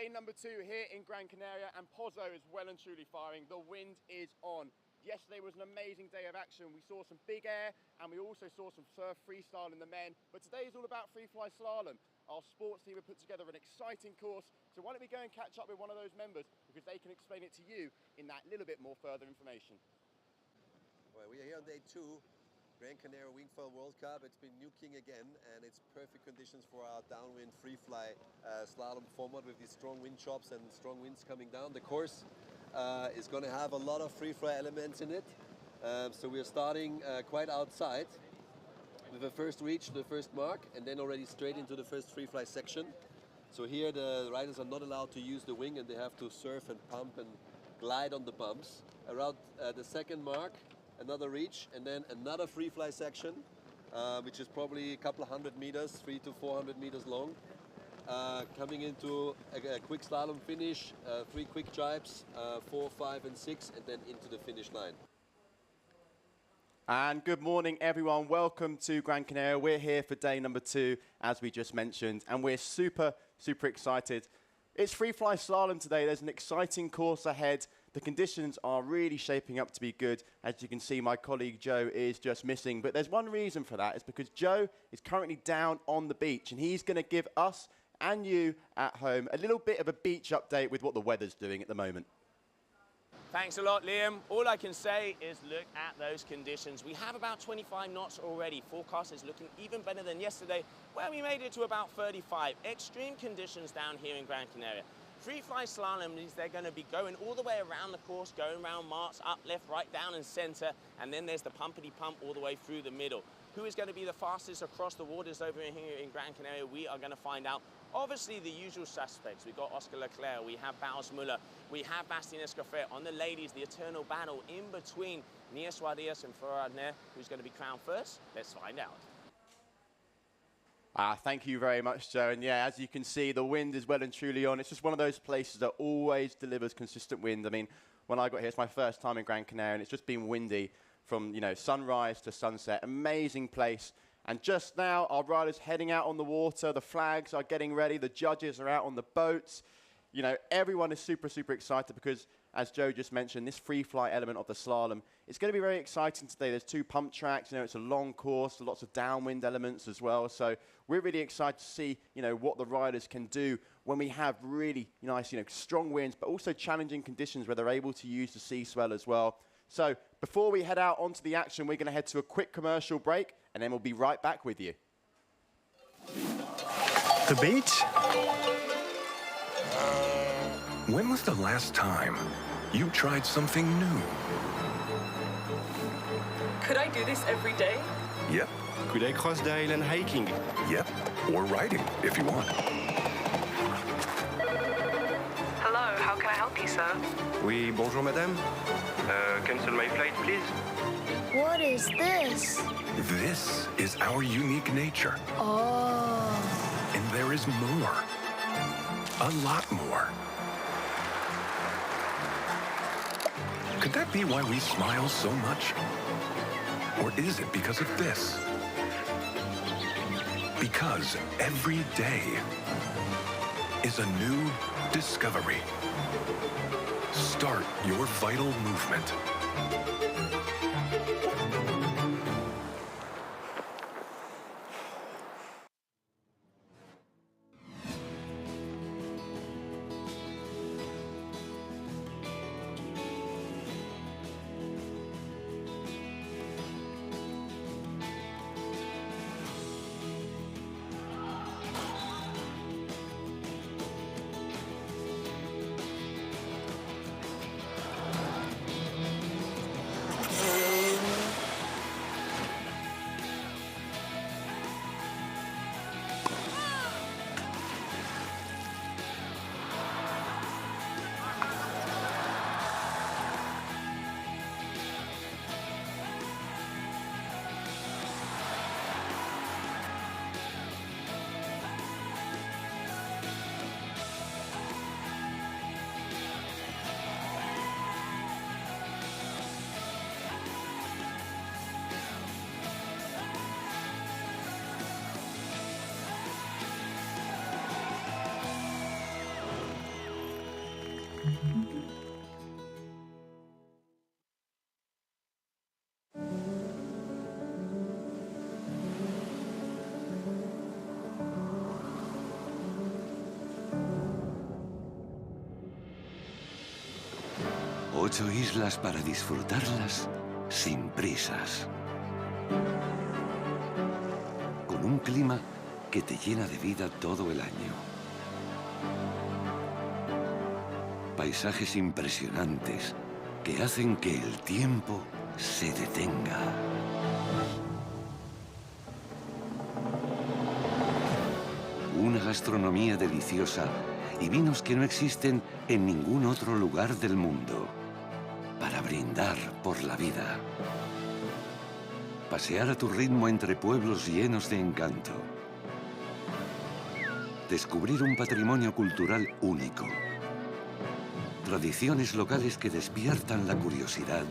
day number 2 here in Gran Canaria, and Pozo is well and truly firing. The wind is on. Yesterday was an amazing day of action. We saw some big air and we also saw some surf freestyle in the men. But today is all about free-fly-slalom. Our sports team have put together an exciting course. So why don't we go and catch up with one of those members, because they can explain it to you in that little bit more further information. Well, we are here on day 2, Gran Canaria Wingfoil World Cup. It's been nuking again, and it's perfect conditions for our downwind free-fly slalom format with these strong wind chops and strong winds coming down. The course is going to have a lot of free-fly elements in it. So we are starting quite outside with the first reach, the first mark, and then already straight into the first free-fly section. So here the riders are not allowed to use the wing, and they have to surf and pump and glide on the bumps. Around the second mark, another reach, and then another free-fly section, which is probably a couple of 100 meters, 300 to 400 meters long. Coming into a quick slalom finish, 3 quick jibes, 4, 5, and 6, and then into the finish line. And good morning, everyone. Welcome to Gran Canaria. We're here for day number 2, as we just mentioned, and we're super excited. It's free-fly slalom today. There's an exciting course ahead. The conditions are really shaping up to be good. As you can see, my colleague Joe is just missing. But there's one reason for that. It's because Joe is currently down on the beach, and he's going to give us and you at home a little bit of a beach update with what the weather's doing at the moment. Thanks a lot, Liam. All I can say is look at those conditions. We have about 25 knots already. Forecast is looking even better than yesterday, where we made it to about 35. Extreme conditions down here in Gran Canaria. Free-fly slalom means they're going to be going all the way around the course, going around marks, up, left, right, down, and center. And then there's the pumpity-pump all the way through the middle. Who is going to be the fastest across the waters over here in Gran Canaria? We are going to find out. Obviously, the usual suspects. We've got Oscar Leclerc, we have Baus Muller, we have Bastien Escoffier. On the ladies, the eternal battle in between Nia Suarez and Flora Adner. Who's going to be crowned first? Let's find out. Thank you very much, Joe. And yeah, as you can see, the wind is well and truly on. It's just one of those places that always delivers consistent wind. I mean, when I got here, it's my first time in Gran Canaria, and it's just been windy from, you know, sunrise to sunset. Amazing place. And just now, our riders heading out on the water. The flags are getting ready. The judges are out on the boats. You know, everyone is super excited because, as Joe just mentioned, this free fly element of the slalom, it's going to be very exciting today. There's 2 pump tracks. You know, it's a long course, lots of downwind elements as well. So we're really excited to see, you know, what the riders can do when we have really nice, you know, strong winds, but also challenging conditions where they're able to use the sea swell as well. So before we head out onto the action, we're going to head to a quick commercial break, and then we'll be right back with you. The beach? When was the last time you tried something new? Could I do this every day? Yep. Could I cross the island hiking? Yep. Or riding, if you want. Hello, how can I help you, sir? Oui, bonjour madame. Cancel my flight, please. What is this? This is our unique nature. Oh. And there is more. A lot more. Could that be why we smile so much? Or is it because of this? Because every day is a new discovery. Start your vital movement. 8 islas para disfrutarlas sin prisas. Con un clima que te llena de vida todo el año. Paisajes impresionantes que hacen que el tiempo se detenga. Una gastronomía deliciosa y vinos que no existen en ningún otro lugar del mundo. Para brindar por la vida. Pasear a tu ritmo entre pueblos llenos de encanto. Descubrir un patrimonio cultural único. Tradiciones locales que despiertan la curiosidad.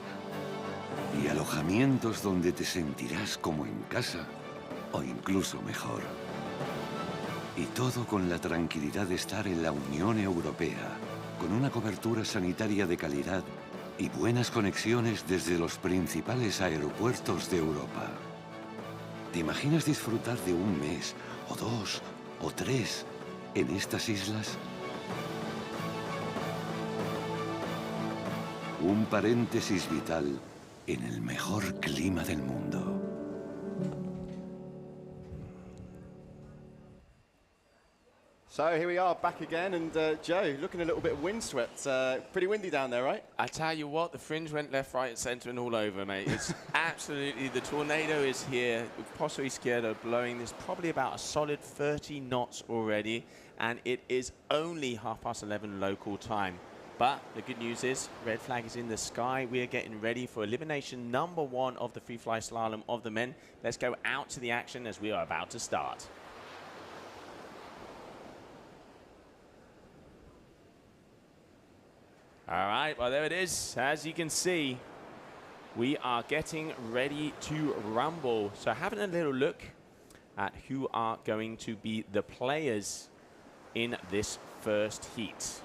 Y alojamientos donde te sentirás como en casa o incluso mejor. Y todo con la tranquilidad de estar en la Unión Europea, con una cobertura sanitaria de calidad y buenas conexiones desde los principales aeropuertos de Europa. ¿Te imaginas disfrutar de un mes, o 2, o 3 en estas islas? Un paréntesis vital en el mejor clima del mundo. So here we are back again, and Joe, looking a little bit windswept. Pretty windy down there, right? I tell you what, the fringe went left, right, and centre and all over, mate. It's absolutely, the tornado is here. With Pozo Izquierdo blowing this probably about a solid 30 knots already, and it is only 11:30 local time. But the good news is, red flag is in the sky. We are getting ready for elimination number 1 of the Free-Fly-Slalom of the men. Let's go out to the action as we are about to start. All right, well, there it is. As you can see, we are getting ready to rumble. So having a little look at who are going to be the players in this first heat.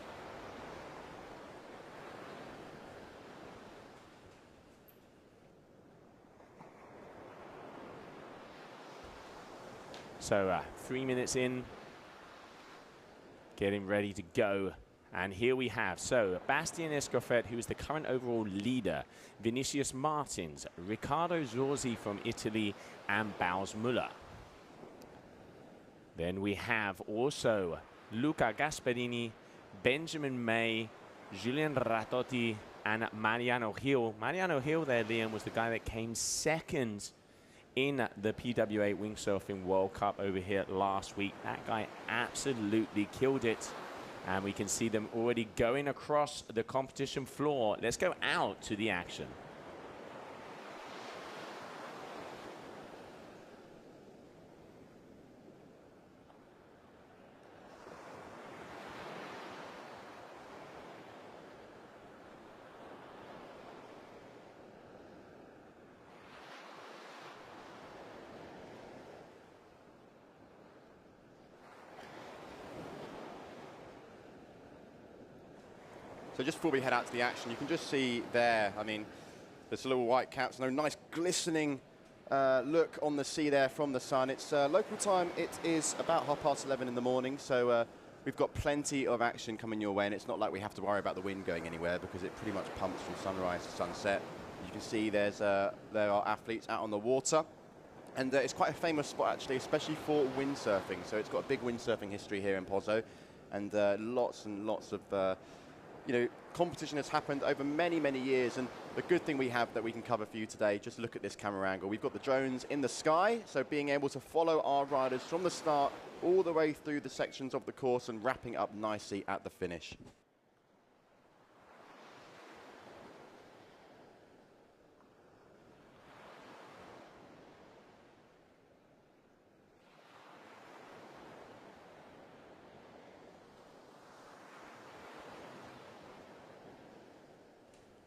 So 3 minutes in, getting ready to go. And here we have, so, Bastien Escoffet, who is the current overall leader, Vinicius Martins, Riccardo Zorzi from Italy, and Baus Müller. Then we have also Luca Gasperini, Benjamin May, Julien Ratotti, and Mariano Gil. Mariano Gil there, Liam, was the guy that came second in the GWA Wingsurfing World Cup over here last week. That guy absolutely killed it. And we can see them already going across the competition floor. Let's go out to the action. So just before we head out to the action, you can just see there, I mean, there's a little white caps, no nice glistening look on the sea there from the sun. It's local time, it is about 11:30 in the morning, so we've got plenty of action coming your way, and it's not like we have to worry about the wind going anywhere because it pretty much pumps from sunrise to sunset. You can see there are athletes out on the water, and it's quite a famous spot actually, especially for windsurfing. So it's got a big windsurfing history here in Pozo, and lots and lots of you know, competition has happened over many, many years, and the good thing we have that we can cover for you today, just look at this camera angle. We've got the drones in the sky, so being able to follow our riders from the start all the way through the sections of the course and wrapping up nicely at the finish.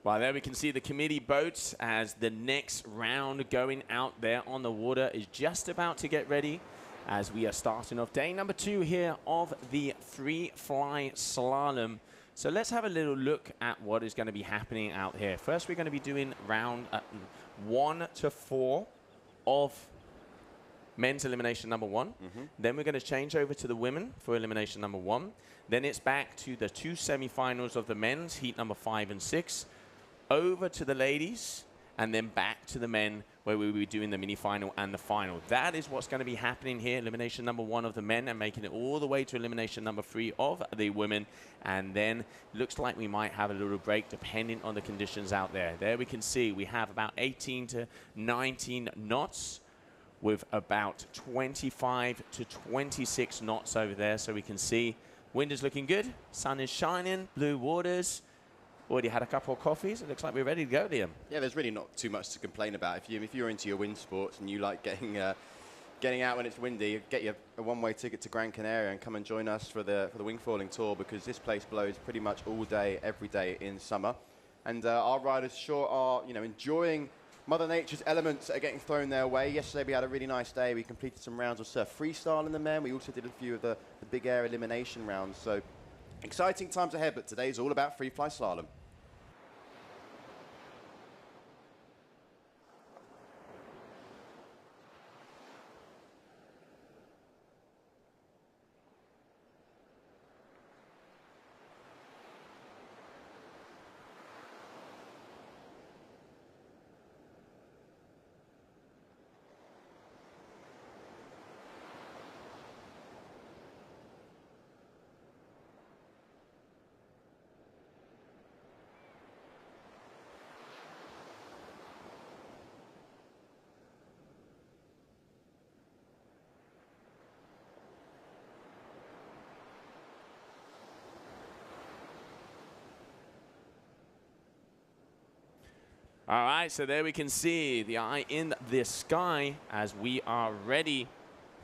Well, there we can see the committee boats as the next round going out there on the water is just about to get ready as we are starting off day number 2 here of the Free-Fly-Slalom. So let's have a little look at what is going to be happening out here. First, we're going to be doing round 1 to 4 of men's elimination number 1. Then we're going to change over to the women for elimination number 1. Then it's back to the 2 semi-finals of the men's, heat number 5 and 6. over to the ladies, and then back to the men, where we will be doing the mini-final and the final. That is what's going to be happening here. Elimination number 1 of the men, and making it all the way to elimination number 3 of the women. And then looks like we might have a little break depending on the conditions out there. There we can see we have about 18 to 19 knots, with about 25 to 26 knots over there. So we can see wind is looking good, sun is shining, blue waters. Already had a couple of coffees. It looks like we're ready to go, Liam. Yeah, there's really not too much to complain about. If you're into your wind sports and you like getting out when it's windy, get you a one-way ticket to Gran Canaria and come and join us for the wingfoiling tour, because this place blows pretty much all day, every day in summer. And our riders sure are, enjoying Mother Nature's elements that are getting thrown their way. Yesterday we had a really nice day. We completed some rounds of surf-freestyle in the men. We also did a few of the big air elimination rounds. So exciting times ahead, but today's all about free-fly slalom. All right, so there we can see the eye in the sky as we are ready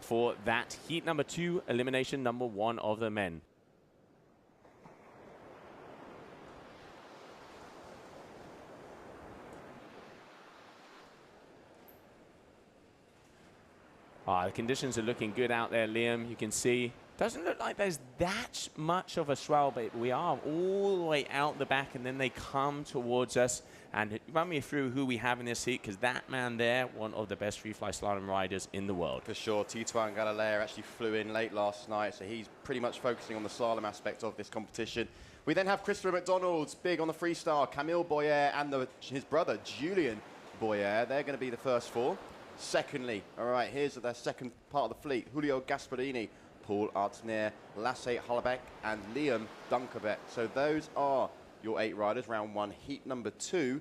for that heat number 2, elimination number 1 of the men. The conditions are looking good out there, Liam. You can see, doesn't look like there's that much of a swell, but we are all the way out the back, and then they come towards us. And run me through who we have in this heat, because that man there, one of the best free-fly slalom riders in the world. For sure. Tito Galileo actually flew in late last night, so he's pretty much focusing on the slalom aspect of this competition. We then have Christopher McDonald's big on the freestyle, Camille Boyer and his brother, Julian Boyer. They're going to be the first 4. Secondly, all right, here's the second part of the fleet, Julio Gasparini, Paul Artner, Lasse Hallebeck, and Liam Dunkerbeck. So those are your 8 riders, round 1, heat number 2.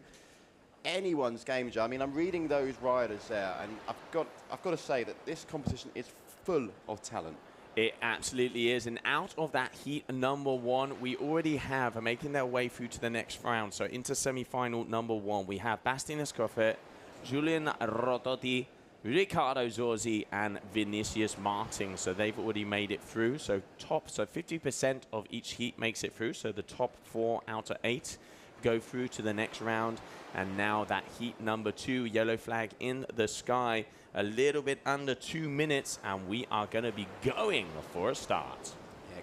Anyone's game, Joe. I mean, I'm reading those riders there, and I've got to say that this competition is full of talent. It absolutely is. And out of that heat number 1, we already have making their way through to the next round. So into semi-final number 1, we have Bastien Escoffet, Julian Rototti, Ricardo Zorzi, and Vinicius Martin. So they've already made it through. So 50% of each heat makes it through. So the top 4 out of 8 go through to the next round. And now that heat number 2, yellow flag in the sky, a little bit under 2 minutes, and we are going to be going for a start. Yeah,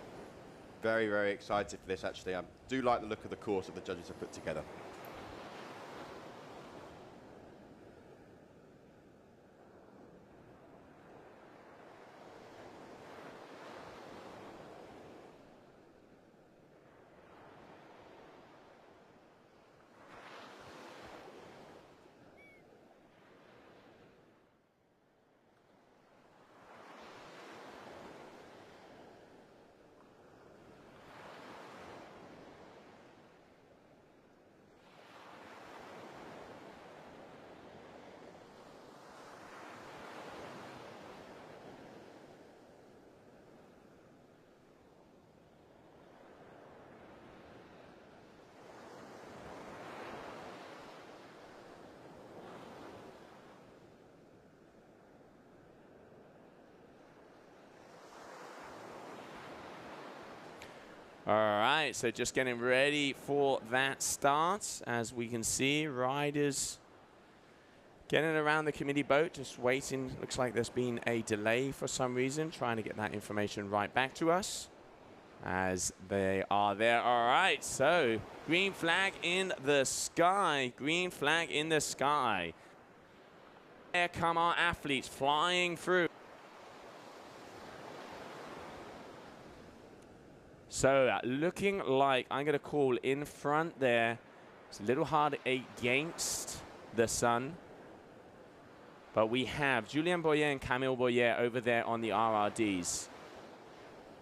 very, very excited for this, actually. I do like the look of the course that the judges have put together. All right, so just getting ready for that start. As we can see, riders getting around the committee boat, just waiting. Looks like there's been a delay for some reason, trying to get that information right back to us as they are there. All right, so green flag in the sky, green flag in the sky. There come our athletes flying through. So looking like I'm going to call in front there It's a little hard against the sun. But we have Julien Boyer and Camille Boyer over there on the RRDs.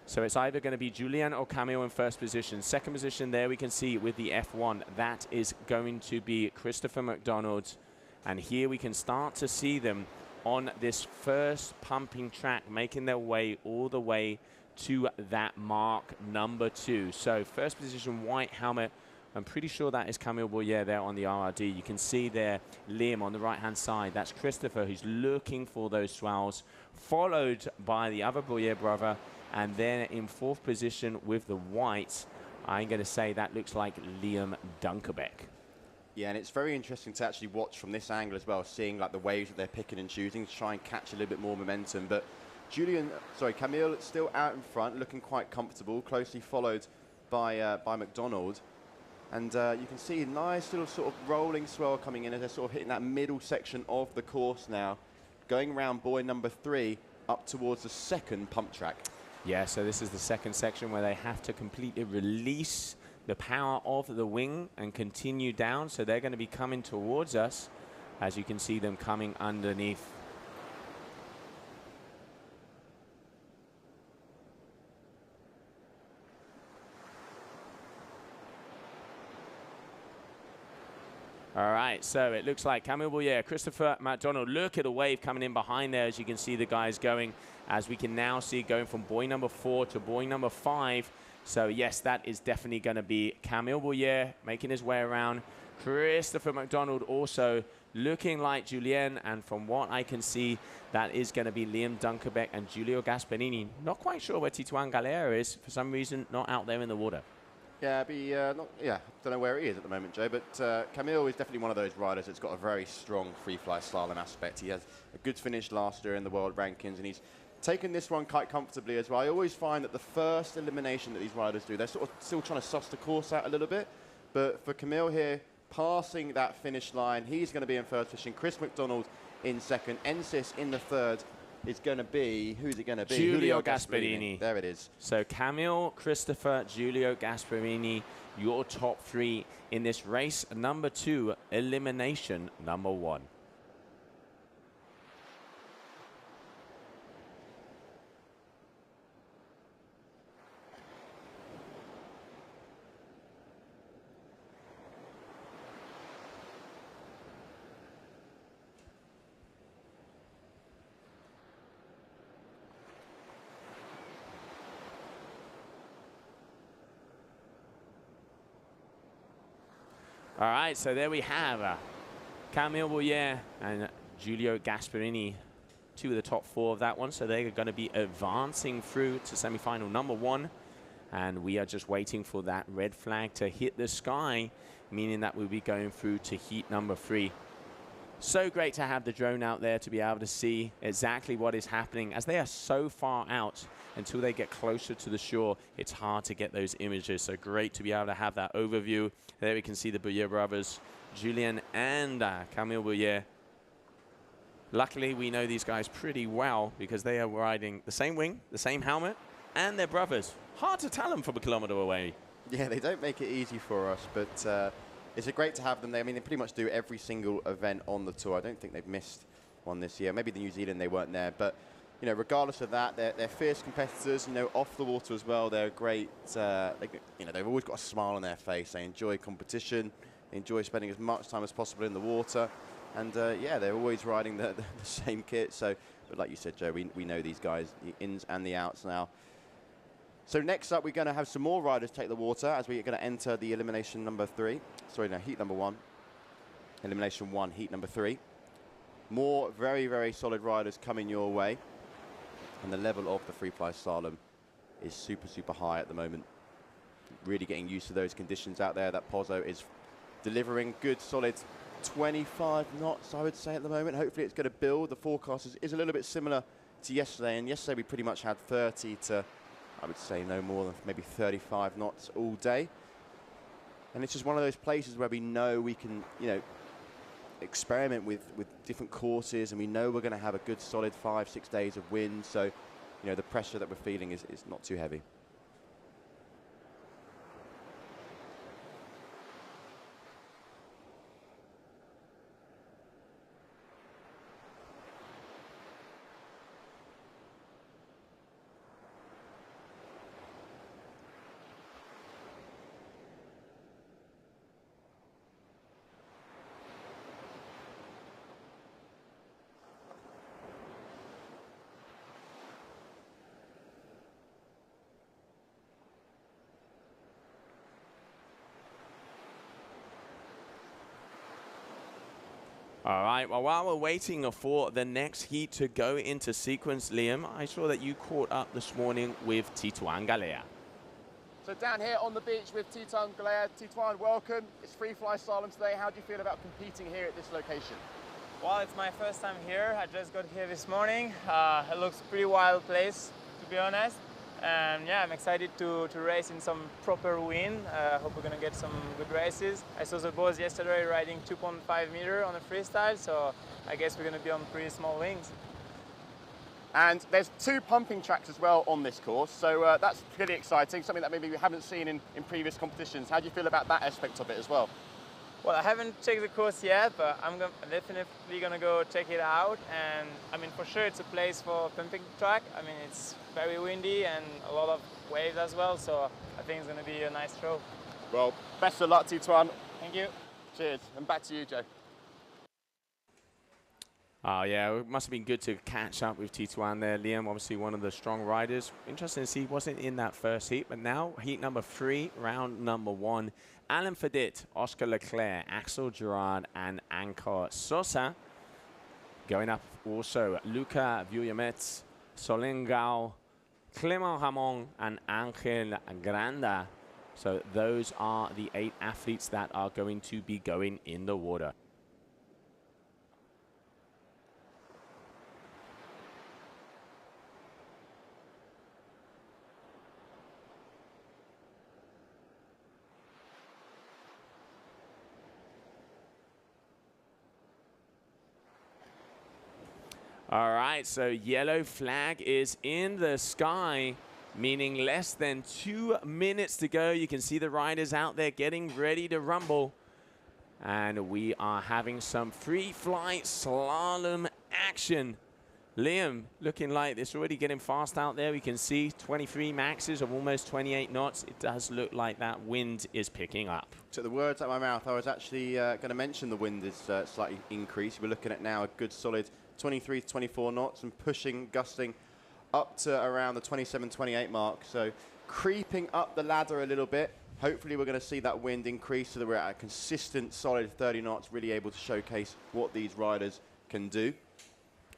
So it's either going to be Julien or Camille in first position. Second position there we can see with the F1. That is going to be Christopher McDonald. And here we can start to see them on this first pumping track, making their way all the way to that mark number 2. So first position, white helmet. I'm pretty sure that is Camille Boyer there on the RRD. You can see there Liam on the right-hand side. That's Christopher who's looking for those swells, followed by the other Boyer brother. And then in fourth position with the white, I'm going to say that looks like Liam Dunkerbeck. Yeah, and it's very interesting to actually watch from this angle as well, seeing like the waves that they're picking and choosing to try and catch a little bit more momentum. But Camille still out in front, looking quite comfortable, closely followed by McDonald. And you can see a nice little sort of rolling swell coming in as they're sort of hitting that middle section of the course now, going around buoy number 3 up towards the second pump track. Yeah, so this is the second section where they have to completely release the power of the wing and continue down. So they're going to be coming towards us, as you can see them coming underneath. All right, so it looks like Camille Boyer, Christopher McDonald. Look at the wave coming in behind there as you can see the guys going, as we can now see going from buoy number 4 to buoy number 5. So yes, that is definitely going to be Camille Boyer making his way around. Christopher McDonald also looking like Julien, and from what I can see, that is going to be Liam Dunkerbeck and Giulio Gasparini. Not quite sure where Titouan Galera is. For some reason, not out there in the water. Yeah, don't know where he is at the moment, Joe, but Camille is definitely one of those riders that's got a very strong free-fly slalom aspect. He has a good finish last year in the world rankings, and he's taken this one quite comfortably as well. I always find that the first elimination that these riders do, they're sort of still trying to suss the course out a little bit, but for Camille here, passing that finish line, he's going to be in first position. Chris McDonald in second, Ensis in the third. Is going to be, who's it going to be? Giulio Gasparini. There it is. So Camille, Christopher, Giulio Gasparini, your top 3 in this race number 2, elimination number 1. All right, so there we have Camille Boyer and Giulio Gasparini, 2 of the top 4 of that one. So they're going to be advancing through to semi-final number 1. And we are just waiting for that red flag to hit the sky, meaning that we'll be going through to heat number 3. So great to have the drone out there to be able to see exactly what is happening. As they are so far out, until they get closer to the shore, it's hard to get those images. So great to be able to have that overview. There we can see the Boyer brothers, Julien and Camille Boyer. Luckily, we know these guys pretty well because they are riding the same wing, the same helmet, and they're brothers. Hard to tell them from a kilometer away. Yeah, they don't make it easy for us, but it's great to have them there. I mean, they pretty much do every single event on the tour. I don't think they've missed one this year. Maybe the New Zealand, they weren't there. But, you know, regardless of that, they're fierce competitors, you know, off the water as well. They're great. They've always got a smile on their face. They enjoy competition. They enjoy spending as much time as possible in the water. And, yeah, they're always riding the same kit. So, but like you said, Joe, we know these guys, the ins and the outs now. So next up, we're going to have some more riders take the water as we're going to enter the elimination number 3. Sorry, no, heat number 1. Elimination 1, heat number 3. More very, very solid riders coming your way. And the level of the free-fly-slalom is super, super high at the moment. Really getting used to those conditions out there. That Pozo is delivering good, solid 25 knots, I would say, at the moment. Hopefully it's going to build. The forecast is a little bit similar to yesterday. And yesterday we pretty much had 30 to, I would say, no more than maybe 35 knots all day. And it's just one of those places where we know we can, you know, experiment with different courses, and we know we're going to have a good solid 5-6 days of wind. So, you know, the pressure that we're feeling is not too heavy. All right, well, while we're waiting for the next heat to go into sequence, Liam, I saw that you caught up this morning with Tituan Galea. So down here on the beach with Tituan Galea. Tituan, welcome. It's Free-Fly-Slalom today. How do you feel about competing here at this location? Well, it's my first time here. I just got here this morning. It looks a pretty wild place, to be honest. And yeah, I'm excited to race in some proper wind. Hope we're gonna get some good races. I saw the boys yesterday riding 2.5 meter on a freestyle, so I guess we're gonna be on pretty small wings. And there's 2 pumping tracks as well on this course, so that's pretty exciting, something that maybe we haven't seen in previous competitions. How do you feel about that aspect of it as well? Well, I haven't checked the course yet, but I'm definitely gonna go check it out. And I mean, for sure, it's a place for pumping track. I mean, it's very windy and a lot of waves as well, so I think it's gonna be a nice show. Well, best of luck, Tituan. Thank you. Cheers, and back to you, Joe. Oh, yeah, it must have been good to catch up with Tituan there. Liam, obviously one of the strong riders. Interesting to see he wasn't in that first heat, but now heat number 3, round number 1. Alain Fedit, Oscar Leclerc, Axel Gerard, and Anko Sosa. Going up also Luca Vuillemets, Solène Gao, Clément Ramon, and Angel Granda. So those are the 8 athletes that are going to be going in the water. All right, so yellow flag is in the sky, meaning less than 2 minutes to go. You can see the riders out there getting ready to rumble. And we are having some Free-Fly-Slalom action. Liam, looking like it's already getting fast out there. We can see 23 maxes of almost 28 knots. It does look like that wind is picking up. Took the words out of my mouth. I was actually going to mention the wind is slightly increased. We're looking at now a good solid 23 to 24 knots and pushing, gusting up to around the 27, 28 mark. So creeping up the ladder a little bit. Hopefully we're going to see that wind increase so that we're at a consistent, solid 30 knots, really able to showcase what these riders can do.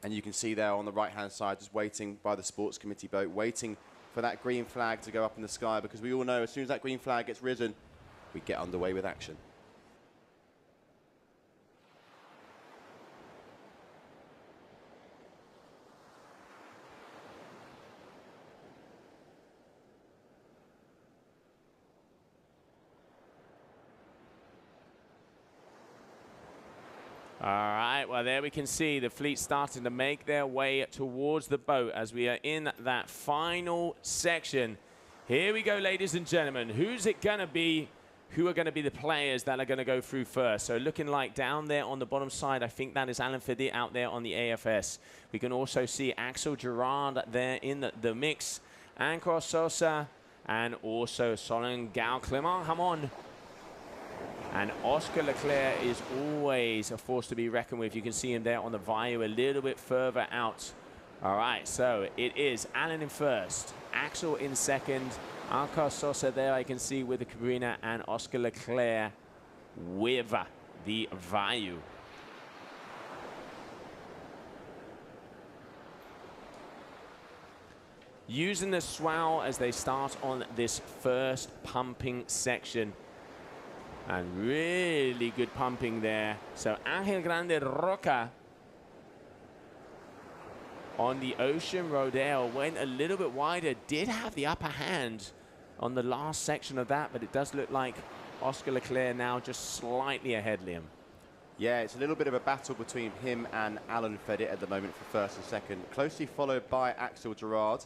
And you can see there on the right-hand side, just waiting by the sports committee boat, waiting for that green flag to go up in the sky, because we all know as soon as that green flag gets risen, we get underway with action. All right, well, there we can see the fleet starting to make their way towards the boat as we are in that final section. Here we go, ladies and gentlemen. Who's it going to be? Who are going to be the players that are going to go through first? So looking like down there on the bottom side, I think that is Alain Fedit out there on the AFS. We can also see Axel Gerard there in the mix, Anko Sosa, and also Solène Gao, Clément Ramon. And Oscar Leclerc is always a force to be reckoned with. You can see him there on the Vayu a little bit further out. All right, so it is Alain in first, Axel in second, Anko Sosa there I can see with the Cabrina, and Oscar Leclerc with the Vayu. Using the swell as they start on this first pumping section. And really good pumping there. So Angel Grande Roca on the Ocean Rodeo went a little bit wider, did have the upper hand on the last section of that, but it does look like Oscar Leclerc now just slightly ahead, Liam. Yeah, it's a little bit of a battle between him and Alain Fedit at the moment for first and second, closely followed by Axel Gerard.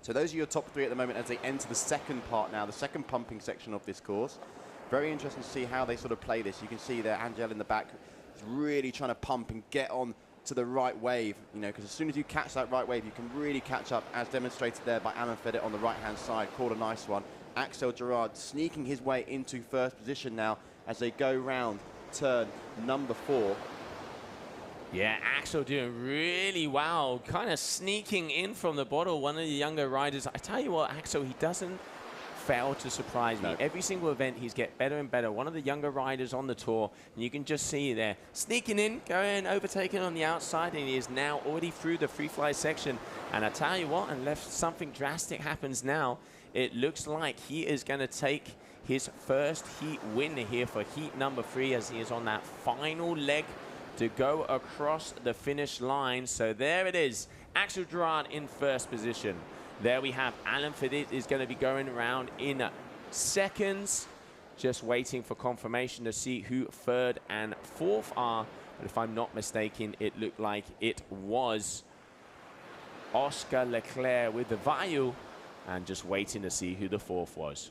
So those are your top 3 at the moment as they enter the second part now, the second pumping section of this course. Very interesting to see how they sort of play this. You can see there Angel in the back is really trying to pump and get on to the right wave, you know, because as soon as you catch that right wave, you can really catch up, as demonstrated there by Alain Fedit on the right-hand side. Caught a nice one. Axel Gerard sneaking his way into first position now as they go round turn number 4. Yeah, Axel doing really well, kind of sneaking in from the bottle. One of the younger riders. I tell you what, Axel, he doesn't failed to surprise me. Every single event, he's get better and better. One of the younger riders on the tour, and you can just see there, sneaking in, going, overtaking on the outside, and he is now already through the free fly section. And I tell you what, unless something drastic happens now, it looks like he is going to take his first heat win here for heat number 3, as he is on that final leg to go across the finish line. So there it is, Axel Gerard in first position. There we have Alan Fidit is going to be going around in seconds, just waiting for confirmation to see who third and fourth are. But if I'm not mistaken, it looked like it was Oscar Leclerc with the Vayu, and just waiting to see who the fourth was.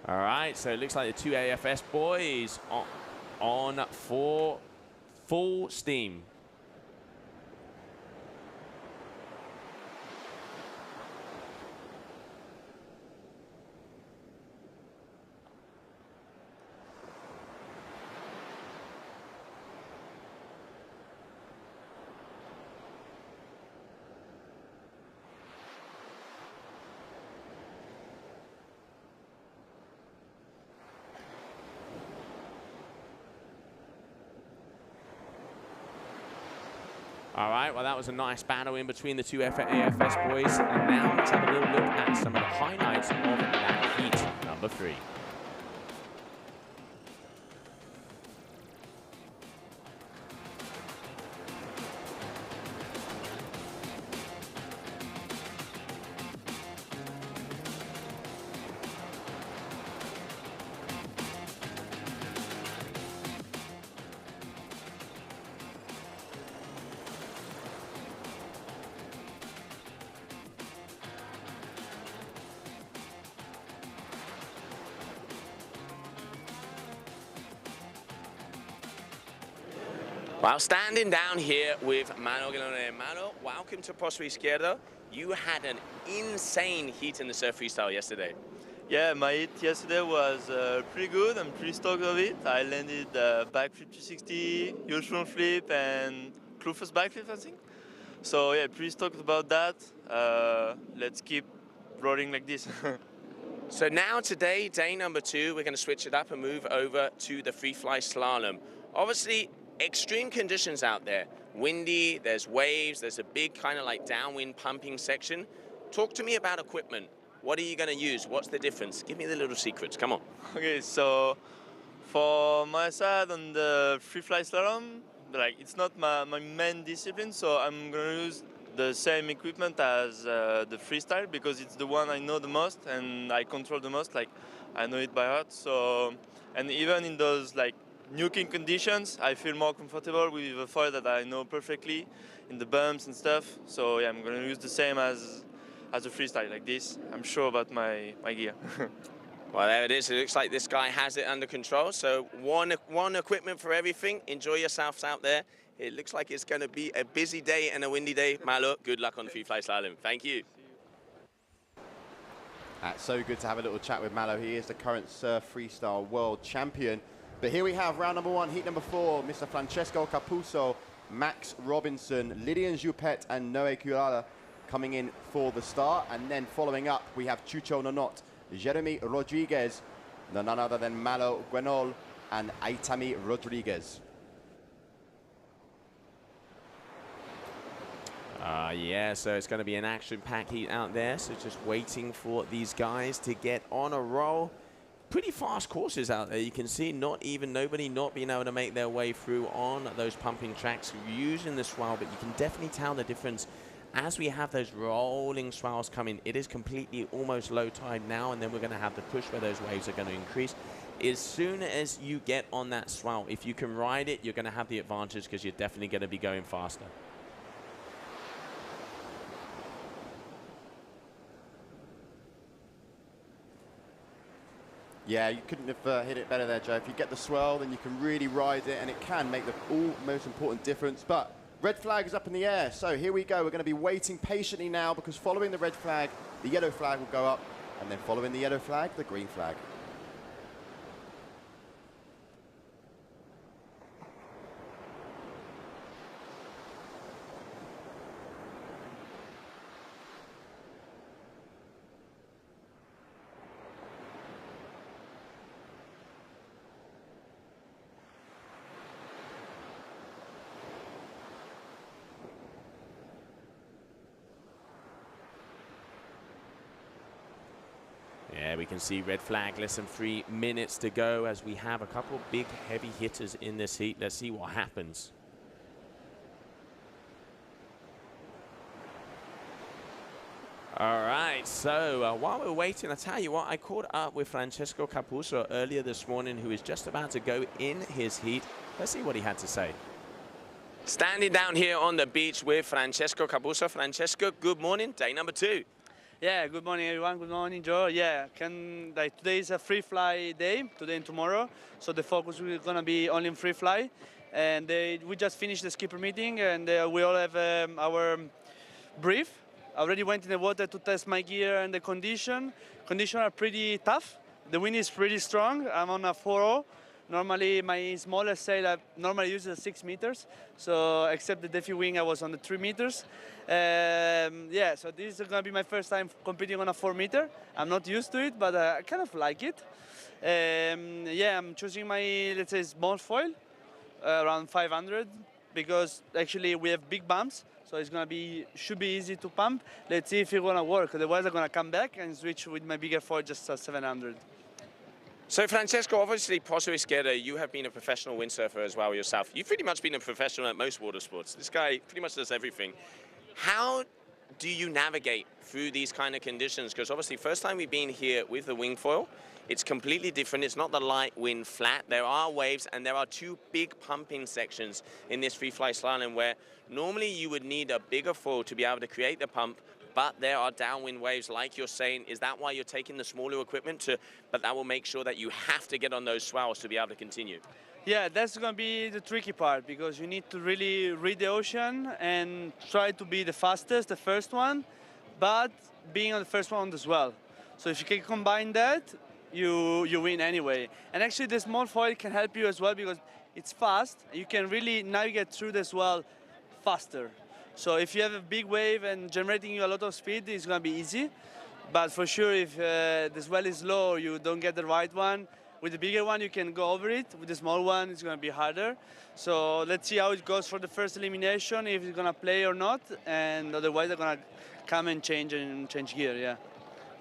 All right, so it looks like the two AFS boys on for full steam. All right, well, that was a nice battle in between the two AFS boys. And now let's have a little look at some of the highlights of that heat number 3. While standing down here with Mano Galone. Mano, welcome to Pozo Izquierdo. You had an insane heat in the surf freestyle yesterday. Yeah, my heat yesterday was pretty good. I'm pretty stoked of it. I landed backflip 360, huge front flip, and Klufus backflip, I think. So yeah, pretty stoked about that. Let's keep rolling like this. So now today, day number 2, we're going to switch it up and move over to the FreeFly-Slalom. Obviously, extreme conditions out there. Windy, there's waves, there's a big kind of like downwind pumping section. Talk to me about equipment. What are you going to use? What's the difference? Give me the little secrets. Come on. Okay, so for my side on the FreeFly-Slalom, like it's not my main discipline, so I'm going to use the same equipment as the freestyle because it's the one I know the most and I control the most. Like I know it by heart. So, and even in those like nuking conditions, I feel more comfortable with a foil that I know perfectly in the bumps and stuff. So yeah, I'm going to use the same as a freestyle like this. I'm sure about my gear. Well, there it is. It looks like this guy has it under control. So one equipment for everything. Enjoy yourselves out there. It looks like it's going to be a busy day and a windy day. Malo, good luck on the FreeFly-Slalom. Thank you. That's so good to have a little chat with Malo. He is the current surf freestyle world champion. But here we have round number 1, heat number 4, Mr. Francesco Capuzzo, Max Robinson, Lydian Joupet, and Noé Curala coming in for the start. And then following up, we have Chucho Nonot, Jeremy Rodriguez, none other than Malo Guenol, and Aitami Rodriguez. Yeah, so it's going to be an action-packed heat out there. So just waiting for these guys to get on a roll. Pretty fast courses out there. You can see nobody not being able to make their way through on those pumping tracks using the swell, but you can definitely tell the difference as we have those rolling swells coming. It is completely almost low tide now, and then we're going to have the push where those waves are going to increase. As soon as you get on that swell, if you can ride it, you're going to have the advantage because you're definitely going to be going faster. Yeah, you couldn't have hit it better there, Joe. If you get the swell, then you can really ride it, and it can make the most important difference. But red flag is up in the air, so here we go. We're going to be waiting patiently now because following the red flag, the yellow flag will go up, and then following the yellow flag, the green flag. we can see red flag, less than 3 minutes to go as we have a couple big heavy hitters in this heat. Let's see what happens. All right, so while we're waiting, I tell you what, I caught up with Francesco Capuzzo earlier this morning, who is just about to go in his heat. Let's see what he had to say. Standing down here on the beach with Francesco Capuzzo. Francesco, good morning, day number 2. Yeah, good morning everyone, good morning Joe. Yeah, today is a free fly day, today and tomorrow, so the focus is going to be only in free fly. And we just finished the skipper meeting, and we all have our brief. I already went in the water to test my gear and the conditions are pretty tough. The wind is pretty strong. I'm on a 4.0. Normally my smallest sail I normally use is 6 meters. So except the Defi wing, I was on the 3 meters. Yeah, so this is going to be my first time competing on a 4 meter. I'm not used to it, but I kind of like it. Yeah, I'm choosing my, let's say, small foil, around 500, because actually we have big bumps. So it's gonna should be easy to pump. Let's see if it's gonna work. Otherwise, I'm gonna come back and switch with my bigger foil, just 700. So Francesco, obviously Pozo Izquierdo, you have been a professional windsurfer as well yourself. You've pretty much been a professional at most water sports. This guy pretty much does everything. How do you navigate through these kind of conditions? Because obviously first time we've been here with the wingfoil, it's completely different. It's not the light wind flat. There are waves and there are 2 big pumping sections in this FreeFly-Slalom where normally you would need a bigger foil to be able to create the pump, but there are downwind waves like you're saying. Is that why you're taking the smaller equipment but that will make sure that you have to get on those swells to be able to continue? Yeah, that's going to be the tricky part, because you need to really read the ocean and try to be the fastest, the first one, but being on the first one as well. So if you can combine that, you win anyway. And actually the small foil can help you as well, because it's fast. You can really navigate through the swell faster. So if you have a big wave and generating you a lot of speed, it's going to be easy. But for sure, if the swell is low, you don't get the right one. With the bigger one, you can go over it. With the small one, it's going to be harder. So let's see how it goes for the first elimination, if it's going to play or not. And otherwise, they're going to come and change gear, yeah.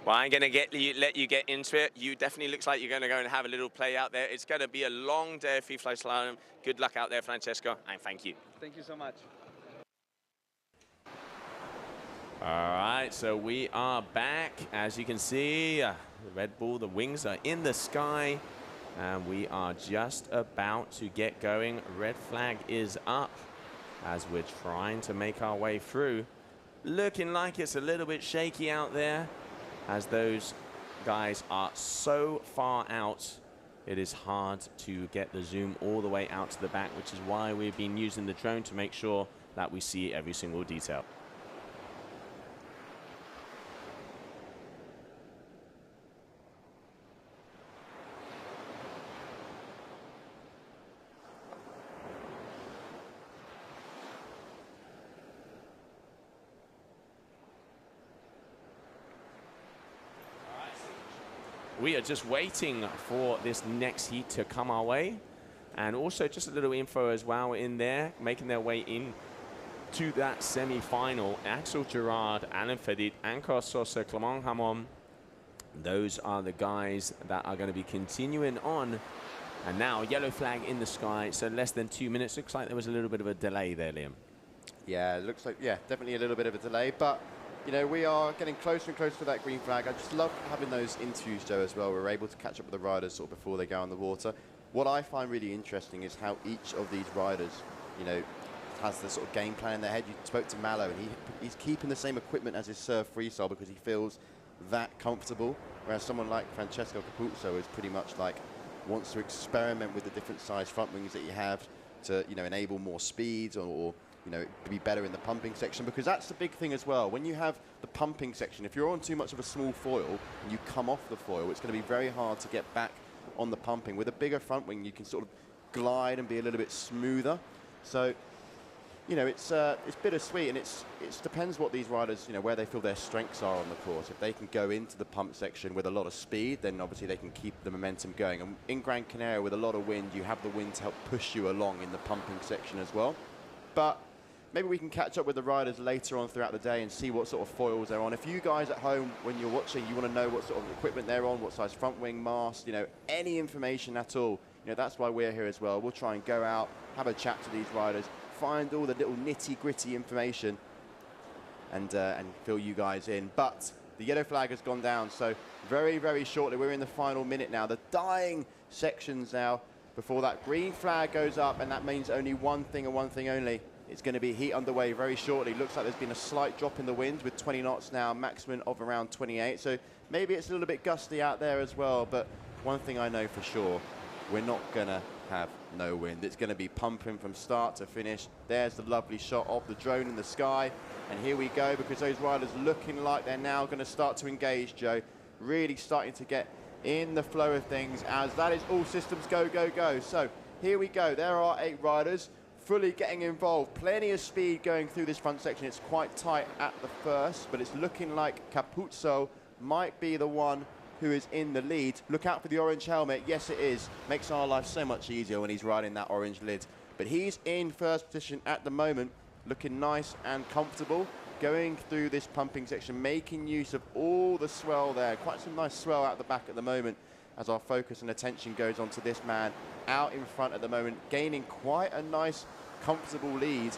Well, I'm going to let you get into it. You definitely looks like you're going to go and have a little play out there. It's going to be a long day of FreeFly-Slalom. Good luck out there, Francesco, and thank you. Thank you so much. All right, so we are back. As you can see, the Red Bull, the wings are in the sky, and we are just about to get going. Red flag is up as we're trying to make our way through. Looking like it's a little bit shaky out there, as those guys are so far out. It is hard to get the zoom all the way out to the back, which is why we've been using the drone to make sure that we see every single detail. We are just waiting for this next heat to come our way. And also just a little info as well in there, making their way in to that semi-final. Axel Gerard, Alain Fedit, Anko Sosa, Clement Hamon. Those are the guys that are going to be continuing on. And now yellow flag in the sky, so less than 2 minutes. Looks like there was a little bit of a delay there, Liam. Yeah, it looks like, yeah, definitely a little bit of a delay, but you know, we are getting closer and closer to that green flag. I just love having those interviews, Joe, as well. We're able to catch up with the riders sort of before they go on the water. What I find really interesting is how each of these riders, you know, has the sort of game plan in their head. You spoke to Mallow, and he's keeping the same equipment as his surf freestyle because he feels that comfortable, whereas someone like Francesco Capuzzo is pretty much like wants to experiment with the different size front wings that you have to, you know, enable more speeds or you know, be better in the pumping section, because that's the big thing as well. When you have the pumping section, if you're on too much of a small foil and you come off the foil, it's going to be very hard to get back on the pumping. With a bigger front wing, you can sort of glide and be a little bit smoother. So, you know, it's bittersweet, and it depends what these riders, you know, where they feel their strengths are on the course. If they can go into the pump section with a lot of speed, then obviously they can keep the momentum going. And in Gran Canaria, with a lot of wind, you have the wind to help push you along in the pumping section as well. But maybe we can catch up with the riders later on throughout the day and see what sort of foils they're on. If you guys at home, when you're watching, you want to know what sort of equipment they're on, what size front wing, mast, you know, any information at all, you know, that's why we're here as well. We'll try and go out, have a chat to these riders, find all the little nitty-gritty information and fill you guys in. But the yellow flag has gone down, so very, very shortly, we're in the final minute now. The dying sections now before that green flag goes up, and that means only one thing and one thing only. It's going to be heat underway very shortly. Looks like there's been a slight drop in the wind with 20 knots now, maximum of around 28. So maybe it's a little bit gusty out there as well, but one thing I know for sure, we're not going to have no wind. It's going to be pumping from start to finish. There's the lovely shot of the drone in the sky. And here we go, because those riders looking like they're now going to start to engage, Joe. Really starting to get in the flow of things, as that is all systems go, go, go. So here we go. There are 8 riders fully getting involved. Plenty of speed going through this front section. It's quite tight at the first, but it's looking like Capuzzo might be the one who is in the lead. Look out for the orange helmet. Yes, it is. Makes our life so much easier when he's riding that orange lid. But he's in first position at the moment, looking nice and comfortable, going through this pumping section, making use of all the swell there. Quite some nice swell out the back at the moment, as our focus and attention goes on to this man out in front at the moment, gaining quite a nice, comfortable lead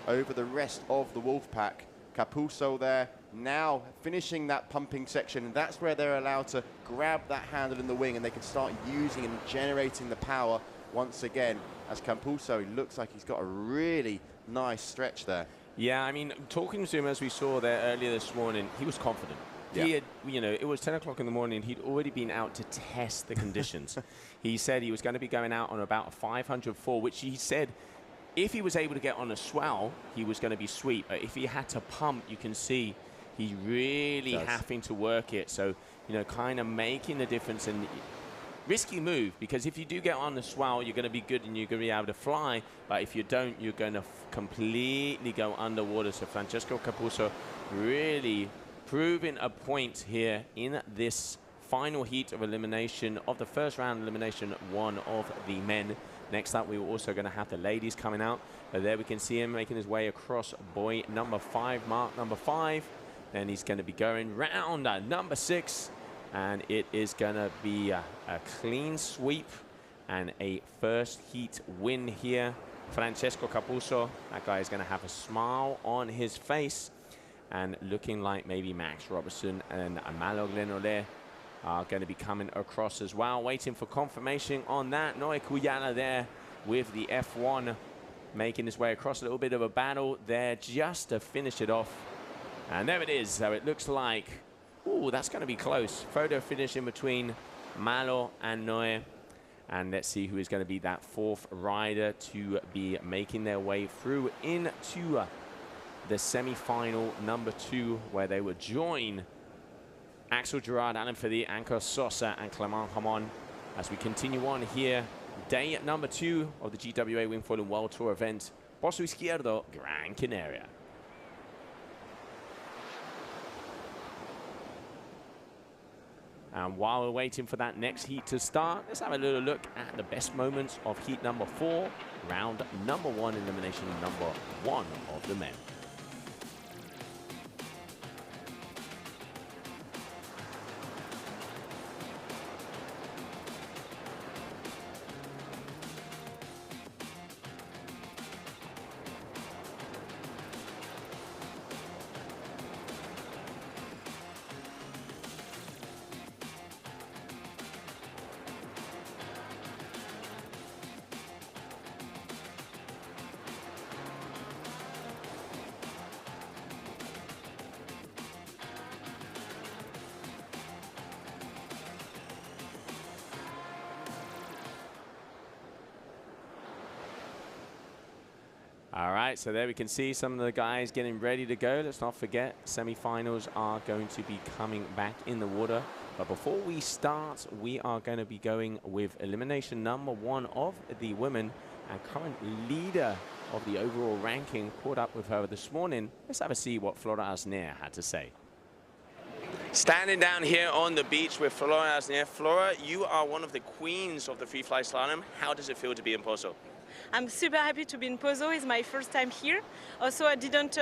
over the rest of the wolf pack. Capuzzo there, now finishing that pumping section, and that's where they're allowed to grab that handle in the wing, and they can start using and generating the power once again, as Capuzzo looks like he's got a really nice stretch there. Yeah, I mean, talking to him as we saw there earlier this morning, he was confident. Yeah. He had, you know, it was 10 o'clock in the morning. He'd already been out to test the conditions. He said he was going to be going out on about a 504, which he said if he was able to get on a swell, he was going to be sweet. But if he had to pump, you can see he's really having to work it. So, you know, kind of making the difference. And risky move, because if you do get on the swell, you're going to be good and you're going to be able to fly. But if you don't, you're going to completely go underwater. So Francesco Capuzzo really proving a point here in this final heat of elimination of the first round elimination one of the men. Next up, we were also going to have the ladies coming out. But there we can see him making his way across buoy number 5, mark number 5. Then he's going to be going round number 6. And it is going to be a clean sweep and a first heat win here. Francesco Capuzzo, that guy is going to have a smile on his face. And looking like maybe Max Robertson and Malo Glenolé are going to be coming across as well. Waiting for confirmation on that. Noé Cuyala there with the F1 making his way across. A little bit of a battle there just to finish it off. And there it is. So it looks like, ooh, that's going to be close. Photo finish in between Malo and Noé. And let's see who is going to be that 4th rider to be making their way through into the semi-final number 2, where they would join Axel Gerard, Alan Fedi, Anko Sosa, and Clement Hamon as we continue on here. Day number 2 of the GWA Wingfoil World Tour event, Pozo Izquierdo, Gran Canaria. And while we're waiting for that next heat to start, let's have a little look at the best moments of heat number 4, round number 1, elimination number 1 of the men. All right, so there we can see some of the guys getting ready to go. Let's not forget, semi-finals are going to be coming back in the water. But before we start, we are going to be going with elimination number 1 of the women, and current leader of the overall ranking. Caught up with her this morning. Let's have a see what Flora Asnier had to say. Standing down here on the beach with Flora Asnier. Flora, you are one of the queens of the free fly slalom. How does it feel to be in Pozo? I'm super happy to be in Pozo. It's my first time here. Also, I didn't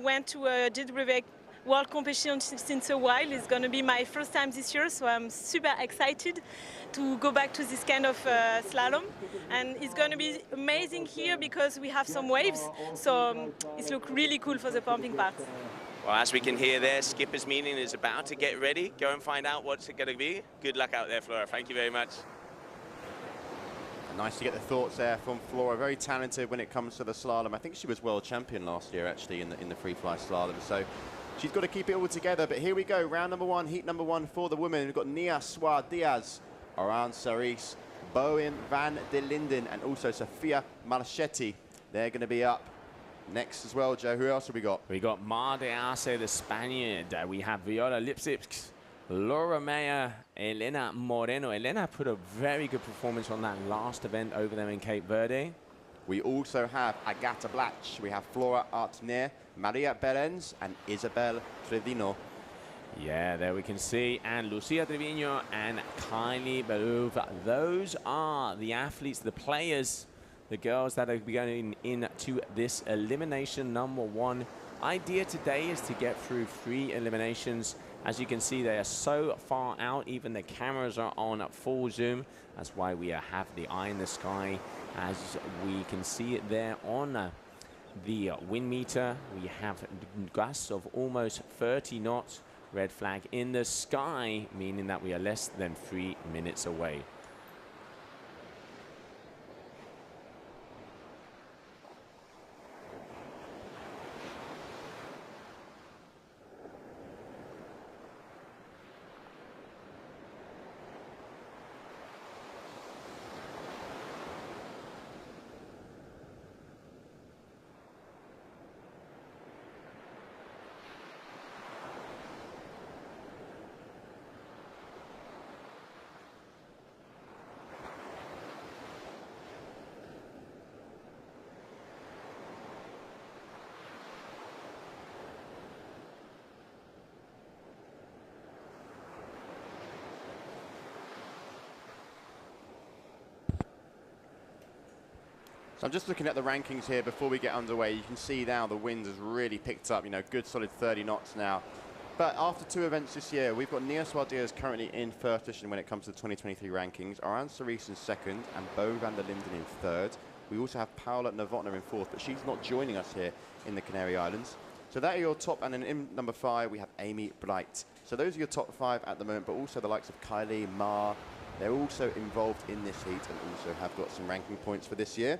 went to a GWA World competition since a while. It's going to be my first time this year, so I'm super excited to go back to this kind of slalom. And it's going to be amazing here because we have some waves, so it looks really cool for the pumping part. Well, as we can hear there, skipper's meeting is about to get ready. Go and find out what's it going to be. Good luck out there, Flora. Thank you very much. Nice to get the thoughts there from Flora. Very talented when it comes to the slalom. I think she was world champion last year, actually, in the free-fly-slalom. So she's got to keep it all together. But here we go, round number one, heat number one for the women. We've got Nia Suarez, Oran Saris, Bowen van der Linden, and also Sofia Marchetti. They're going to be up next as well, Joe. Who else have we got? We got Mar de Arce, the Spaniard. We have Viola Lipsic, Laura Meyer, Elena Moreno. Elena put a very good performance on that last event over there in Cape Verde. We also have Agata Blach. We have Flora Artner, Maria Berens, and Isabel Trevino. Yeah, there we can see. And Lucia Trevino and Kylie Belouv. Those are the athletes, the players, the girls that are going into this elimination number one. Idea today is to get through 3 eliminations. As you can see, they are so far out, even the cameras are on full zoom. That's why we have the eye in the sky. As we can see it there on the wind meter, we have gusts of almost 30 knots. Red flag in the sky, meaning that we are less than 3 minutes away. So I'm just looking at the rankings here before we get underway. You can see now the wind has really picked up, you know, good solid 30 knots now. But after 2 events this year, we've got Nia Suarez currently in first position when it comes to the 2023 rankings, Oran Saris in second, and Bo van der Linden in third. We also have Paula Novotna in fourth, but she's not joining us here in the Canary Islands. So that are your top, and then in number 5, we have Amy Bright. So those are your top 5 at the moment, but also the likes of Kylie, Ma, they're also involved in this heat and also have got some ranking points for this year.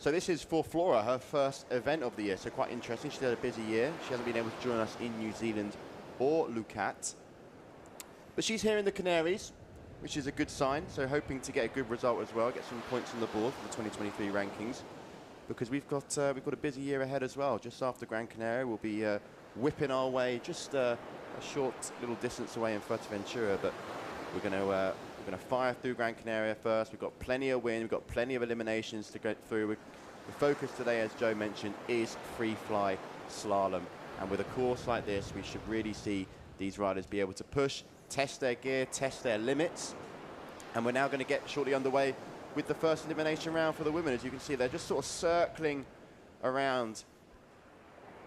So this is for Flora, her first event of the year, so quite interesting. She's had a busy year. She hasn't been able to join us in New Zealand or Lucat. But she's here in the Canaries, which is a good sign, so hoping to get a good result as well, get some points on the board for the 2023 rankings, because we've got a busy year ahead as well. Just after Gran Canaria, we'll be whipping our way just a short little distance away in Fuerteventura, but we're going to fire through Gran Canaria first. We've got plenty of wind, we've got plenty of eliminations to go through. The focus today, as Joe mentioned, is free-fly slalom. And with a course like this, we should really see these riders be able to push, test their gear, test their limits. And we're now going to get shortly underway with the first elimination round for the women. As you can see, they're just sort of circling around,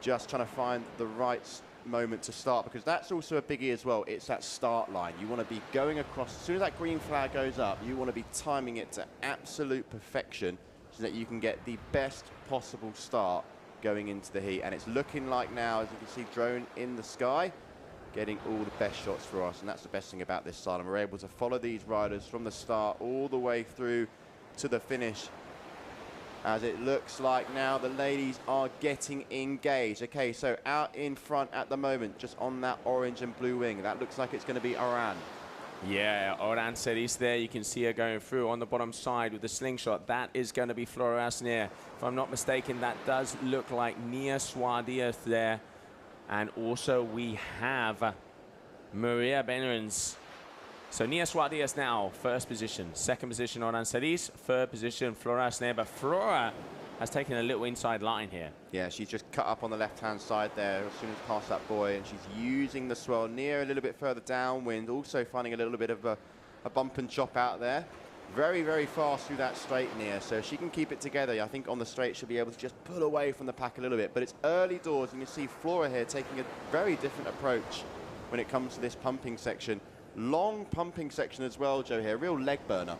just trying to find the right moment to start, because that's also a biggie as well. It's that start line. You want to be going across, as soon as that green flag goes up, you want to be timing it to absolute perfection so that you can get the best possible start going into the heat. And it's looking like now, as you can see, drone in the sky, getting all the best shots for us. And that's the best thing about this slalom. We're able to follow these riders from the start all the way through to the finish, as it looks like now the ladies are getting engaged. Okay, so out in front at the moment, just on that orange and blue wing, that looks like it's going to be Oran. Yeah, Oran Saris there. You can see her going through on the bottom side with the slingshot. That is going to be Flora Asnier. If I'm not mistaken, that does look like Nia Suarez there. And also we have Maria Benrens. So Nia Suarez now, first position. Second position, Oran Saris. Third position, Flora Asnier. But Flora has taken a little inside line here. Yeah, she's just cut up on the left-hand side there as soon as past that buoy, and she's using the swell near a little bit further downwind, also finding a little bit of a bump and chop out there. very, very fast through that straight, Nia. So if she can keep it together, I think on the straight she'll be able to just pull away from the pack a little bit. But it's early doors, and you see Flora here taking a very different approach when it comes to this pumping section. Long pumping section as well, Joe, here. Real leg burner.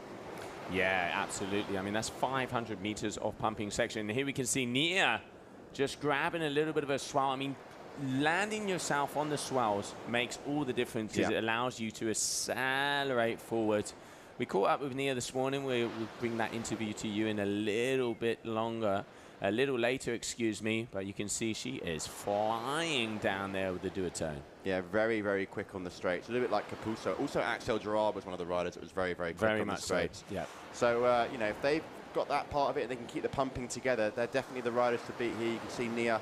Yeah, absolutely. I mean, that's 500 meters of pumping section. And here we can see Nia just grabbing a little bit of a swell. I mean, landing yourself on the swells makes all the difference. It allows you to accelerate forward. We caught up with Nia this morning. We'll bring that interview to you in a little bit longer, a little later, excuse me. But you can see she is flying down there with the duotone. Yeah, very, very quick on the straights. A little bit like Capuzzo. Also, Axel Gerard was one of the riders that was very, very quick on the straights. Yeah. So, you know, if they've got that part of it, they can keep the pumping together. They're definitely the riders to beat here. You can see Nia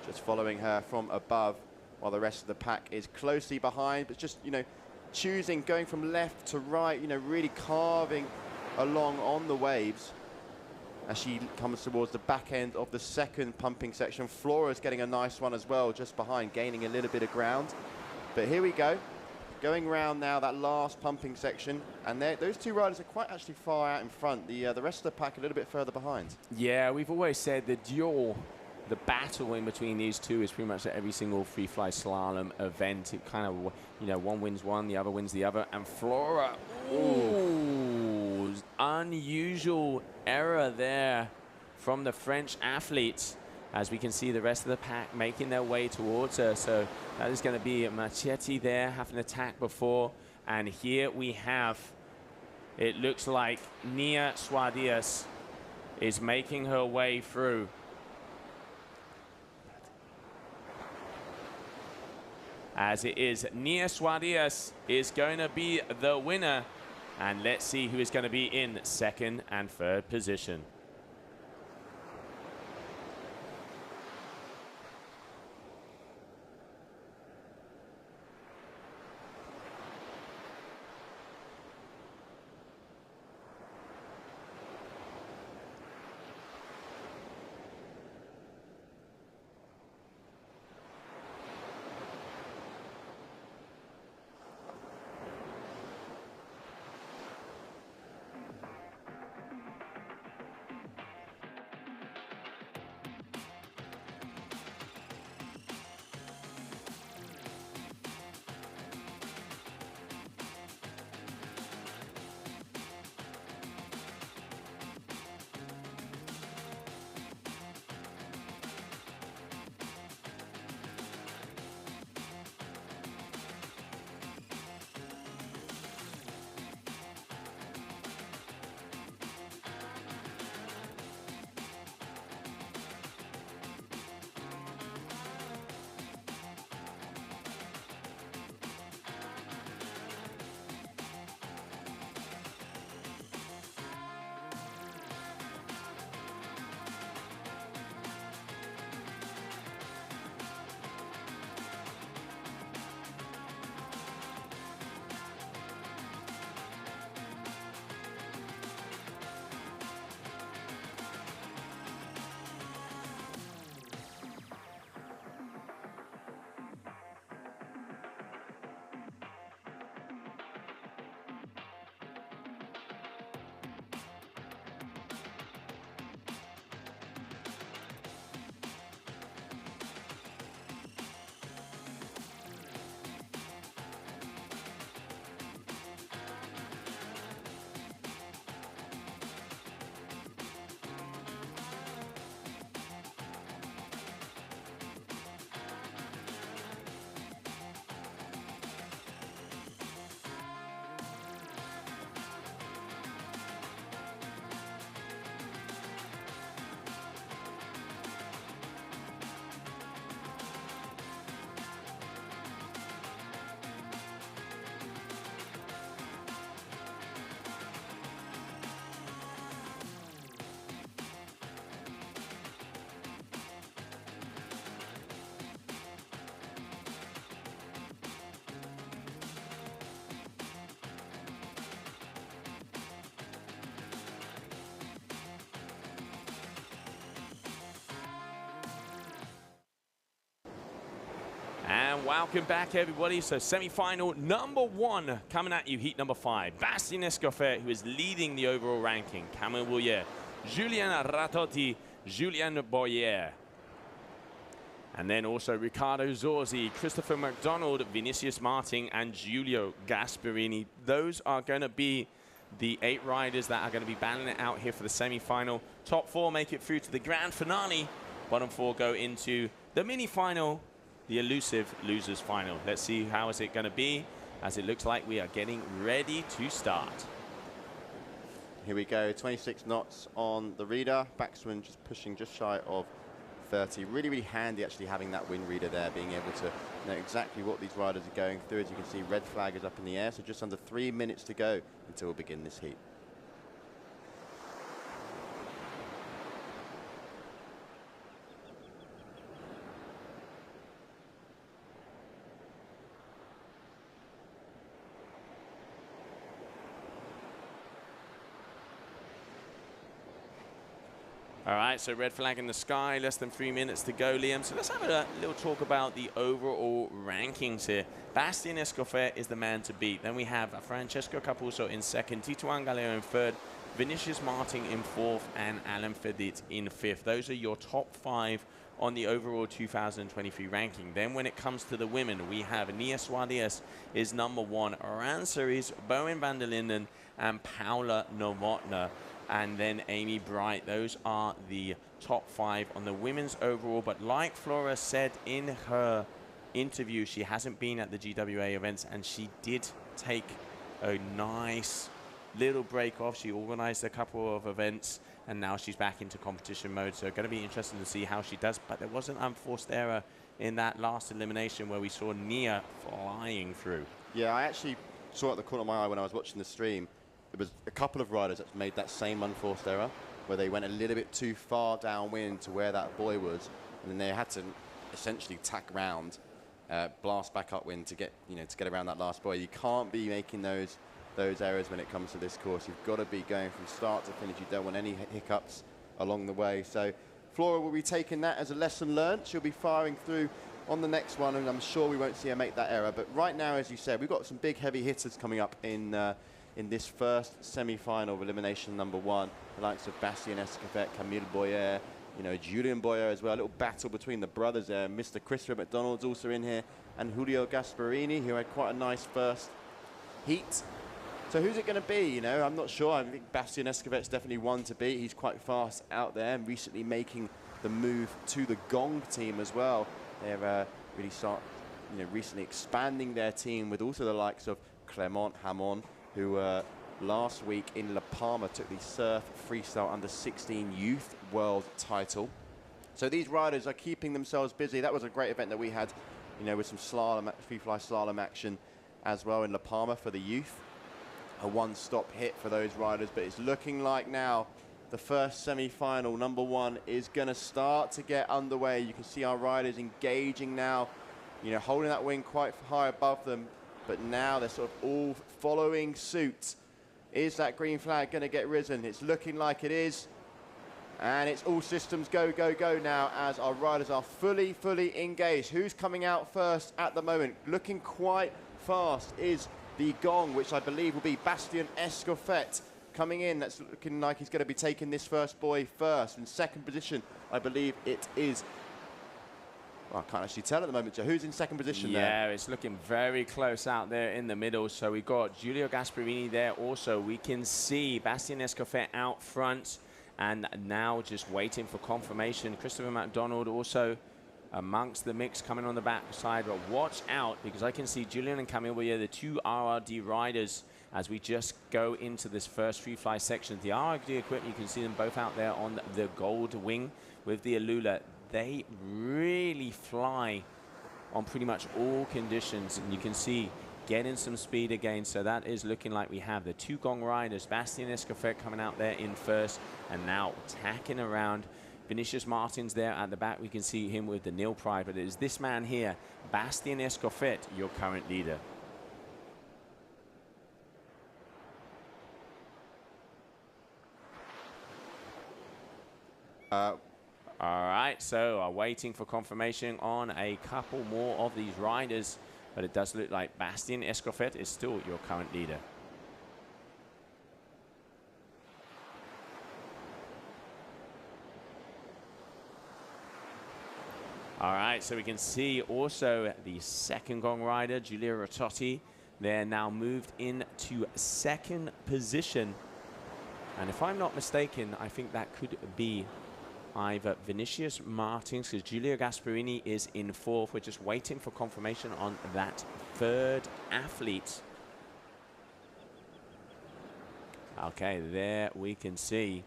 just following her from above, while the rest of the pack is closely behind. But just, you know, choosing, going from left to right, you know, really carving along on the waves as she comes towards the back end of the second pumping section. Flora's getting a nice one as well, just behind, gaining a little bit of ground. But here we go, going around now that last pumping section, and those two riders are quite actually far out in front. The rest of the pack a little bit further behind. Yeah, we've always said the duel, the battle in between these two is pretty much at every single free fly slalom event. It kind of, you know, one wins one, the other wins the other. And Flora, ooh, unusual error there from the French athletes, as we can see the rest of the pack making their way towards her. So that is going to be Machete there, having attacked before. And here we have, it looks like Nia Suardias is making her way through. As it is, Nia Suardias is going to be the winner. And let's see who is going to be in second and third position. And welcome back, everybody. So semi-final number 1 coming at you, heat number 5. Bastien Escoffet, who is leading the overall ranking. Camille Bouillet, Julien Ratotti, Julien Boyer. And then also Riccardo Zorzi, Christopher McDonald, Vinicius Martin, and Giulio Gasparini. Those are going to be the 8 riders that are going to be battling it out here for the semi-final. Top 4 make it through to the grand finale. Bottom 4 go into the mini-final, the elusive losers final. Let's see how is it going to be, as it looks like we are getting ready to start. Here we go, 26 knots on the reader. Backswing just pushing just shy of 30. Really, really handy actually having that wind reader there, being able to know exactly what these riders are going through. As you can see, red flag is up in the air, so just under 3 minutes to go until we begin this heat. All right, so red flag in the sky, less than 3 minutes to go, Liam. So let's have a little talk about the overall rankings here. Bastien Escoffet is the man to beat. Then we have Francesco Capuzzo in 2nd, Tito Angaleo in 3rd, Vinicius Martin in 4th, and Alain Fedit in 5th. Those are your top 5 on the overall 2023 ranking. Then when it comes to the women, we have Nia Suarez is number 1, Oran Cerise, Bowen van der Linden, and Paula Novotna. And then Amy Bright. Those are the top 5 on the women's overall. But like Flora said in her interview, she hasn't been at the GWA events, and she did take a nice little break off. She organized a couple of events, and now she's back into competition mode. So going to be interesting to see how she does. But there was an unforced error in that last elimination where we saw Nia flying through. Yeah, I actually saw it at the corner of my eye when I was watching the stream. There was a couple of riders that made that same unforced error, where they went a little bit too far downwind to where that buoy was, and then they had to essentially tack round, blast back upwind to get around that last buoy. You can't be making those errors when it comes to this course. You've got to be going from start to finish. You don't want any hiccups along the way. So Flora will be taking that as a lesson learned. She'll be firing through on the next one, and I'm sure we won't see her make that error. But right now, as you said, we've got some big heavy hitters coming up in this first semi-final of elimination number 1, the likes of Bastien Escoffet, Camille Boyer, Julien Boyer as well. A little battle between the brothers there. Mr. Christopher McDonald's also in here, and Julio Gasparini, who had quite a nice first heat. So who's it going to be? I'm not sure. I think Bastien Escoffet's definitely one to beat. He's quite fast out there, and recently making the move to the Gong team as well. They're recently expanding their team with also the likes of Clement Hamon, who last week in La Palma took the Surf-Freestyle under-16 Youth World title. So these riders are keeping themselves busy. That was a great event that we had, with some slalom, FreeFly-Slalom action as well in La Palma for the youth. A one-stop hit for those riders, but it's looking like now the first semi-final, number 1, is going to start to get underway. You can see our riders engaging now, holding that wing quite high above them. But now they're sort of all following suit. Is that green flag going to get risen? It's looking like it is. And it's all systems go, go, go now as our riders are fully engaged. Who's coming out first at the moment? Looking quite fast is the Gong, which I believe will be Bastien Escoffet coming in. That's looking like he's going to be taking this first buoy first. In 2nd position, I believe it is. Well, I can't actually tell at the moment, Joe. Who's in 2nd position there? Yeah, it's looking very close out there in the middle. So we've got Giulio Gasparini there also. We can see Bastien Escoffet out front, and now just waiting for confirmation. Christopher McDonald also amongst the mix coming on the back side. But watch out, because I can see Julien and Camille Boyer, the 2 RRD riders, as we just go into this first free fly section. The RRD equipment, you can see them both out there on the gold wing with the Alula. They really fly on pretty much all conditions, and you can see getting some speed again. So that is looking like we have the 2 Gong riders, Bastien Escoffet coming out there in first, and now tacking around. Vinicius Martin's there at the back. We can see him with the nil pride, but it is this man here, Bastien Escoffet, your current leader. All right, so waiting for confirmation on a couple more of these riders, but it does look like Bastien Escoffet is still your current leader. All right, so we can see also the second gong rider, Giulia Rototti. They're now moved into second position. And if I'm not mistaken, I think that could be either Vinicius Martins, because Giulio Gasparini is in fourth. We're just waiting for confirmation on that third athlete. Okay, there we can see.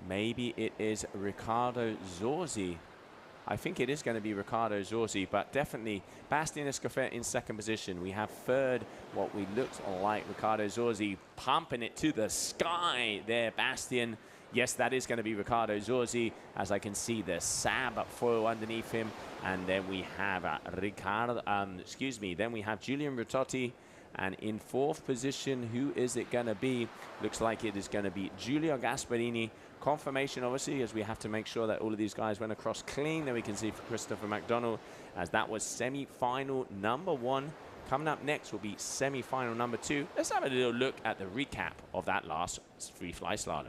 Maybe it is Riccardo Zorzi. I think it is going to be Riccardo Zorzi, but definitely Bastien Escoffet in second position. We have third, what we looked like Riccardo Zorzi, pumping it to the sky there, Bastien. Yes, that is going to be Riccardo Zorzi, as I can see the Sab foil underneath him. And then we have then we have Julian Rototti. And in fourth position, who is it going to be? Looks like it is going to be Giulio Gasparini. Confirmation, obviously, as we have to make sure that all of these guys went across clean. Then we can see for Christopher McDonald, as that was semi-final number 1. Coming up next will be semi-final number 2. Let's have a little look at the recap of that last free fly slalom.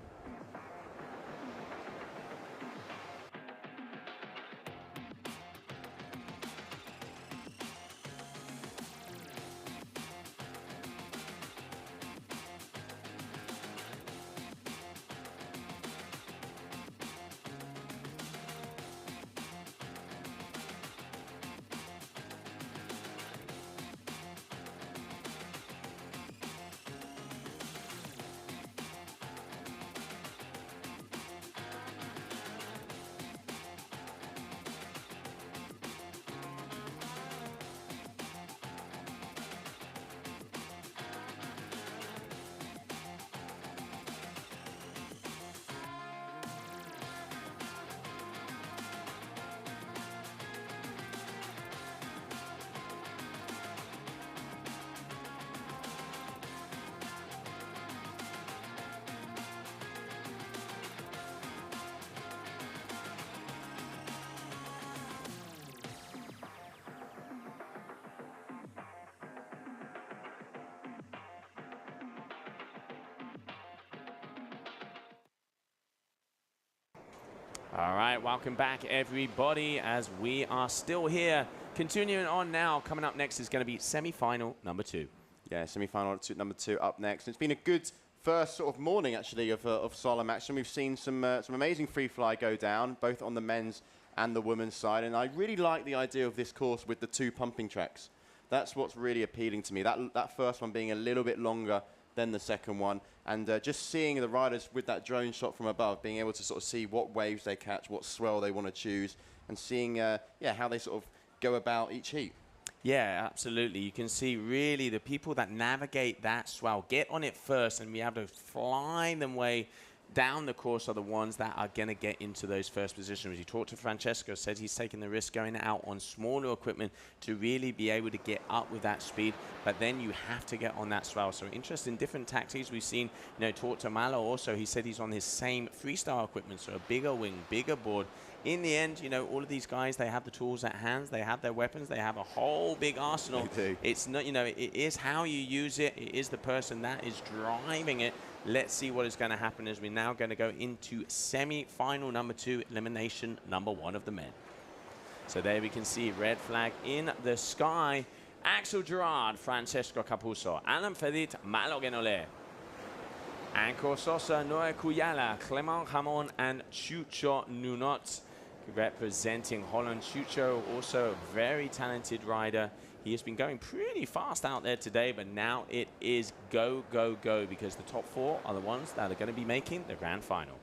All right, welcome back, everybody, as we are still here. Continuing on now, coming up next is going to be semi-final number 2. Yeah, semi-final number 2 up next. It's been a good first sort of morning, actually, of slalom action. We've seen some amazing free fly go down, both on the men's and the women's side. And I really like the idea of this course with the 2 pumping tracks. That's what's really appealing to me. That first one being a little bit longer than the second one. And just seeing the riders with that drone shot from above, being able to sort of see what waves they catch, what swell they want to choose, and seeing how they sort of go about each heat. Yeah, absolutely. You can see really the people that navigate that swell, get on it first, and we have to fly them way down the course are the ones that are going to get into those first positions. You talked to Francesco, said he's taking the risk going out on smaller equipment to really be able to get up with that speed, but then you have to get on that swell. So interesting, different tactics. We've seen, talk to Malo also, he said he's on his same freestyle equipment, so a bigger wing, bigger board. In the end, all of these guys, they have the tools at hand, they have their weapons, they have a whole big arsenal. They do. It's not, it is how you use it, it is the person that is driving it. Let's see what is going to happen as we're now going to go into semi-final number 2, elimination number 1 of the men. So there we can see red flag in the sky. Axel Gerard, Francesco Capuzzo, Alan Fedit, Malo Genole, Anko Sosa, Noé Cuyala, Clement Hamon, and Chucho Nunot representing Holland. Chucho, also a very talented rider. He has been going pretty fast out there today, but now it is go, go, go, because the top 4 are the ones that are going to be making the grand final.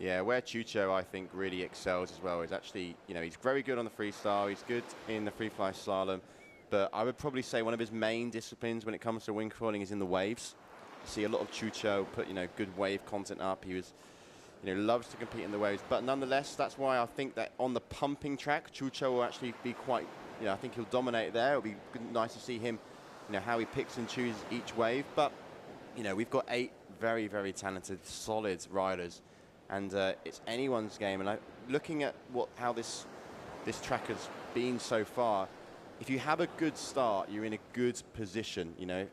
Yeah, where Chucho, I think, really excels as well is actually, he's very good on the freestyle. He's good in the free fly slalom, but I would probably say one of his main disciplines when it comes to wingfoiling is in the waves. You see a lot of Chucho put, good wave content up. He was, loves to compete in the waves, but nonetheless, that's why I think that on the pumping track, Chucho will actually be quite, I think he'll dominate there. It'll be nice to see him, how he picks and chooses each wave. But, we've got 8 very, very talented, solid riders and it's anyone's game. And looking at how this track has been so far, if you have a good start, you're in a good position, you know,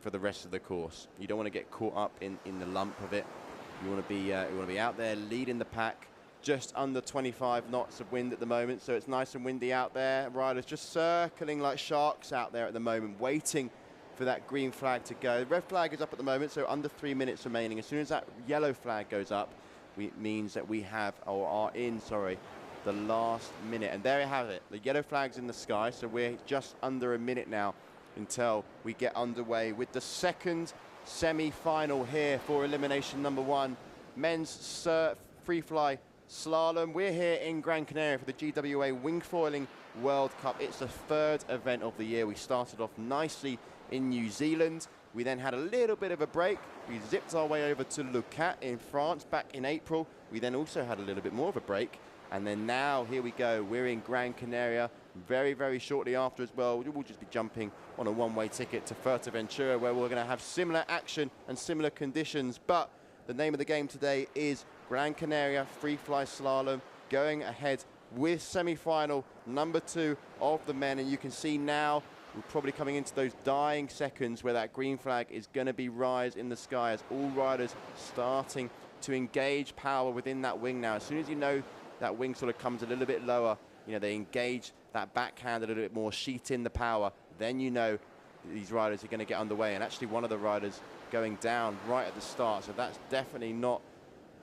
for the rest of the course. You don't want to get caught up in the lump of it. You want to be out there leading the pack. Just under 25 knots of wind at the moment, so it's nice and windy out there. Riders just circling like sharks out there at the moment, waiting for that green flag to go. The red flag is up at the moment, so under 3 minutes remaining. As soon as that yellow flag goes up, it means that we have, or are in, sorry, the last minute. And there you have it. The yellow flag's in the sky, so we're just under a minute now until we get underway with the second semi-final here for elimination number 1. Men's surf Free-Fly-Slalom. We're here in Gran Canaria for the GWA Wingfoiling World Cup. It's the 3rd event of the year. We started off nicely in New Zealand. We then had a little bit of a break. We zipped our way over to Le Cat in France back in April. We then also had a little bit more of a break. And then now, here we go. We're in Gran Canaria very, very shortly after as well. We'll just be jumping on a one-way ticket to Fuerteventura, where we're going to have similar action and similar conditions. But the name of the game today is Gran Canaria Free-Fly-Slalom, going ahead with semi-final number 2 of the men. And you can see now we're probably coming into those dying seconds where that green flag is going to be rise in the sky as all riders starting to engage power within that wing now. As soon as you know that wing sort of comes a little bit lower, you know, they engage that backhand a little bit more, sheet in the power, then you know these riders are going to get underway. And actually one of the riders going down right at the start, so that's definitely not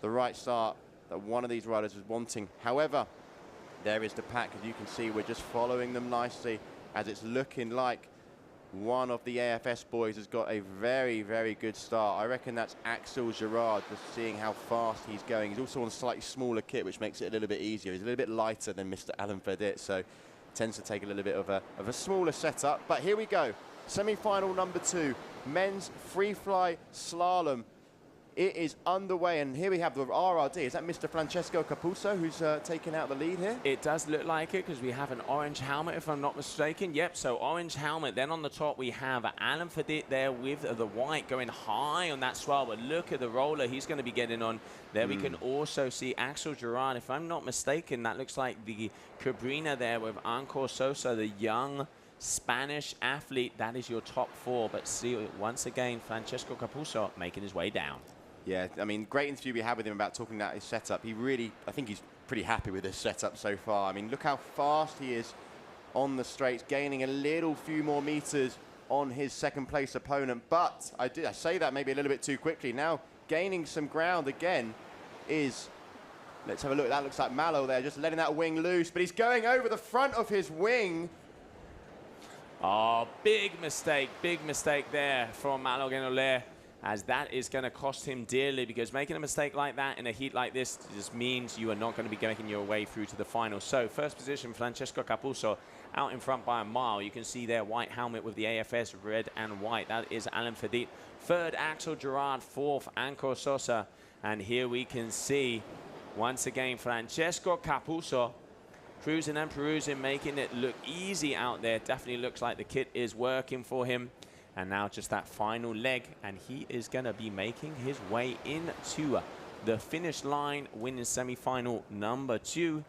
the right start that one of these riders was wanting. However, there is the pack. As you can see, we're just following them nicely, as it's looking like one of the AFS boys has got a very, very good start. I reckon that's Axel Gerard, just seeing how fast he's going. He's also on a slightly smaller kit, which makes it a little bit easier. He's a little bit lighter than Mr. Alan Fedit, so tends to take a little bit of a smaller setup. But here we go. Semi-final number 2, men's free-fly slalom. It is underway, and here we have the RRD. Is that Mr. Francesco Capuzzo who's taking out the lead here? It does look like it, because we have an orange helmet, if I'm not mistaken. Yep, so orange helmet. Then on the top, we have Alan Fedit there with the white going high on that swell. But look at the roller he's going to be getting on. There we can also see Axel Gerard. If I'm not mistaken, that looks like the Cabrina there with Ancor Sosa, the young Spanish athlete. That is your top 4. But see, once again, Francesco Capuzzo making his way down. Yeah, I mean, great interview we had with him about talking about his setup. He really, I think he's pretty happy with his setup so far. I mean, look how fast he is on the straights, gaining a few more meters on his second place opponent. But I say that maybe a little bit too quickly. Now gaining some ground again is, let's have a look. That looks like Malo there, just letting that wing loose. But he's going over the front of his wing. Oh, big mistake there from Malo Genolé, as that is going to cost him dearly, because making a mistake like that in a heat like this just means you are not going to be making your way through to the final. So first position, Francesco Capuzzo out in front by a mile. You can see there, white helmet with the AFS, red and white. That is Alan Fedit. 3rd, Axel Gerard. 4th, Ancor Sosa. And here we can see, once again, Francesco Capuzzo cruising and perusing, making it look easy out there. Definitely looks like the kit is working for him. And now just that final leg, and he is going to be making his way into the finish line, winning semi-final number 2.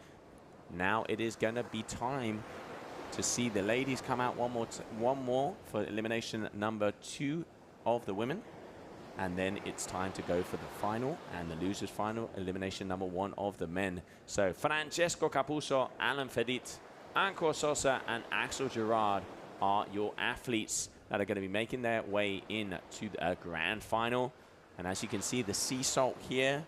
Now it is going to be time to see the ladies come out one more for elimination number 2 of the women. And then it's time to go for the final, and the losers final, elimination number 1 of the men. So Francesco Capuzzo, Alan Fedit, Ancor Sosa, and Axel Gerard are your athletes that are going to be making their way in to the grand final. And as you can see, the sea salt here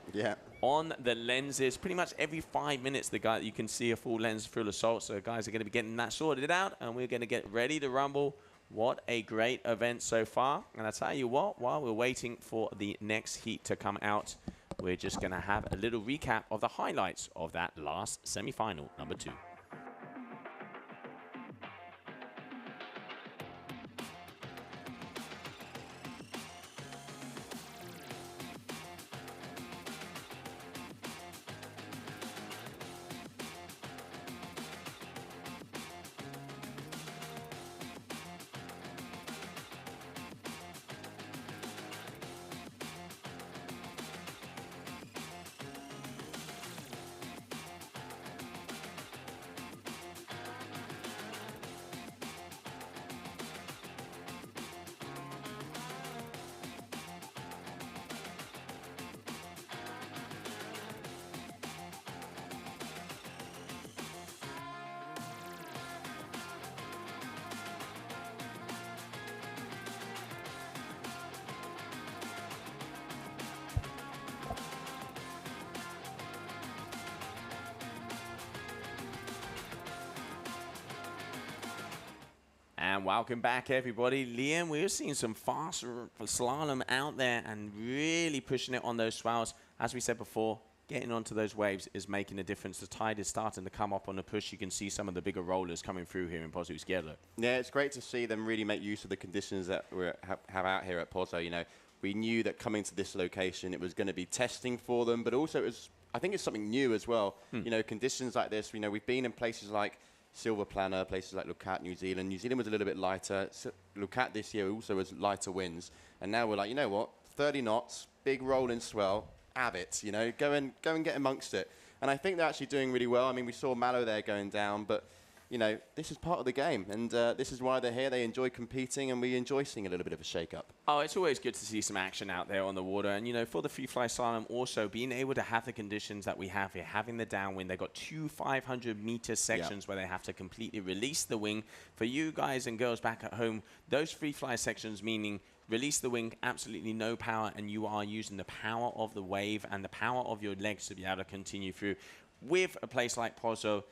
on the lenses, pretty much every 5 minutes, you can see a full lens full of salt. So guys are going to be getting that sorted out, and we're going to get ready to rumble. What a great event so far. And I tell you what, while we're waiting for the next heat to come out, we're just going to have a little recap of the highlights of that last semi-final, number 2. And welcome back, everybody. Liam, we're seeing some fast slalom out there and really pushing it on those swells. As we said before, getting onto those waves is making a difference. The tide is starting to come up on the push. You can see some of the bigger rollers coming through here in Pozo Izquierdo. Yeah, it's great to see them really make use of the conditions that we have out here at Pozo. You know, we knew that coming to this location, it was going to be testing for them, but also it was, I think it's something new as well. You know, conditions like this, you know, we've been in places like Silver Planner, places like Lucat, New Zealand. New Zealand was a little bit lighter. Lucat this year also was lighter winds. And now we're like, you know what, 30 knots, big rolling swell, have it, you know, go and get amongst it. And I think they're actually doing really well. I mean, we saw Mallow there going down, but, you know, this is part of the game. And this is why they're here. They enjoy competing, and we enjoy seeing a little bit of a shake-up. Oh, it's always good to see some action out there on the water. And, you know, for the FreeFly-Slalom also, being able to have the conditions that we have here, having the downwind, they've got 2 500-meter sections where they have to completely release the wing. For you guys and girls back at home, those FreeFly sections, meaning release the wing, absolutely no power, and you are using the power of the wave and the power of your legs to be able to continue through. With a place like Pozo,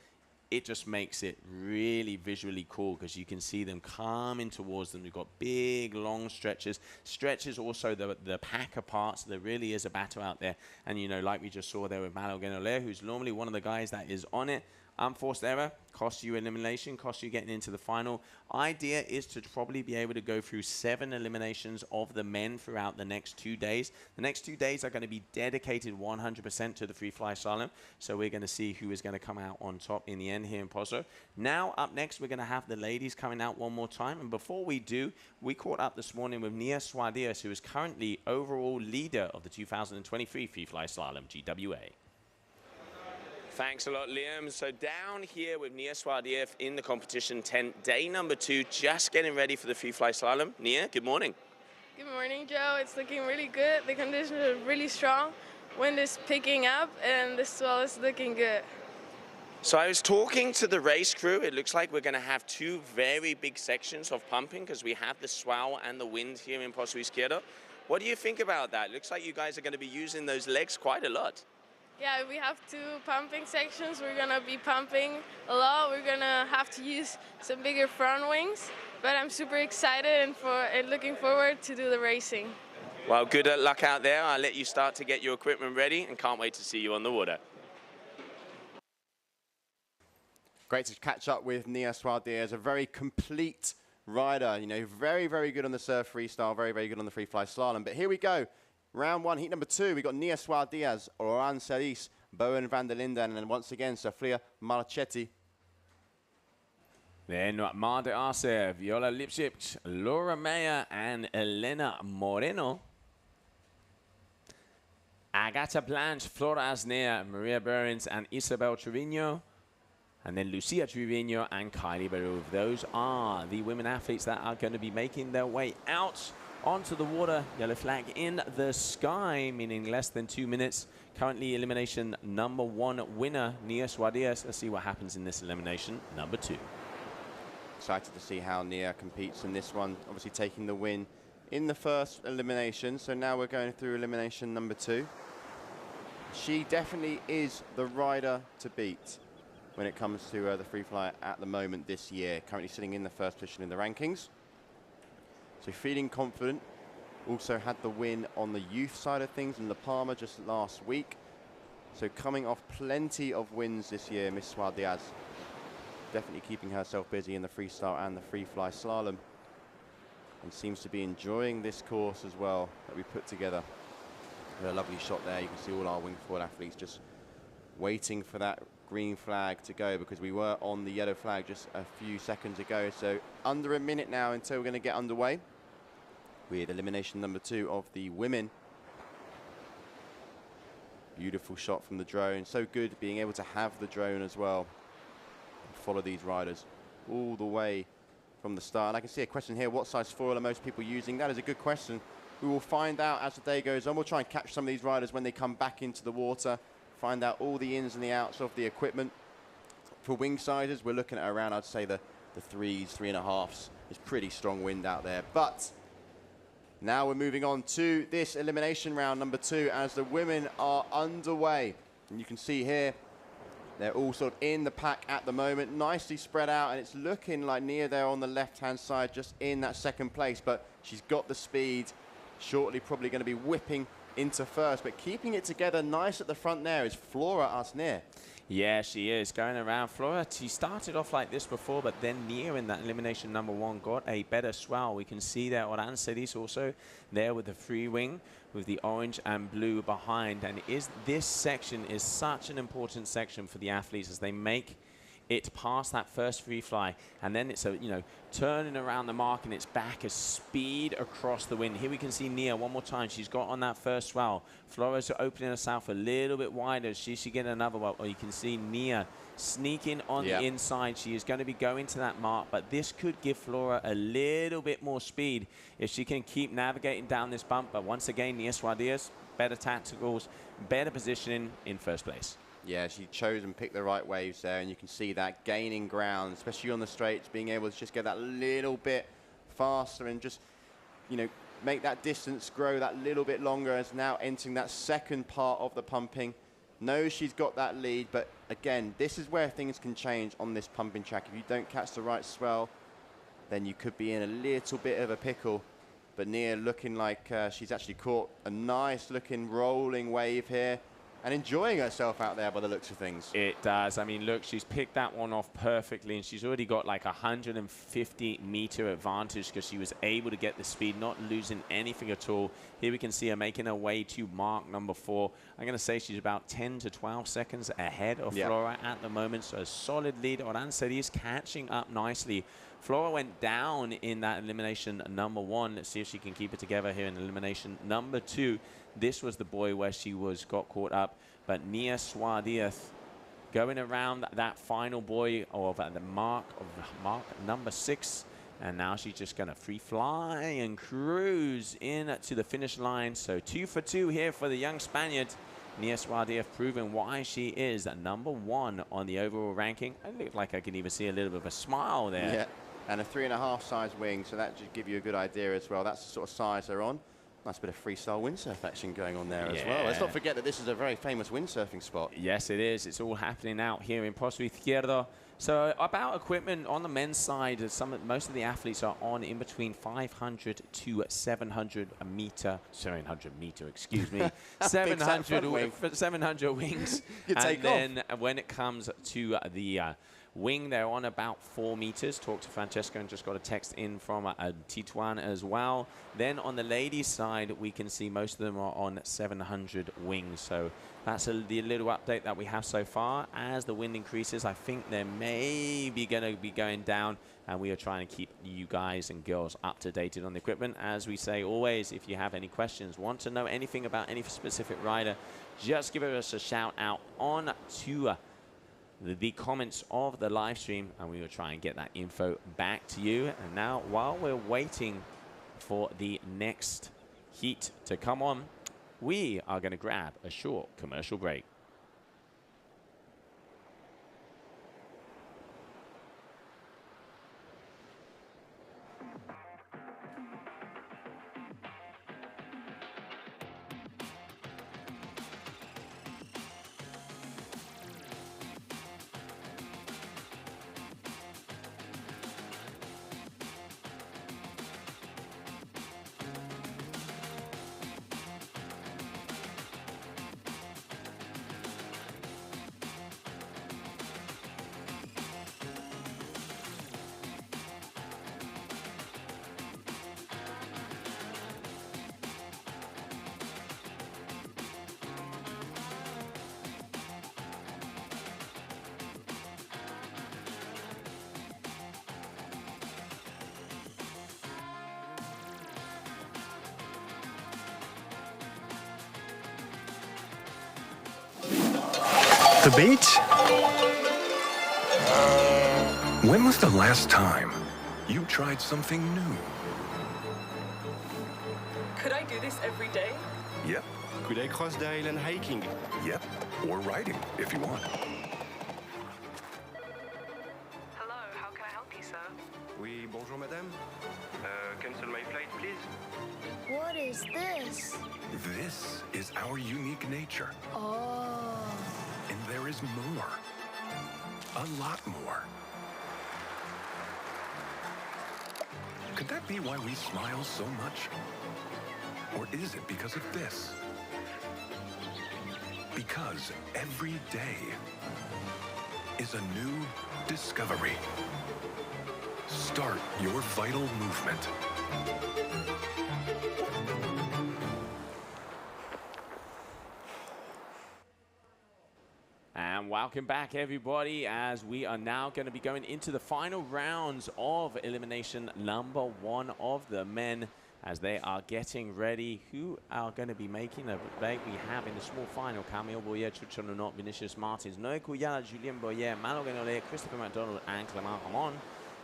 it just makes it really visually cool because you can see them coming towards them. We've got big, long stretches. Stretches also the packer parts. There really is a battle out there. And, you know, like we just saw there with Malo Genolea, who's normally one of the guys that is on it. Unforced error costs you elimination, costs you getting into the final. Idea is to probably be able to go through 7 eliminations of the men throughout the next 2 days. The next 2 days are going to be dedicated 100% to the FreeFly-Slalom. So we're going to see who is going to come out on top in the end here in Pozo. Now, up next, we're going to have the ladies coming out one more time. And before we do, we caught up this morning with Nia Suardias, who is currently overall leader of the 2023 FreeFly-Slalom GWA. Thanks a lot, Liam. So down here with Nia Suardias in the competition tent, day number 2, just getting ready for the FreeFly-Slalom. Nia, good morning. Good morning, Joe. It's looking really good. The conditions are really strong. Wind is picking up, and the swell is looking good. So I was talking to the race crew. It looks like we're going to have 2 very big sections of pumping because we have the swell and the wind here in Pozo Izquierdo. What do you think about that? Looks like you guys are going to be using those legs quite a lot. Yeah, we have 2 pumping sections. We're going to be pumping a lot. We're going to have to use some bigger front wings. But I'm super excited and looking forward to do the racing. Well, good luck out there. I'll let you start to get your equipment ready and can't wait to see you on the water. Great to catch up with Nia Suardias, a very complete rider. You know, very, very good on the surf freestyle, very, very good on the FreeFly-Slalom. But here we go. Round 1, heat number 2, we got Nia Suardias, Oran Ceris, Bowen van der Linden, and then once again, Sofia Marchetti. Then Marta Arce, Viola Lipschitz, Laura Meyer, and Elena Moreno. Agata Blanche, Flora Asnea, Maria Behrens, and Isabel Trevino. And then Lucia Trevino and Kylie Beruv. Those are the women athletes that are going to be making their way out onto the water. Yellow flag in the sky, meaning less than 2 minutes. Currently elimination number 1 winner, Nia Suardias. Let's see what happens in this elimination number 2. Excited to see how Nia competes in this one. Obviously taking the win in the first elimination. So now we're going through elimination number 2. She definitely is the rider to beat when it comes to the free fly at the moment this year. Currently sitting in the first position in the rankings. So feeling confident. Also had the win on the youth side of things in La Palma just last week. So coming off plenty of wins this year, Miss Suardias. Definitely keeping herself busy in the freestyle and the FreeFly-Slalom. And seems to be enjoying this course as well that we put together. A lovely shot there. You can see all our wingfoil athletes just waiting for that green flag to go because we were on the yellow flag just a few seconds ago. So under a minute now until we're going to get underway with elimination number 2 of the women. Beautiful shot from the drone. So good being able to have the drone as well and follow these riders all the way from the start. And I can see a question here, what size foil are most people using? That is a good question. We will find out as the day goes on. We'll try and catch some of these riders when they come back into the water, find out all the ins and the outs of the equipment. For wing sizes, we're looking at around, I'd say the 3s, 3.5s. It's pretty strong wind out there. But now we're moving on to this elimination round number 2 as the women are underway. And you can see here, They're all sort of in the pack at the moment, nicely spread out, and it's looking like Nia there on the left-hand side, just in that second place, but she's got the speed. Shortly probably going to be whipping into first, but keeping it together nice at the front there is Flora Asnir. Yeah, she is going around. Flora, she started off like this before, but then Nia in that elimination number 1 got a better swell. We can see there Orancelis also there with the free wing with the orange and blue behind. And this section is such an important section for the athletes as they make it past that first free fly, and then it's turning around the mark, and it's back as speed across the wind. Here we can see Nia one more time. She's got on that first swell. Flora's opening herself a little bit wider. She should get another one. Or you can see Nia sneaking on the inside. She is going to be going to that mark, but this could give Flora a little bit more speed if she can keep navigating down this bump. But once again, Nia Suardias, better tacticals, better positioning in first place. Yeah, she chose and picked the right waves there, and you can see that gaining ground, especially on the straights, being able to just get that little bit faster and just, make that distance grow that little bit longer as now entering that second part of the pumping. Knows she's got that lead, but again, this is where things can change on this pumping track. If you don't catch the right swell, then you could be in a little bit of a pickle. But Nia looking like she's actually caught a nice looking rolling wave here, and enjoying herself out there by the looks of things. It does. I mean, look, she's picked that one off perfectly, and she's already got like 150-meter advantage because she was able to get the speed, not losing anything at all. Here we can see her making her way to mark number 4. I'm going to say she's about 10 to 12 seconds ahead of Flora at the moment, so a solid lead. Orancelis is catching up nicely. Flora went down in that elimination number 1. Let's see if she can keep it together here in elimination number 2. This was the buoy where she got caught up, but Nia Suardias going around that final buoy of the mark number 6, and now she's just going to free fly and cruise in to the finish line. So 2 for 2 here for the young Spaniard. Nia Suardias proving why she is number 1 on the overall ranking. It looked like I can even see a little bit of a smile there. Yeah, and a 3.5 size wing, so that should give you a good idea as well. That's the sort of size they're on. Nice bit of freestyle windsurf action going on there as well. Let's not forget that this is a very famous windsurfing spot. Yes, it is. It's all happening out here in Pozo Izquierdo. So about equipment on the men's side, most of the athletes are on in between 500 to 700 meter, 700 wings. And then when it comes to the wing, they're on about 4 meters. Talked to Francesca and just got a text in from Tituan as well. Then on the ladies' side, we can see most of them are on 700 wings. So that's the little update that we have so far. As the wind increases, I think they're maybe going to be going down, and we are trying to keep you guys and girls up to date on the equipment. As we say always, if you have any questions, want to know anything about any specific rider, just give us a shout out on to the comments of the live stream, and we will try and get that info back to you. And now, while we're waiting for the next heat to come on, we are going to grab a short commercial break. The beach? When was the last time you tried something new? Could I do this every day? Yep. Could I cross the island hiking? Yep. Or riding, if you want. Hello, how can I help you, sir? Oui, bonjour madame. Cancel my flight, please. What is this? This is our unique nature. Oh. And there is more. a lot more. Could that be why we smile so much? Or is it because of this? Because every day is a new discovery. Start your vital movement. And welcome back, everybody, as we are now going to be going into the final rounds of elimination number 1 of the men, as they are getting ready. Who are going to be making a debate? We have in the small final Camille Boyer, Chucho Not, Vinicius Martins, Noé Cuyala, Julien Boyer, Malo Genolé, Christopher McDonald, and Clement Ramon.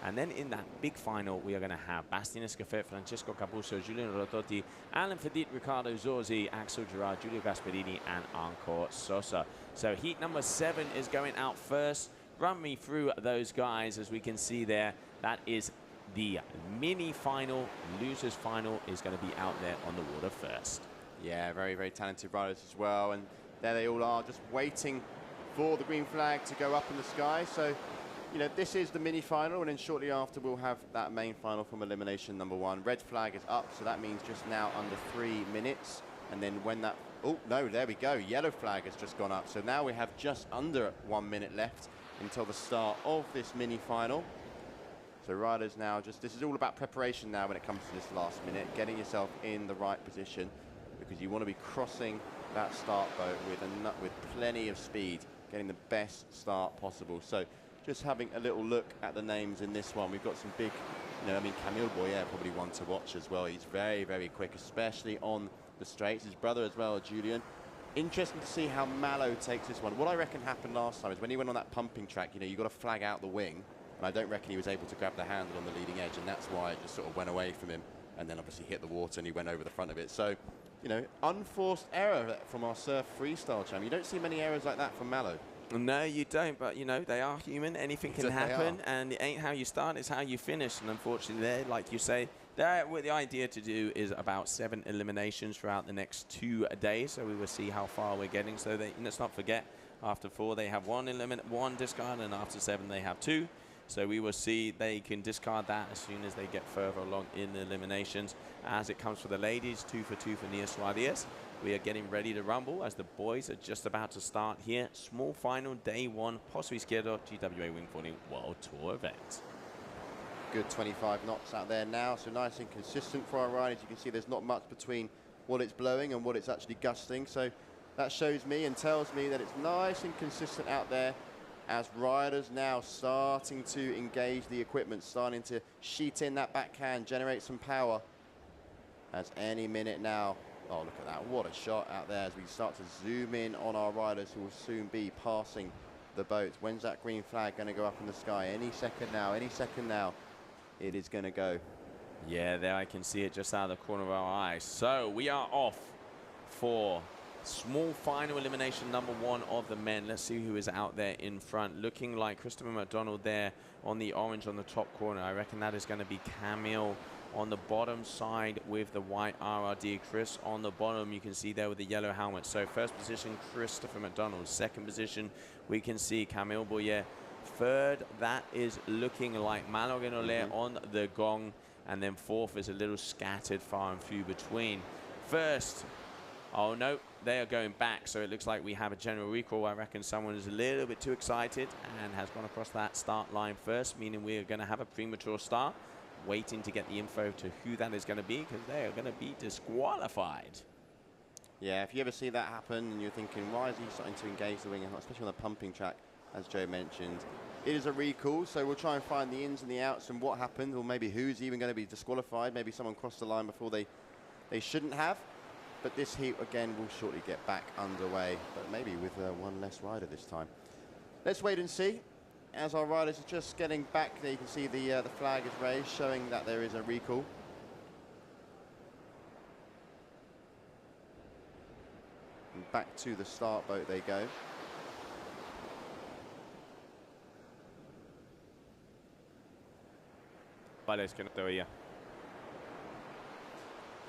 And then in that big final, we are going to have Bastien Escofet, Francesco Capuso, Julian Rototti, Alan Fedit, Ricardo Zorzi, Axel Gerard, Giulio Gasperini, and Anko Sosa. So heat number 7 is going out first. Run me through those guys. As we can see there, that is the mini final. Losers final is going to be out there on the water first. Yeah, very, very talented riders as well. And there they all are, just waiting for the green flag to go up in the sky. So, you know, this is the mini final, and then shortly after we'll have that main final from elimination number 1. Red flag is up, so that means just now under 3 minutes. And then when that, oh no, there we go, yellow flag has just gone up. So now we have just under 1 minute left until the start of this mini final. So riders now this is all about preparation now when it comes to this last minute, getting yourself in the right position, because you want to be crossing that start boat with plenty of speed, getting the best start possible. So just having a little look at the names in this one, we've got some big, you know, I mean, Camille Boyer, probably one to watch as well. He's very, very quick, especially on the straights. His brother as well, Julian. Interesting to see how Malo takes this one. What I reckon happened last time is when he went on that pumping track, you know, you got to flag out the wing, and I don't reckon he was able to grab the handle on the leading edge, and that's why it just sort of went away from him, and then obviously hit the water and he went over the front of it. So, you know, unforced error from our surf freestyle champ. You don't see many errors like that from Malo. No, you don't, but, you know, they are human. Anything can happen, and it ain't how you start, it's how you finish. And unfortunately, there, like you say, what the idea to do is about 7 eliminations throughout the next 2 days, so we will see how far we're getting. So let's not forget, after 4, they have 1 discard, and after 7, they have 2. So we will see they can discard that as soon as they get further along in the eliminations. As it comes for the ladies, 2 for 2 for Nia Suarez. We are getting ready to rumble as the boys are just about to start here. Small final, day 1, Pozo Izquierdo, GWA Wingfoil World Tour event. Good 25 knots out there now, so nice and consistent for our riders. You can see there's not much between what it's blowing and what it's actually gusting. So that shows me and tells me that it's nice and consistent out there, as riders now starting to engage the equipment, starting to sheet in that backhand, generate some power. As any minute now, oh, look at that, what a shot out there as we start to zoom in on our riders who will soon be passing the boat. When's that green flag going to go up in the sky? Any second now, it is going to go. Yeah, there I can see it just out of the corner of our eyes. So we are off for small final elimination number 1 of the men. Let's see who is out there in front. Looking like Christopher McDonald there on the orange on the top corner. I reckon that is going to be Camille on the bottom side with the white RRD. Chris on the bottom, you can see there with the yellow helmet. So first position, Christopher McDonald. Second position, we can see Camille Boyer. Third, that is looking like Malo Genolé on the gong. And then fourth is a little scattered, far and few between. First, oh no, they are going back. So it looks like we have a general recall. I reckon someone is a little bit too excited and has gone across that start line first, meaning we are going to have a premature start. Waiting to get the info to who that is going to be, because they are going to be disqualified. Yeah, if you ever see that happen and you're thinking, why is he starting to engage the wing, especially on the pumping track, as Joe mentioned, it is a recall, so we'll try and find the ins and the outs and what happened, or maybe who's even going to be disqualified. Maybe someone crossed the line before they shouldn't have. But this heat, again, will shortly get back underway, but maybe with one less rider this time. Let's wait and see. As our riders are just getting back, there you can see the flag is raised, showing that there is a recall. And back to the start boat they go. All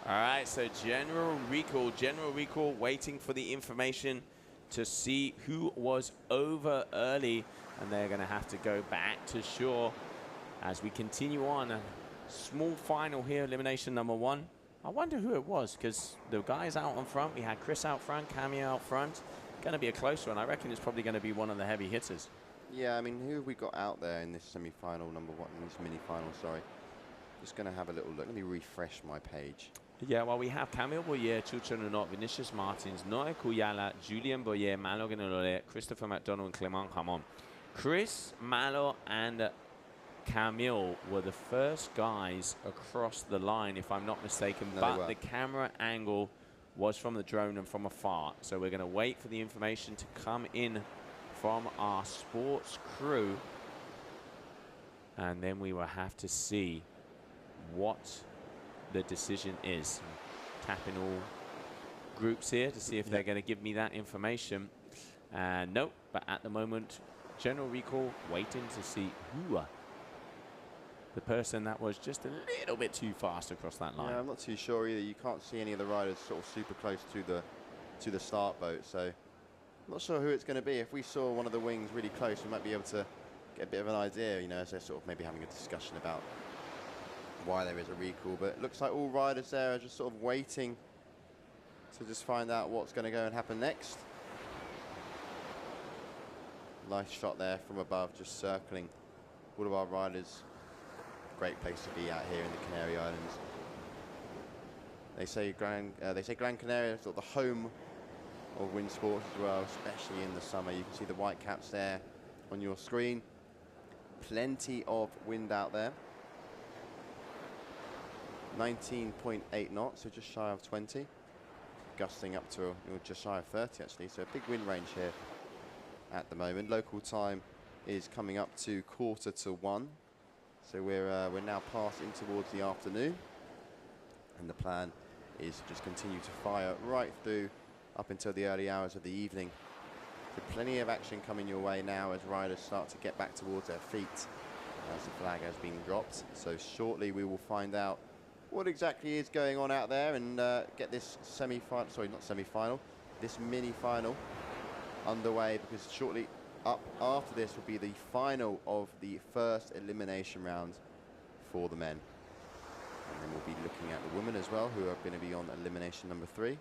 right, so general recall, waiting for the information to see who was over early. and they're going to have to go back to shore as we continue on. A small final here, elimination number 1. I wonder who it was, because the guys out on front, we had Chris out front, Camille out front. Going to be a close one. I reckon it's probably going to be one of the heavy hitters. Yeah, I mean, who have we got out there in this semi-final number 1, in this mini-final, sorry. Just going to have a little look. Let me refresh my page. Yeah, well, we have Camille Boyer, Chucho Nunot, Vinicius Martins, Noé Cuyala, Julien Boyer, Malo Guenolole, Christopher McDonald, and Clement Hamon. Chris, Malo, and Camille were the first guys across the line, if I'm not mistaken, but the camera angle was from the drone and from afar. So we're going to wait for the information to come in from our sports crew, and then we will have to see what the decision is. Tapping all groups here to see if they're going to give me that information. Nope, but at the moment, general recall, waiting to see who the person that was just a little bit too fast across that line. Yeah, I'm not too sure either. You can't see any of the riders sort of super close to the start boat, so I'm not sure who it's going to be. If we saw one of the wings really close, we might be able to get a bit of an idea, you know, as they're sort of maybe having a discussion about why there is a recall. But it looks like all riders there are just sort of waiting to just find out what's going to go and happen next. Nice shot there from above, just circling all of our riders. Great place to be out here in the Canary Islands. They say Gran Canaria is sort of the home of wind sports as well, especially in the summer. You can see the white caps there on your screen. Plenty of wind out there. 19.8 knots, so just shy of 20. Gusting up to just shy of 30 actually, so a big wind range here at the moment. Local time is coming up to 1:45. So we're now passing towards the afternoon, and the plan is to just continue to fire right through up until the early hours of the evening. So plenty of action coming your way now as riders start to get back towards their feet as the flag has been dropped. So shortly we will find out what exactly is going on out there and get this semi-final, sorry, not semi-final, this mini-final underway, because shortly up after this will be the final of the first elimination round for the men. And then we'll be looking at the women as well, who are going to be on elimination number 3.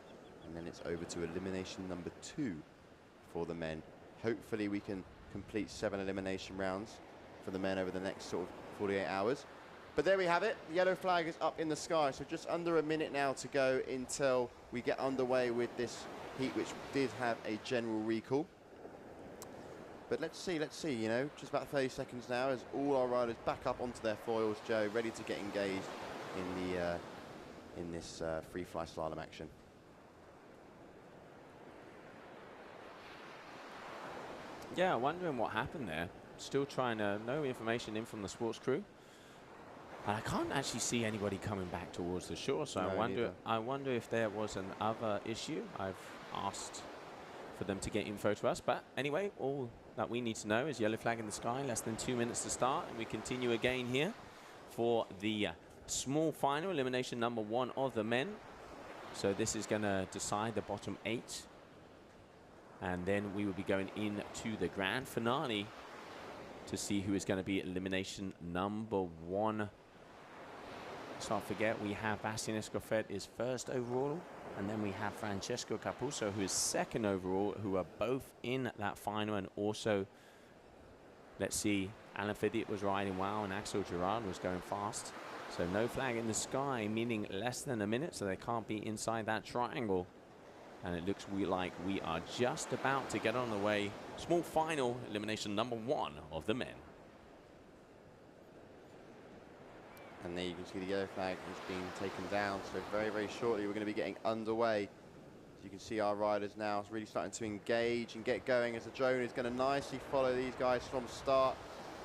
And then it's over to elimination number 2 for the men. Hopefully we can complete 7 elimination rounds for the men over the next sort of 48 hours. But there we have it. The yellow flag is up in the sky. So just under a minute now to go until we get underway with this heat, which did have a general recall. But let's see, you know, just about 30 seconds now as all our riders back up onto their foils, Joe, ready to get engaged in the in this free fly slalom action. Yeah, wondering what happened there. Still trying to know information in from the sports crew. I can't actually see anybody coming back towards the shore, so No, I wonder if there was an other issue. I've asked for them to get info to us, but anyway, all that we need to know is yellow flag in the sky, less than 2 minutes to start, and we continue again here for the small final, elimination number 1 of the men. So this is going to decide the bottom 8, and then we will be going into the grand finale to see who is going to be elimination number 1. Let's not forget, we have Bastien Escoffet is first overall, and then we have Francesco Capuzzo, who is second overall, who are both in that final. And also, let's see, Alain Fediet was riding well, and Axel Girard was going fast. So no flag in the sky, meaning less than a minute, so they can't be inside that triangle. And it looks like we are just about to get on the way. Small final, elimination number 1 of the men. And there you can see the yellow flag has been taken down. So very, very shortly we're going to be getting underway. As you can see, our riders now really starting to engage and get going as the drone is going to nicely follow these guys from start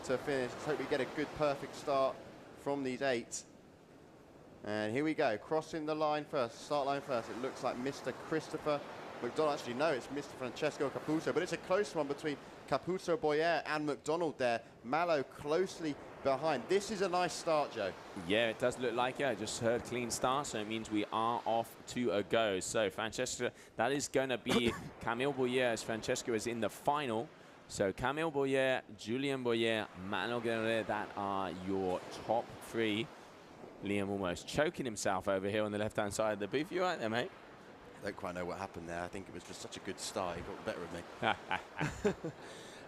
to finish. Let's hope we get a good, perfect start from these 8. And here we go, crossing the line first, start line first. It looks like Mr. Christopher McDonald. Actually, no, it's Mr. Francesco Capuzzo, but it's a close one between Capuzzo, Boyer, and McDonald there. Malo closely behind. This is a nice start, Joe. Yeah, it does look like it. I just heard clean start, so it means we are off to a go. So Francesco, that is going to be Camille Boyer, as Francesco is in the final. So Camille Boyer, Julien Boyer, Manuel Guerrero, that are your top three. Liam almost choking himself over here on the left-hand side of the booth. You right there, mate? I don't quite know what happened there. I think it was just such a good start. He got the better of me.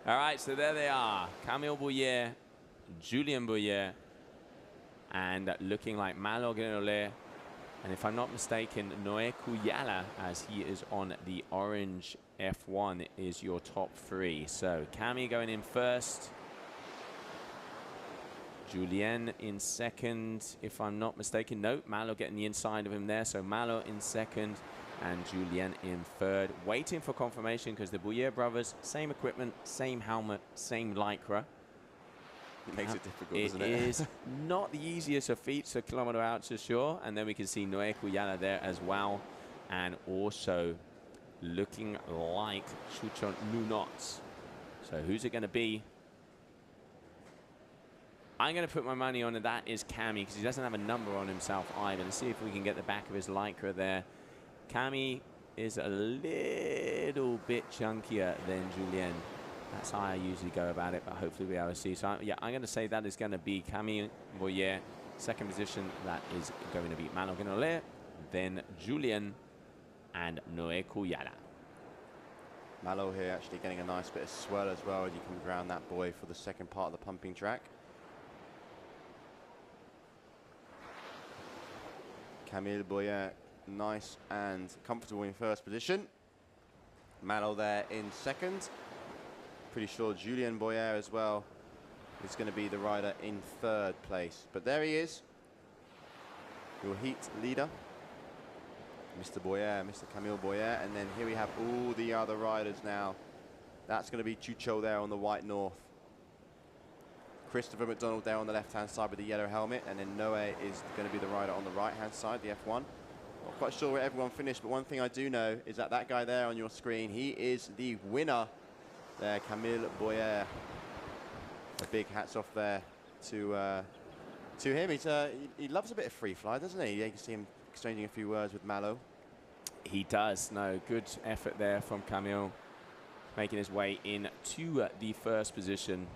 All right, so there they are. Camille Boyer, Julien Boyer, and looking like Malo Guerrero. And if I'm not mistaken, Noé Cuyala, as he is on the orange F1, is your top three. So Cami going in first. Julien in second, if I'm not mistaken. Nope, Malo getting the inside of him there. So Malo in second and Julien in third. Waiting for confirmation because the Boyer brothers, same equipment, same helmet, same Lycra. It makes it difficult, doesn't it? It is not the easiest of feats, a kilometer out to shore. And then we can see Noé Cuyala there as well. And also looking like Chucho Nunots. So who's it going to be? I'm going to put my money on that is Cami because he doesn't have a number on himself either. Let's see if we can get the back of his Lycra there. Cami is a little bit chunkier than Julien. That's how I usually go about it, but hopefully we'll be able to see. So, yeah, I'm going to say that is going to be Camille Boyer. Second position, that is going to be Manuel Guerrero, then Julien and Noé Cuyala. Malo here actually getting a nice bit of swell as well as you come around that boy for the second part of the pumping track. Camille Boyer, nice and comfortable in first position. Malo there in second. Pretty sure Julien Boyer as well is going to be the rider in third place. But there he is, your heat leader, Mr. Boyer, Mr. Camille Boyer. And then here we have all the other riders now. That's going to be Chucho there on the white north. Christopher McDonald there on the left-hand side with the yellow helmet. And then Noé is going to be the rider on the right-hand side, the F1. Not quite sure where everyone finished, but one thing I do know is that that guy there on your screen, he is the winner there, Camille Boyer. A big hats off there to him. He loves a bit of free fly, doesn't he? Yeah, you can see him exchanging a few words with Malo. He does. No, good effort there from Camille, making his way into the first position.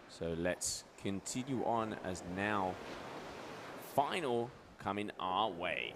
So let's continue on as now final coming our way.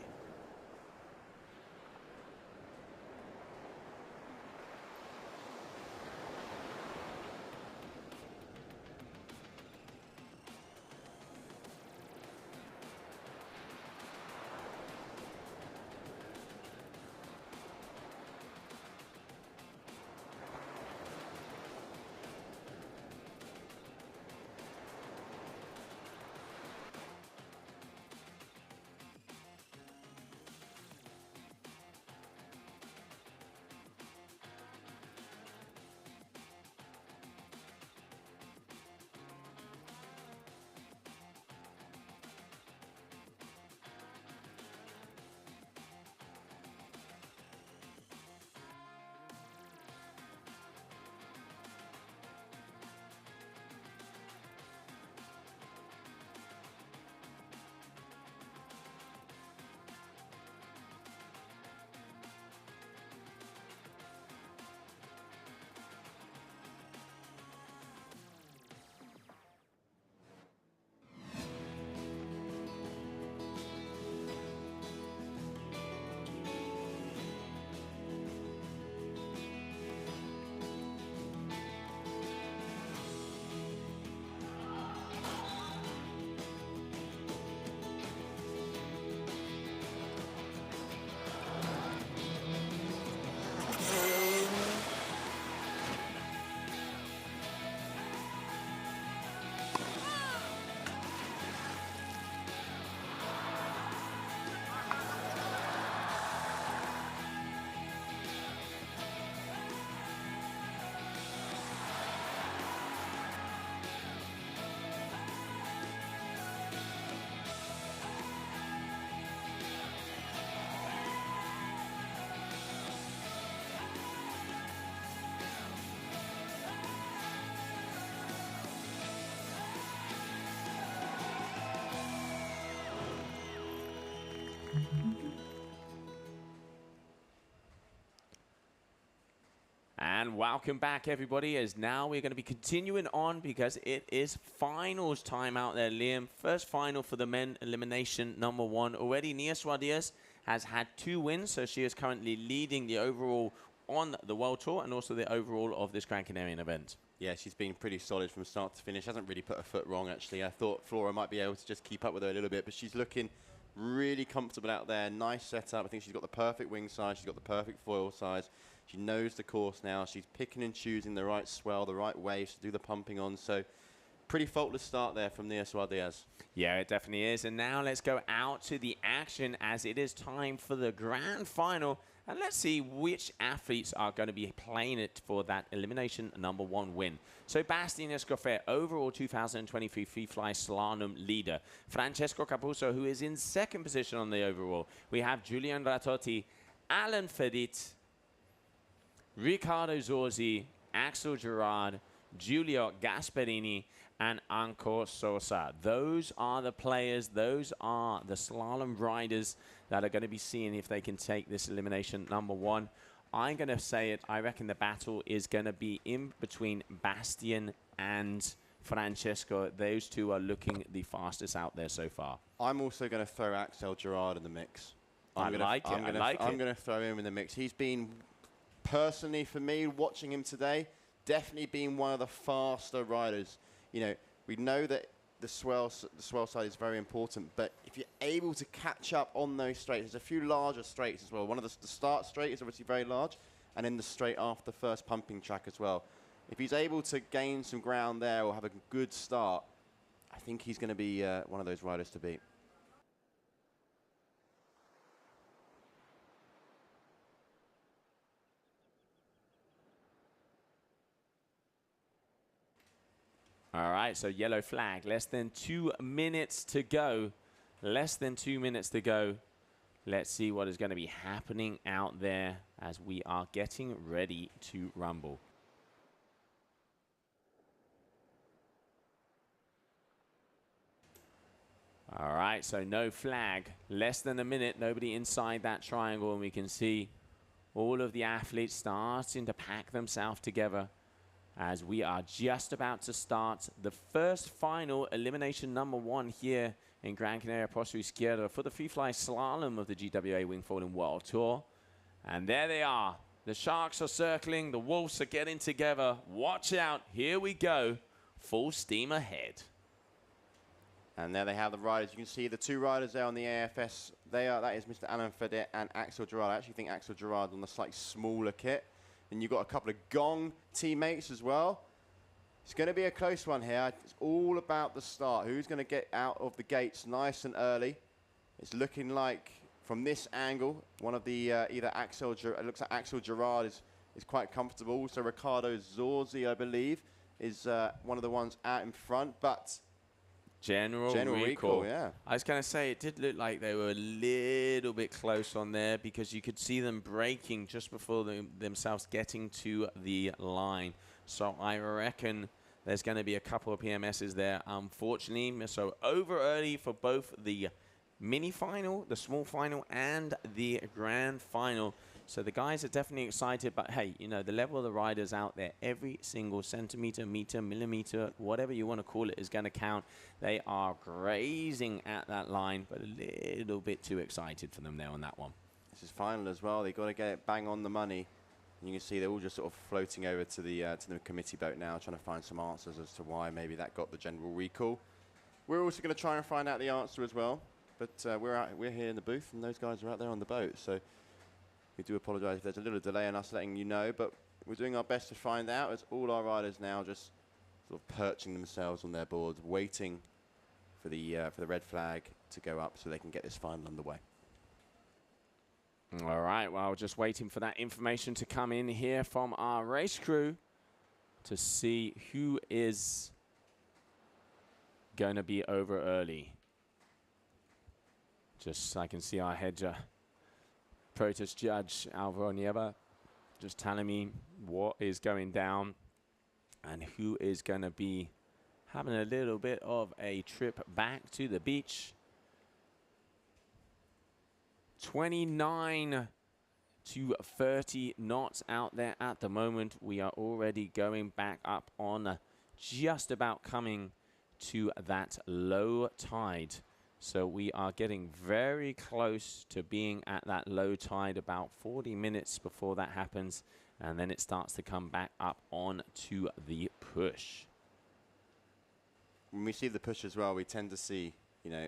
And welcome back, everybody, as now we're going to be continuing on because it is finals time out there, Liam. First final for the men, elimination number 1. Already, Nia Suarez has had 2 wins, so she is currently leading the overall on the World Tour and also the overall of this Gran Canarian event. Yeah, she's been pretty solid from start to finish. Hasn't really put her foot wrong, actually. I thought Flora might be able to just keep up with her a little bit, but she's looking really comfortable out there. Nice setup. I think she's got the perfect wing size. She's got the perfect foil size. She knows the course now. She's picking and choosing the right swell, the right waves to do the pumping on. So pretty faultless start there from Nia Suarez. Yeah, it definitely is. And now let's go out to the action as it is time for the grand final. And let's see which athletes are going to be playing it for that elimination number 1 win. So Bastien Escoffier, overall 2023 FreeFly-Slalom leader. Francesco Capuzzo, who is in 2nd position on the overall. We have Julian Ratotti, Alan Fedit, Riccardo Zorzi, Axel Gerard, Giulio Gasperini, and Anko Sosa. Those are the players, those are the slalom riders that are going to be seeing if they can take this elimination number 1. I'm going to say it, I reckon the battle is going to be in between Bastien and Francesco. Those two are looking the fastest out there so far. I'm also going to throw Axel Gerard in the mix. I'm going to throw him in the mix. He's been, personally for me, watching him today, definitely been one of the faster riders. You know, we know that the swell side is very important, but if you're able to catch up on those straights, there's a few larger straights as well. One of the start straight is obviously very large, and then the straight after the first pumping track as well. If he's able to gain some ground there or have a good start, I think he's going to be one of those riders to beat. All right, so yellow flag. Less than 2 minutes to go. Less than 2 minutes to go. Let's see what is going to be happening out there as we are getting ready to rumble. All right, so no flag. Less than a minute. Nobody inside that triangle, and we can see all of the athletes starting to pack themselves together as we are just about to start the first final elimination number 1 here in Gran Canaria, Pozo Izquierdo for the FreeFly-Slalom of the GWA Wingfoil World Tour. And there they are. The sharks are circling. The wolves are getting together. Watch out. Here we go. Full steam ahead. And there they have the riders. You can see the 2 riders there on the AFS. That is Mr. Alan Fedet and Axel Gerard. I actually think Axel Gerard on the slightly smaller kit. And you've got a couple of Gong teammates as well. It's going to be a close one here. It's all about the start. Who's going to get out of the gates nice and early? It's looking like, from this angle, one of the either Axel, it looks like Axel Gerard is quite comfortable. Also, Riccardo Zorzi, I believe, is one of the ones out in front. But General recall, yeah. I was going to say, it did look like they were a little bit close on there because you could see them braking just before themselves getting to the line. So I reckon there's going to be a couple of PMSs there, unfortunately. So over early for both the mini final, the small final, and the grand final. So the guys are definitely excited, but hey, you know, the level of the riders out there, every single centimeter, meter, millimeter, whatever you want to call it, is going to count. They are grazing at that line, but a little bit too excited for them there on that one. This is final as well. They've got to get it bang on the money. And you can see they're all just sort of floating over to the committee boat now, trying to find some answers as to why maybe that got the general recall. We're also going to try and find out the answer as well, but we're here in the booth, and those guys are out there on the boat. So we do apologise if there's a little delay in us letting you know, but we're doing our best to find out as all our riders now just sort of perching themselves on their boards, waiting for the red flag to go up so they can get this final underway. All right, well, just waiting for that information to come in here from our race crew to see who is going to be over early. Just so I can see our head protest judge, Alvaro Nieva, just telling me what is going down and who is going to be having a little bit of a trip back to the beach. 29 to 30 knots out there at the moment. We are already going back up on just about coming to that low tide. So we are getting very close to being at that low tide, about 40 minutes before that happens, and then it starts to come back up on to the push. When we see the push as well, we tend to see, you know,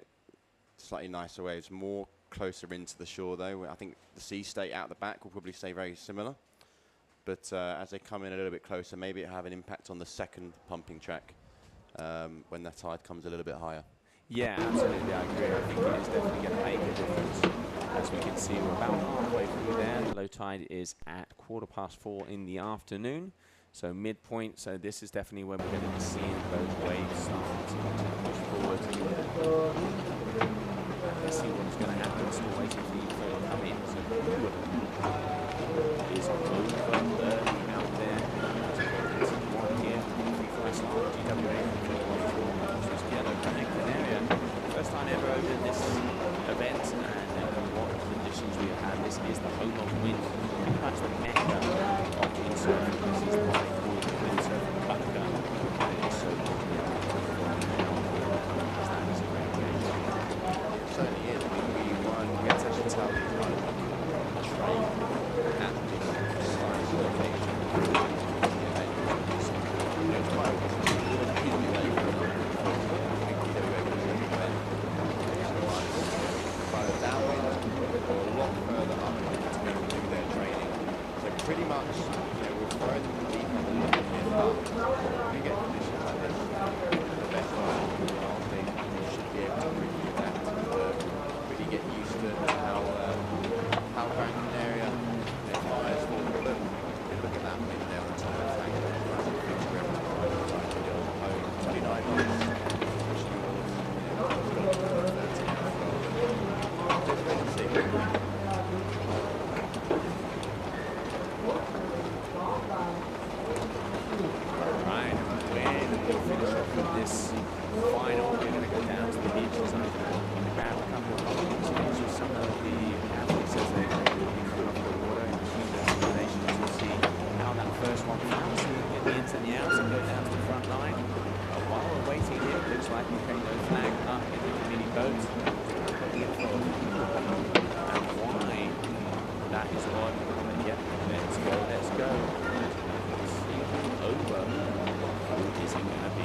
slightly nicer waves, more closer into the shore though. I think the sea state out the back will probably stay very similar. But as they come in a little bit closer, maybe it'll have an impact on the second pumping track when the tide comes a little bit higher. Yeah, absolutely, I agree. I think it is definitely going to make a difference. As we can see, we're about halfway through there. The low tide is at 4:15 in the afternoon. So midpoint, so this is definitely when we're going to be seeing those waves start to push forward. Let's see what's going to happen. Still waiting for the info to come in. So is over 30 out there. One here, FreeFly-Slalom, GWA Wingfoil World Tour, Pozo Izquierdo, Gran Canaria. First time ever over this event, and what conditions we have had. This is the home of wind. That's the mecca of windsurfing. This is what they call the windsurfing bunker. And it is so popular. That is a great game. It certainly is. I mean, we get to actually tell these kind of train at this precise location. It's quite downwind or a lot further up to go and do their training. So pretty much, you know, we're throwing them deep in the water here, but when we get conditions like this, the best way I think we should be able to review that to really get used to how Gran Canaria fires for the look. Look at that wind there on top of the tank. That's a big grip. 29 knots. This final, we're going to go down to the beaches and grab a couple of pictures of some of the athletes as they come off the water in between the combinations. We'll see how that first one comes, get the ins and the outs and go down to the front line. While we're waiting here, it looks like we've got no flag up in the mini boat. And why that is odd. But yeah, let's go, let's go. Over. Who is it going to be?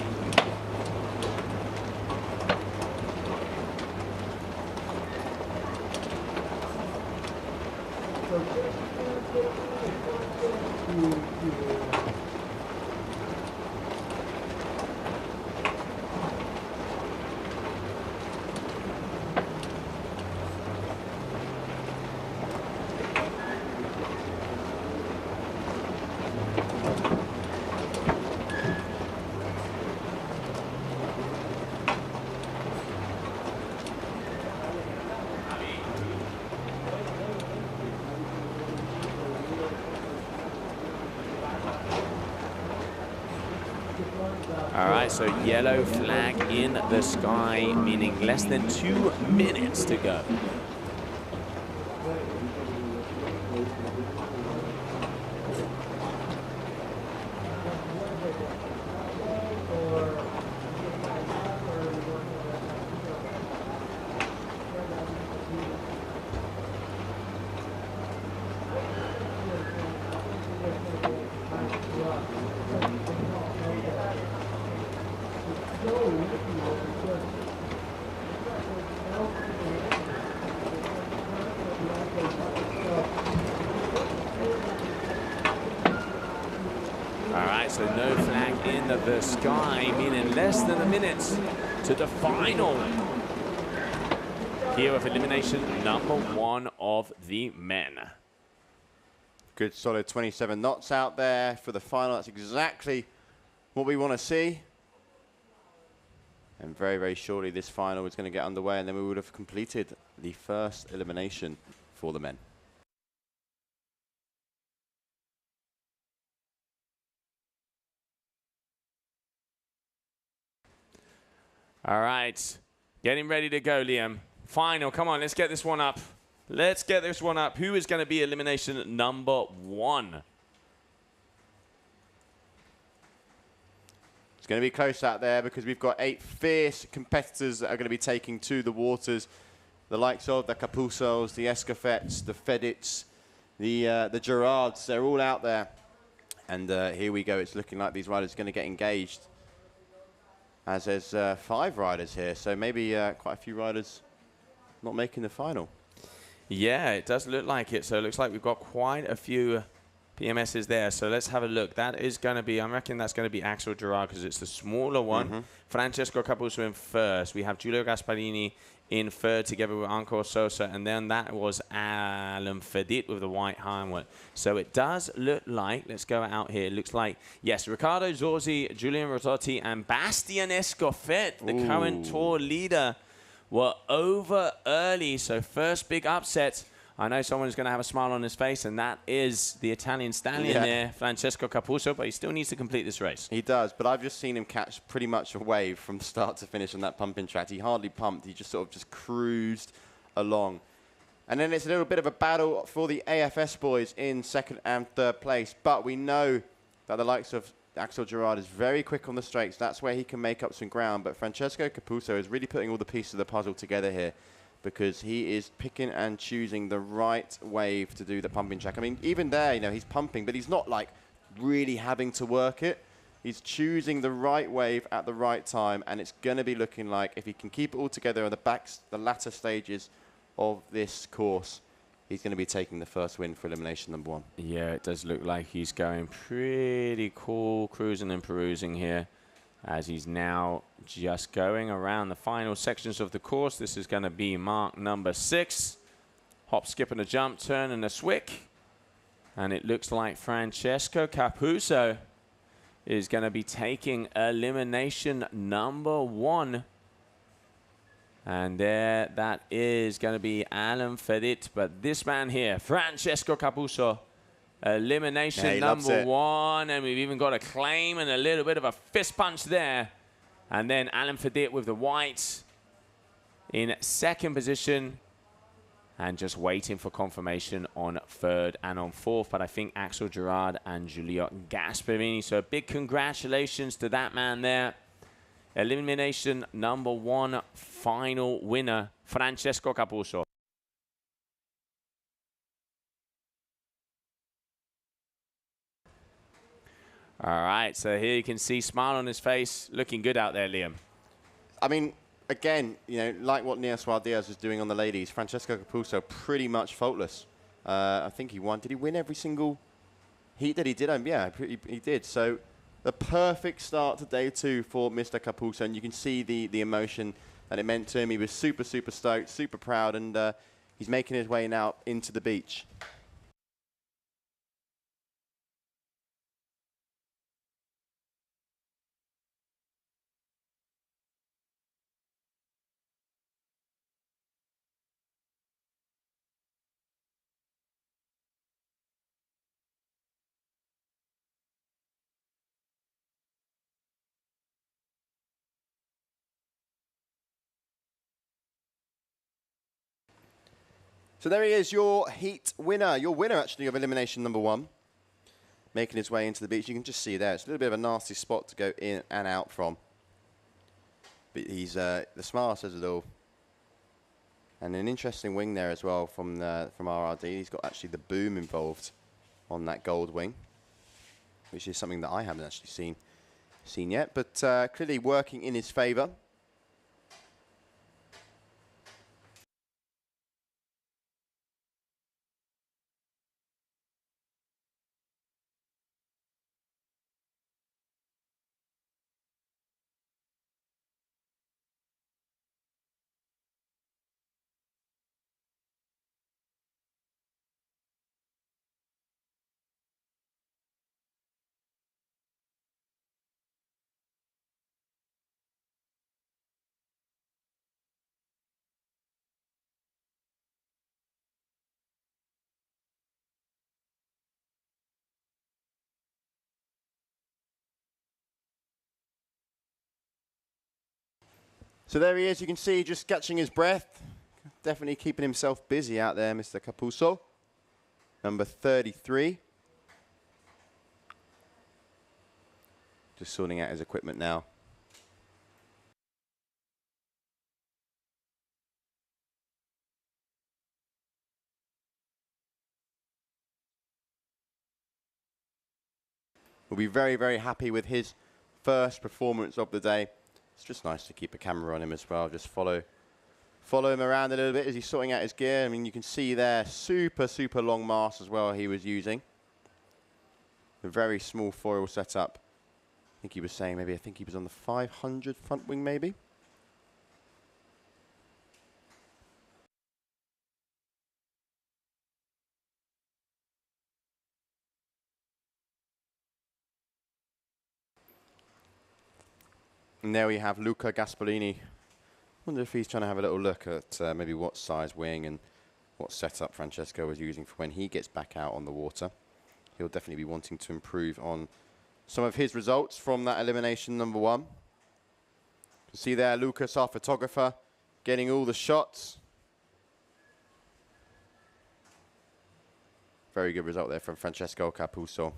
All right, so yellow flag in the sky, meaning less than 2 minutes to go. So no flag in the sky, meaning less than a minute to the final. Here with elimination number 1 of the men. Good solid 27 knots out there for the final. That's exactly what we want to see. And very, very shortly this final is going to get underway, and then we would have completed the first elimination for the men. All right, getting ready to go, Liam. Final, come on, let's get this one up. Let's get this one up. Who is going to be elimination number 1? It's going to be close out there because we've got 8 fierce competitors that are going to be taking to the waters. The likes of the Capuzos, the Escofets, the Fedits, the Gerards. They're all out there. And here we go. It's looking like these riders are going to get engaged. As there's 5 riders here, so maybe quite a few riders not making the final. Yeah, it does look like it. So it looks like we've got quite a few PMSs there. So let's have a look. That is going to be, I reckon that's going to be Axel Gerard because it's the smaller one. Francesco Capuzzo in first. We have Giulio Gasparini in third together with Anko Sosa. And then that was Alan Fedit with the white helmet. So it does look like, let's go out here. It looks like, yes, Riccardo Zorzi, Julian Rototti, and Bastian Escoffet, the current tour leader, were over early. So first big upset. I know someone's going to have a smile on his face, and that is the Italian stallion there, Francesco Capuzzo, but he still needs to complete this race. He does, but I've just seen him catch pretty much a wave from start to finish on that pumping track. He hardly pumped. He just sort of just cruised along. And then it's a little bit of a battle for the AFS boys in second and third place, but we know that the likes of Axel Gerard is very quick on the straights. That's where he can make up some ground, but Francesco Capuzzo is really putting all the pieces of the puzzle together here, because he is picking and choosing the right wave to do the pumping track. I mean, even there, you know, he's pumping, but he's not like really having to work it. He's choosing the right wave at the right time, and it's going to be looking like if he can keep it all together on the latter stages of this course, he's going to be taking the first win for elimination number 1. Yeah, it does look like he's going pretty cool, cruising and perusing here, as he's now just going around the final sections of the course. This is going to be mark number 6. Hop, skip, and a jump, turn, and a swick. And it looks like Francesco Capuzzo is going to be taking elimination number 1. And there, that is going to be Alan Fedit. But this man here, Francesco Capuzzo, elimination number 1, and we've even got a claim and a little bit of a fist punch there. And then Alan Fedit with the whites in second position, and just waiting for confirmation on third and on fourth. But I think Axel Gerard and Giulio Gasparini. So big congratulations to that man there. Elimination number 1, final winner, Francesco Capuzzo. All right, so here you can see smile on his face, looking good out there, Liam. I mean, again, you know, like what Nias Diaz was doing on the ladies, Francesco Capuzzo pretty much faultless. I think he won. Did he win every single heat that he did? Yeah, he did. So the perfect start to day 2 for Mr. Capuzzo, and you can see the emotion that it meant to him. He was super, super stoked, super proud, and he's making his way now into the beach. So there he is, your heat winner, actually of elimination number 1, making his way into the beach. You can just see there, it's a little bit of a nasty spot to go in and out from. But he's, the smile says it all. And an interesting wing there as well from RRD. He's got actually the boom involved on that gold wing, which is something that I haven't actually seen yet, but clearly working in his favor. So there he is, you can see just catching his breath, definitely keeping himself busy out there, Mr. Capuzzo. Number 33. Just sorting out his equipment now. We'll be very, very happy with his first performance of the day. It's just nice to keep a camera on him as well. Just follow him around a little bit as he's sorting out his gear. I mean, you can see there, super, super long mast as well he was using. A very small foil setup. I think he was saying maybe, I think he was on the 500 front wing maybe. And there we have Luca Gasparini. Wonder if he's trying to have a little look at maybe what size wing and what setup Francesco was using for when he gets back out on the water. He'll definitely be wanting to improve on some of his results from that elimination number 1. You can see there Lucas, our photographer, getting all the shots. Very good result there from Francesco Capuzzo.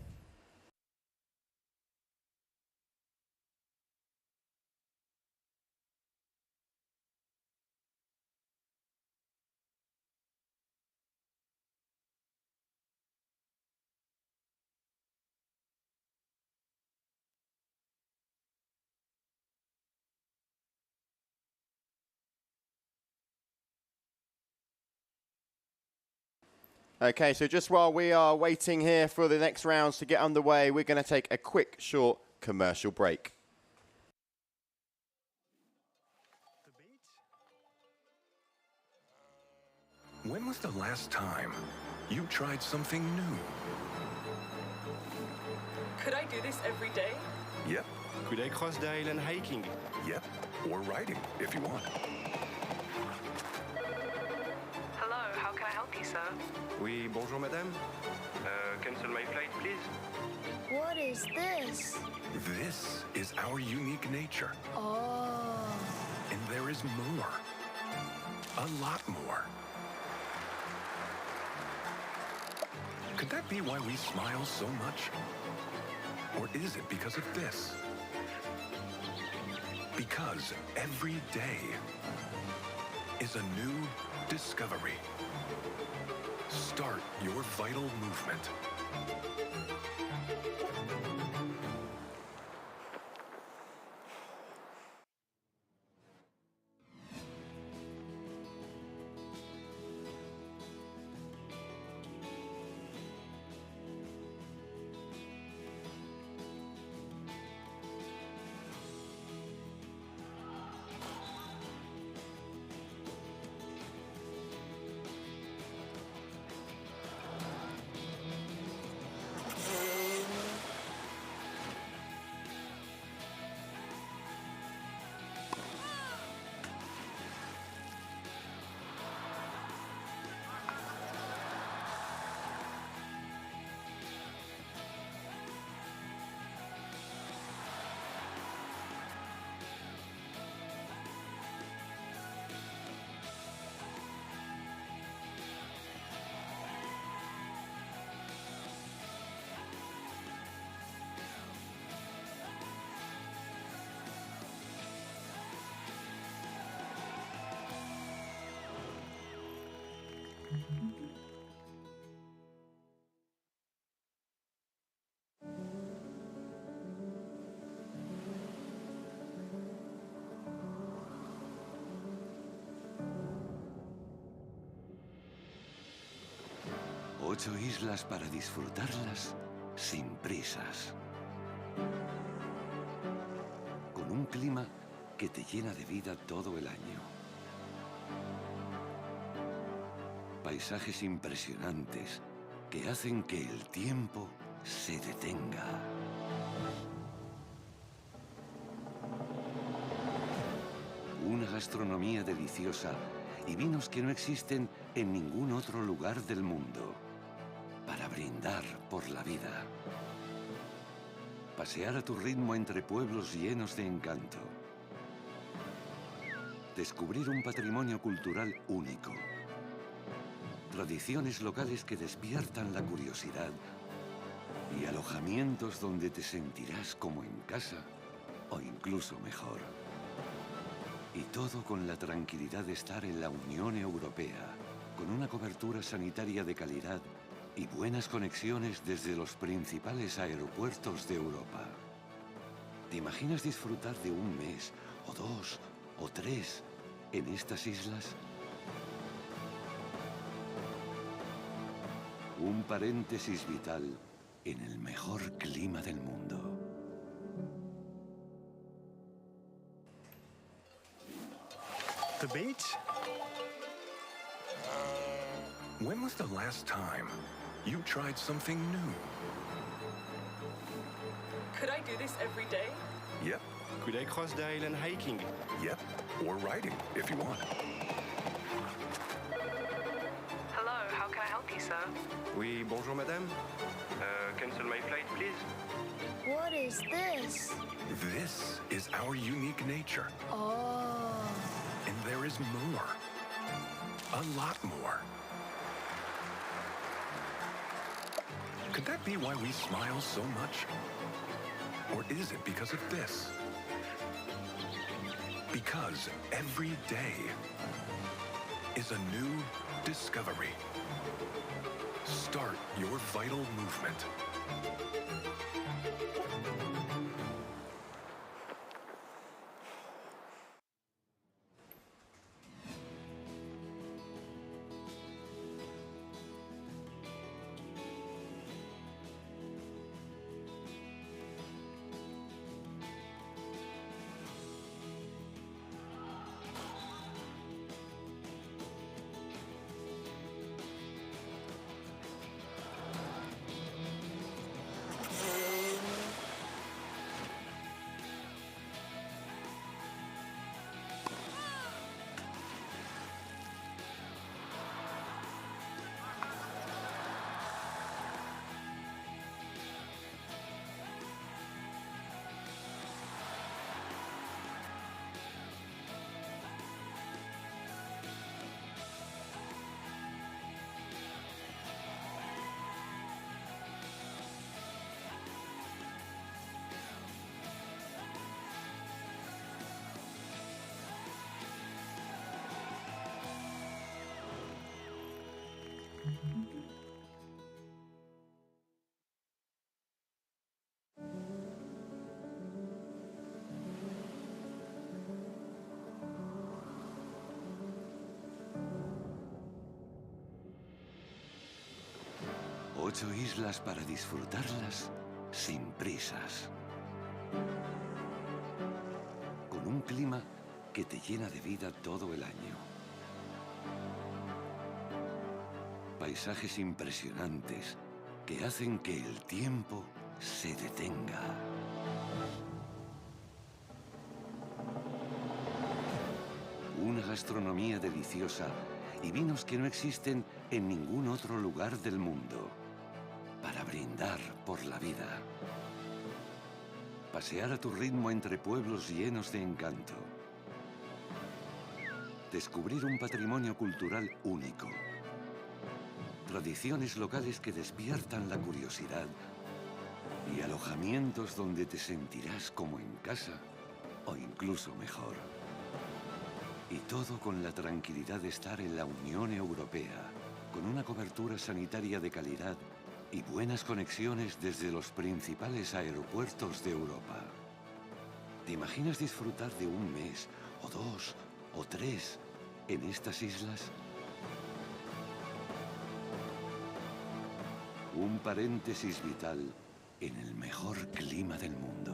Okay, so just while we are waiting here for the next rounds to get underway, we're going to take a quick, short commercial break. When was the last time you tried something new? Could I do this every day? Yep. Could I cross the island hiking? Yep. Or riding, if you want. Hello, how can I help you, sir? Oui, bonjour madame. Cancel my flight, please. What is this? This is our unique nature. Oh. And there is more. A lot more. Could that be why we smile so much? Or is it because of this? Because every day is a new discovery. Start your vital movement. Ocho islas para disfrutarlas sin prisas. Con un clima que te llena de vida todo el año. Paisajes impresionantes que hacen que el tiempo se detenga. Una gastronomía deliciosa y vinos que no existen en ningún otro lugar del mundo. Para brindar por la vida. Pasear a tu ritmo entre pueblos llenos de encanto. Descubrir un patrimonio cultural único. Tradiciones locales que despiertan la curiosidad y alojamientos donde te sentirás como en casa o incluso mejor. Y todo con la tranquilidad de estar en la Unión Europea, con una cobertura sanitaria de calidad y buenas conexiones desde los principales aeropuertos de Europa. ¿Te imaginas disfrutar de un mes, o 2, o 3 en estas islas? Un paréntesis vital en el mejor clima del mundo. The beach? When was the last time you tried something new? Could I do this every day? Yep. Could I cross the island hiking? Yep. Or riding, if you want. Hello, how can I help you, sir? Oui, bonjour madame. Cancel my flight, please. What is this? This is our unique nature. Oh. And there is more. A lot more. Could that be why we smile so much? Or is it because of this? Because every day is a new discovery. Start your vital movement. Ocho islas para disfrutarlas sin prisas. Con un clima que te llena de vida todo el año. Paisajes impresionantes que hacen que el tiempo se detenga. Una gastronomía deliciosa y vinos que no existen en ningún otro lugar del mundo. Para brindar por la vida. Pasear a tu ritmo entre pueblos llenos de encanto. Descubrir un patrimonio cultural único. Tradiciones locales que despiertan la curiosidad y alojamientos donde te sentirás como en casa o incluso mejor. Y todo con la tranquilidad de estar en la Unión Europea, con una cobertura sanitaria de calidad y buenas conexiones desde los principales aeropuertos de Europa. ¿Te imaginas disfrutar de un mes, o 2, o 3 en estas islas? Un paréntesis vital en el mejor clima del mundo.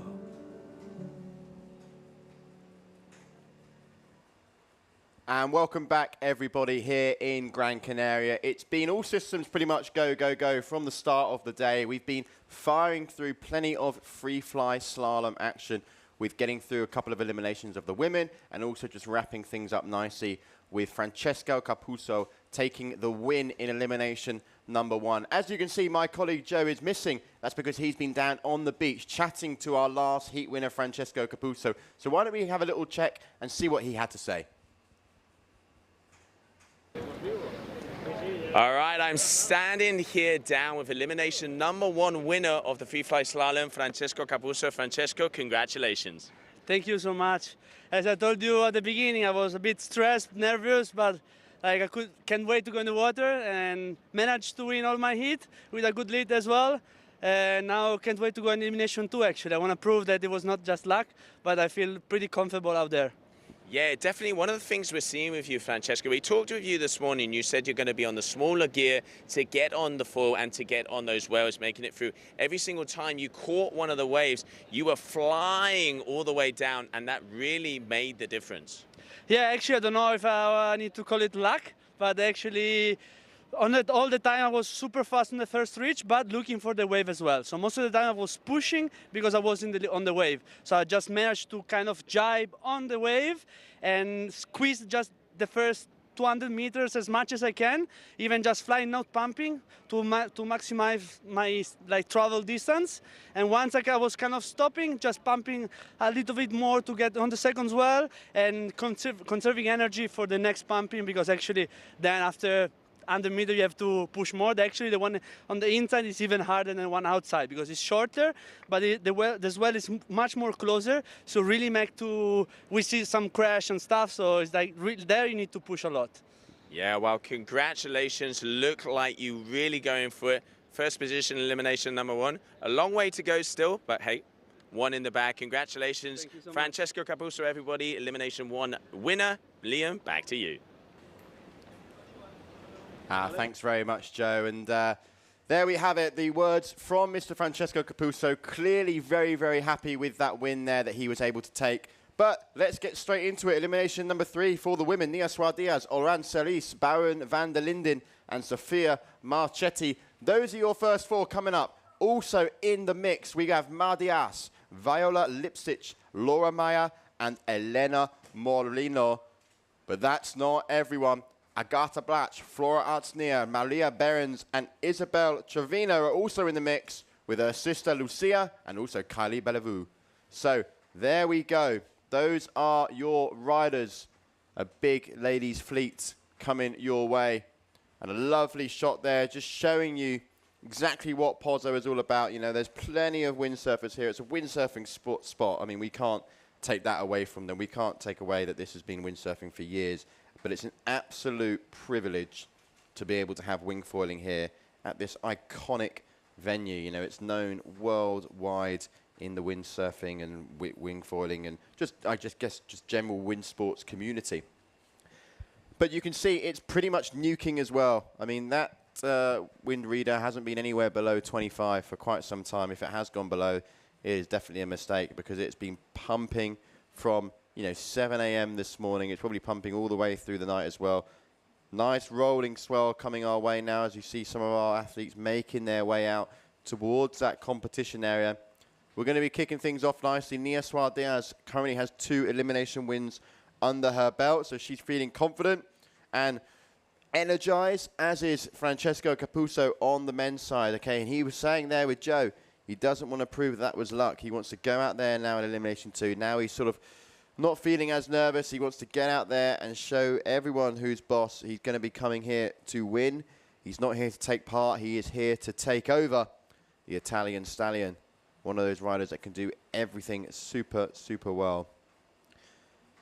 And welcome back, everybody, here in Gran Canaria. It's been all systems pretty much go, go, go from the start of the day. We've been firing through plenty of free-fly slalom action with getting through a couple of eliminations of the women and also just wrapping things up nicely with Francesco Capuzzo taking the win in elimination number 1. As you can see, my colleague Joe is missing. That's because he's been down on the beach chatting to our last heat winner, Francesco Capuzzo. So why don't we have a little check and see what he had to say. All right, I'm standing here down with elimination #1 winner of the Freefly-Slalom, Francesco Capuzzo. Francesco, congratulations. Thank you so much. As I told you at the beginning, I was a bit stressed, nervous, but like can't wait to go in the water and managed to win all my heat with a good lead as well. And now can't wait to go in elimination 2 actually. I want to prove that it was not just luck, but I feel pretty comfortable out there. Yeah, definitely. One of the things we're seeing with you, Francesco, we talked with you this morning. You said you're going to be on the smaller gear to get on the foil and to get on those whales, making it through. Every single time you caught one of the waves, you were flying all the way down, and that really made the difference. Yeah, actually, I don't know if I need to call it luck, but actually, all the time I was super fast on the first reach, but looking for the wave as well. So most of the time I was pushing because I was on the wave. So I just managed to kind of jibe on the wave and squeeze just the first 200 meters as much as I can, even just flying, not pumping, to maximize my travel distance. And once I was kind of stopping, just pumping a little bit more to get on the seconds well and conserving energy for the next pumping, because actually then after 100 meters you have to push more. Actually, the one on the inside is even harder than the one outside because it's shorter, but the swell is much more closer. So really we see some crash and stuff. So it's like there you need to push a lot. Yeah, well, congratulations. Look like you really going for it. First position, elimination #1. A long way to go still, but hey, one in the bag. Congratulations. Thank you so Francesco Capuzzo, everybody. Elimination 1 winner. Liam, back to you. Thanks very much, Joe. And there we have it, the words from Mr. Francesco Capuzzo. Clearly very, very happy with that win there that he was able to take. But let's get straight into it. Elimination #3 for the women. Nia Suarez, Oran Celis, Baron van der Linden, and Sofia Marchetti. Those are your first 4 coming up. Also in the mix, we have Mardias, Viola Lipsic, Laura Maya, and Elena Morlino. But that's not everyone. Agatha Blatch, Flora Artsneer, Maria Behrens, and Isabel Trevino are also in the mix with her sister Lucia and also Kylie Bellevue. So there we go. Those are your riders. A big ladies fleet coming your way. And a lovely shot there just showing you exactly what Pozo is all about. You know, there's plenty of windsurfers here. It's a windsurfing spot. I mean, we can't take that away from them. We can't take away that this has been windsurfing for years. But it's an absolute privilege to be able to have wingfoiling here at this iconic venue. You know, it's known worldwide in the windsurfing and wingfoiling and I just guess general wind sports community. But you can see it's pretty much nuking as well. I mean, that wind reader hasn't been anywhere below 25 for quite some time. If it has gone below, it is definitely a mistake because it's been pumping from 7 a.m. this morning. It's probably pumping all the way through the night as well. Nice rolling swell coming our way now as you see some of our athletes making their way out towards that competition area. We're going to be kicking things off nicely. Nia Suarez currently has 2 elimination wins under her belt, so she's feeling confident and energized, as is Francesco Capuzzo on the men's side. Okay, and he was saying there with Joe, he doesn't want to prove that was luck. He wants to go out there now in elimination 2. Now he's sort of not feeling as nervous. He wants to get out there and show everyone who's boss. He's going to be coming here to win. He's not here to take part. He is here to take over the Italian stallion. One of those riders that can do everything super, super well.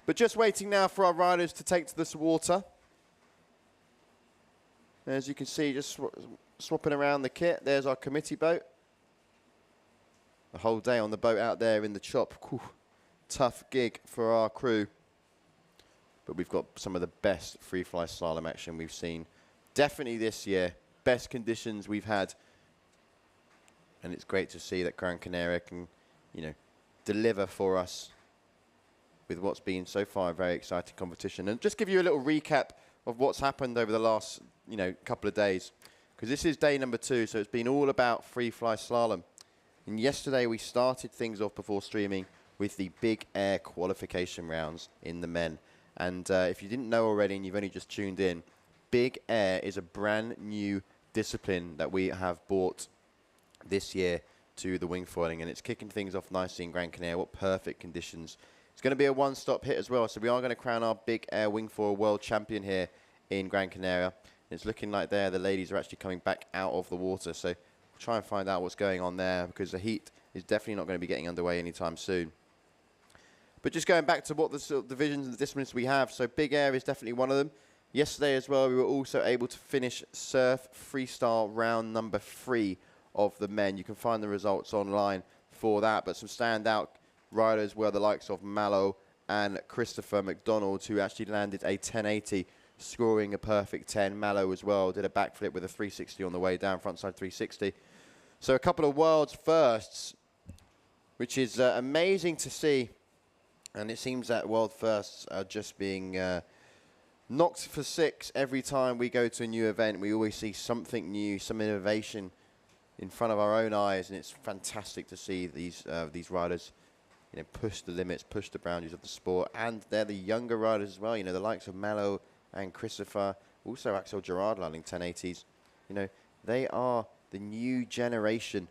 But just waiting now for our riders to take to this water. As you can see, just swapping around the kit. There's our committee boat. The whole day on the boat out there in the chop. Whew. Tough gig for our crew. But we've got some of the best free-fly slalom action we've seen. Definitely this year. Best conditions we've had. And it's great to see that Gran Canaria can, deliver for us with what's been so far a very exciting competition. And just give you a little recap of what's happened over the last, couple of days. Because this is day #2, so it's been all about free-fly slalom. And yesterday we started things off before streaming with the Big Air qualification rounds in the men. And if you didn't know already and you've only just tuned in, Big Air is a brand new discipline that we have brought this year to the wingfoiling, and it's kicking things off nicely in Gran Canaria. What perfect conditions. It's going to be a one-stop hit as well, so we are going to crown our Big Air Wingfoil World Champion here in Gran Canaria. It's looking like there the ladies are actually coming back out of the water. So we'll try and find out what's going on there, because the heat is definitely not going to be getting underway anytime soon. But just going back to what the sort of divisions and the disciplines we have, so big air is definitely one of them. Yesterday as well, we were also able to finish surf freestyle round number 3 of the men. You can find the results online for that, but some standout riders were the likes of Mallow and Christopher McDonald, who actually landed a 1080, scoring a perfect 10. Mallow as well did a backflip with a 360 on the way down, frontside 360. So a couple of world's firsts, which is amazing to see. And it seems that world firsts are just being knocked for 6 every time we go to a new event. We always see something new, some innovation in front of our own eyes, and it's fantastic to see these riders, push the limits, push the boundaries of the sport. And they're the younger riders as well. The likes of Mallow and Christopher, also Axel Gerard landing 1080s. They are the new generation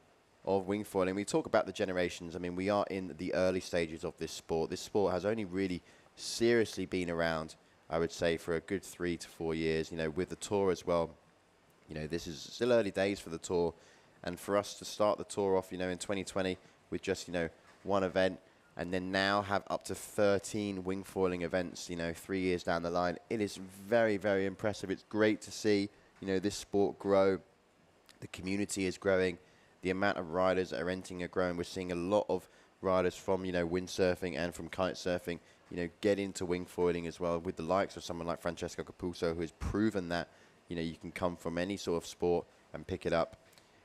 of wingfoiling. We talk about the generations. I mean, we are in the early stages of this sport. This sport has only really seriously been around, I would say, for a good 3 to 4 years, with the tour as well. This is still early days for the tour. And for us to start the tour off, in 2020 with just, one event, and then now have up to 13 wingfoiling events, 3 years down the line, it is very, very impressive. It's great to see, this sport grow. The community is growing. The amount of riders that are entering are growing. We're seeing a lot of riders from, windsurfing and from kite surfing, get into wingfoiling as well, with the likes of someone like Francesco Capuzzo, who has proven that, you can come from any sort of sport and pick it up.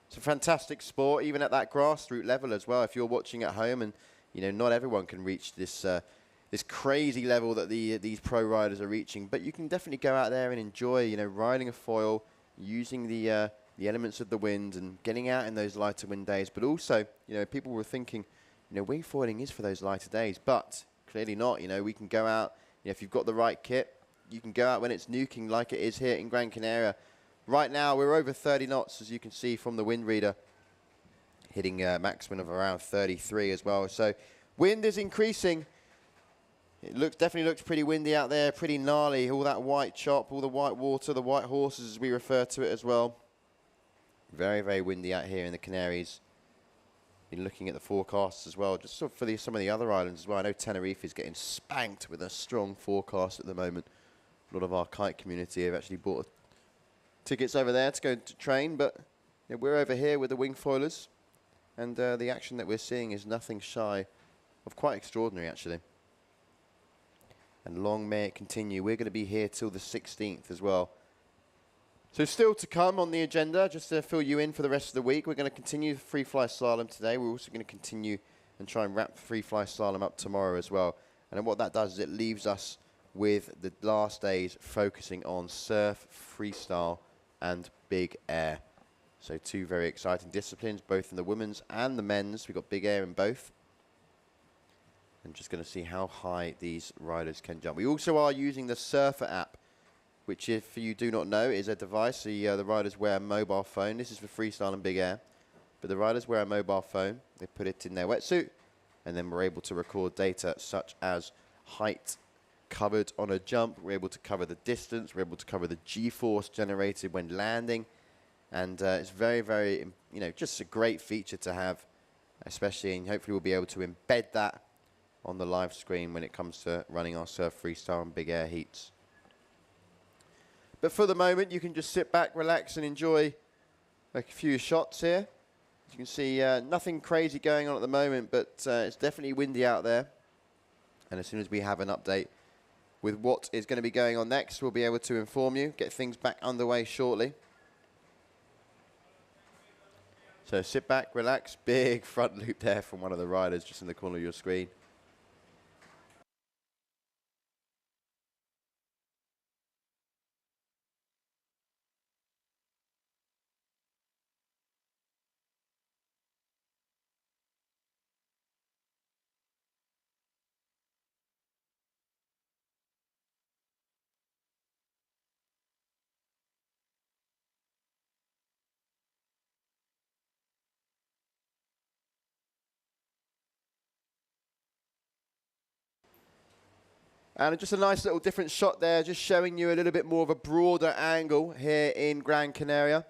It's a fantastic sport, even at that grassroots level as well. If you're watching at home, and, not everyone can reach this this crazy level that these pro riders are reaching, but you can definitely go out there and enjoy, riding a foil, using the elements of the wind and getting out in those lighter wind days. But also, people were thinking, wingfoiling is for those lighter days, but clearly not. We can go out, if you've got the right kit, you can go out when it's nuking like it is here in Gran Canaria. Right now, we're over 30 knots, as you can see from the wind reader, hitting a maximum of around 33 as well. So wind is increasing. It definitely looks pretty windy out there, pretty gnarly. All that white chop, all the white water, the white horses, as we refer to it as well. Very, very windy out here in the Canaries. Been looking at the forecasts as well, just sort of for some of the other islands as well. I know Tenerife is getting spanked with a strong forecast at the moment. A lot of our kite community have actually bought tickets over there to go to train, but we're over here with the wingfoilers, and the action that we're seeing is nothing shy of quite extraordinary, actually. And long may it continue. We're going to be here till the 16th as well. So still to come on the agenda, just to fill you in for the rest of the week, we're going to continue Free-Fly-Slalom today. We're also going to continue and try and wrap Free-Fly-Slalom up tomorrow as well. And then what that does is it leaves us with the last days focusing on surf, freestyle, and big air. So 2 very exciting disciplines, both in the women's and the men's. We've got big air in both. And just going to see how high these riders can jump. We also are using the Surfer app, which, if you do not know, is a device. The riders wear a mobile phone. This is for freestyle and big air. But the riders wear a mobile phone. They put it in their wetsuit, and then we're able to record data such as height covered on a jump. We're able to cover the distance. We're able to cover the G-force generated when landing. And it's very, very, just a great feature to have, especially, and hopefully we'll be able to embed that on the live screen when it comes to running our surf, freestyle, and big air heats. But for the moment, you can just sit back, relax, and enjoy a few shots here. As you can see, nothing crazy going on at the moment, but it's definitely windy out there. And as soon as we have an update with what is going to be going on next, we'll be able to inform you, get things back underway shortly. So sit back, relax. Big front loop there from one of the riders just in the corner of your screen. And just a nice little different shot there, just showing you a little bit more of a broader angle here in Gran Canaria.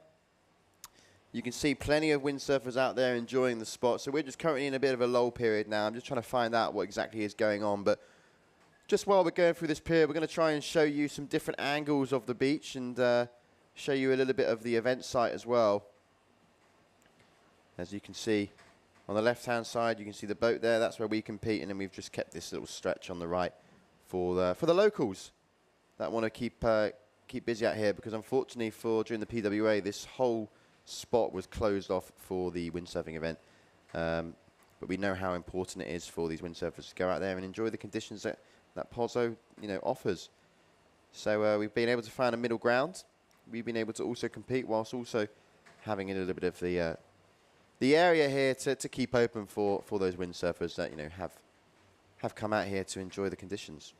You can see plenty of windsurfers out there enjoying the spot. So we're just currently in a bit of a lull period now. I'm just trying to find out what exactly is going on. But just while we're going through this period, we're going to try and show you some different angles of the beach and show you a little bit of the event site as well. As you can see, on the left-hand side, you can see the boat there. That's where we compete. And then we've just kept this little stretch on the right for the locals that want to keep busy out here, because unfortunately during the PWA, this whole spot was closed off for the windsurfing event. But we know how important it is for these windsurfers to go out there and enjoy the conditions that Pozo, offers. So we've been able to find a middle ground. We've been able to also compete whilst also having a little bit of the area here to keep open for those windsurfers that have come out here to enjoy the conditions.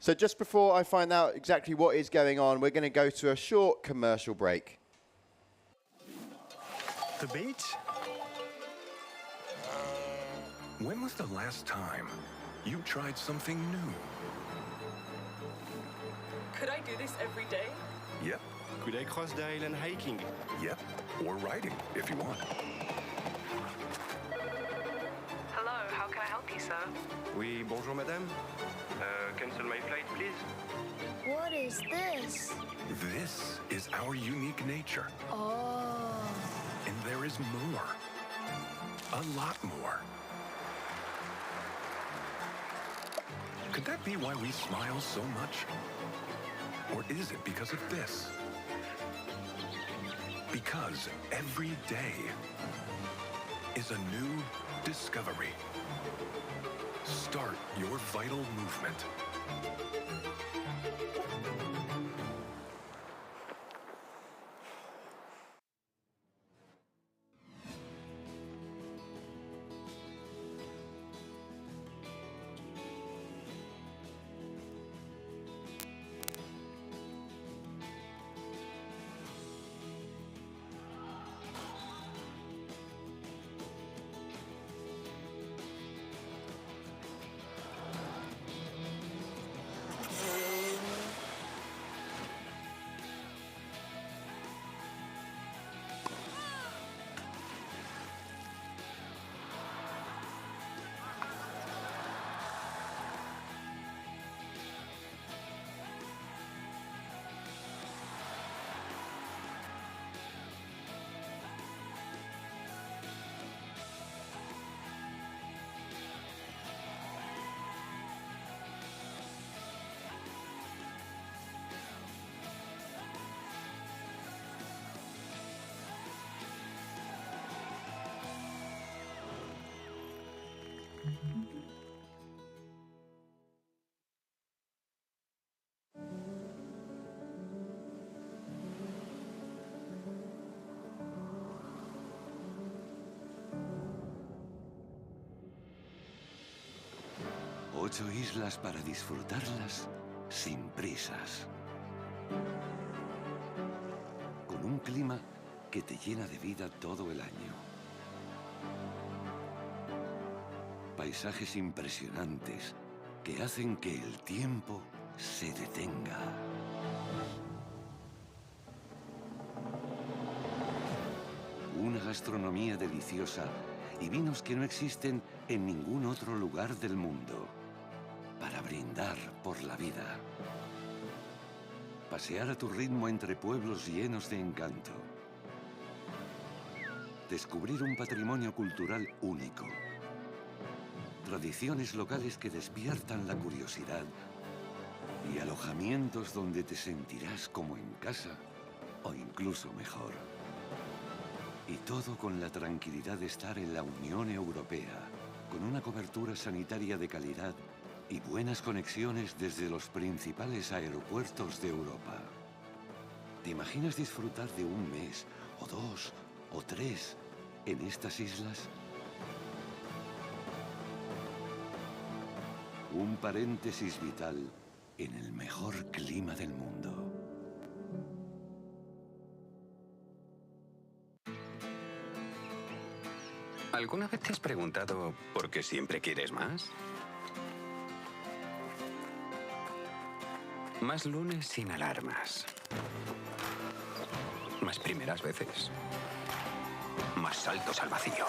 So just before I find out exactly what is going on, we're going to go to a short commercial break. The beach? When was the last time you tried something new? Could I do this every day? Yep. Could I cross the island hiking? Yep. Or riding, if you want. Hello, how can I help you, sir? Oui, bonjour madame. Cancel my flight, please. What is this? This is our unique nature. Oh. And there is more. A lot more. Could that be why we smile so much? Or is it because of this? Because every day is a new discovery. Start your vital movement. Ocho islas para disfrutarlas sin prisas. Con un clima que te llena de vida todo el año. Paisajes impresionantes que hacen que el tiempo se detenga. Una gastronomía deliciosa y vinos que no existen en ningún otro lugar del mundo. Para brindar por la vida. Pasear a tu ritmo entre pueblos llenos de encanto. Descubrir un patrimonio cultural único. Tradiciones locales que despiertan la curiosidad. Y alojamientos donde te sentirás como en casa o incluso mejor. Y todo con la tranquilidad de estar en la Unión Europea, con una cobertura sanitaria de calidad y buenas conexiones desde los principales aeropuertos de Europa. ¿Te imaginas disfrutar de un mes, o 2, o 3 en estas islas? Un paréntesis vital en el mejor clima del mundo. ¿Alguna vez te has preguntado por qué siempre quieres más? Más lunes sin alarmas. Más primeras veces. Más saltos al vacío.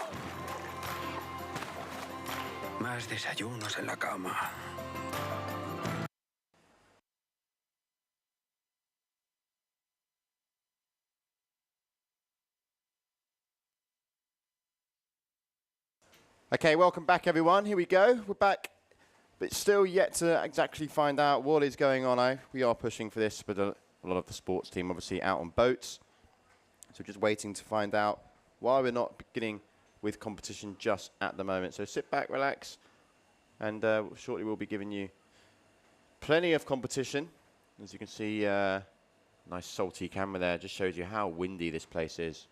Más desayunos en la cama. Okay, welcome back everyone. Here we go. We're back, but still yet to exactly find out what is going on. We are pushing for this, but a lot of the sports team obviously out on boats. So just waiting to find out why we're not beginning with competition just at the moment. So sit back, relax, and shortly we'll be giving you plenty of competition. As you can see, nice salty camera there. Just shows you how windy this place is.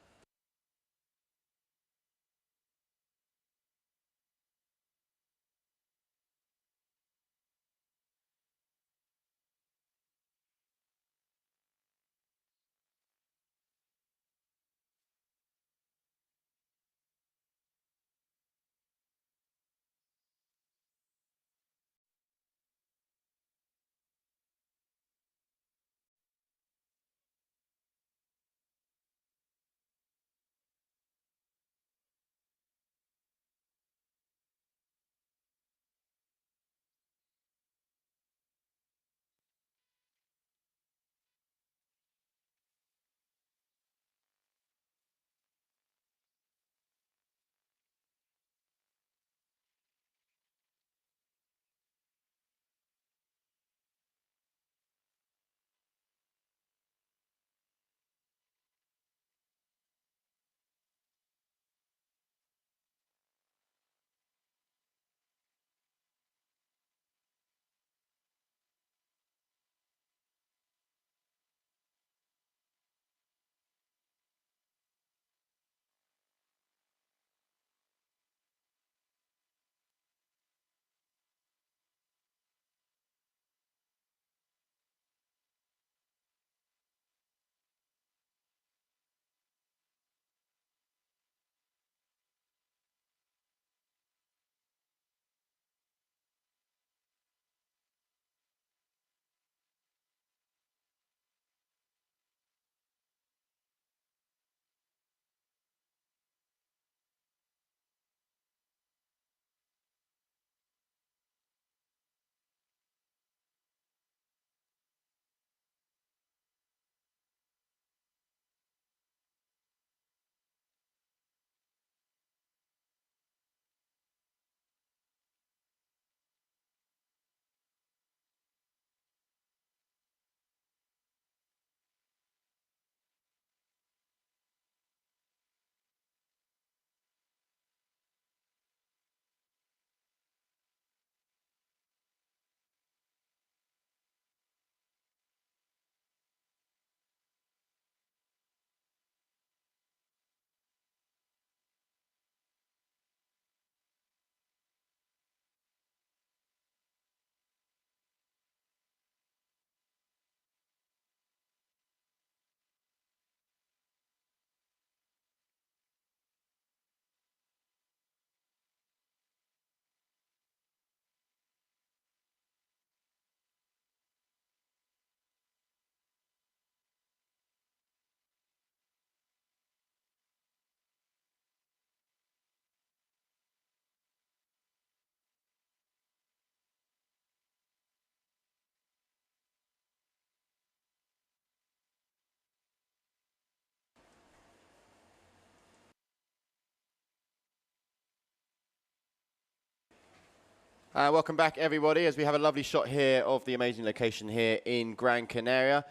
Welcome back, everybody, as we have a lovely shot here of the amazing location here in Gran Canaria.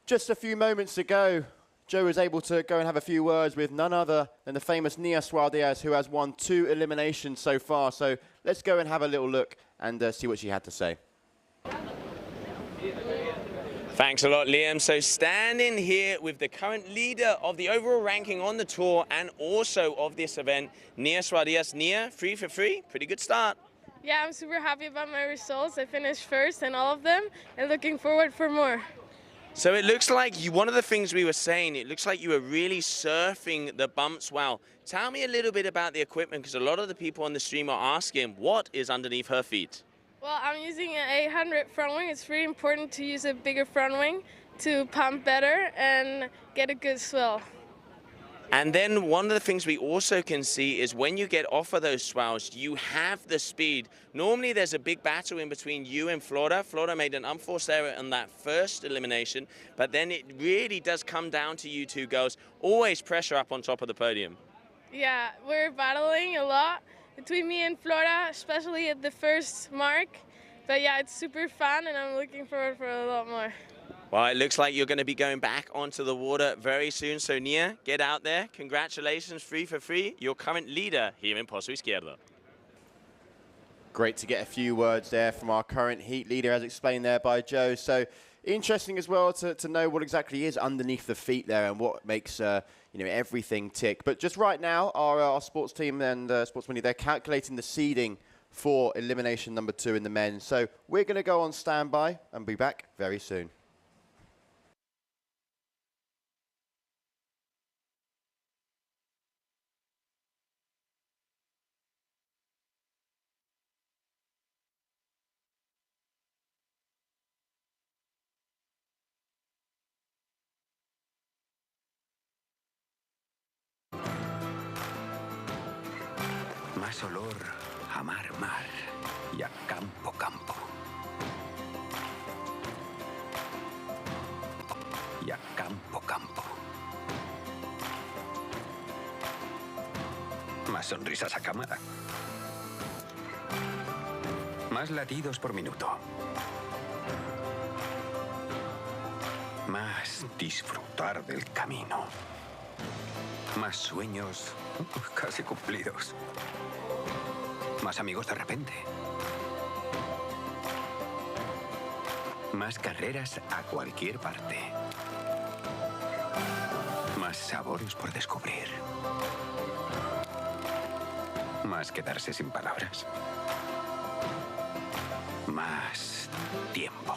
Just a few moments ago, Joe was able to go and have a few words with none other than the famous Nia Suarez, who has won 2 eliminations so far. So let's go and have a little look and see what she had to say. Thanks a lot, Liam. So standing here with the current leader of the overall ranking on the tour and also of this event, Nia Suarez. Nia, 3 for 3, pretty good start. Yeah, I'm super happy about my results. I finished first in all of them and looking forward for more. So it looks like one of the things we were saying, it looks like you were really surfing the bumps well. Tell me a little bit about the equipment, because a lot of the people on the stream are asking what is underneath her feet. Well, I'm using an 800 front wing. It's really important to use a bigger front wing to pump better and get a good swell. And then one of the things we also can see is when you get off of those swells, you have the speed. Normally there's a big battle in between you and Flora. Flora made an unforced error in that first elimination, but then it really does come down to you two girls. Always pressure up on top of the podium. Yeah, we're battling a lot between me and Flora, especially at the first mark. But yeah, it's super fun and I'm looking forward for a lot more. Well, it looks like you're going to be going back onto the water very soon. So, Nia, get out there. Congratulations, 3 for 3. Your current leader here in Pozo Izquierdo. Great to get a few words there from our current heat leader, as explained there by Joe. So interesting as well to know what exactly is underneath the feet there and what makes everything tick. But just right now, our sports team and sportsmen, they're calculating the seeding for elimination number 2 in the men. So we're going to go on standby and be back very soon. Más olor a mar, mar y a campo, campo. Y a campo, campo. Más sonrisas a cámara. Más latidos por minuto. Más disfrutar del camino. Más sueños casi cumplidos. Más amigos de repente. Más carreras a cualquier parte. Más sabores por descubrir. Más quedarse sin palabras. Más tiempo.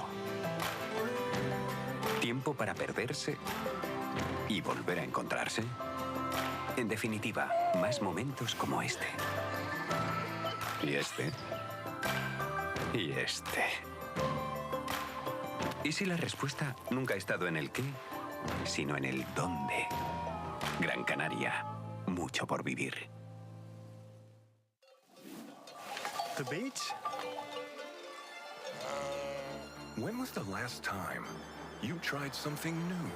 Tiempo para perderse y volver a encontrarse. En definitiva, más momentos como este. Y este. Y este. ¿Y si la respuesta nunca ha estado en el qué, sino en el dónde? Gran Canaria, mucho por vivir. The beach? When was the last time you tried something new?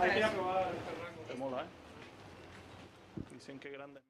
Hay que ir a probar este rango. Te mola, ¿eh? Dicen que grande.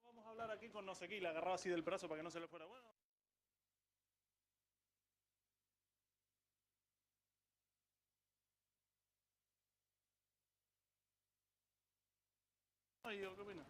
Vamos a hablar aquí con no sé qué, y le agarraba así del brazo para que no se le fuera. Bueno. Ay, ¿qué opinas?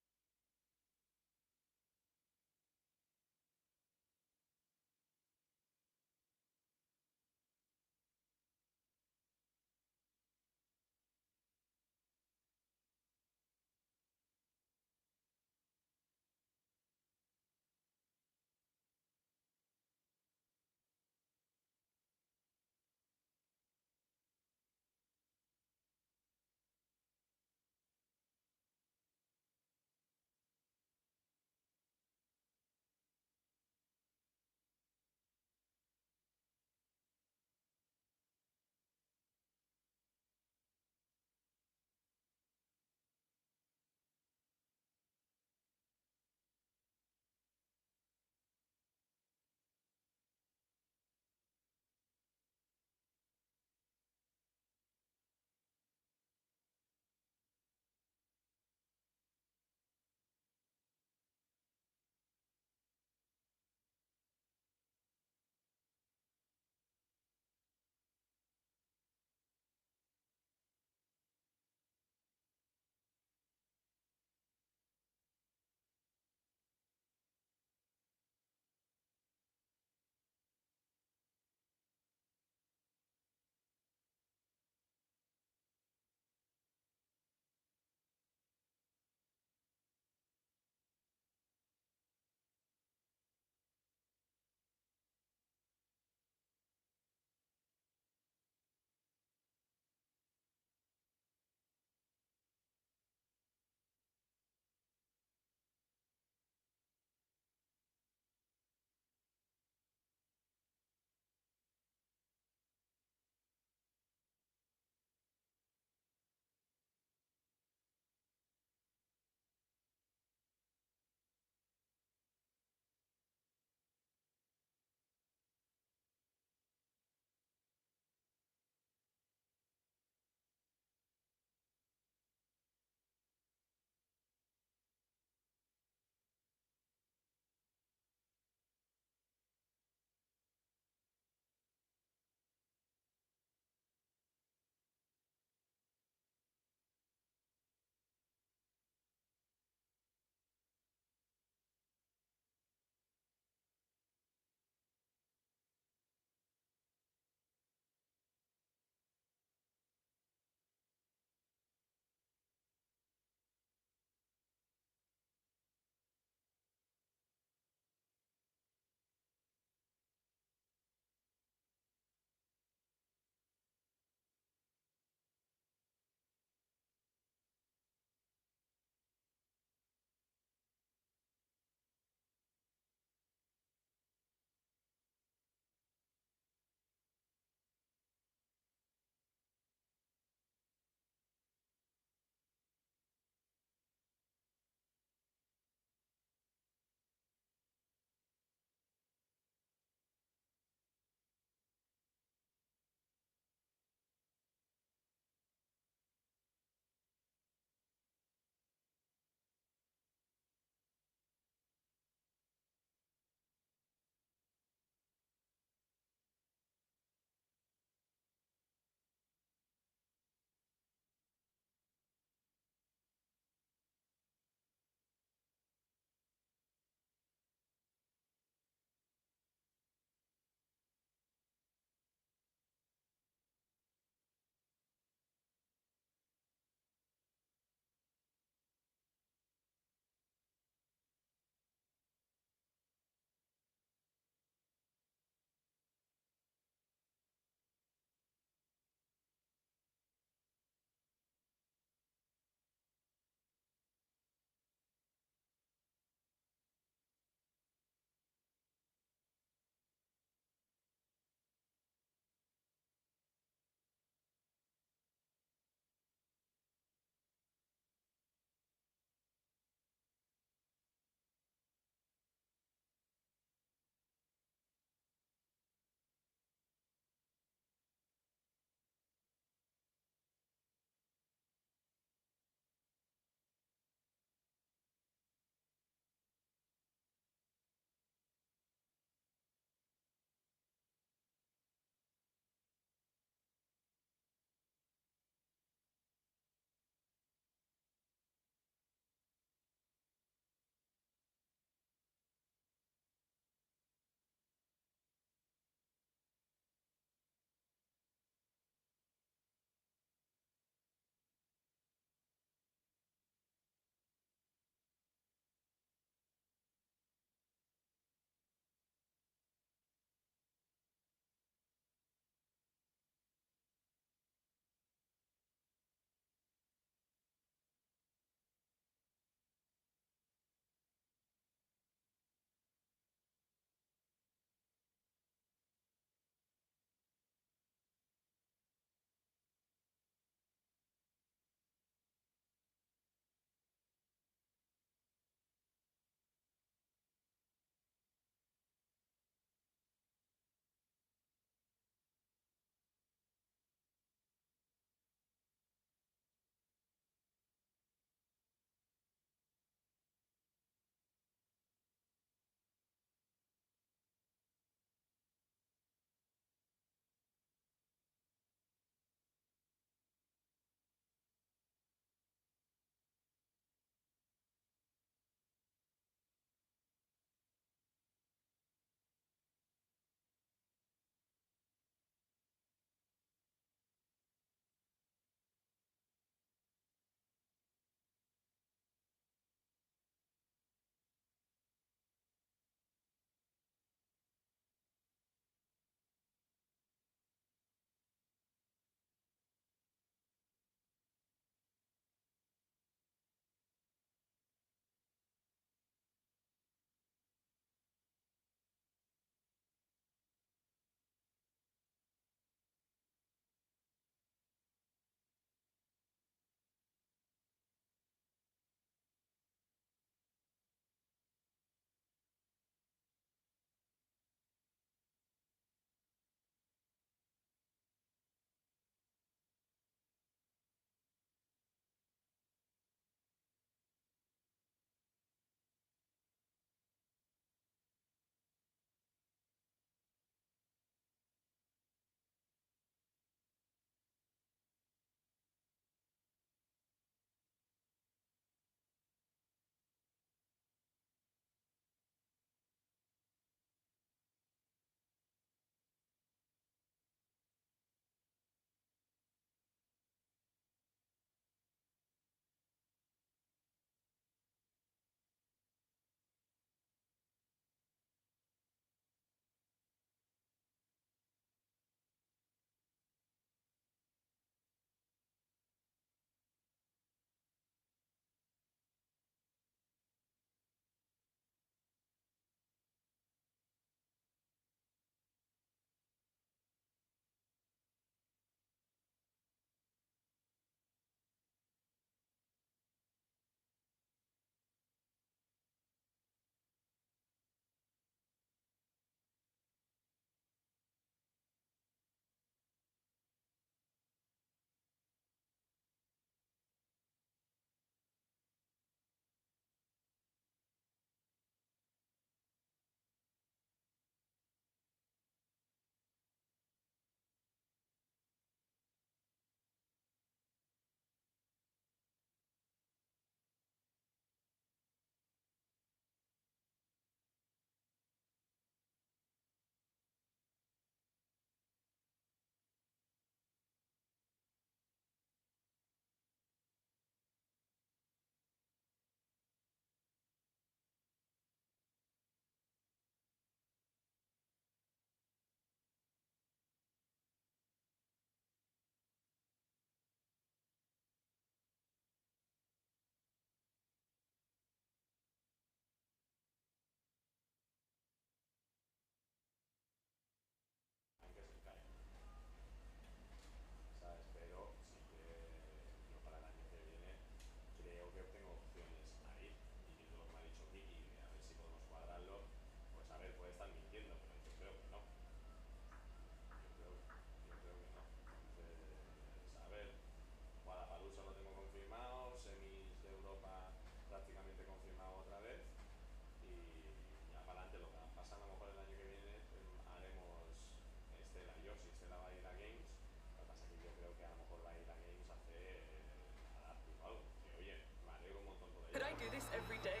do this every day?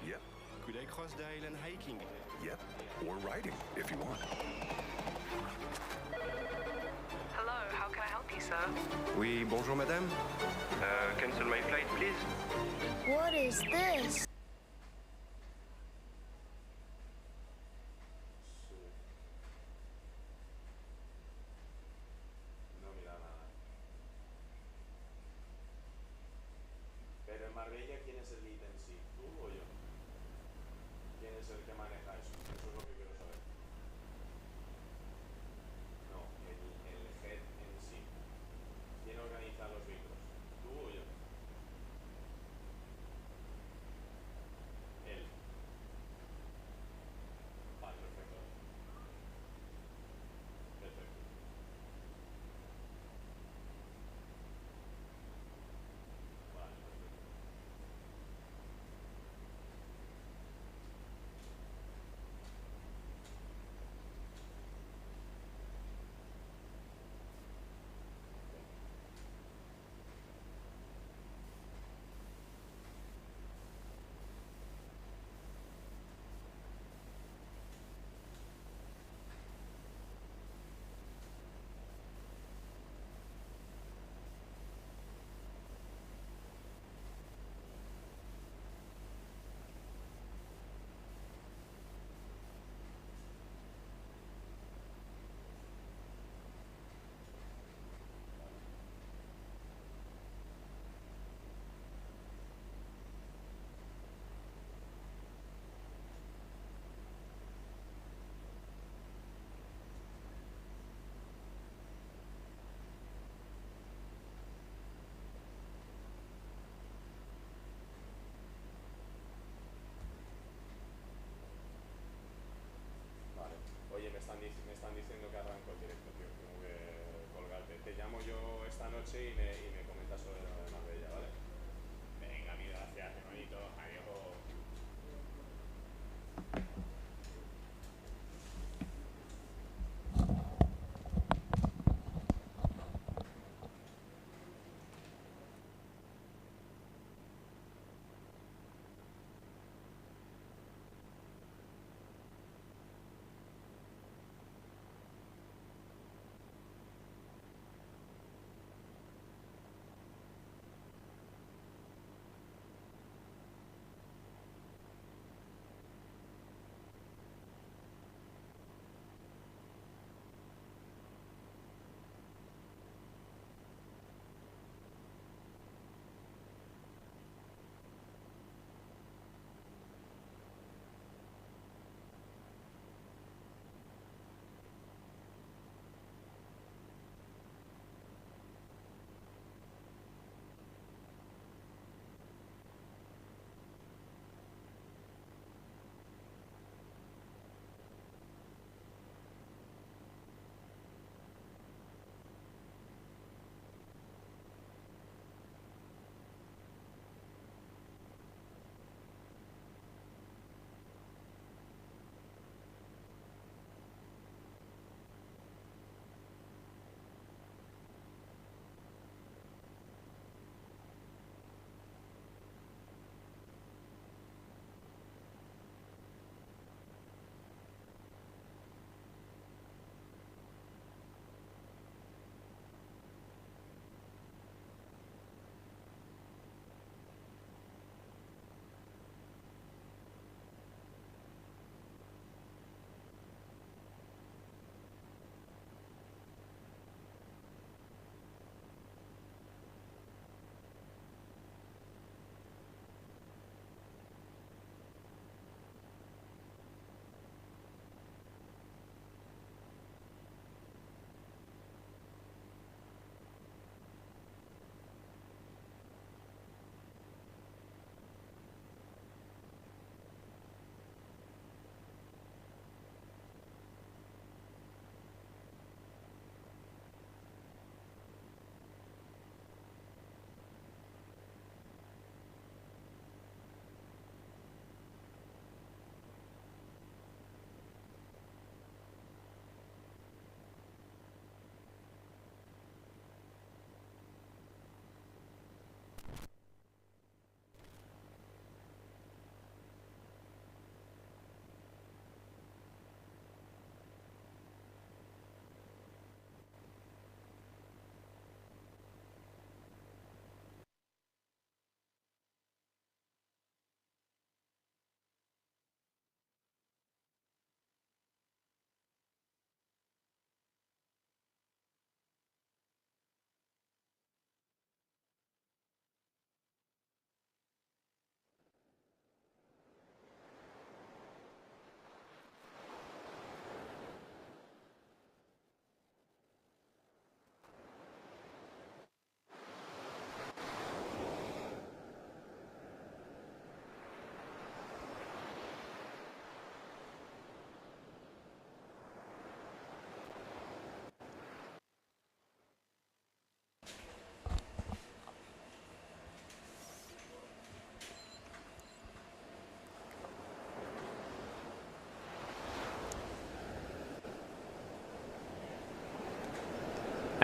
Yep. Could I cross the island hiking? Yep. Or riding, if you want. Hello, how can I help you, sir? Oui, bonjour madame. Cancel my flight, please. What is this? No mira nada. Pero en Marbella, ¿quién es el lead en sí? ¿Tú o yo? ¿Quién es el que maneja eso? Eso es lo que quiero saber. No, el head en sí. ¿Quién organiza los micros? ¿Tú o yo? Él. Vale, perfecto. Perfecto. Vale, perfecto. Vale. Oye, me están diciendo que arranco el directo, tío. Tengo que colgarte. Te llamo yo esta noche y me comentas sobre lo de Marbella, ¿vale? Venga, mil gracias, hermanito. Adiós.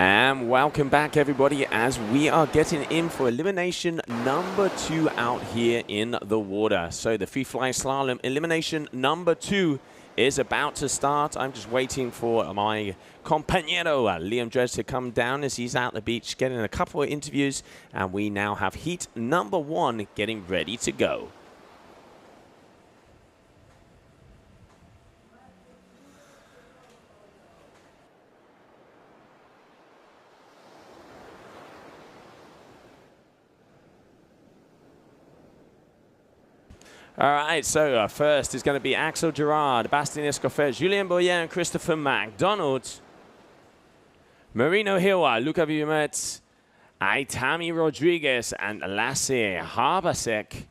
And welcome back, everybody, as we are getting in for elimination number 2 out here in the water. So the FreeFly-Slalom elimination number 2 is about to start. I'm just waiting for my compañero, Liam Dredge, to come down as he's out the beach getting a couple of interviews. And we now have heat number 1 getting ready to go. All right, so first is going to be Axel Gerard, Bastien Escoffet, Julien Boyer, and Christopher MacDonald. Marino Hill, Luca Viumet, Aitami Rodriguez, and Lasse Harbasek.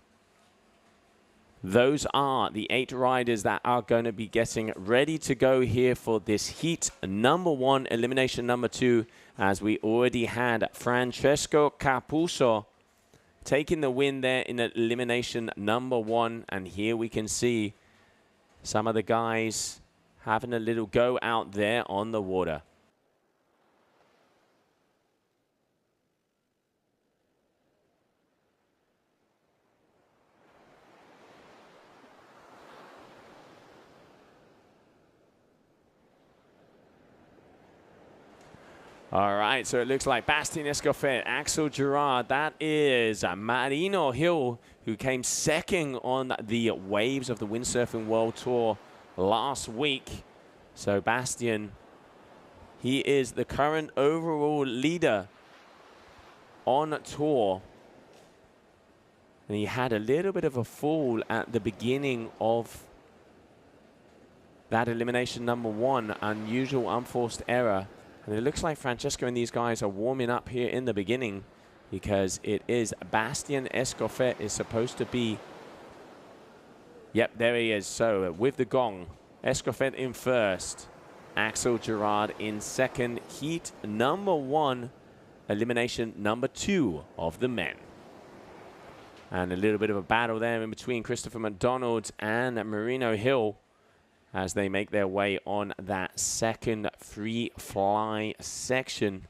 Those are the 8 riders that are going to be getting ready to go here for this heat number 1, elimination number 2, as we already had Francesco Capuzzo taking the win there in elimination number 1. And here we can see some of the guys having a little go out there on the water. All right, so it looks like Bastien Escoffet, Axel Gerard, that is Marino Hill, who came second on the waves of the Windsurfing World Tour last week. So Bastien, he is the current overall leader on tour. And he had a little bit of a fall at the beginning of that elimination number 1, unusual unforced error. And it looks like Francesco and these guys are warming up here in the beginning, because it is Bastien Escoffet is supposed to be. Yep, there he is. So with the gong, Escoffet in first, Axel Gerard in second. Heat number 1, elimination number 2 of the men. And a little bit of a battle there in between Christopher MacDonald and Marino Hill, as they make their way on that second free fly section.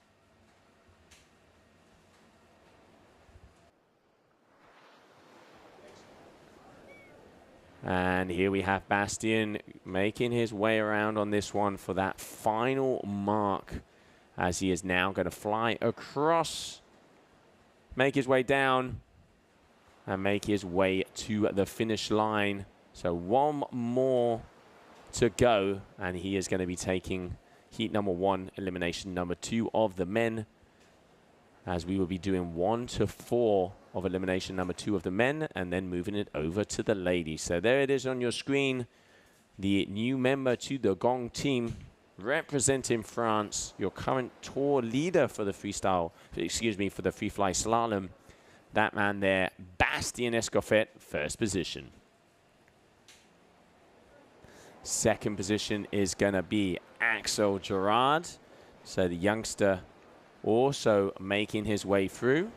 And here we have Bastien making his way around on this one for that final mark, as he is now going to fly across, make his way down, and make his way to the finish line. So one more to go, and he is going to be taking heat number 1, elimination number 2 of the men, as we will be doing 1 to 4 of elimination number 2 of the men, and then moving it over to the ladies. So there it is on your screen, the new member to the Gong team, representing France, your current tour leader for the freestyle, excuse me, for the free fly slalom. That man there, Bastien Escoffet, first position. Second position is going to be Axel Gerard. So the youngster also making his way through.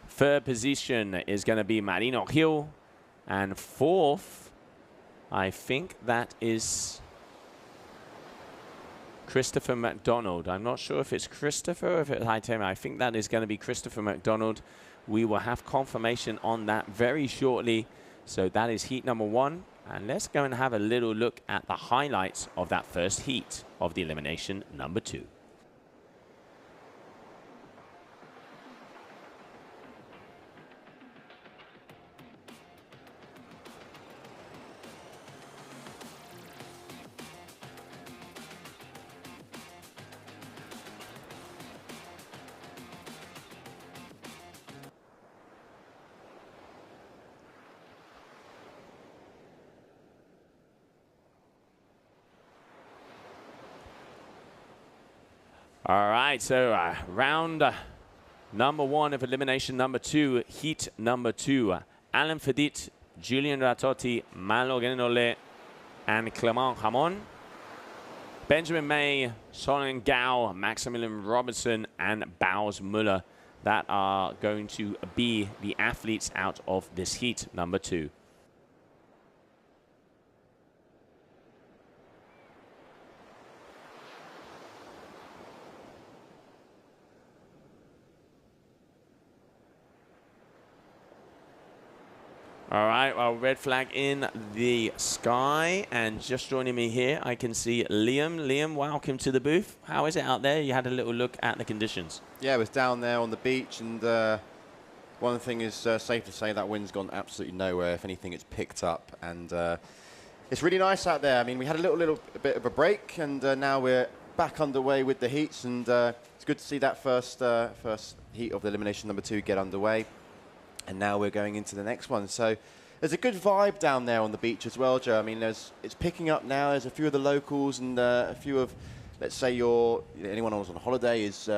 Third position is going to be Marino Hill. And fourth, I think that is Christopher MacDonald. I'm not sure if it's Christopher or if it's Haitema. I think that is going to be Christopher MacDonald. We will have confirmation on that very shortly. So that is heat number 1. And let's go and have a little look at the highlights of that first heat of the elimination number 2. All right, so round number 1 of elimination number 2, heat number 2. Alain Fedit, Julien Ratotti, Malo Genole, and Clement Hamon. Benjamin May, Solon Gao, Maximilian Robertson, and Bowes Muller. That are going to be the athletes out of this heat number 2. All right, well, red flag in the sky. And just joining me here, I can see Liam. Liam, welcome to the booth. How is it out there? You had a little look at the conditions. Yeah, I was down there on the beach, and one thing is safe to say that wind's gone absolutely nowhere. If anything, it's picked up, and it's really nice out there. I mean, we had a little bit of a break, and now we're back underway with the heats, and it's good to see that first heat of the elimination number 2 get underway. And now we're going into the next one. So there's a good vibe down there on the beach as well, Joe. I mean, it's picking up now. There's a few of the locals and a few of, let's say, anyone who's on holiday is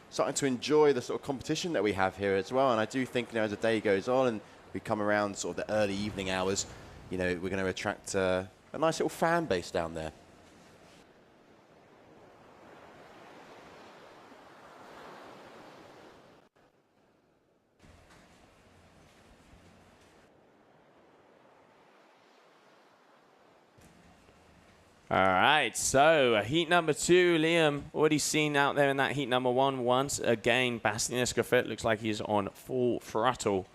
starting to enjoy the sort of competition that we have here as well. And I do think, as the day goes on and we come around sort of the early evening hours, we're going to attract a nice little fan base down there. All right, so heat number 2, Liam, already seen out there in that heat number 1 once again. Bastien Escoffet looks like he's on full throttle.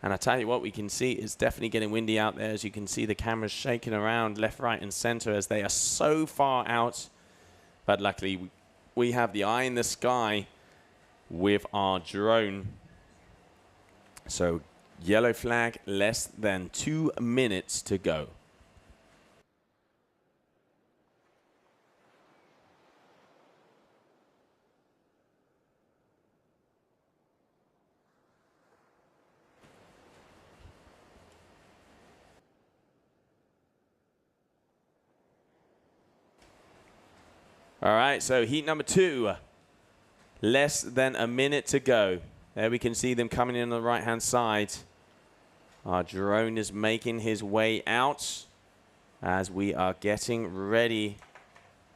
And I tell you what, we can see it's definitely getting windy out there. As you can see, the cameras shaking around left, right, and center as they are so far out. But luckily, we have the eye in the sky with our drone. So yellow flag, less than 2 minutes to go. All right, so heat number 2, less than a minute to go. There we can see them coming in on the right-hand side. Our drone is making his way out as we are getting ready.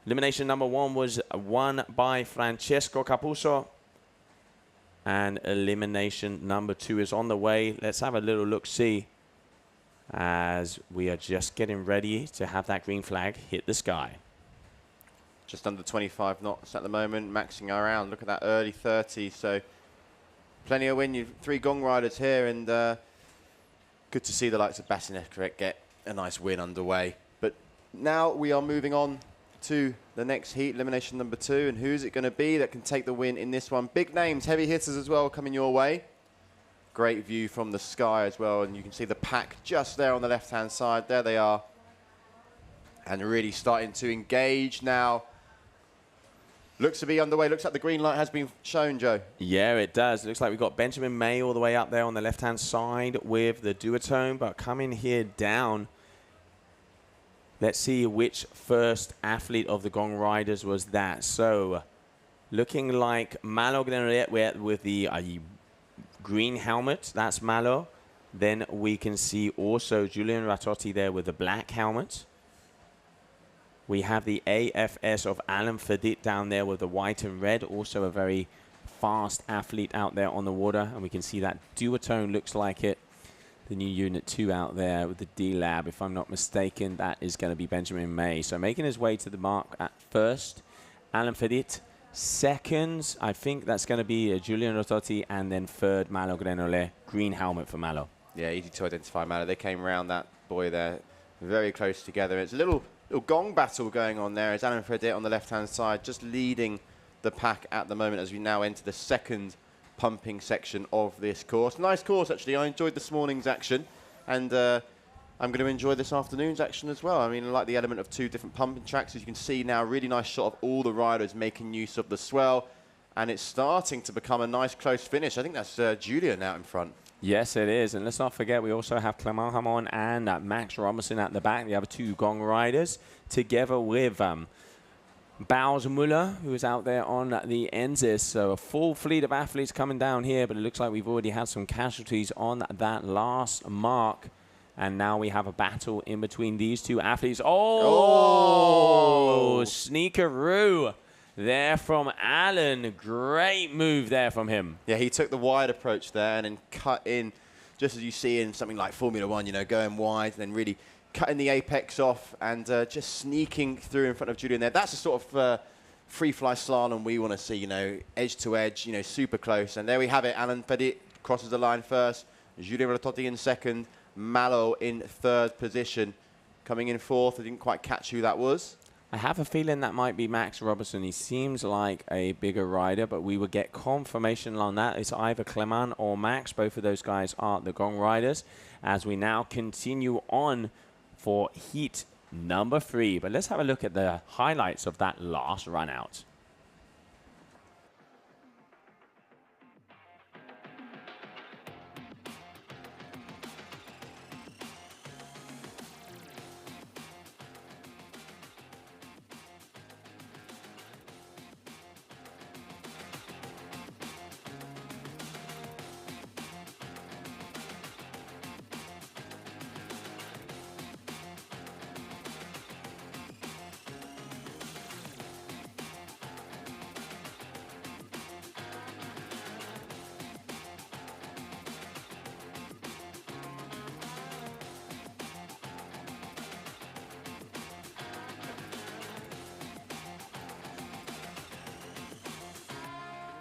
Elimination number 1 was won by Francesco Capuzzo. And elimination number 2 is on the way. Let's have a little look-see as we are just getting ready to have that green flag hit the sky. Just under 25 knots at the moment, maxing around. Look at that early 30s, so plenty of wind. You've 3 gong riders here, and good to see the likes of Bastien Escoffet get a nice win underway. But now we are moving on to the next heat, elimination number 2, and who's it going to be that can take the win in this one? Big names, heavy hitters as well coming your way. Great view from the sky as well, and you can see the pack just there on the left-hand side. There they are, and really starting to engage now. Looks to be underway. Looks like the green light has been shown, Joe. Yeah, it does. Looks like we've got Benjamin May all the way up there on the left-hand side with the duotone. But coming here down, let's see which first athlete of the Gong Riders was that. So, looking like Malo Grenolet with the green helmet. That's Malo. Then we can see also Julian Ratotti there with the black helmet. We have the AFS of Alan Fedit down there with the white and red. Also a very fast athlete out there on the water. And we can see that duotone looks like it. The new Unit 2 out there with the D-Lab. If I'm not mistaken, that is going to be Benjamin May. So making his way to the mark at first. Alan Fedit. Second, I think that's going to be Julian Ratotti. And then third, Malo Grenolet. Green helmet for Malo. Yeah, easy to identify Malo. They came around that boy there very close together. It's a little gong battle going on there as Alan Fredette on the left-hand side just leading the pack at the moment as we now enter the second pumping section of this course. Nice course, actually. I enjoyed this morning's action, and I'm going to enjoy this afternoon's action as well. I mean, I like the element of 2 different pumping tracks. As you can see now, really nice shot of all the riders making use of the swell, and it's starting to become a nice close finish. I think that's Julian out in front. Yes, it is. And let's not forget, we also have Clement Hamon and Max Robinson at the back. The other 2 Gong riders, together with Bowes Muller, who is out there on the Enzis. So a full fleet of athletes coming down here, but it looks like we've already had some casualties on that last mark. And now we have a battle in between these 2 athletes. Oh! Sneakeroo there from Alan. Great move there from him. Yeah, he took the wide approach there and then cut in, just as you see in something like Formula 1, going wide and then really cutting the apex off and just sneaking through in front of Julian there. That's the sort of free-fly slalom we want to see, edge to edge, super close. And there we have it. Alan Fedit crosses the line first. Julian Ratotti in second. Mallow in third position. Coming in fourth, I didn't quite catch who that was. I have a feeling that might be Max Robertson. He seems like a bigger rider, but we will get confirmation on that. It's either Clement or Max. Both of those guys are the gong riders. As we now continue on for heat number 3. But let's have a look at the highlights of that last run out.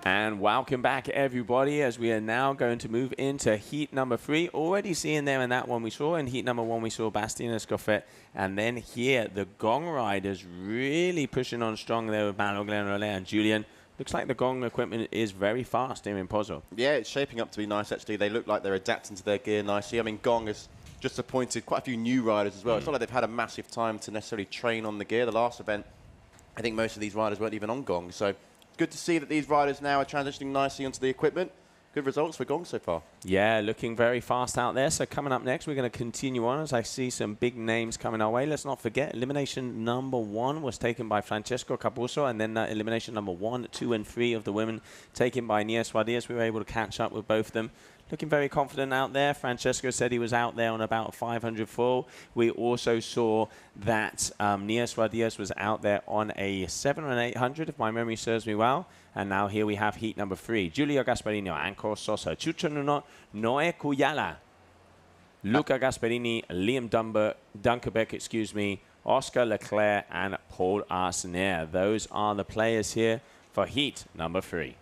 And welcome back, everybody, as we are now going to move into heat number 3. Already seeing there in that one we saw. In heat number 1, we saw Bastien Escoffet. And then here, the gong riders really pushing on strong there with Malo, Glenn Rollet and Julian. Looks like the gong equipment is very fast here in Pozo. Yeah, it's shaping up to be nice, actually. They look like they're adapting to their gear nicely. I mean, Gong has just appointed quite a few new riders as well. It's not like they've had a massive time to necessarily train on the gear. The last event, I think most of these riders weren't even on Gong. So good to see that these riders now are transitioning nicely onto the equipment. Good results for Gong so far. Yeah, looking very fast out there. So coming up next, we're going to continue on as I see some big names coming our way. Let's not forget, elimination number 1 was taken by Francesco Capuzzo, and then elimination number 1, 2, and 3 of the women taken by Nia Suarez. We were able to catch up with both of them. Looking very confident out there. Francesco said he was out there on about 500 full. We also saw that Nia Suarez was out there on a 700 and 800, if my memory serves me well. And now here we have heat number 3. Giulio Gasparini, Anko Sosa, Chucho Nuno, Noé Cuyala, Luca Gasparini, Liam Dunkerbeck, Oscar Leclerc, and Paul Arsenault. Those are the players here for heat number 3.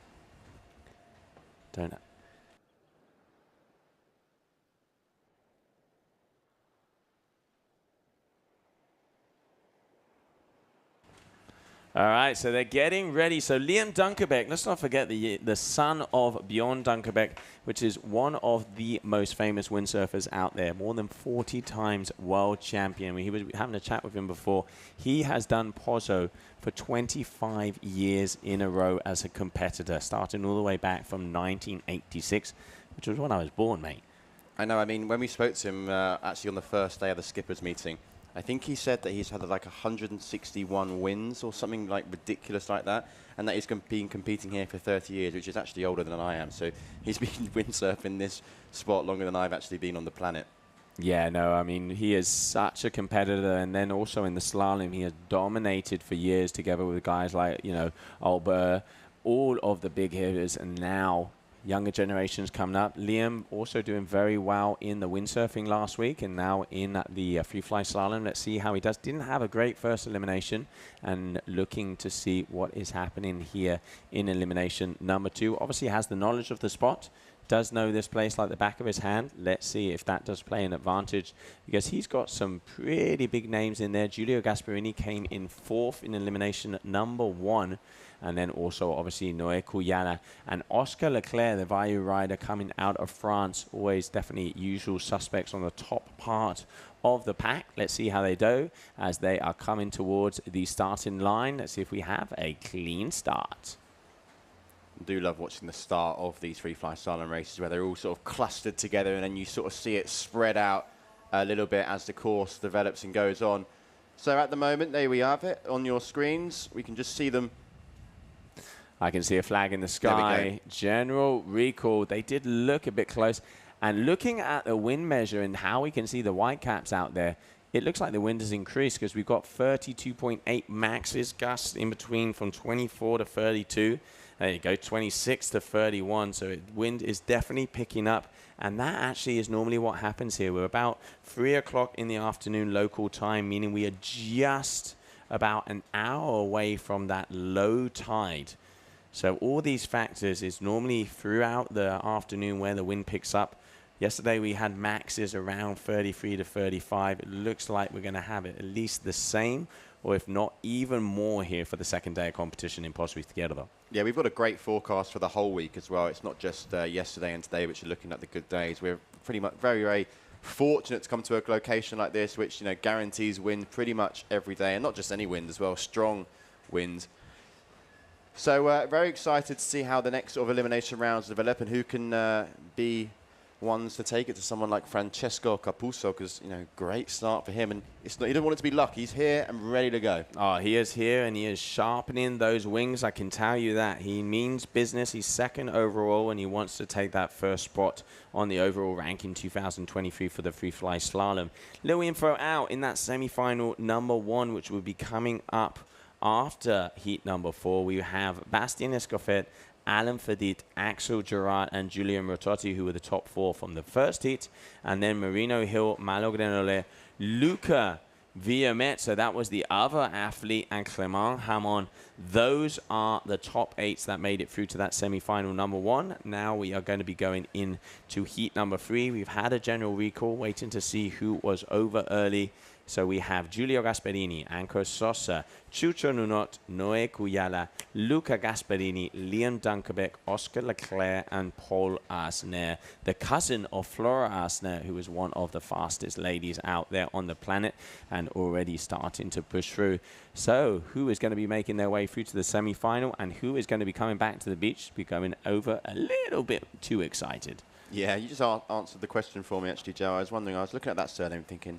All right, so they're getting ready. So Liam Dunkerbeck, let's not forget the son of Bjorn Dunkerbeck, which is one of the most famous windsurfers out there, more than 40 times world champion. He was having a chat with him before. He has done Pozo for 25 years in a row as a competitor, starting all the way back from 1986, which was when I was born, mate. I know. I mean, when we spoke to him actually on the first day of the skippers meeting, I think he said that he's had like 161 wins or something like ridiculous like that, and that he's been competing here for 30 years, which is actually older than I am. So he's been windsurfing this spot longer than I've actually been on the planet. Yeah, no, I mean, he is such a competitor, and then also in the slalom, he has dominated for years together with guys like, you know, Albert, all of the big hitters, and now younger generations coming up. Liam also doing very well in the windsurfing last week and now in the FreeFly-Slalom. Let's see how he does. Didn't have a great first elimination, and looking to see what is happening here in elimination number 2. Obviously has the knowledge of the spot, does know this place like the back of his hand. Let's see if that does play an advantage, because he's got some pretty big names in there. Giulio Gasparini came in 4th in elimination number 1. And then also, obviously, Noé Cuyala and Oscar Leclerc, the Vailleux rider coming out of France. Always definitely usual suspects on the top part of the pack. Let's see how they do as they are coming towards the starting line. Let's see if we have a clean start. I do love watching the start of these FreeFly-Slalom races where they're all sort of clustered together, and then you sort of see it spread out a little bit as the course develops and goes on. So at the moment, there we have it on your screens. We can just see them. I can see a flag in the sky. General recall. They did look a bit close. And looking at the wind measure and how we can see the white caps out there, it looks like the wind has increased, because we've got 32.8 maxes, gusts in between from 24 to 32. There you go, 26 to 31. So wind is definitely picking up. And that actually is normally what happens here. We're about 3 o'clock in the afternoon local time, meaning we are just about an hour away from that low tide. So all these factors is normally throughout the afternoon where the wind picks up. Yesterday we had maxes around 33 to 35. It looks like we're going to have it at least the same, or if not even more here for the second day of competition in Pozo Izquierdo. Yeah, we've got a great forecast for the whole week as well. It's not just yesterday and today, which are looking at the good days. We're pretty much very fortunate to come to a location like this, which, you know, guarantees wind pretty much every day, and not just any wind as well, strong wind. So very excited to see how the next sort of elimination rounds develop and who can be ones to take it to someone like Francesco Capuzzo, because, you know, great start for him, and it's not, he doesn't want it to be luck. He's here and ready to go. Oh, he is here, and he is sharpening those wings. I can tell you that. He means business. He's second overall, and he wants to take that first spot on the overall ranking 2023 for the FreeFly-Slalom. Little info out in that semi-final number 1, which will be coming up after heat number 4. We have Bastien Escoffet, Alan Fadit, Axel Gerard, and Julian Rototti, who were the top 4 from the first heat. And then Marino Hill, Malo Grenole, Luca Villamet, so that was the other athlete, and Clement Hamon. Those are the top 8s that made it through to that semi-final number 1. Now we are going to be going into heat number 3. We've had a general recall, waiting to see who was over early. So we have Giulio Gasperini, Anko Sosa, Chucho Nunot, Noé Cuyala, Luca Gasperini, Liam Dunkerbeck, Oscar Leclerc, and Paul Arsner, the cousin of Flora Arsner, who is one of the fastest ladies out there on the planet and already starting to push through. So who is going to be making their way through to the semi-final, and who is going to be coming back to the beach, becoming over a little bit too excited? Yeah, you just answered the question for me, actually, Joe. I was wondering, I was looking at that surname thinking,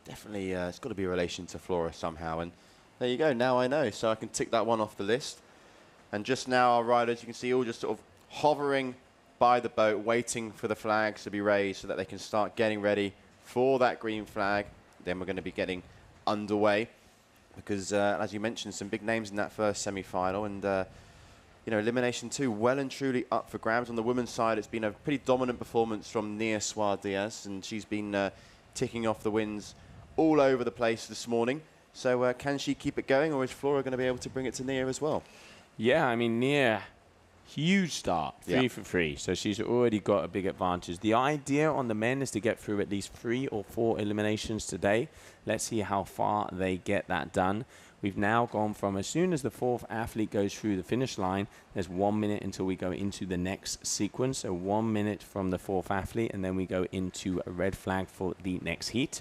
definitely, it's got to be a relation to Flora somehow. And there you go, now I know. So I can tick that one off the list. And just now our riders, you can see all just sort of hovering by the boat, waiting for the flags to be raised so that they can start getting ready for that green flag. Then we're going to be getting underway because, as you mentioned, some big names in that first semi-final. And, you know, elimination 2 well and truly up for grabs. On the women's side, it's been a pretty dominant performance from Nia Suarez, and she's been ticking off the wins all over the place this morning. So can she keep it going, or is Flora going to be able to bring it to Nia as well? Yeah, I mean, Nia, huge start, 3 for 3. So she's already got a big advantage. The idea on the men is to get through at least 3 or 4 eliminations today. Let's see how far they get that done. We've now gone from, as soon as the 4th athlete goes through the finish line, there's 1 minute until we go into the next sequence. So 1 minute from the 4th athlete, and then we go into a red flag for the next heat.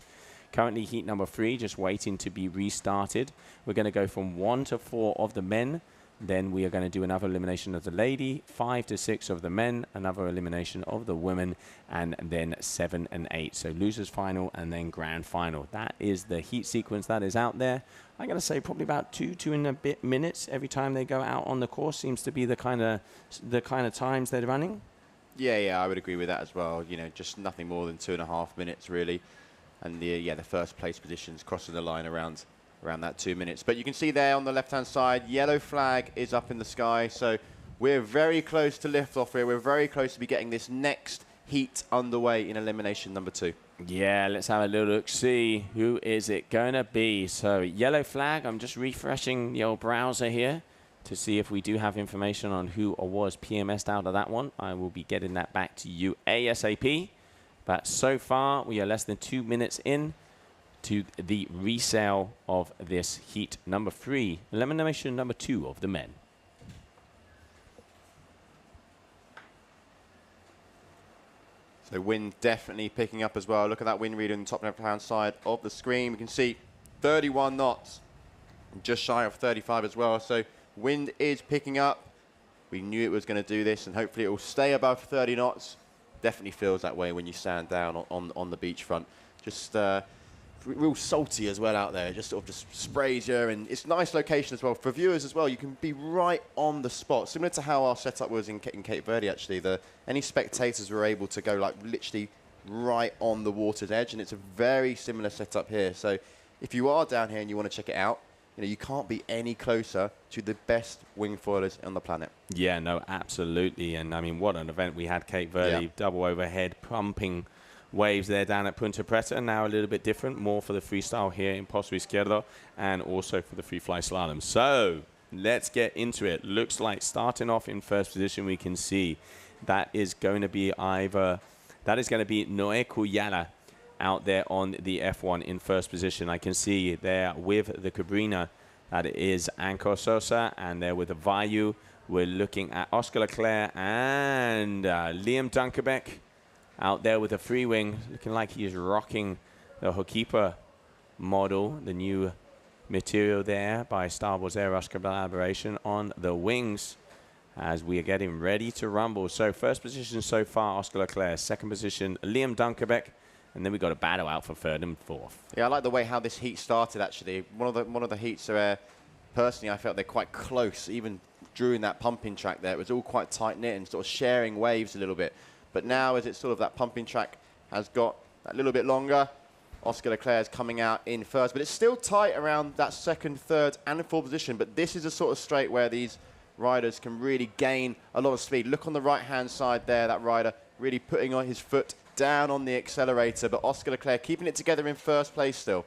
Currently heat number 3, just waiting to be restarted. We're going to go from 1 to 4 of the men. Then we are going to do another elimination of the lady, 5 to 6 of the men, another elimination of the women, and then 7 and 8. So losers final and then grand final. That is the heat sequence that is out there. I'm going to say probably about 2 and a bit minutes every time they go out on the course seems to be the kind of times they're running. Yeah, I would agree with that as well. You know, just nothing more than 2.5 minutes really. And the first place positions crossing the line around that 2 minutes. But you can see there on the left-hand side, yellow flag is up in the sky. So we're very close to lift-off here. We're very close to be getting this next heat underway in elimination number 2. Yeah, let's have a little look, see who is it going to be. So yellow flag, I'm just refreshing the old browser here to see if we do have information on who or was PMS'd out of that one. I will be getting that back to you ASAP. But so far, we are less than 2 minutes in to the resale of this heat number 3, elimination number 2 of the men. So wind definitely picking up as well. Look at that wind reader on the top left-hand side of the screen. We can see 31 knots, just shy of 35 as well. So wind is picking up. We knew it was going to do this, and hopefully it will stay above 30 knots. Definitely feels that way when you stand down on the beachfront. Just real salty as well out there. Just sort of just sprays you, and it's a nice location as well for viewers as well. You can be right on the spot, similar to how our setup was in Cape Verde. Actually, any spectators were able to go like literally right on the water's edge, and it's a very similar setup here. So if you are down here and you want to check it out, you know, you can't be any closer to the best wingfoilers on the planet. Yeah, no, absolutely. And I mean, what an event we had, Cape Verde, double overhead, pumping waves there down at Punta Preta. Now a little bit different, more for the freestyle here in Pozo Izquierdo and also for the FreeFly-Slalom. So let's get into it. Looks like starting off in first position, we can see that is going to be either That is going to be Noé Cuyala out there on the F1 in first position. I can see there with the Cabrina, that is Anko Sosa, and there with the Vayu, we're looking at Oscar Leclerc and Liam Dunkerbeck out there with the free wing, looking like he is rocking the Hokipa model, the new material there by Star Wars Aeroscope Collaboration on the wings as we are getting ready to rumble. So first position so far, Oscar Leclerc. Second position, Liam Dunkerbeck. And then we got a battle out for third and fourth. Yeah, I like the way how this heat started, actually. One of the heats where, personally, I felt they're quite close. Even during that pumping track there, it was all quite tight-knit and sort of sharing waves a little bit. But now, as it's sort of that pumping track has got a little bit longer, Oscar Leclerc is coming out in first. But it's still tight around that second, third, and fourth position. But this is a sort of straight where these riders can really gain a lot of speed. Look on the right-hand side there, that rider really putting on his foot down on the accelerator, but Oscar Leclerc keeping it together in first place still.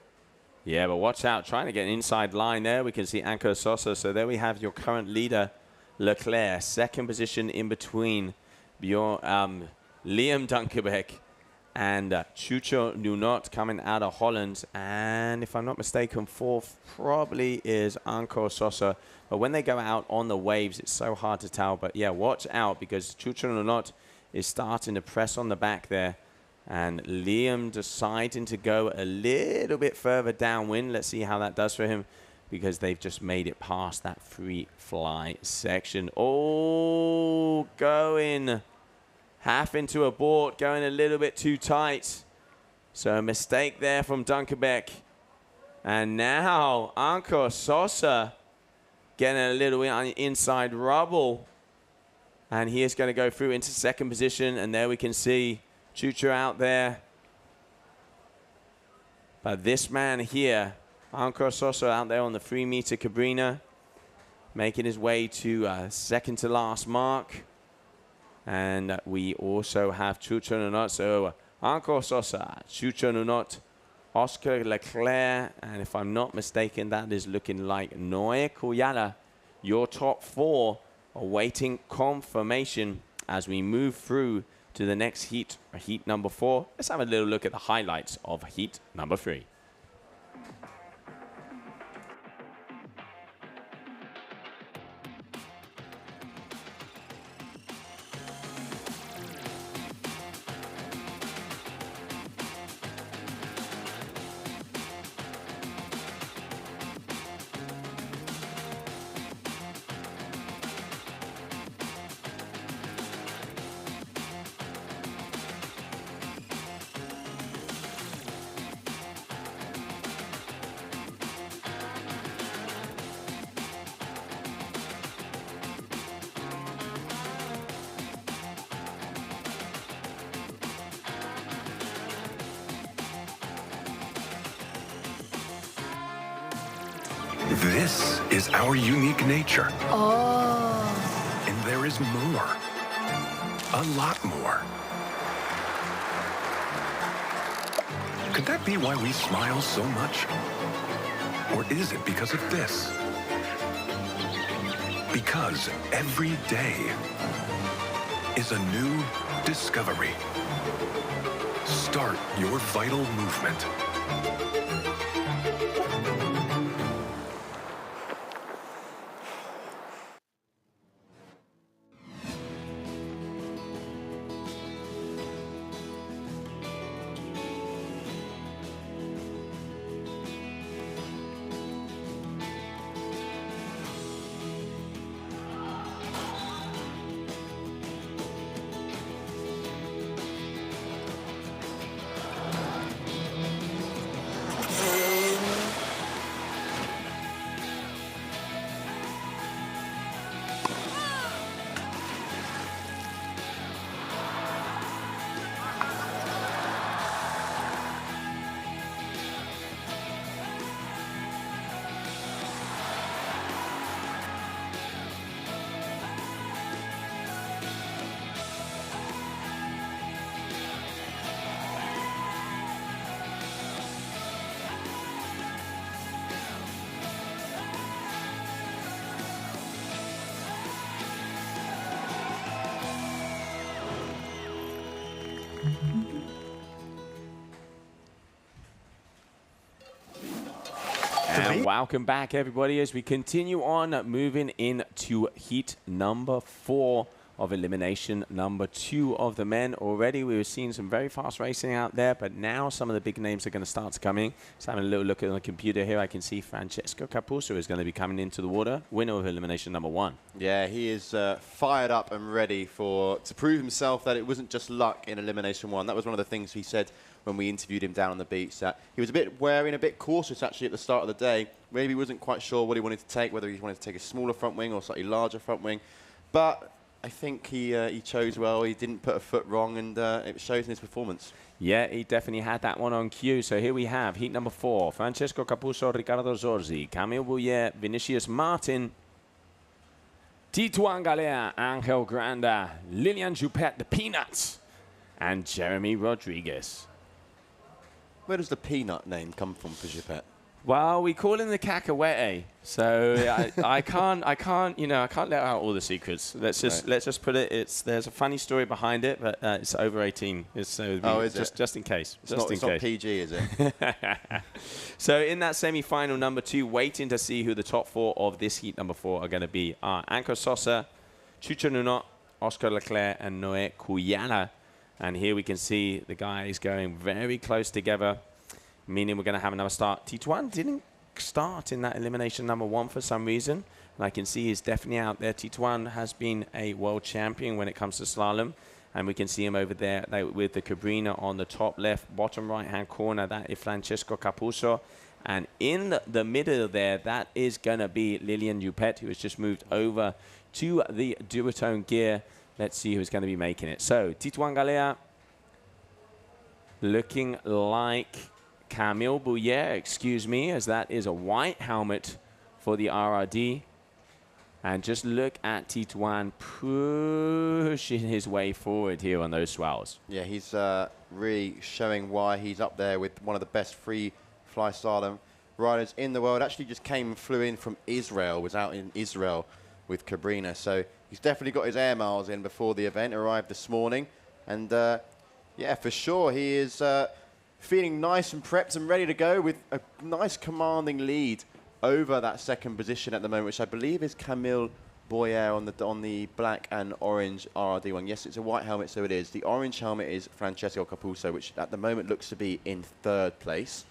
Yeah, but watch out, trying to get an inside line there. We can see Anko Sosa. So there we have your current leader, Leclerc. Second position in between Liam Dunkerbeck and Chucho Nunot coming out of Holland. And if I'm not mistaken, fourth probably is Anko Sosa. But when they go out on the waves, it's so hard to tell. But yeah, watch out because Chucho Nunot is starting to press on the back there. And Liam deciding to go a little bit further downwind. Let's see how that does for him because they've just made it past that free fly section. Oh, going half into a board, going a little bit too tight. So a mistake there from Dunkerbeck. And now Anko Sosa getting a little inside rubble. And he is going to go through into second position. And there we can see Chucho out there. But this man here, Anko Sosa out there on the 3-meter Cabrina, making his way to second to last mark. And we also have Chucho Nunot. So Anko Sosa, Chucho Nunot, Oscar Leclerc. And if I'm not mistaken, that is looking like Noé Cuyala, your top four, awaiting confirmation as we move through to the next heat, heat number 4. Let's have a little look at the highlights of heat number 3. This is our unique nature. Oh. And there is more. A lot more. Could that be why we smile so much? Or is it because of this? Because every day is a new discovery. Start your vital movement. Welcome back, everybody, as we continue on moving into heat number 4 of elimination number 2 of the men. Already we were seeing some very fast racing out there, but now some of the big names are going to start to come in. So having a little look at the computer here, I can see Francesco Capuzzo is going to be coming into the water, winner of elimination number 1. Yeah, he is fired up and ready to prove himself that it wasn't just luck in elimination 1. That was one of the things he said when we interviewed him down on the beach, that he was a bit wary and a bit cautious actually at the start of the day. Maybe he wasn't quite sure what he wanted to take, whether he wanted to take a smaller front wing or slightly larger front wing. But I think he chose well. He didn't put a foot wrong, and it shows in his performance. Yeah, he definitely had that one on cue. So here we have heat number 4. Francesco Capuzzo, Ricardo Zorzi, Camille Bouillet, Vinicius Martin, Tituan Galea, Angel Granda, Lilian Juppet, the Peanuts, and Jeremy Rodriguez. Where does the peanut name come from for Juppet? Well, we call him the cacahuete, so I can't let out all the secrets. Let's just put it. There's a funny story behind it, but it's over 18. Is it? Just in case. It's not PG, is it? So in that semi-final number 2, waiting to see who the top 4 of this heat number 4 are going to be are Anko Sosa, Chucho Nunot, Oscar Leclerc, and Noé Cuyala. And here we can see the guys going very close together, meaning we're going to have another start. Tituan didn't start in that elimination number 1 for some reason. And I can see he's definitely out there. Tituan has been a world champion when it comes to slalom. And we can see him over there with the Cabrina on the top left, bottom right-hand corner. That is Francesco Capuzzo. And in the middle there, that is going to be Lilian Juppet, who has just moved over to the duotone gear. Let's see who's going to be making it. So, Tituan Galea looking like Camille Bouillet, excuse me, as that is a white helmet for the RRD. And just look at Tituan pushing his way forward here on those swells. Yeah, he's really showing why he's up there with one of the best free-fly-slalom riders in the world. Actually just flew in from Israel, was out in Israel with Cabrina. So he's definitely got his air miles in before the event, arrived this morning. And yeah, for sure, he is feeling nice and prepped and ready to go with a nice commanding lead over that second position at the moment, which I believe is Camille Boyer on the black and orange RRD one. Yes, it's a white helmet, so it is. The orange helmet is Francesco Capuzzo, which at the moment looks to be in 3rd place,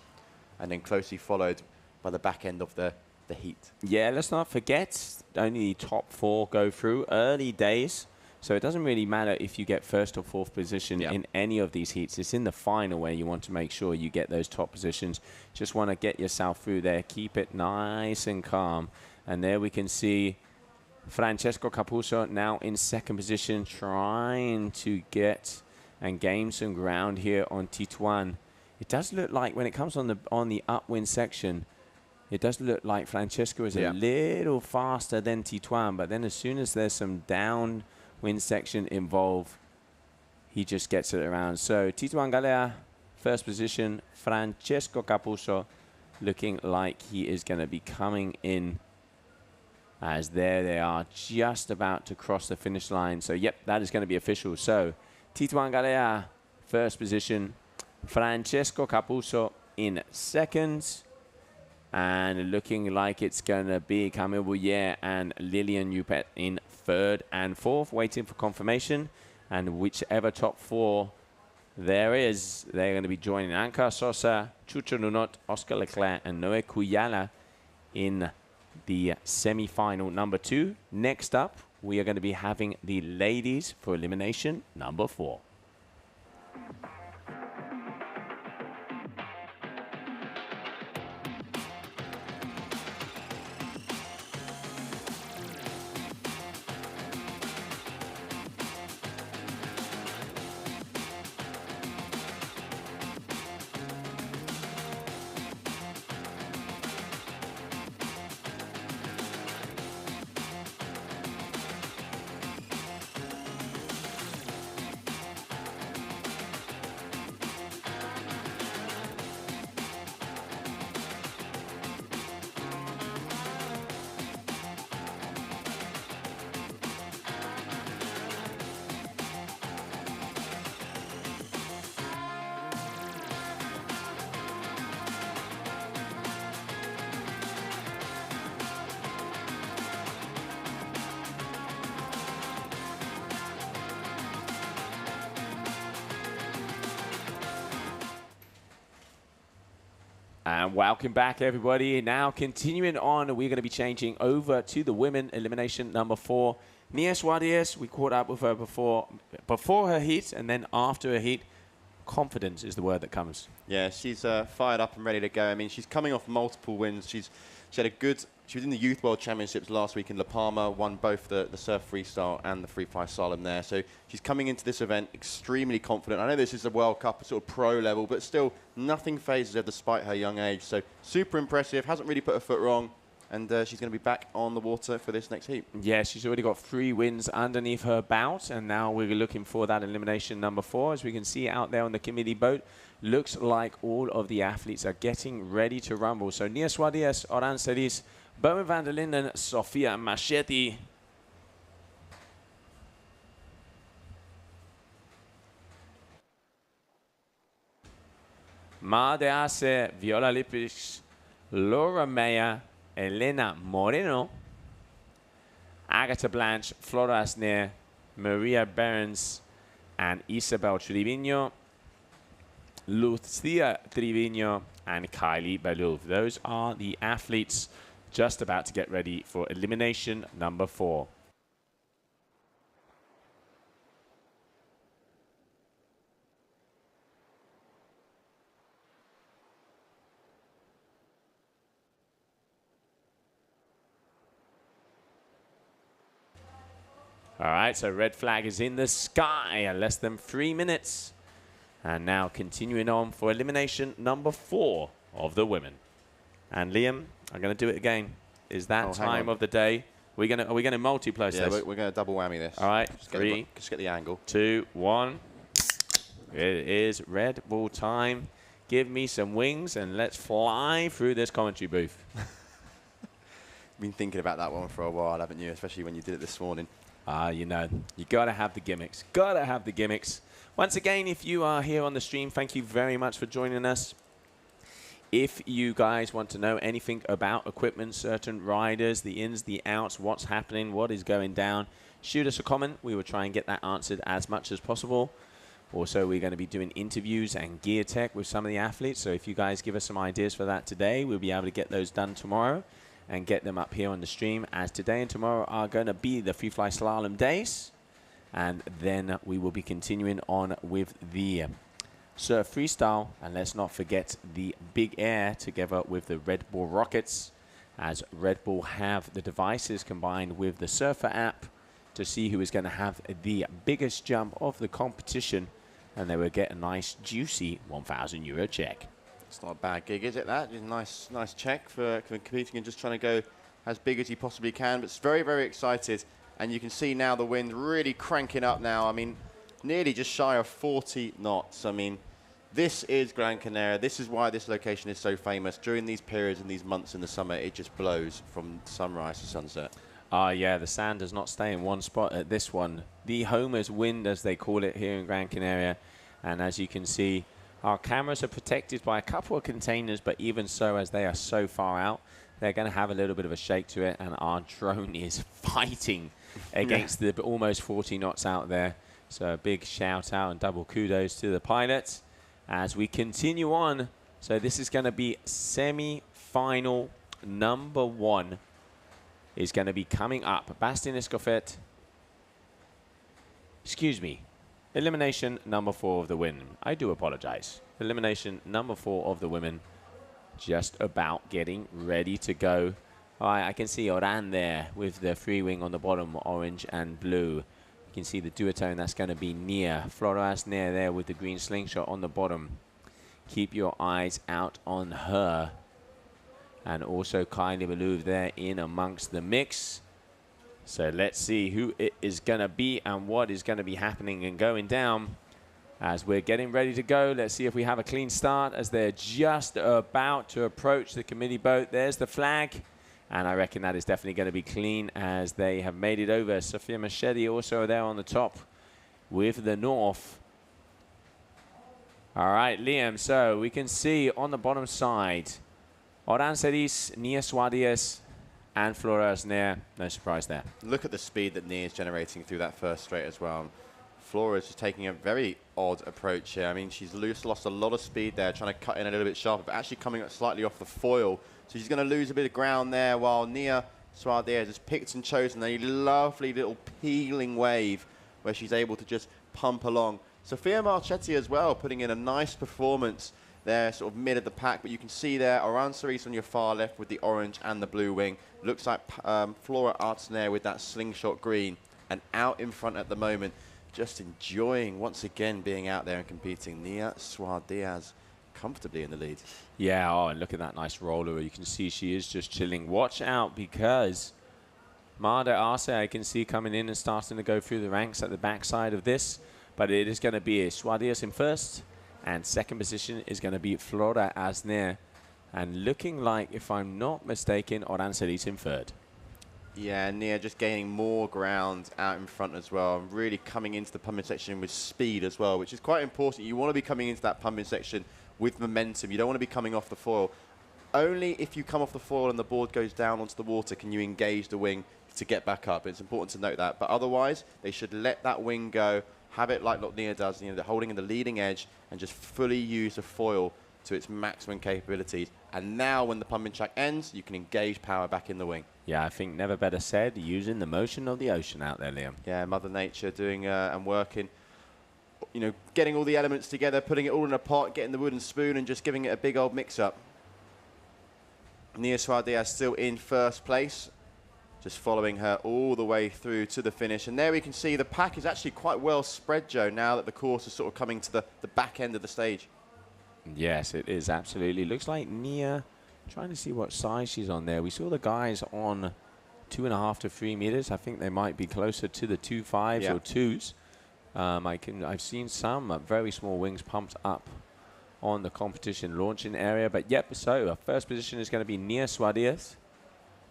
and then closely followed by the back end of the heat. Yeah, let's not forget, only the top 4 go through. Early days, so it doesn't really matter if you get 1st or 4th position in any of these heats. It's in the final where you want to make sure you get those top positions. Just want to get yourself through there. Keep it nice and calm. And there we can see Francesco Capuzzo now in 2nd position, trying to get and gain some ground here on Tituan. It does look like when it comes on the upwind section, it does look like Francesco is a little faster than Tituan, but then as soon as there's some downwind section involved, he just gets it around. So Tituan Galea, 1st position. Francesco Capuzzo looking like he is going to be coming in, as there they are just about to cross the finish line. So yep, that is going to be official. So Tituan Galea, 1st position. Francesco Capuzzo in 2nd. And looking like it's going to be Camille Bouillet and Lilian Juppet in 3rd and 4th, waiting for confirmation. And whichever top 4 there is, they're going to be joining Anka Sosa, Chucho Nunot, Oscar Leclerc, and Noé Cuyala in the semi-final number 2. Next up, we are going to be having the ladies for elimination number 4. And welcome back, everybody. Now, continuing on, we're going to be changing over to the women elimination number 4. Nia Suarez, we caught up with her before her heat, and then after her heat. Confidence is the word that comes. Yeah, she's fired up and ready to go. I mean, she's coming off multiple wins. She was in the Youth World Championships last week in La Palma, won both the surf freestyle and the FreeFly-Slalom there. So she's coming into this event extremely confident. I know this is a World Cup, a sort of pro level, but still nothing phases her despite her young age. So super impressive, hasn't really put her foot wrong. And she's going to be back on the water for this next heat. Yeah, she's already got 3 wins underneath her belt. And now we're looking for that elimination number 4. As we can see out there on the committee boat, looks like all of the athletes are getting ready to rumble. So Nia Suarez, Arancelis, Bowen van der Linden, Sofia Machetti. Ma de Ace, Viola Lippisch, Laura Meyer, Elena Moreno, Agatha Blanche, Flora Asner, Maria Behrens, and Isabel Trevino, Lucia Trevino, and Kylie Balou. Those are the athletes just about to get ready for elimination number 4. All right, so red flag is in the sky, less than 3 minutes. And now continuing on for elimination number 4 of the women. And Liam, I'm going to do it again. Is that time of the day? Are we going to multiply this? Yeah, we're going to double whammy this. All right, just get the angle. 2, 1. It is Red Bull time. Give me some wings and let's fly through this commentary booth. Been thinking about that one for a while, haven't you? Especially when you did it this morning. You know, you got to have the gimmicks. Got to have the gimmicks. Once again, if you are here on the stream, thank you very much for joining us. If you guys want to know anything about equipment, certain riders, the ins, the outs, what's happening, what is going down, shoot us a comment. We will try and get that answered as much as possible. Also, we're going to be doing interviews and gear tech with some of the athletes. So if you guys give us some ideas for that today, we'll be able to get those done tomorrow and get them up here on the stream, as today and tomorrow are going to be the FreeFly-Slalom days. And then we will be continuing on with the surf freestyle. And let's not forget the big air together with the Red Bull Rockets, as Red Bull have the devices combined with the Surfer app to see who is going to have the biggest jump of the competition. And they will get a nice, juicy €1,000 check. It's not a bad gig, is it, that? Nice check for competing and just trying to go as big as you possibly can. But it's very, very excited. And you can see now the wind really cranking up now. I mean, nearly just shy of 40 knots. I mean, this is Gran Canaria. This is why this location is so famous. During these periods and these months in the summer, it just blows from sunrise to sunset. Yeah, the sand does not stay in one spot at this one. The Homer's wind, as they call it here in Gran Canaria. And as you can see, our cameras are protected by a couple of containers, but even so, as they are so far out, they're going to have a little bit of a shake to it, and our drone is fighting against the almost 40 knots out there. So a big shout out and double kudos to the pilots as we continue on. So this is going to be semi-final number 1 is going to be coming up. Bastien Escoffet, excuse me, elimination number 4 of the women. I do apologize. Elimination number 4 of the women. Just about getting ready to go. All right, I can see Oran there with the free wing on the bottom, orange and blue. You can see the duotone, that's going to be Nia. Flora Asner there with the green slingshot on the bottom. Keep your eyes out on her. And also Kylie Balou there in amongst the mix. So let's see who it is going to be and what is going to be happening and going down. As we're getting ready to go, let's see if we have a clean start as they're just about to approach the committee boat. There's the flag. And I reckon that is definitely going to be clean as they have made it over. Sofia Machetti also there on the top with the North. All right, Liam, so we can see on the bottom side, Orancelis, Nia Suarez, and Flora Asner. No surprise there. Look at the speed that Nia is generating through that first straight as well. Flora's just taking a very odd approach here. I mean, she's lost a lot of speed there, trying to cut in a little bit sharper, but actually coming up slightly off the foil. So she's going to lose a bit of ground there, while Nia Suarez has picked and chosen a lovely little peeling wave where she's able to just pump along. Sofia Marchetti as well, putting in a nice performance there, sort of mid of the pack, but you can see there, Arancelis on your far left with the orange and the blue wing. Looks like Flora Artner with that slingshot green, and out in front at the moment, just enjoying once again being out there and competing. Nia Suarez comfortably in the lead. Yeah, oh, and look at that nice roller. You can see she is just chilling. Watch out, because Marta Arce, I can see coming in and starting to go through the ranks at the backside of this, but it is going to be Suarez in first, and second position is going to be Flora Artner, and looking like, if I'm not mistaken, Arancelis in third. Yeah, Nia just gaining more ground out in front as well, and really coming into the pumping section with speed as well, which is quite important. You want to be coming into that pumping section with momentum. You don't want to be coming off the foil. Only if you come off the foil and the board goes down onto the water can you engage the wing to get back up. It's important to note that. But otherwise, they should let that wing go, have it like Nia does, you know, holding in the leading edge, and just fully use the foil to its maximum capabilities. And now when the pumping track ends, you can engage power back in the wing. Yeah, I think never better said, using the motion of the ocean out there, Liam. Yeah, Mother Nature doing and working, you know, getting all the elements together, putting it all in a pot, getting the wooden spoon and just giving it a big old mix-up. Nia Suarez still in first place, just following her all the way through to the finish. And there we can see the pack is actually quite well spread, Joe, now that the course is sort of coming to the back end of the stage. Yes, it is, absolutely. Looks like Nia, trying to see what size she's on there. We saw the guys on 2.5 to 3 meters. I think they might be closer to the 2.5s or 2s. I've seen some very small wings pumped up on the competition launching area. But yep, so first position is going to be Nia Suarez.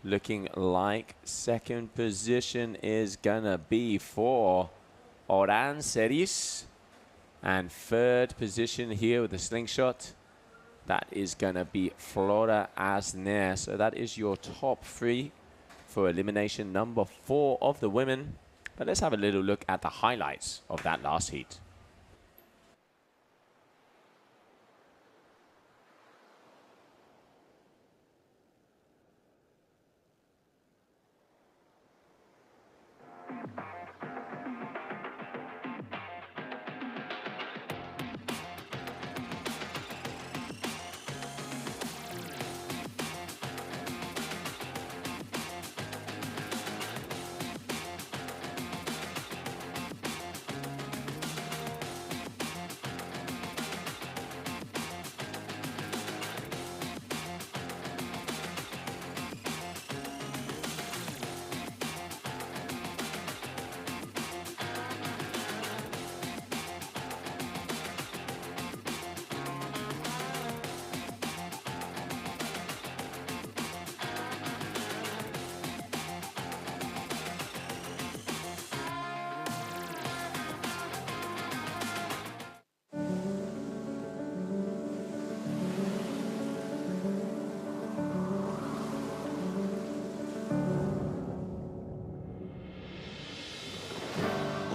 Looking like second position is going to be for Arancelis. And third position here with the slingshot, that is going to be Flora Artner. So that is your top three for elimination number 4 of the women. But let's have a little look at the highlights of that last heat.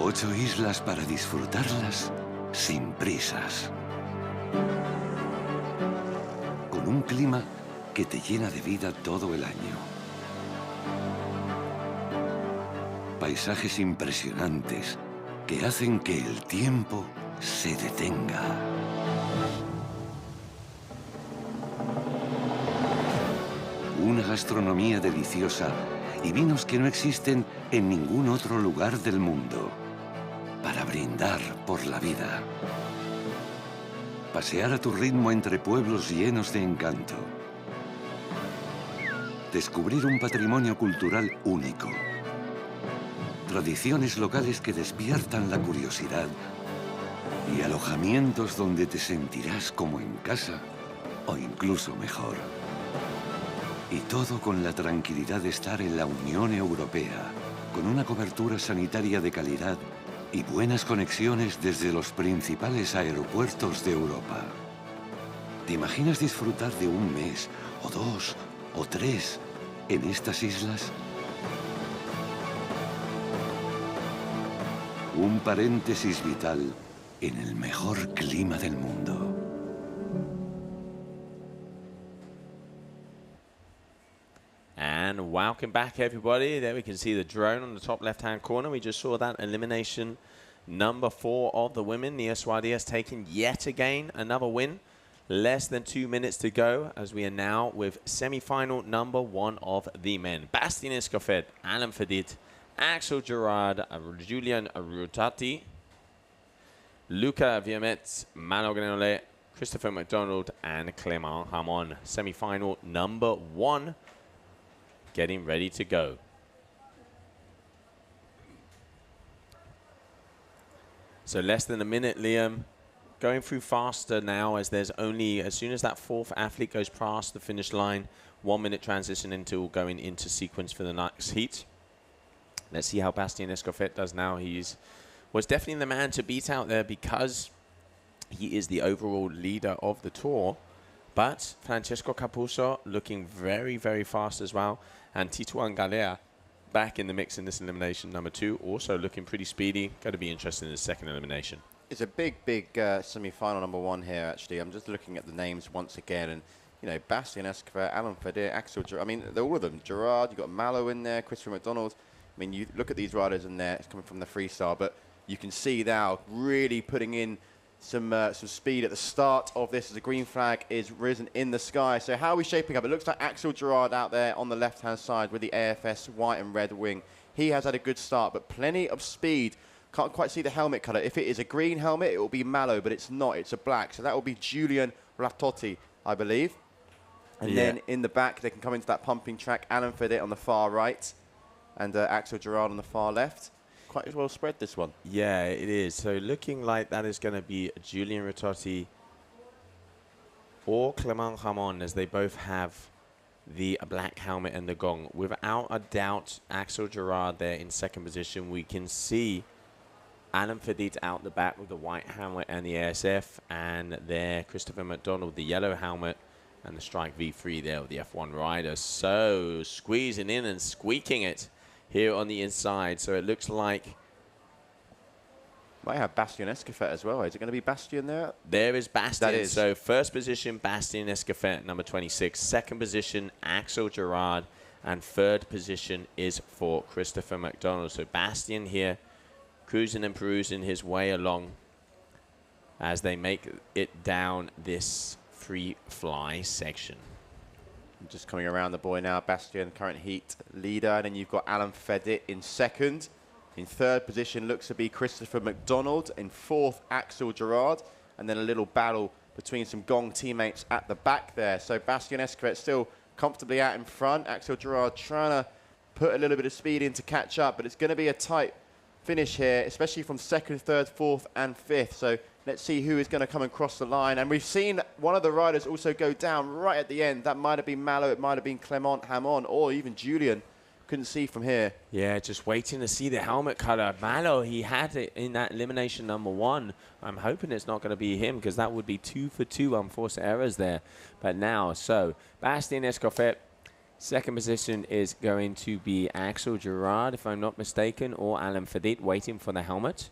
Ocho islas para disfrutarlas sin prisas. Con un clima que te llena de vida todo el año. Paisajes impresionantes que hacen que el tiempo se detenga. Una gastronomía deliciosa y vinos que no existen en ningún otro lugar del mundo. Para brindar por la vida. Pasear a tu ritmo entre pueblos llenos de encanto. Descubrir un patrimonio cultural único. Tradiciones locales que despiertan la curiosidad. Y alojamientos donde te sentirás como en casa o incluso mejor. Y todo con la tranquilidad de estar en la Unión Europea, con una cobertura sanitaria de calidad y buenas conexiones desde los principales aeropuertos de Europa. ¿Te imaginas disfrutar de un mes, o 2, o 3 en estas islas? Un paréntesis vital en el mejor clima del mundo. And welcome back, everybody. There we can see the drone on the top left-hand corner. We just saw that elimination number 4 of the women. Nia Suarez taking yet again another win. Less than 2 minutes to go as we are now with semi-final number 1 of the men. Bastien Escoffet, Alain Fedit, Axel Gerard, Julian Rutati, Luca Viamet, Mano Grenole, Christopher McDonald, and Clément Hamon. Semi-final number 1 getting ready to go. So less than a minute, Liam. Going through faster now as there's only, as soon as that 4th athlete goes past the finish line, 1 minute transition into going into sequence for the next heat. Let's see how Bastien Escoffet does now. Was definitely the man to beat out there because he is the overall leader of the tour. But Francesco Capuzzo looking very, very fast as well. And Tituan Galea back in the mix in this elimination number 2, also looking pretty speedy. Going to be interested in the second elimination. It's a big, big semi-final number 1 here, actually. I'm just looking at the names once again. And, you know, Bastien Escoffet, Alain Fedit, Axel Gerard. I mean, they're all of them. Gerard, you've got Malo in there, Christopher McDonald. I mean, you look at these riders in there. It's coming from the freestyle. But you can see now really putting in some speed at the start of this as the green flag is risen in the sky. So how are we shaping up? It looks like Axel Gerard out there on the left-hand side with the AFS white and red wing. He has had a good start, but plenty of speed. Can't quite see the helmet colour. If it is a green helmet, it will be Malo, but it's not. It's a black. So that will be Julian Ratotti, I believe. And then in the back, they can come into that pumping track. Alain Fedit on the far right and Axel Gerard on the far left. Quite well spread, this one. Yeah, it is. So looking like that is going to be Julian Ratotti or Clément Hamon, as they both have the black helmet and the gong. Without a doubt, Axel Gerard there in second position. We can see Alain Fedit out the back with the white helmet and the ASF, and there Christopher McDonald, the yellow helmet, and the Strike V3 there with the F1 rider. So squeezing in and squeaking it here on the inside. So it looks like might have Bastien Escoffet as well. Is it going to be Bastien there? There is Bastien. That is. So first position, Bastien Escoffet, number 26. Second position, Axel Gerard. And third position is for Christopher McDonald. So Bastien here cruising and perusing his way along as they make it down this free fly section. Just coming around the boy now, Bastien, current heat leader. And then you've got Alain Fedit in second. In third position looks to be Christopher McDonald. In fourth, Axel Gerard. And then a little battle between some Gong teammates at the back there. So Bastien Escoffet still comfortably out in front. Axel Gerard trying to put a little bit of speed in to catch up. But it's going to be a tight finish here, especially from second, third, fourth, and fifth. So let's see who is going to come and cross the line. And we've seen one of the riders also go down right at the end. That might have been Malo, it might have been Clément Hamon, or even Julian. Couldn't see from here. Yeah, just waiting to see the helmet color. Malo, he had it in that elimination number 1. I'm hoping it's not going to be him, because that would be 2 for 2 unforced errors there. But now, so Bastien Escoffet, second position is going to be Axel Gerard, if I'm not mistaken, or Alain Fedit waiting for the helmet.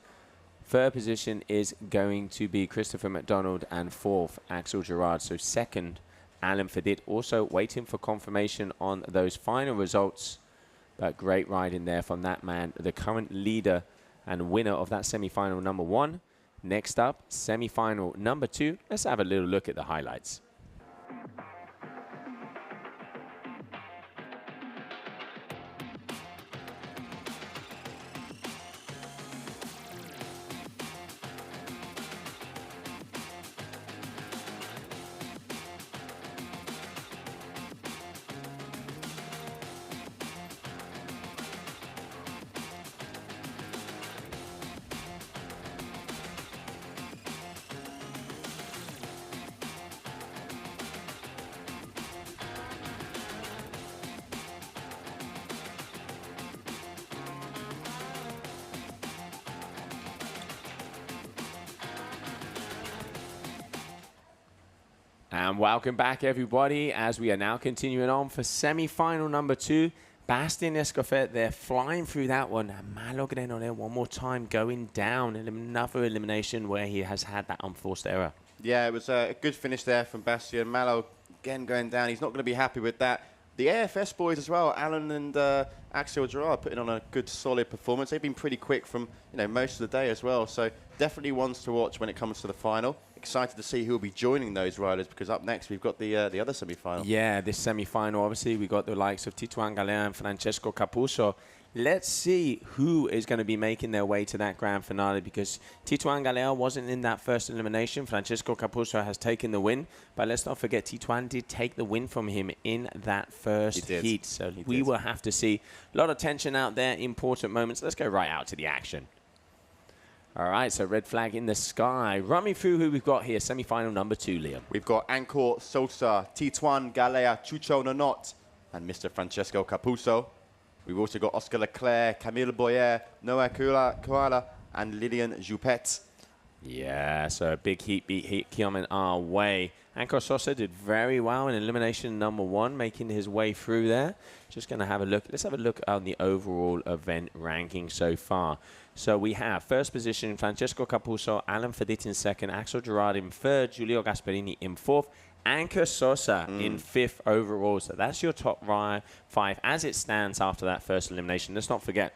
Third position is going to be Christopher McDonald, and fourth, Axel Gerard. So second, Alain Fedit, also waiting for confirmation on those final results. But great riding there from that man, the current leader and winner of that semi-final number 1. Next up, semi-final number 2. Let's have a little look at the highlights. And welcome back, everybody, as we are now continuing on for semi-final number 2. Bastien Escoffet, they're flying through that one. And Malo Grenoble one more time going down in another elimination where he has had that unforced error. Yeah, it was a good finish there from Bastien. Malo again going down. He's not going to be happy with that. The AFS boys as well, Alan and Axel Gerard, putting on a good, solid performance. They've been pretty quick from most of the day as well. So definitely ones to watch when it comes to the final. Excited to see who will be joining those riders, because up next we've got the other semi-final. Yeah, this semi-final, obviously, we got the likes of Tituan Galea and Francesco Capuzzo. Let's see who is going to be making their way to that grand finale, because Tituan Galea wasn't in that first elimination. Francesco Capuzzo has taken the win, but let's not forget Tituan did take the win from him in that first heat. So we will have to see a lot of tension out there, important moments. Let's go right out to the action. All right, so red flag in the sky. Run me through who we've got here, semi-final number 2, Liam. We've got Anko Sosa, Tituan Galea, Chucho Nonot, and Mr. Francesco Capuzzo. We've also got Oscar Leclerc, Camille Boyer, Noah Koala, and Lilian Joupet. Yeah, so a big heat beat heat coming our way. Anko Sosa did very well in elimination number 1, making his way through there. Just going to have a look. Let's have a look on the overall event ranking so far. So we have first position Francesco Capuzzo, Alan Fedit in second, Axel Gerard in third, Giulio Gasperini in fourth, Anko Sosa in 5th overall. So that's your top 5 as it stands after that first elimination. Let's not forget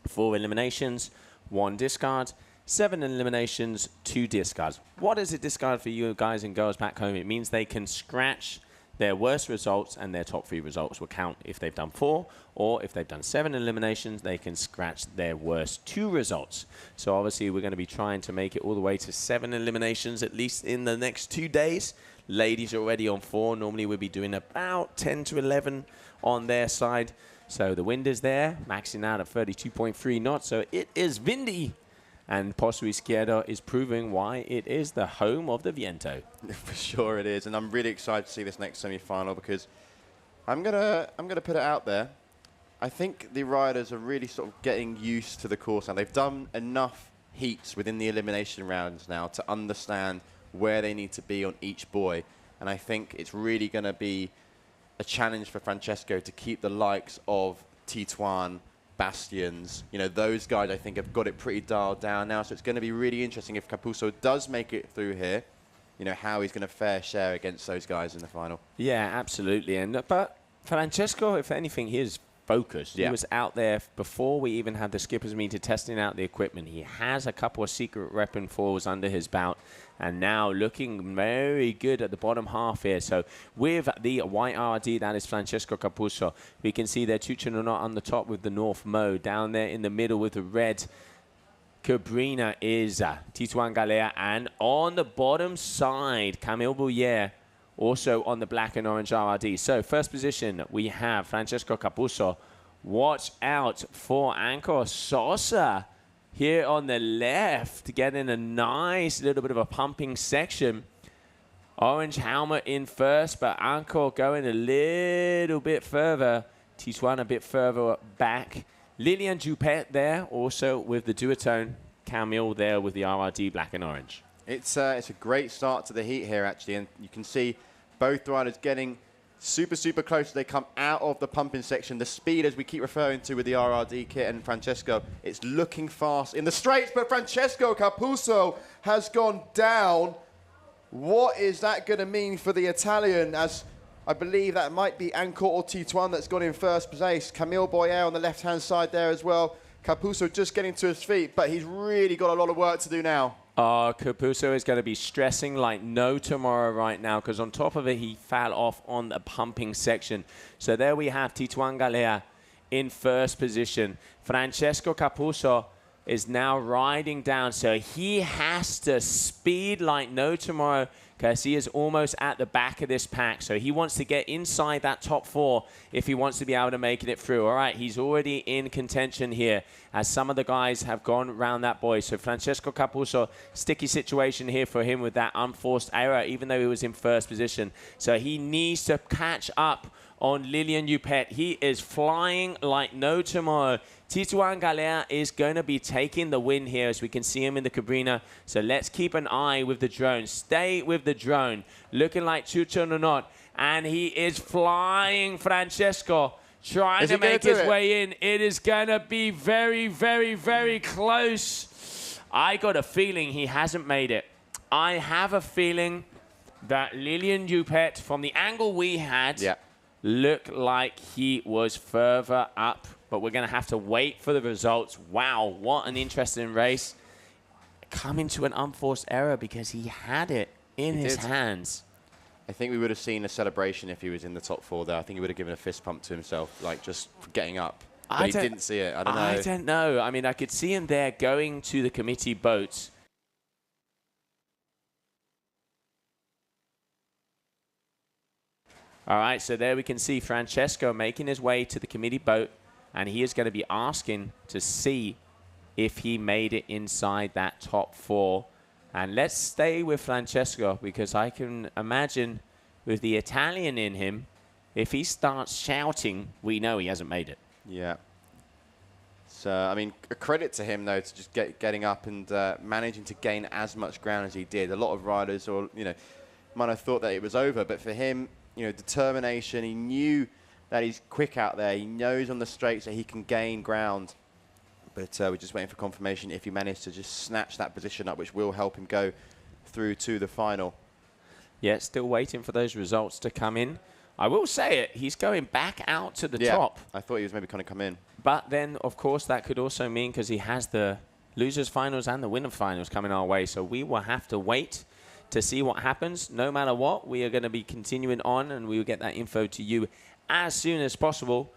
4 eliminations, 1 discard, 7 eliminations, 2 discards. What does it discard for you guys and girls back home? It means they can scratch their worst results, and their top 3 results will count if they've done 4, or if they've done 7 eliminations, they can scratch their worst 2 results. So obviously we're going to be trying to make it all the way to 7 eliminations, at least in the next 2 days. Ladies already on 4. Normally we'll be doing about 10 to 11 on their side. So the wind is there, maxing out at 32.3 knots. So it is windy. And Pozo Izquierdo is proving why it is the home of the Viento. For sure it is. And I'm really excited to see this next semi-final, because I'm gonna put it out there. I think the riders are really sort of getting used to the course now. They've done enough heats within the elimination rounds now to understand where they need to be on each buoy. And I think it's really going to be a challenge for Francesco to keep the likes of Tituan, Bastians, those guys I think have got it pretty dialed down now. So it's going to be really interesting if Capuzzo does make it through here, how he's going to fair share against those guys in the final. Yeah, absolutely. But Francesco, if anything, he is focused. Yeah. He was out there before we even had the skipper's meeting testing out the equipment. He has a couple of secret weapon falls under his belt, and now looking very good at the bottom half here. So with the white RD, that is Francesco Capuzzo, we can see there Chucho Nonot on the top with the North Mo. Down there in the middle with the red Cabrina is Tituan Galea, and on the bottom side, Camille Boyer, also on the black and orange RRD. So first position, we have Francesco Capuzzo. Watch out for Anko Sosa here on the left, getting a nice little bit of a pumping section. Orange helmet in first, but Anko going a little bit further. Tituan a bit further back. Lilian Joupet there, also with the duotone. Camille there with the RRD black and orange. It's a great start to the heat here, actually, and you can see both riders getting super, super close as they come out of the pumping section. The speed, as we keep referring to with the RRD kit and Francesco, it's looking fast in the straights, but Francesco Capuzzo has gone down. What is that going to mean for the Italian, as I believe that might be Anko or Tituan that's gone in first place. Camille Boyer on the left-hand side there as well. Capuzzo just getting to his feet, but he's really got a lot of work to do now. Capuzzo is going to be stressing like no tomorrow right now, because on top of it, he fell off on the pumping section. So there we have Tituan Galea in first position. Francesco Capuzzo is now riding down, so he has to speed like no tomorrow, because he is almost at the back of this pack. So he wants to get inside that top 4 if he wants to be able to make it through. All right, he's already in contention here, as some of the guys have gone around that buoy. So Francesco Capuzzo, sticky situation here for him with that unforced error, even though he was in first position. So he needs to catch up on Lilian Joupet. He is flying like no tomorrow. Tituan Galea is going to be taking the win here, as we can see him in the Cabrina. So let's keep an eye with the drone. Stay with the drone. Looking like Chucho Nonot. And he is flying, Francesco. trying to make his way in. It is going to be very, very, very close. I got a feeling he hasn't made it. I have a feeling that Lilian Dupet, from the angle we had, looked like he was further up. But we're going to have to wait for the results. Wow, what an interesting race. Coming to an unforced error because he had it in his hands. I think we would have seen a celebration if he was in the top 4 there. I think he would have given a fist pump to himself, like just for getting up. But he didn't see it. I don't know. I don't know. I mean, I could see him there going to the committee boat. All right, so there we can see Francesco making his way to the committee boat, and he is going to be asking to see if he made it inside that top 4. And let's stay with Francesco, because I can imagine with the Italian in him, if he starts shouting, we know he hasn't made it. Yeah. So, I mean, a credit to him, though, to just getting up and managing to gain as much ground as he did. A lot of riders, or might have thought that it was over, but for him, determination. He knew that he's quick out there. He knows on the straights that he can gain ground. But we're just waiting for confirmation if he managed to just snatch that position up, which will help him go through to the final. Yeah, still waiting for those results to come in. I will say it, he's going back out to the top. I thought he was maybe going to come in. But then, of course, that could also mean, because he has the losers finals and the winner finals coming our way, so we will have to wait to see what happens. No matter what, we are going to be continuing on, and we will get that info to you as soon as possible,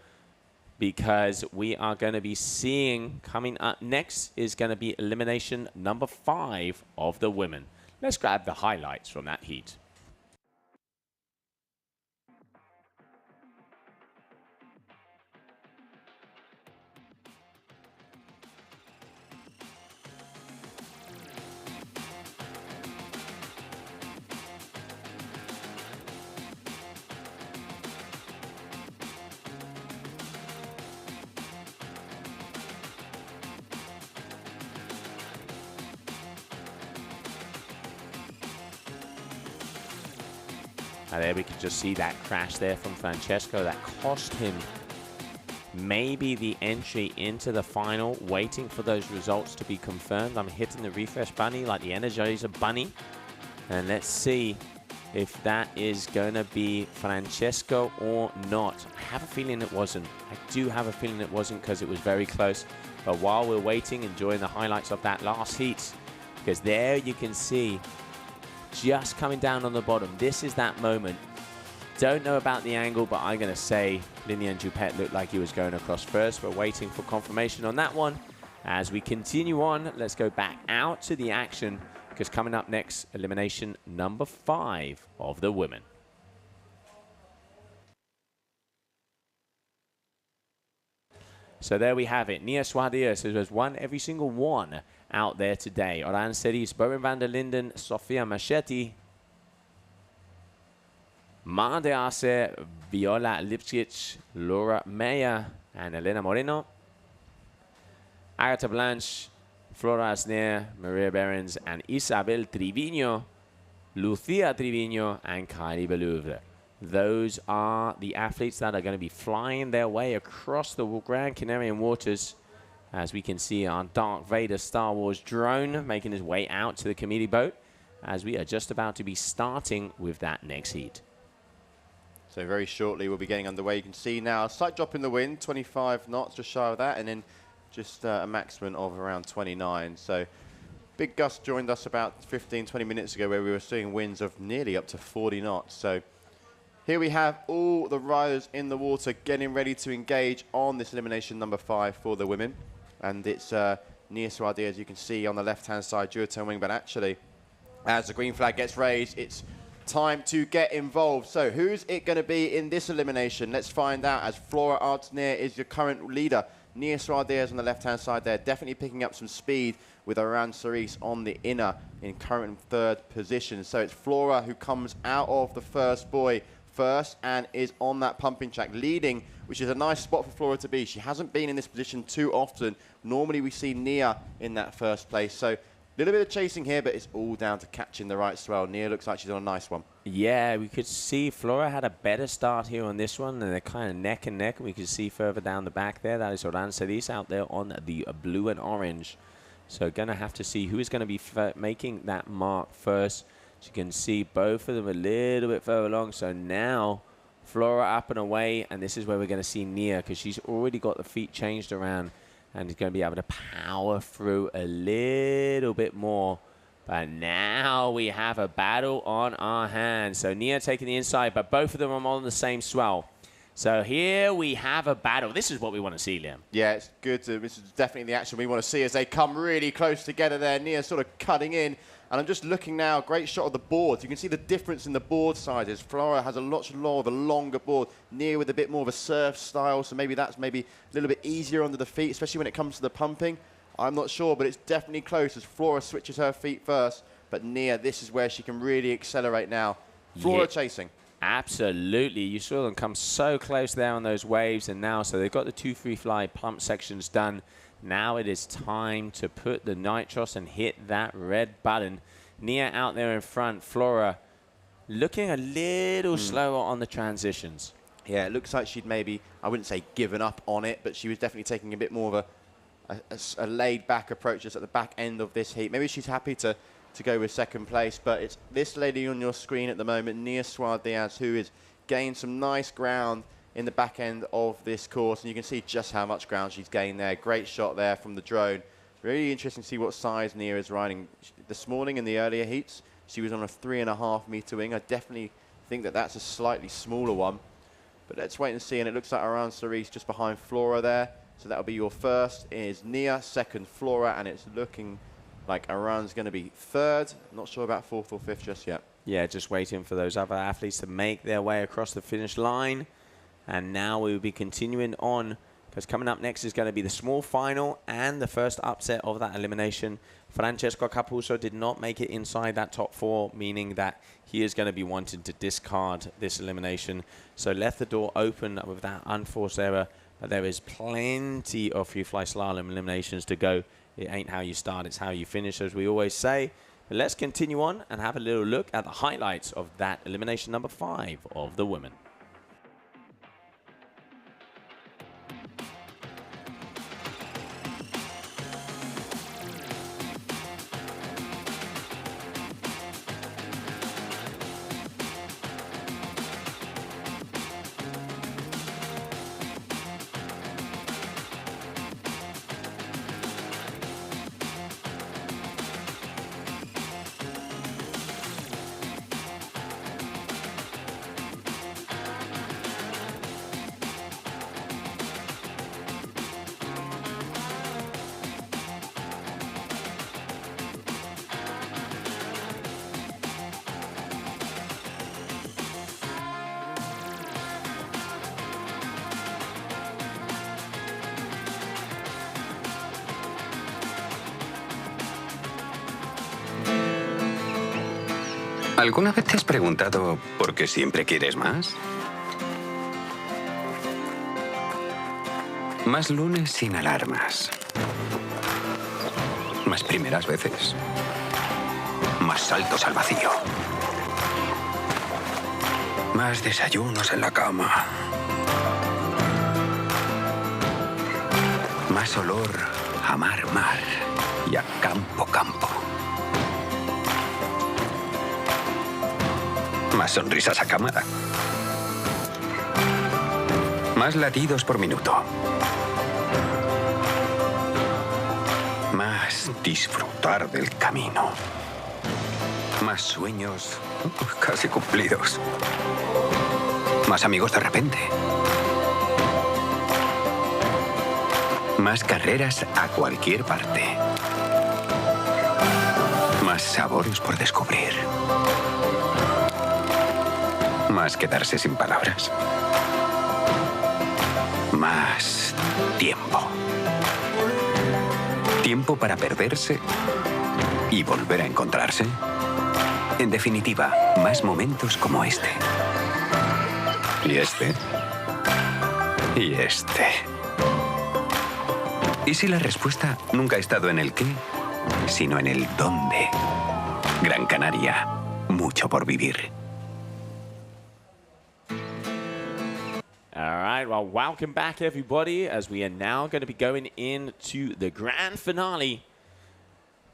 because we are going to be seeing, coming up next is going to be elimination number 5 of the women. Let's grab the highlights from that heat. And there we can just see that crash there from Francesco. That cost him maybe the entry into the final, waiting for those results to be confirmed. I'm hitting the refresh bunny like the Energizer bunny. And let's see if that is going to be Francesco or not. I have a feeling it wasn't. I do have a feeling it wasn't, because it was very close. But while we're waiting, enjoying the highlights of that last heat, because there you can see just coming down on the bottom. This is that moment. Don't know about the angle, but I'm going to say Lilian Dupet looked like he was going across first. We're waiting for confirmation on that one. As we continue on, let's go back out to the action, because coming up next, elimination number 5 of the women. So there we have it. Nia Suarez has won every single one out there today. Oran Ceris, Bowen van der Linden, Sofia Machetti, Mande Arce, Viola Lipcic, Laura Meyer, and Elena Moreno. Agatha Blanche, Flora Asner, Maria Behrens, and Isabel Trivigno, Lucia Trivigno, and Kylie Belouvre. Those are the athletes that are going to be flying their way across the Gran Canarian waters. As we can see our Darth Vader Star Wars drone making his way out to the committee boat, as we are just about to be starting with that next heat. So very shortly we'll be getting underway. You can see now a slight drop in the wind, 25 knots, just shy of that, and then just a maximum of around 29. So big gust joined us about 15, 20 minutes ago, where we were seeing winds of nearly up to 40 knots. So here we have all the riders in the water getting ready to engage on this elimination number 5 for the women. And it's Nia Suarez, as you can see on the left-hand side, duotone wing. But actually, as the green flag gets raised, it's time to get involved. So who's it going to be in this elimination? Let's find out, as Flora Artsner is your current leader. Nia Suarez on the left-hand side there, definitely picking up some speed, with Oran Cerise on the inner in current 3rd position. So it's Flora who comes out of the first buoy first and is on that pumping track leading, which is a nice spot for Flora to be. She hasn't been in this position too often. Normally we see Nia in that first place. So Little bit of chasing here, but it's all down to catching the right swell. Nia looks like she's on a nice one. Yeah, we could see Flora had a better start here on this one, and they're kind of neck and neck. We can see further down the back there. That is Orancelis out there on the blue and orange. So going to have to see who is going to be making that mark first. As you can see both of them a little bit further along. So now Flora up and away, and this is where we're going to see Nia, because she's already got the feet changed around and is going to be able to power through a little bit more. But now we have a battle on our hands. So Nia taking the inside, but both of them are on the same swell. So here we have a battle. This is what we want to see, Liam. Yeah, it's good. This is definitely the action we want to see as they come really close together there. Nia sort of cutting in. And I'm just looking now, great shot of the boards. You can see the difference in the board sizes. Flora has a lot more of a longer board, Nia with a bit more of a surf style, so maybe that's maybe a little bit easier under the feet, especially when it comes to the pumping. I'm not sure, but it's definitely close as Flora switches her feet first. But Nia, this is where she can really accelerate now. Flora chasing. Absolutely. You saw them come so close there on those waves, and now, so they've got the 2 free fly pump sections done. Now it is time to put the nitros and hit that red button. Nia out there in front. Flora looking a little slower on the transitions. Yeah, it looks like she'd maybe, I wouldn't say given up on it, but she was definitely taking a bit more of a laid-back approach just at the back end of this heat. Maybe she's happy to go with second place, but it's this lady on your screen at the moment, Nia Suarez, who has gained some nice ground in the back end of this course, and you can see just how much ground she's gained there. Great shot there from the drone. Really interesting to see what size Nia is riding. This morning in the earlier heats, she was on a 3.5 meter wing. I definitely think that that's a slightly smaller one, but let's wait and see. And it looks like Aran Cerise just behind Flora there. So that'll be your first is Nia, second Flora, and it's looking like Aran's going to be third. Not sure about fourth or fifth just yet. Yeah, just waiting for those other athletes to make their way across the finish line. And now we will be continuing on, because coming up next is going to be the small final and the first upset of that elimination. Francesco Capuzzo did not make it inside that top 4, meaning that he is going to be wanting to discard this elimination. So left the door open with that unforced error, but there is plenty of FreeFly-Slalom eliminations to go. It ain't how you start, it's how you finish, as we always say. But let's continue on and have a little look at the highlights of that elimination number 5 of the women. ¿Alguna vez te has preguntado por qué siempre quieres más? Más lunes sin alarmas. Más primeras veces. Más saltos al vacío. Más desayunos en la cama. Más olor a mar y a campo. Más sonrisas a cámara. Más latidos por minuto. Más disfrutar del camino. Más sueños casi cumplidos. Más amigos de repente. Más carreras a cualquier parte. Más sabores por descubrir. Más quedarse sin palabras. Más tiempo. Tiempo para perderse y volver a encontrarse. En definitiva, más momentos como este. Y este. Y este. ¿Y si la respuesta nunca ha estado en el qué, sino en el dónde. Gran Canaria, mucho por vivir. All right, well, welcome back, everybody, as we are now going to be going into the grand finale.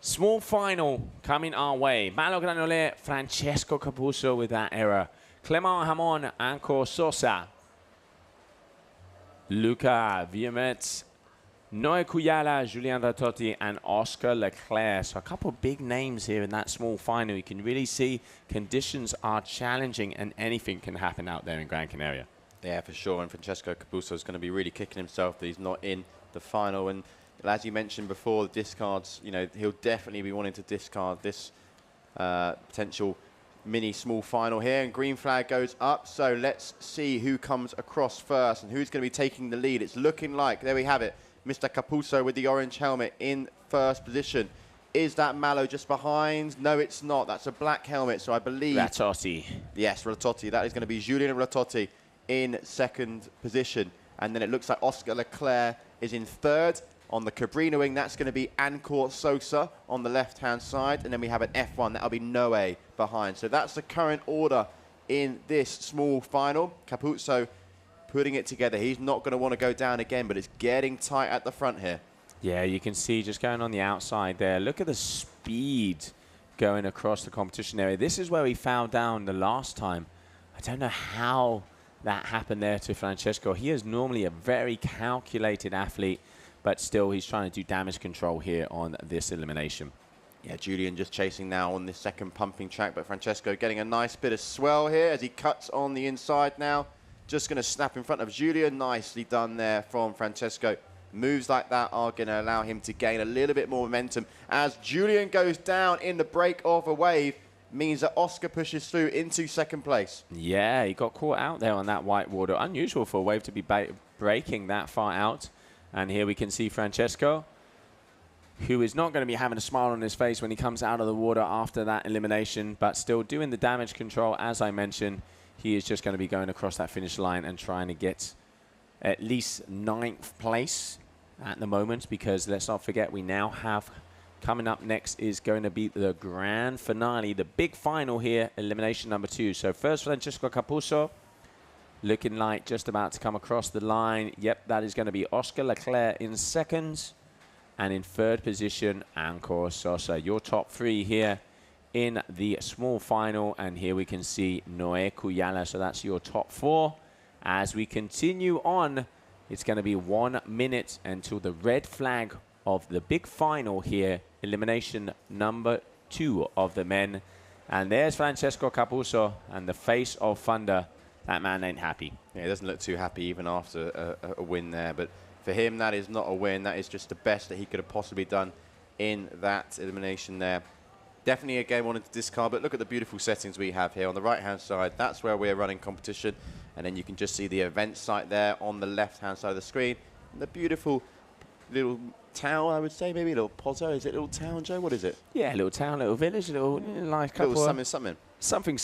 Small final coming our way. Malo Granole, Francesco Capuzzo with that error. Clement Hamon, Anko Sosa. Luca Viamet, Noé Cuyala, Julien Ratotti, and Oscar Leclerc. So a couple of big names here in that small final. You can really see conditions are challenging and anything can happen out there in Gran Canaria. Yeah, for sure. And Francesco Capuzzo is going to be really kicking himself that he's not in the final. And as you mentioned before, the discards, you know, he'll definitely be wanting to discard this potential mini small final here. And green flag goes up. So let's see who comes across first and who's going to be taking the lead. It's looking like, there we have it, Mr. Capuzzo with the orange helmet in first position. Is that Malo just behind? No, it's not. That's a black helmet. So I believe... Ratotti. Yes, Ratotti. That is going to be Julien Ratotti in second position. And then it looks like Oscar Leclerc is in third. On the Cabrino wing, that's going to be Ancor Sosa on the left-hand side. And then we have an F1. That'll be Noé behind. So that's the current order in this small final. Capuzzo putting it together. He's not going to want to go down again, but it's getting tight at the front here. Yeah, you can see just going on the outside there. Look at the speed going across the competition area. This is where we fell down the last time. I don't know how that happened there to Francesco. He is normally a very calculated athlete, but still he's trying to do damage control here on this elimination. Yeah, Julian just chasing now on this second pumping track, but Francesco getting a nice bit of swell here as he cuts on the inside now. Just going to snap in front of Julian. Nicely done there from Francesco. Moves like that are going to allow him to gain a little bit more momentum. As Julian goes down in the break of a wave, means that Oscar pushes through into second place. Yeah, he got caught out there on that white water. Unusual for a wave to be breaking that far out. And here we can see Francesco, who is not going to be having a smile on his face when he comes out of the water after that elimination, but still doing the damage control. As I mentioned, he is just going to be going across that finish line and trying to get at least 9th place at the moment, because let's not forget, we now have coming up next is going to be the grand finale, the big final here, elimination number 2. So first, Francesco Capuzzo, looking like just about to come across the line. Yep, that is going to be Oscar Leclerc in second. And in third position, Ancor Sosa. Your top 3 here in the small final. And here we can see Noé Cuyala. So that's your top 4. As we continue on, it's going to be 1 minute until the red flag of the big final here. Elimination number 2 of the men. And there's Francesco Capuzzo and the face of thunder. That man ain't happy. Yeah, he doesn't look too happy even after a win there. But for him, that is not a win. That is just the best that he could have possibly done in that elimination there. Definitely a game wanted to discard, but look at the beautiful settings we have here. On the right-hand side, that's where we're running competition. And then you can just see the event site there on the left-hand side of the screen. And the beautiful little town, I would say, maybe a little Pozo. Is it a little town, Joe? What is it? Yeah, a little town, little village, a little like couple little something. Something.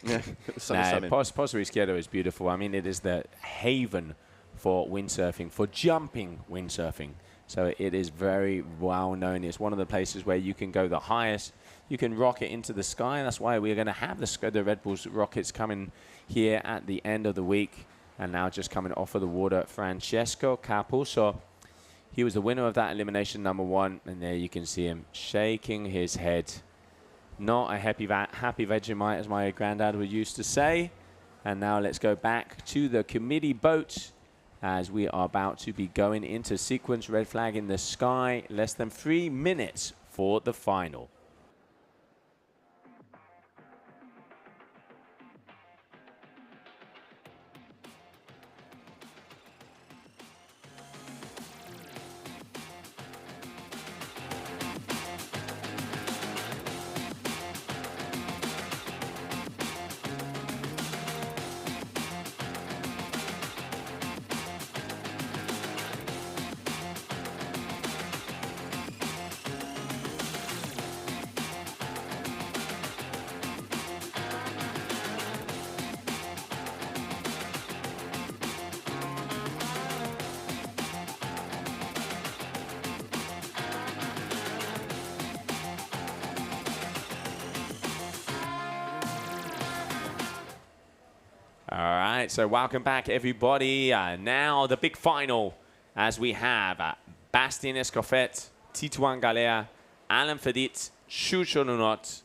Yeah, something. Pozo Izquierdo is beautiful. I mean, it is the haven for windsurfing, for jumping windsurfing. So it is very well known. It's one of the places where you can go the highest. You can rocket into the sky. That's why we're going to have the Red Bull's rockets coming here at the end of the week. And now just coming off of the water, Francesco Capuzzo. He was the winner of that elimination number 1. And there you can see him shaking his head. Not a happy Vegemite, as my granddad would used to say. And now let's go back to the committee boat as we are about to be going into sequence. Red flag in the sky. Less than 3 minutes for the final. right, so welcome back, everybody. Now the big final, as we have Bastien Escoffet, Titouan Galea, Alain Fedit, Chucho Nunot,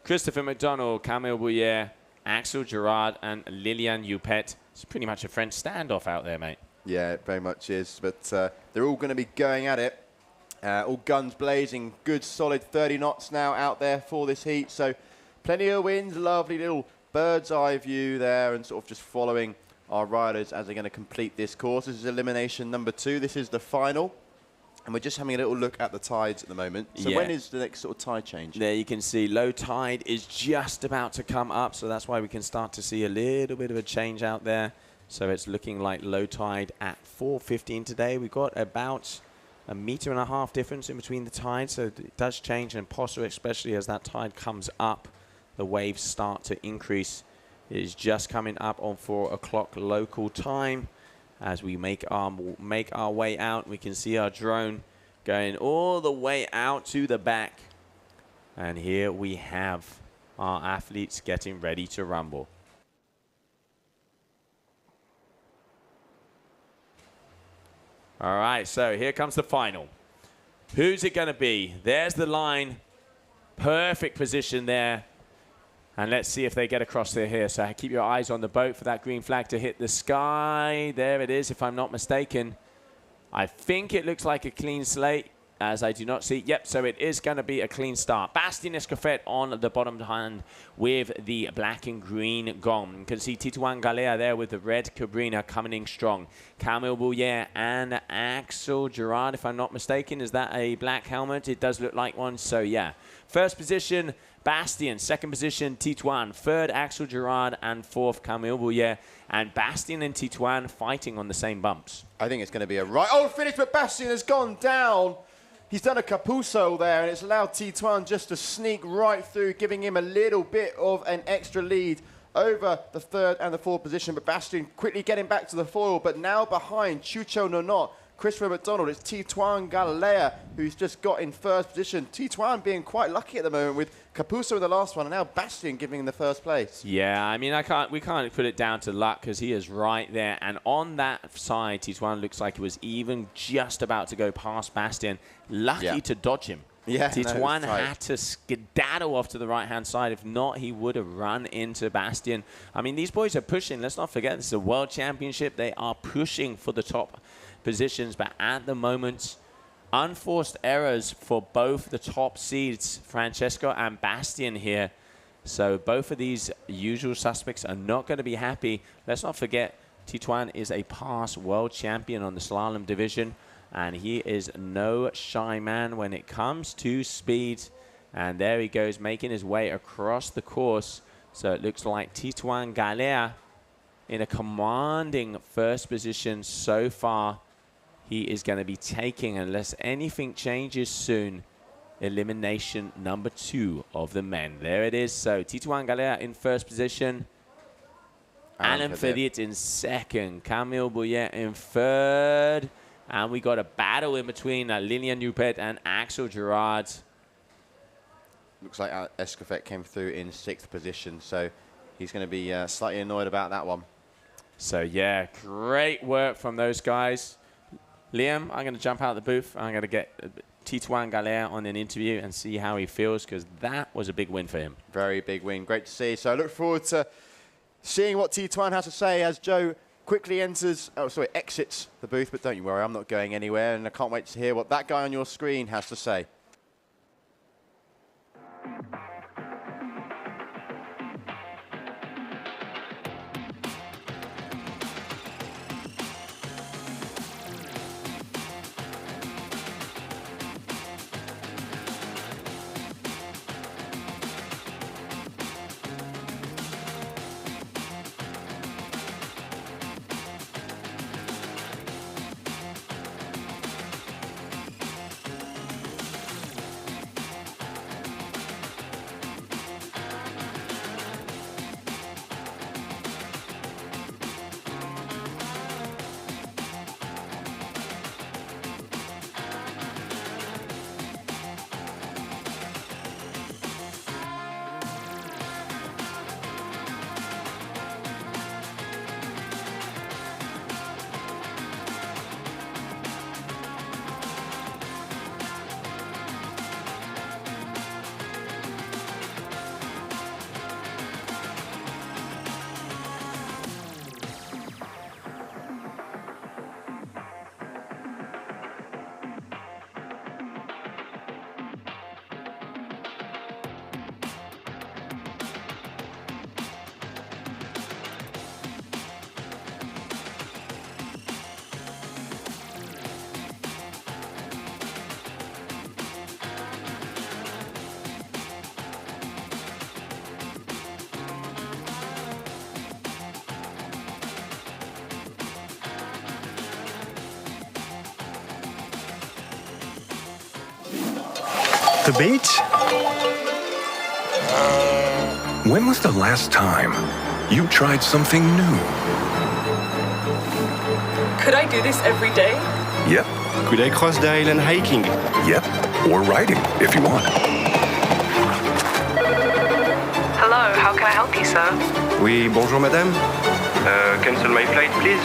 Christopher McDonald, Camille Bouillet, Axel Gerard, and Lilian Youpet. It's pretty much a French standoff out there, mate. Yeah, it very much is. But they're all going to be going at it. All guns blazing. Good, solid 30 knots now out there for this heat. So plenty of wind, lovely little bird's eye view there, and sort of just following our riders as they're going to complete this course. This is elimination number 2. This is the final. And we're just having a little look at the tides at the moment. So when is the next sort of tide change? There you can see low tide is just about to come up. So that's why we can start to see a little bit of a change out there. So it's looking like low tide at 4:15 today. We've got about 1.5 meters difference in between the tides. So it does change. And Pozo, especially as that tide comes up, the waves start to increase. It is just coming up on 4 o'clock local time. As we make our way out, we can see our drone going all the way out to the back. And here we have our athletes getting ready to rumble. All right, so here comes the final. Who's it going to be? There's the line. Perfect position there. And let's see if they get across there here. So keep your eyes on the boat for that green flag to hit the sky. There it is, if I'm not mistaken. I think it looks like a clean slate, as I do not see. Yep, so it is going to be a clean start. Bastien Escoffet on the bottom hand with the black and green gong. You can see Titouan Galea there with the red Cabrina coming in strong. Camille Bouillet and Axel Gerard, if I'm not mistaken. Is that a black helmet? It does look like one, so yeah. First position, Bastien. Second position, Titouan. Third, Axel Gerard. And fourth, Camille Bouillet. And Bastien and Titouan fighting on the same bumps. I think it's going to be a finish, but Bastien has gone down. He's done a capuso there, and it's allowed Titouan just to sneak right through, giving him a little bit of an extra lead over the third and the fourth position. But Bastien quickly getting back to the foil, but now behind Chucho Nonot, Christopher McDonald. It's Titouan Galea who's just got in first position. Titouan being quite lucky at the moment with Capuso in the last one, and now Bastien giving him the first place. Yeah, I mean, we can't put it down to luck because he is right there. And on that side, Titouan looks like he was even just about to go past Bastien. Lucky to dodge him. Yeah, Titouan had to skedaddle off to the right-hand side. If not, he would have run into Bastien. I mean, these boys are pushing. Let's not forget, this is a world championship. They are pushing for the top positions, but at the moment, unforced errors for both the top seeds, Francesco and Bastien here. So both of these usual suspects are not going to be happy. Let's not forget, Titouan is a past world champion on the slalom division, and he is no shy man when it comes to speed. And there he goes, making his way across the course. So it looks like Titouan Galea in a commanding first position so far. He is going to be taking, unless anything changes soon, elimination number 2 of the men. There it is. So Titouan Galea in first position. Alain Fedit in second. Camille Bouillet in third. And we got a battle in between Lilian Youpet and Axel Gerard. Looks like Escoffet came through in 6th position, so he's going to be slightly annoyed about that one. So yeah, great work from those guys. Liam, I'm going to jump out of the booth. I'm going to get Titouan Galea on an interview and see how he feels, because that was a big win for him. Very big win. Great to see. So I look forward to seeing what Titouan has to say as Joe quickly exits the booth. But don't you worry, I'm not going anywhere, and I can't wait to hear what that guy on your screen has to say. the beach? When was the last time you tried something new? Could I do this every day? Yep. Could I cross the island hiking? Yep. Or riding, if you want. Hello, how can I help you, sir? Oui, bonjour madame. Cancel my flight, please.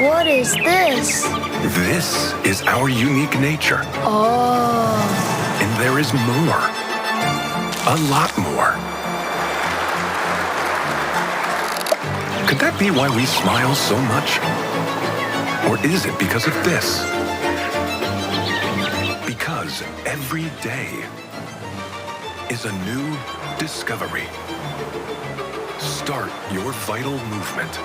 What is this? This is our unique nature. Oh. And there is more. A lot more. Could that be why we smile so much? Or is it because of this? Because every day is a new discovery. Start your vital movement.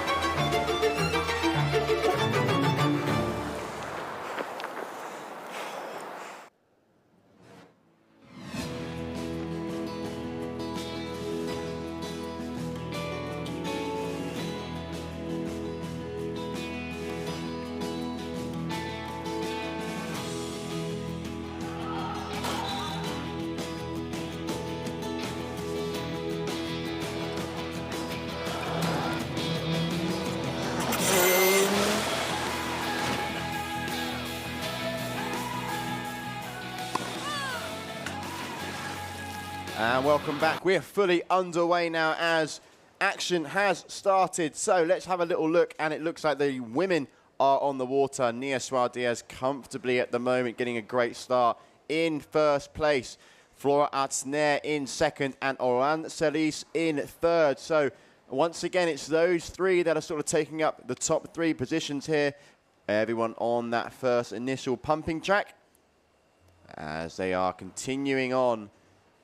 And welcome back. We're fully underway now as action has started. So let's have a little look, and it looks like the women are on the water. Nia Suarez comfortably at the moment, getting a great start in first place. Flora Atzner in second, and Oran Celis in third. So once again, it's those three that are sort of taking up the top three positions here. Everyone on that first initial pumping track as they are continuing on.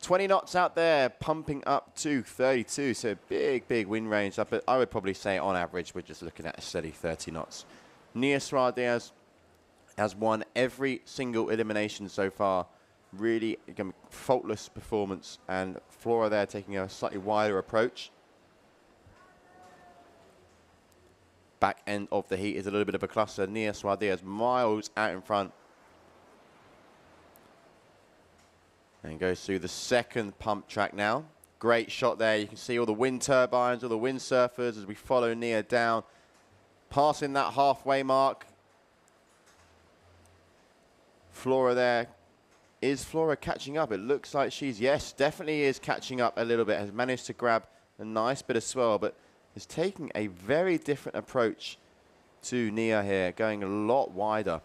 20 knots out there, pumping up to 32. So big, big wind range. But I would probably say on average, we're just looking at a steady 30 knots. Nia Suarez has won every single elimination so far. Really, again, faultless performance. And Flora there taking a slightly wider approach. Back end of the heat is a little bit of a cluster. Nia Suarez miles out in front. And goes through the second pump track now. Great shot there. You can see all the wind turbines, all the windsurfers as we follow Nia down. Passing that halfway mark. Flora there. Is Flora catching up? It looks like she's, yes, definitely is catching up a little bit. Has managed to grab a nice bit of swell, but is taking a very different approach to Nia here, going a lot wider.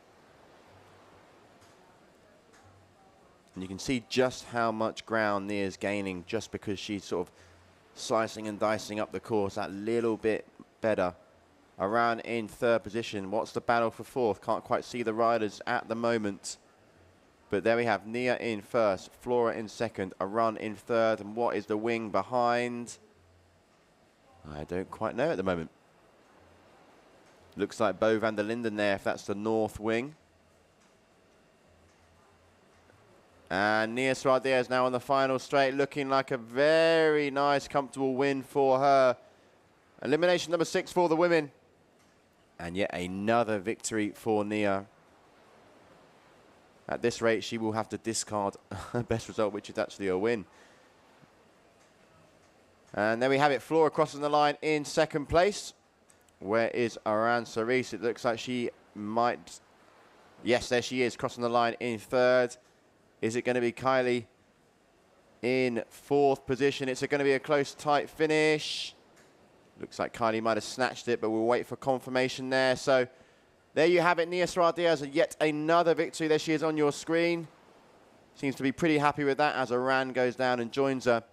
And you can see just how much ground Nia's gaining just because she's sort of slicing and dicing up the course that little bit better. Around in third position. What's the battle for fourth? Can't quite see the riders at the moment. But there we have Nia in first, Flora in second, Aran in third. And what is the wing behind? I don't quite know at the moment. Looks like Bo van der Linden there, if that's the north wing. And Nia Suarez now on the final straight, looking like a very nice, comfortable win for her. Elimination number 6 for the women. And yet another victory for Nia. At this rate, she will have to discard her best result, which is actually a win. And there we have it, Flora crossing the line in second place. Where is Aran Celis? It looks like she might... Yes, there she is, crossing the line in third. Is it going to be Kylie in fourth position? It's going to be a close, tight finish. Looks like Kylie might have snatched it, but we'll wait for confirmation there. So there you have it. Nia Suarez, yet another victory. There she is on your screen. Seems to be pretty happy with that as Aran goes down and joins her.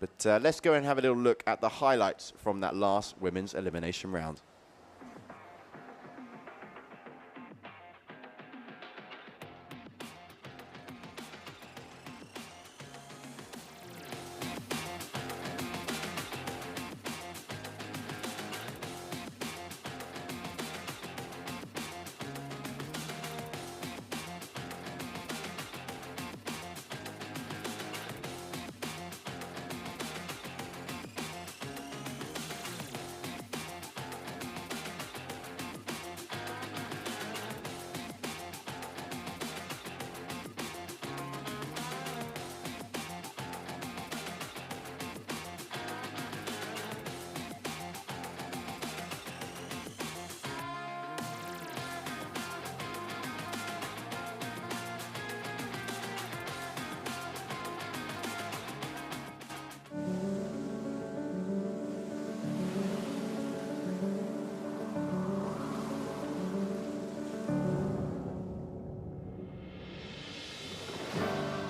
But let's go and have a little look at the highlights from that last women's elimination round.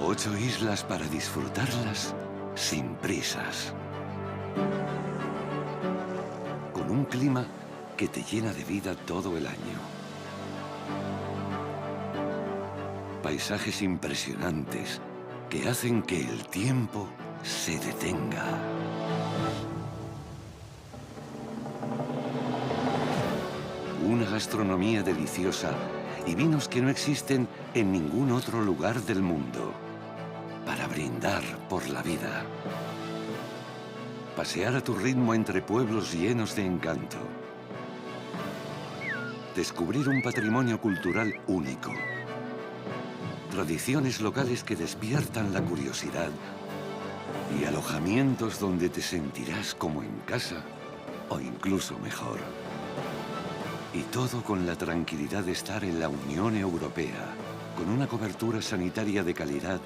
8 islas para disfrutarlas sin prisas. Con un clima que te llena de vida todo el año. Paisajes impresionantes que hacen que el tiempo se detenga. Una gastronomía deliciosa y vinos que no existen en ningún otro lugar del mundo. Para brindar por la vida. Pasear a tu ritmo entre pueblos llenos de encanto. Descubrir un patrimonio cultural único. Tradiciones locales que despiertan la curiosidad. Y alojamientos donde te sentirás como en casa o incluso mejor. Y todo con la tranquilidad de estar en la Unión Europea, con una cobertura sanitaria de calidad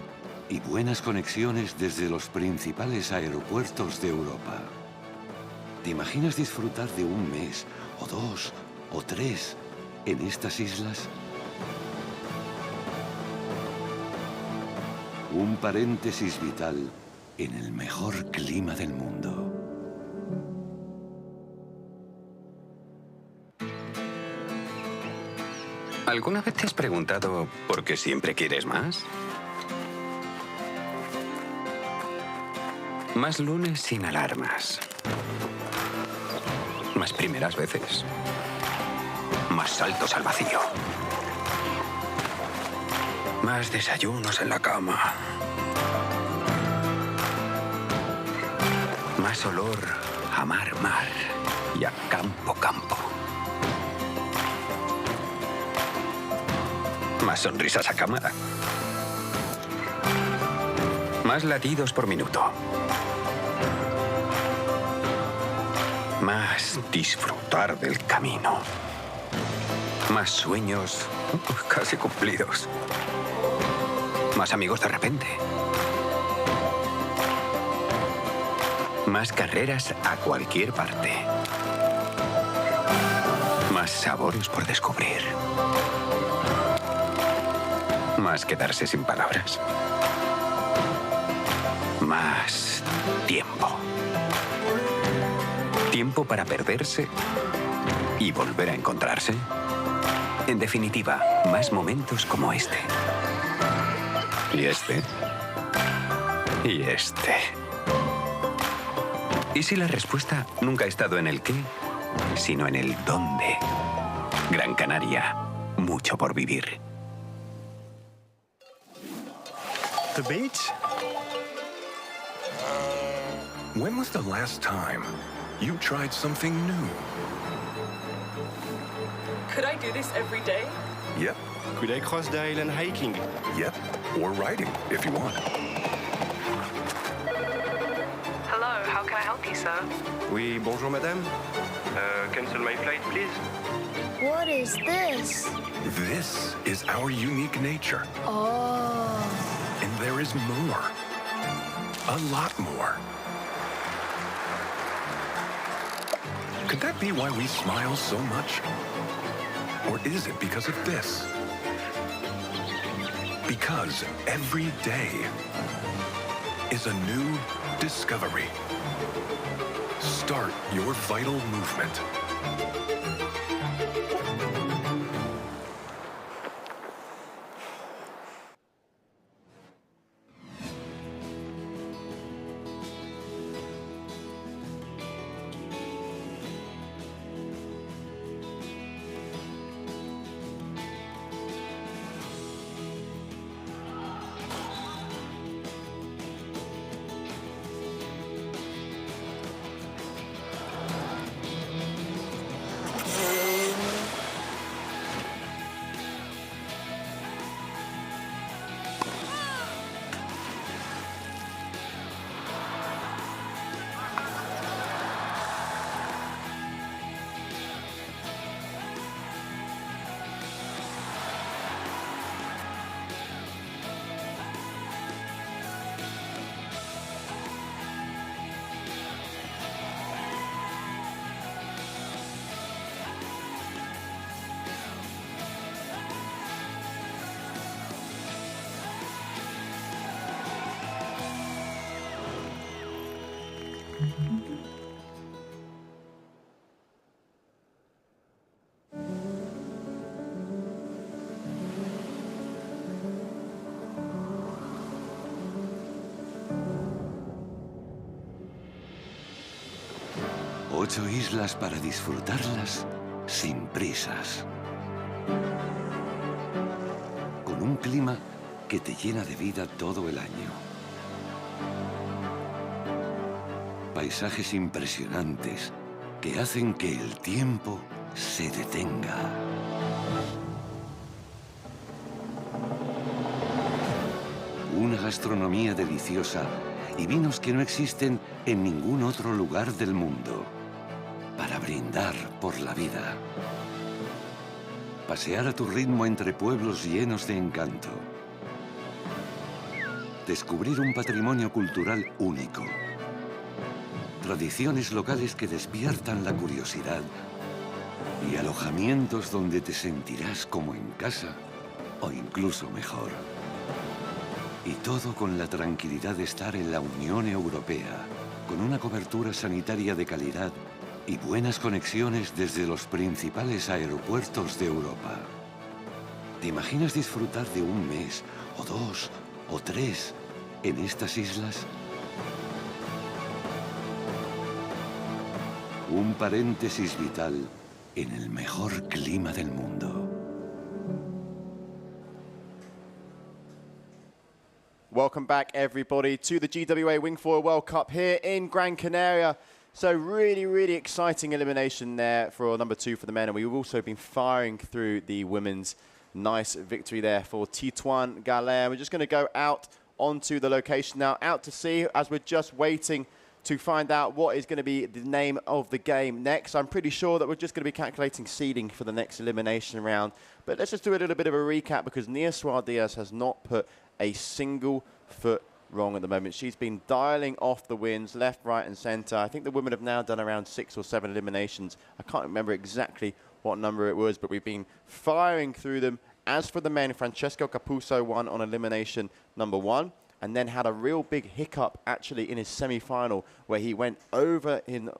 y buenas conexiones desde los principales aeropuertos de Europa. ¿Te imaginas disfrutar de un mes, o 2, o 3 en estas islas? Un paréntesis vital en el mejor clima del mundo. ¿Alguna vez te has preguntado por qué siempre quieres más? Más lunes sin alarmas. Más primeras veces. Más saltos al vacío. Más desayunos en la cama. Más olor a mar y a campo. Más sonrisas a cámara. Más latidos por minuto. Más disfrutar del camino. Más sueños casi cumplidos. Más amigos de repente. Más carreras a cualquier parte. Más sabores por descubrir. Más quedarse sin palabras. Más tiempo. Tiempo para perderse y volver a encontrarse. En definitiva, más momentos como este. Y este. Y este. ¿Y si la respuesta nunca ha estado en el qué, sino en el dónde? Gran Canaria, mucho por vivir. The beach? When was the last time you tried something new? Could I do this every day? Yep. Could I cross the island hiking? Yep. Or riding, if you want. Hello, how can I help you, sir? Oui, bonjour madame. Cancel my flight, please. What is this? This is our unique nature. Oh. And there is more. A lot more. Could that be why we smile so much? Or is it because of this? Because every day is a new discovery. Start your vital movement. 8 islas para disfrutarlas sin prisas. Con un clima que te llena de vida todo el año. Paisajes impresionantes que hacen que el tiempo se detenga. Una gastronomía deliciosa y vinos que no existen en ningún otro lugar del mundo. Para brindar por la vida. Pasear a tu ritmo entre pueblos llenos de encanto. Descubrir un patrimonio cultural único. Tradiciones locales que despiertan la curiosidad. Y alojamientos donde te sentirás como en casa o incluso mejor. Y todo con la tranquilidad de estar en la Unión Europea, con una cobertura sanitaria de calidad y buenas conexiones desde los principales aeropuertos de Europa. ¿Te imaginas disfrutar de un mes, o 2, o 3 en estas islas? Un paréntesis vital en el mejor clima del mundo. Welcome back, everybody, to the GWA Wingfoil World Cup here in Gran Canaria. So really, really exciting elimination there for number 2 for the men. And we've also been firing through the women's. Nice victory there for Tituan Galea. We're just going to go out onto the location now, out to sea, as we're just waiting to find out what is going to be the name of the game next. I'm pretty sure that we're just going to be calculating seeding for the next elimination round. But let's just do a little bit of a recap, because Nia Suarez has not put a single foot wrong at the moment. She's been dialing off the wins left, right and centre. I think the women have now done around 6 or 7 eliminations. I can't remember exactly what number it was, but we've been firing through them. As for the men, Francesco Capuzzo won on elimination number 1, and then had a real big hiccup actually in his semi-final, where he went over in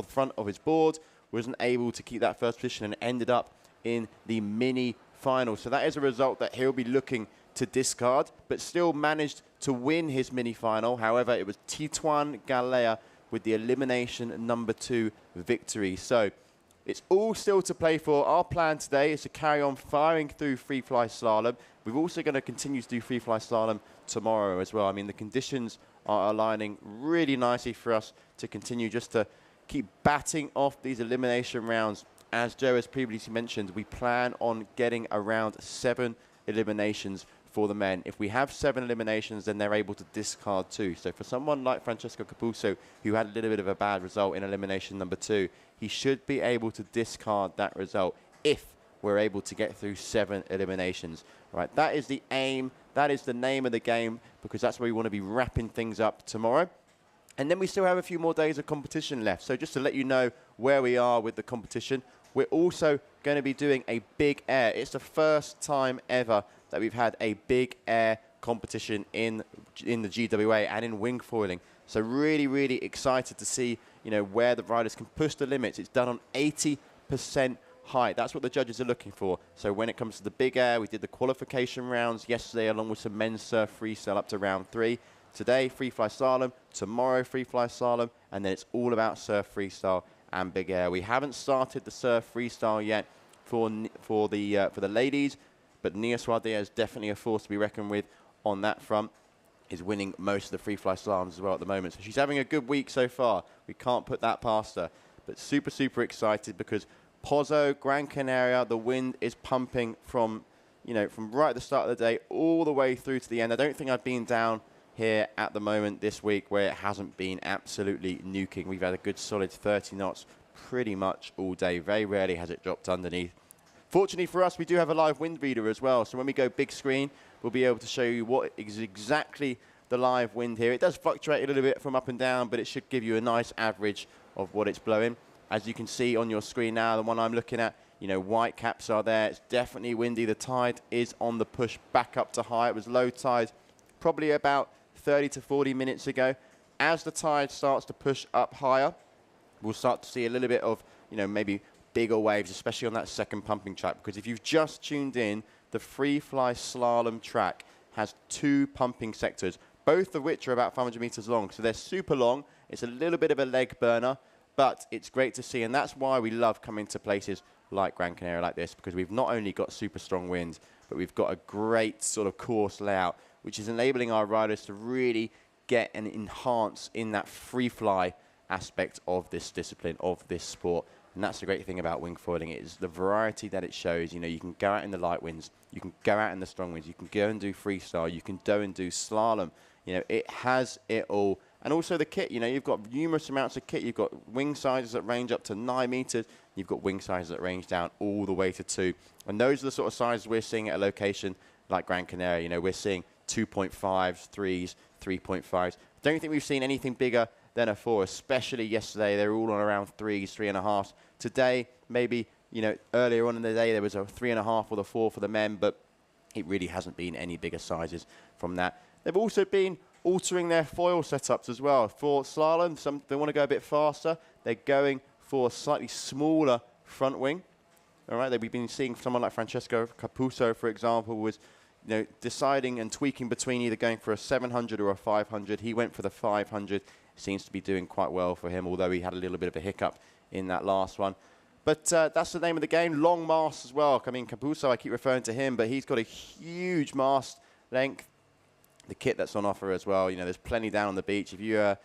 front of his board, wasn't able to keep that first position, and ended up in the mini final. So that is a result that he'll be looking to discard, but still managed to win his mini-final. However, it was Tituan Galea with the elimination number 2 victory. So it's all still to play for. Our plan today is to carry on firing through Free-Fly-Slalom. We're also going to continue to do Free-Fly-Slalom tomorrow as well. I mean, the conditions are aligning really nicely for us to continue just to keep batting off these elimination rounds. As Joe has previously mentioned, we plan on getting around 7 eliminations for the men. If we have 7 eliminations, then they're able to discard 2. So for someone like Francesco Capuzzo, who had a little bit of a bad result in elimination number 2, he should be able to discard that result if we're able to get through 7 eliminations. Right, that is the aim. That is the name of the game, because that's where we want to be wrapping things up tomorrow. And then we still have a few more days of competition left. So just to let you know where we are with the competition, we're also going to be doing a big air. It's the first time ever that we've had a big air competition in the GWA and in wingfoiling. So really, really excited to see, you know, where the riders can push the limits. It's done on 80% height. That's what the judges are looking for. So when it comes to the big air, we did the qualification rounds yesterday along with some men's surf-freestyle up to round 3. Today, Free-Fly-Slalom. Tomorrow, Free-Fly-Slalom. And then it's all about surf-freestyle and big air. We haven't started the surf-freestyle yet for the ladies, but Nia Suarez is definitely a force to be reckoned with on that front. Is winning most of the Free-Fly-Slaloms as well at the moment. So she's having a good week so far. We can't put that past her. But super, super excited because Pozo, Gran Canaria, the wind is pumping from, you know, from right at the start of the day all the way through to the end. I don't think I've been down here at the moment this week where it hasn't been absolutely nuking. We've had a good solid 30 knots pretty much all day. Very rarely has it dropped underneath. Fortunately for us, we do have a live wind reader as well. So when we go big screen, we'll be able to show you what is exactly the live wind here. It does fluctuate a little bit from up and down, but it should give you a nice average of what it's blowing. As you can see on your screen now, the one I'm looking at, you know, white caps are there. It's definitely windy. The tide is on the push back up to high. It was low tide probably about 30 to 40 minutes ago. as the tide starts to push up higher, we'll start to see a little bit of, maybe bigger waves, especially on that second pumping track. Because if you've just tuned in, the Free-Fly-Slalom track has 2 pumping sectors, both of which are about 500 meters long. So they're super long. It's a little bit of a leg burner, but it's great to see. And that's why we love coming to places like Gran Canaria like this, because we've not only got super strong winds, but we've got a great sort of course layout, which is enabling our riders to really get and enhance in that free fly aspect of this discipline, of this sport. And that's the great thing about wingfoiling. It is the variety that it shows. You can go out in the light winds, you can go out in the strong winds, you can go and do freestyle, you can go and do slalom. It has it all. And also the kit, you've got numerous amounts of kit. You've got wing sizes that range up to 9 meters. You've got wing sizes that range down all the way to 2. And those are the sort of sizes we're seeing at a location like Gran Canaria. We're seeing 2.5s, 3s, 3.5s. Don't think we've seen anything bigger than a 4, especially yesterday. They were all on around 3s, 3.5s. Today, maybe, earlier on in the day, there was a 3.5 or the 4 for the men, but it really hasn't been any bigger sizes from that. They've also been altering their foil setups as well. For slalom, they want to go a bit faster. They're going for a slightly smaller front wing. All right, we've been seeing someone like Francesco Capuzzo, for example, was deciding and tweaking between either going for a 700 or a 500. He went for the 500. Seems to be doing quite well for him, although he had a little bit of a hiccup in that last one. But that's the name of the game. Long mast as well. I mean, Capuzzo, I keep referring to him, but he's got a huge mast length. The kit that's on offer as well. There's plenty down on the beach. If you're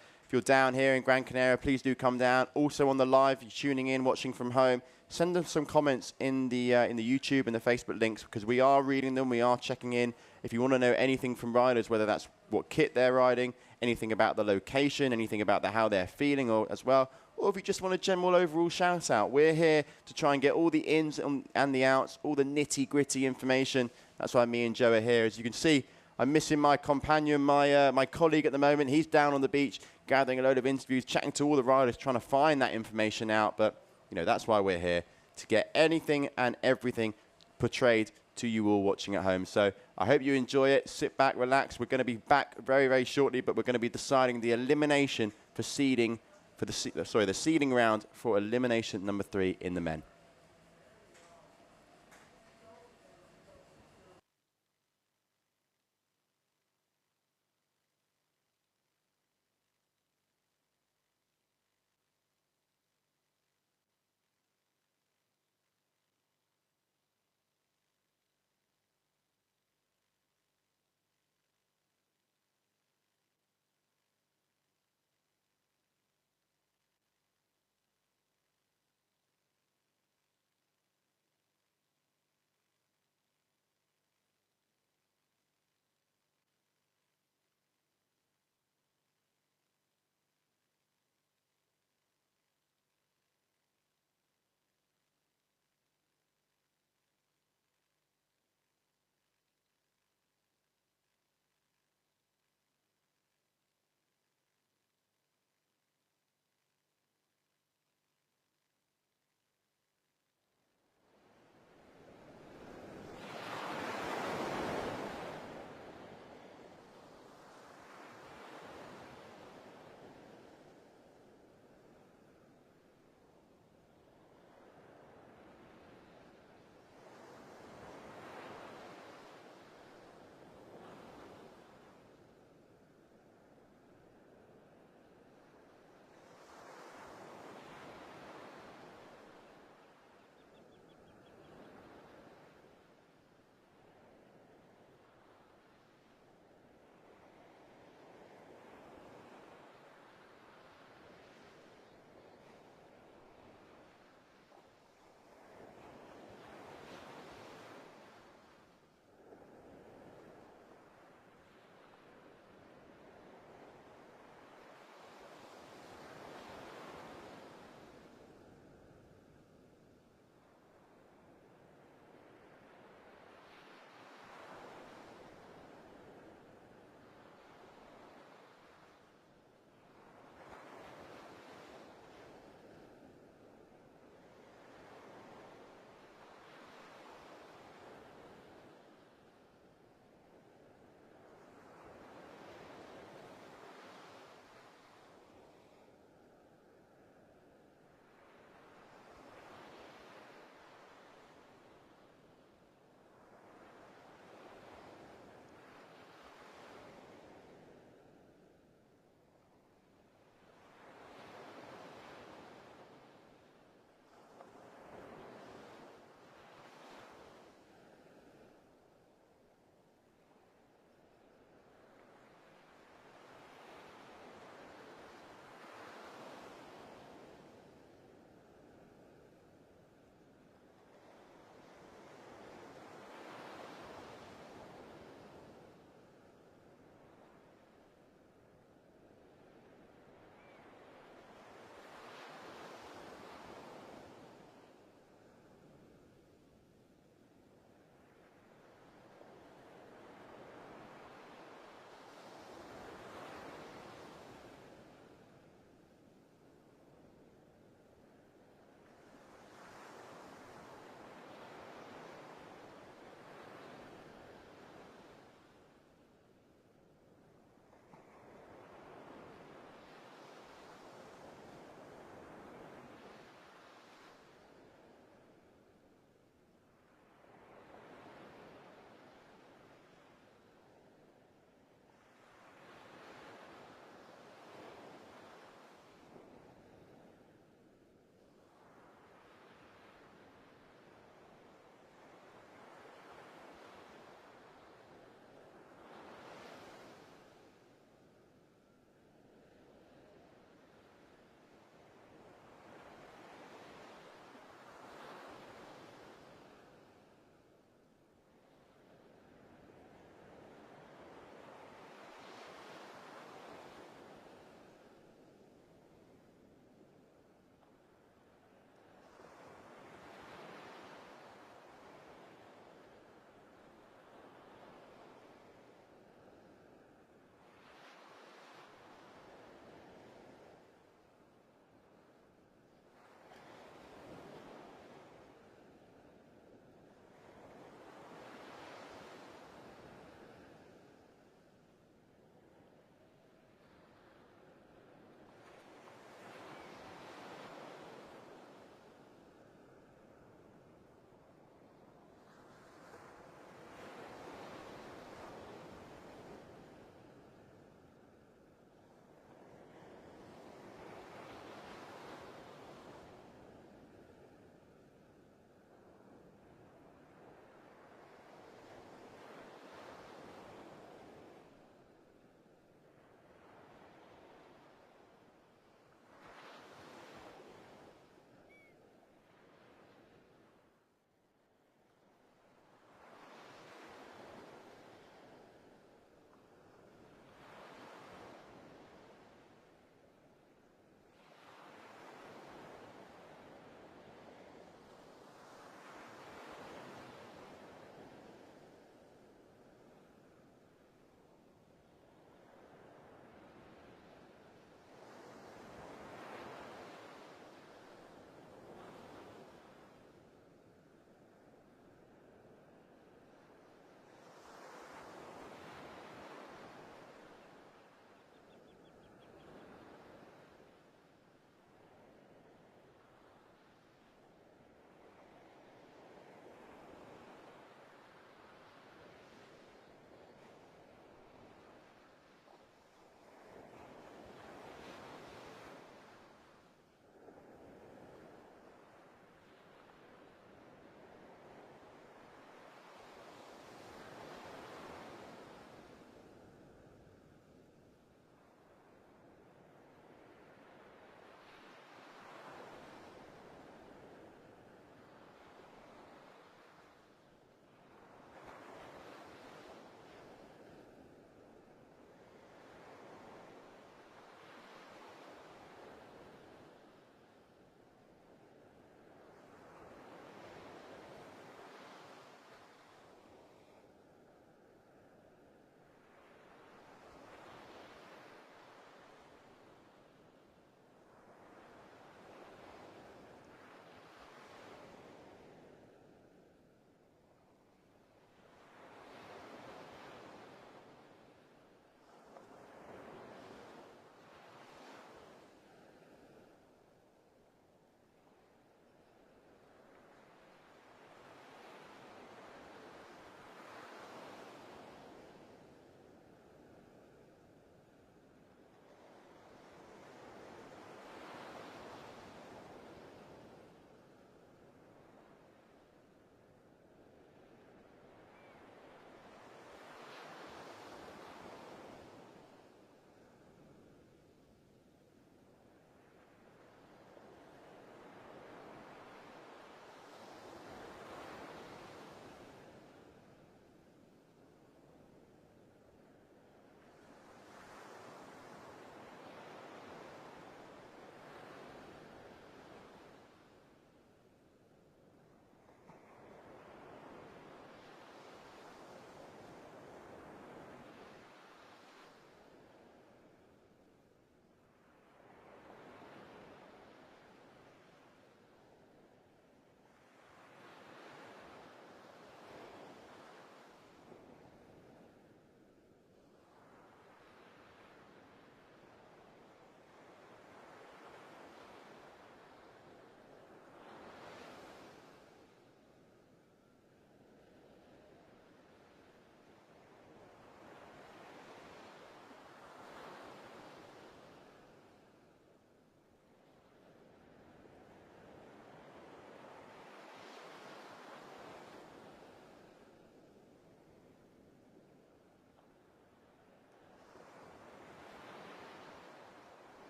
down here in Gran Canaria, please do come down. Also on the live, you're tuning in, watching from home, send them some comments in the YouTube and the Facebook links, because we are reading them. We are checking in. If you want to know anything from riders, whether that's what kit they're riding, anything about the location, anything about how they're feeling as well, or if you just want a general overall shout out, we're here to try and get all the ins and the outs, all the nitty gritty information. That's why me and Joe are here. As you can see, I'm missing my companion, my colleague at the moment. He's down on the beach gathering a load of interviews, chatting to all the riders, trying to find that information out. But, that's why we're here, to get anything and everything portrayed to you all watching at home. So I hope you enjoy it. Sit back, relax. We're going to be back very, very shortly, but we're going to be deciding the elimination for seeding, the seeding round for elimination number 3 in the men.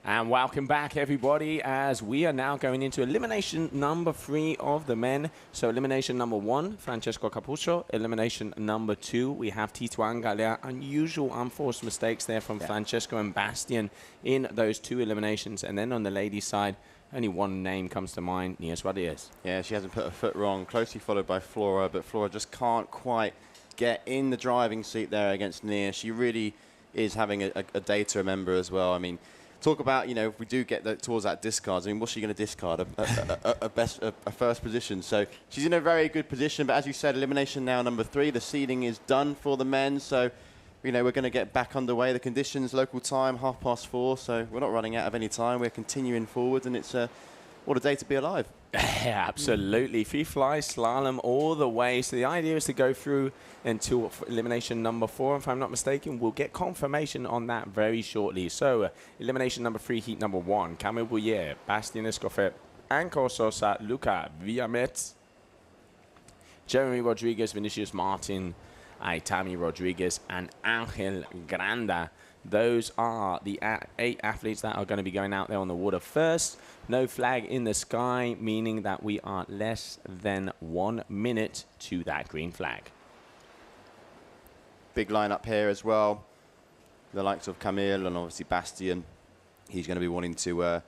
And welcome back, everybody, as we are now going into elimination number 3 of the men. So elimination number 1, Francesco Capuzzo. Elimination number 2, we have Tito Angalia. Unusual unforced mistakes there from Francesco and Bastian in those 2 eliminations. And then on the ladies' side, only one name comes to mind, Nias Rodriguez. Yeah, she hasn't put her foot wrong. Closely followed by Flora, but Flora just can't quite get in the driving seat there against Nia. She really is having a day to remember as well. I mean, talk about, you know, if we do get towards that discards, I mean, what's she going to discard? A first position. So she's in a very good position. But as you said, elimination now number 3. The seeding is done for the men. So, you know, we're going to get back underway. The conditions, local time, 4:30. So we're not running out of any time. We're continuing forward. And it's what a day to be alive. Yeah, absolutely. FreeFly-Slalom all the way. So the idea is to go through until elimination number 4, if I'm not mistaken. We'll get confirmation on that very shortly. So elimination number 3, heat number 1. Camille Bouillet, Bastien Escoffet, Anko Sosa, Luca Villamet, Jeremy Rodriguez, Vinicius Martin, Aitami Rodriguez, and Angel Granda. Those are the 8 athletes that are going to be going out there on the water first. No flag in the sky, meaning that we are less than 1 minute to that green flag. Big lineup here as well. The likes of Camille and obviously Bastien. He's going to be wanting to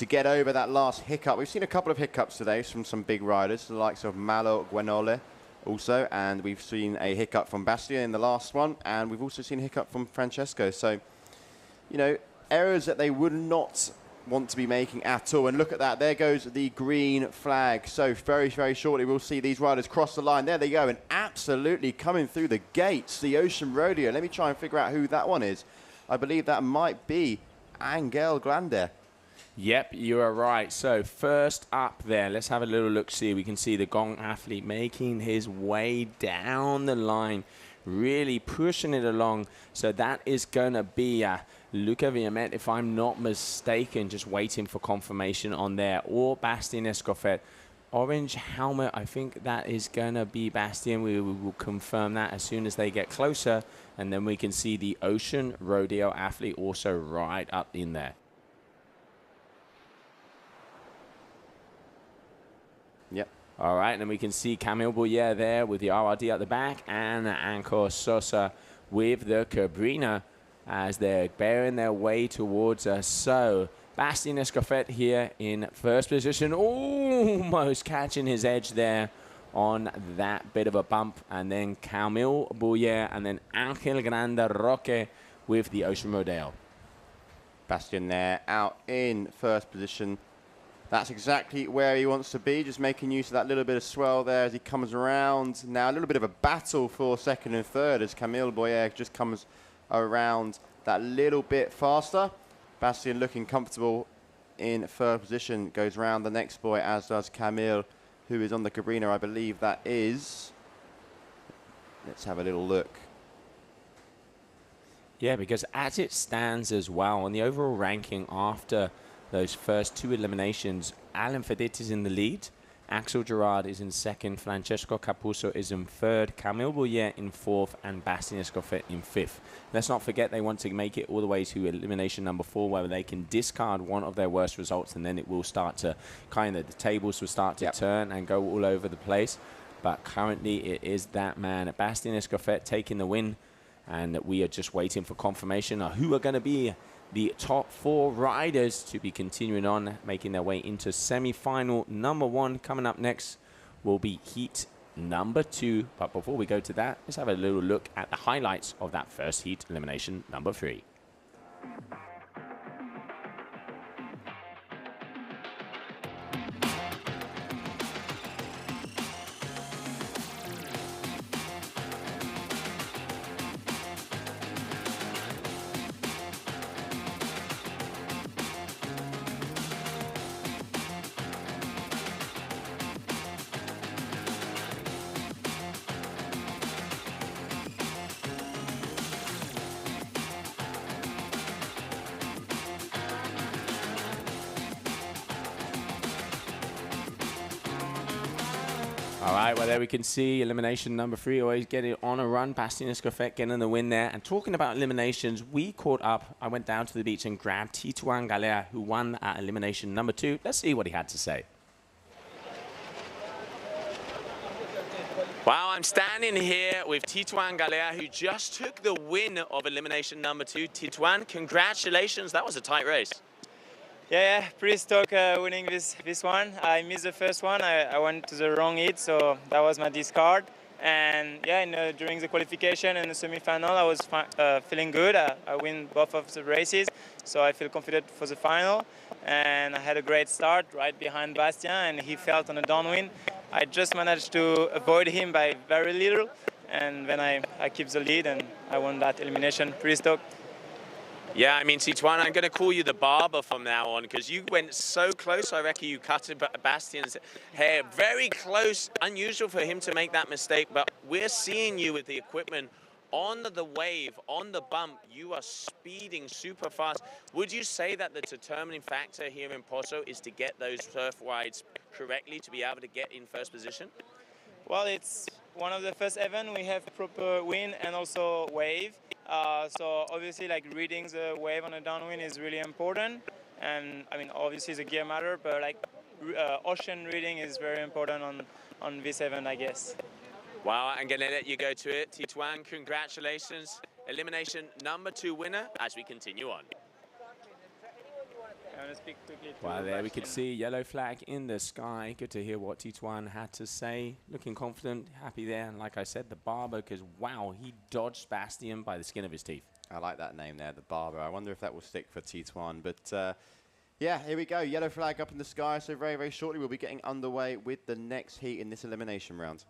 get over that last hiccup. We've seen a couple of hiccups today from some big riders, the likes of Malo Guenole also, and we've seen a hiccup from Bastien in the last one, and we've also seen a hiccup from Francesco. So, you know, errors that they would not want to be making at all. And look at that, there goes the green flag. So very, very shortly we'll see these riders cross the line. There they go, and absolutely coming through the gates, the Ocean Rodeo. Let me try and figure out who that one is. I believe that might be Angel Grande. Yep, you are right. So first up there, let's have a little look-see. We can see the Gong athlete making his way down the line, really pushing it along. So that is going to be Luca Villamet, if I'm not mistaken, just waiting for confirmation on there, or Bastien Escoffet. Orange helmet, I think that is going to be Bastien. We will confirm that as soon as they get closer. And then we can see the Ocean Rodeo athlete also right up in there. Yep. All right, and then we can see Camille Bouillet there with the RRD at the back, and Anko Sosa with the Cabrina as they're bearing their way towards us. So Bastien Escoffet here in first position, almost catching his edge there on that bit of a bump. And then Camille Bouillet and then Angel Grande Roque with the Ocean Rodeo. Bastien there out in first position. That's exactly where he wants to be, just making use of that little bit of swell there as he comes around. Now a little bit of a battle for second and third as Camille Bouillet just comes around that little bit faster. Bastien looking comfortable in third position, goes around the next boy, as does Camille, who is on the Cabrina. I believe that is. Let's have a little look. Yeah, because as it stands as well, on the overall ranking after those first 2 eliminations, Alan Fedit is in the lead, Axel Gerard is in second, Francesco Capuzzo is in third, Camille Bouillet in fourth, and Bastien Escoffet in fifth. Let's not forget they want to make it all the way to elimination number 4, where they can discard one of their worst results, and then it will start to the tables will start to turn and go all over the place. But currently it is that man, Bastien Escoffet, taking the win, and we are just waiting for confirmation of who are going to be the top 4 riders to be continuing on, making their way into semi-final number 1. Coming up next will be heat number 2. But before we go to that, let's have a little look at the highlights of that first heat, elimination number 3. All right, well, there we can see elimination number 3, always getting on a run. Bastien Escoffet getting the win there. And talking about eliminations, we caught up. I went down to the beach and grabbed Titouan Galea, who won at elimination number 2. Let's see what he had to say. Wow, I'm standing here with Titouan Galea, who just took the win of elimination number 2. Titouan, congratulations. That was a tight race. Yeah, pretty stoked winning this one. I missed the first one. I went to the wrong heat, so that was my discard. And yeah, during the qualification and the semi-final, I was feeling good. I win both of the races, so I feel confident for the final. And I had a great start right behind Bastien, and he felt on a downwind. I just managed to avoid him by very little, and then I kept the lead, and I won that elimination. Pretty stoked. Yeah, I mean, Titouan, I'm going to call you the barber from now on because you went so close. I reckon you cut Bastien's hair very close. Unusual for him to make that mistake, but we're seeing you with the equipment on the wave, on the bump. You are speeding super fast. Would you say that the determining factor here in Pozo is to get those surf rides correctly to be able to get in first position? Well, it's one of the first events we have proper wind and also wave. So obviously, like reading the wave on a downwind is really important. And I mean, obviously the gear matter, but like ocean reading is very important on this event, I guess. Wow, I'm going to let you go to it. Titouan, congratulations. Elimination number 2 winner as we continue on. Well, there we can see yellow flag in the sky. Good to hear what Titouan had to say. Looking confident, happy there. And like I said, the barber, because wow, he dodged Bastien by the skin of his teeth. I like that name there, the barber. I wonder if that will stick for Titouan. But yeah, here we go. Yellow flag up in the sky. So very, very shortly, we'll be getting underway with the next heat in this elimination round.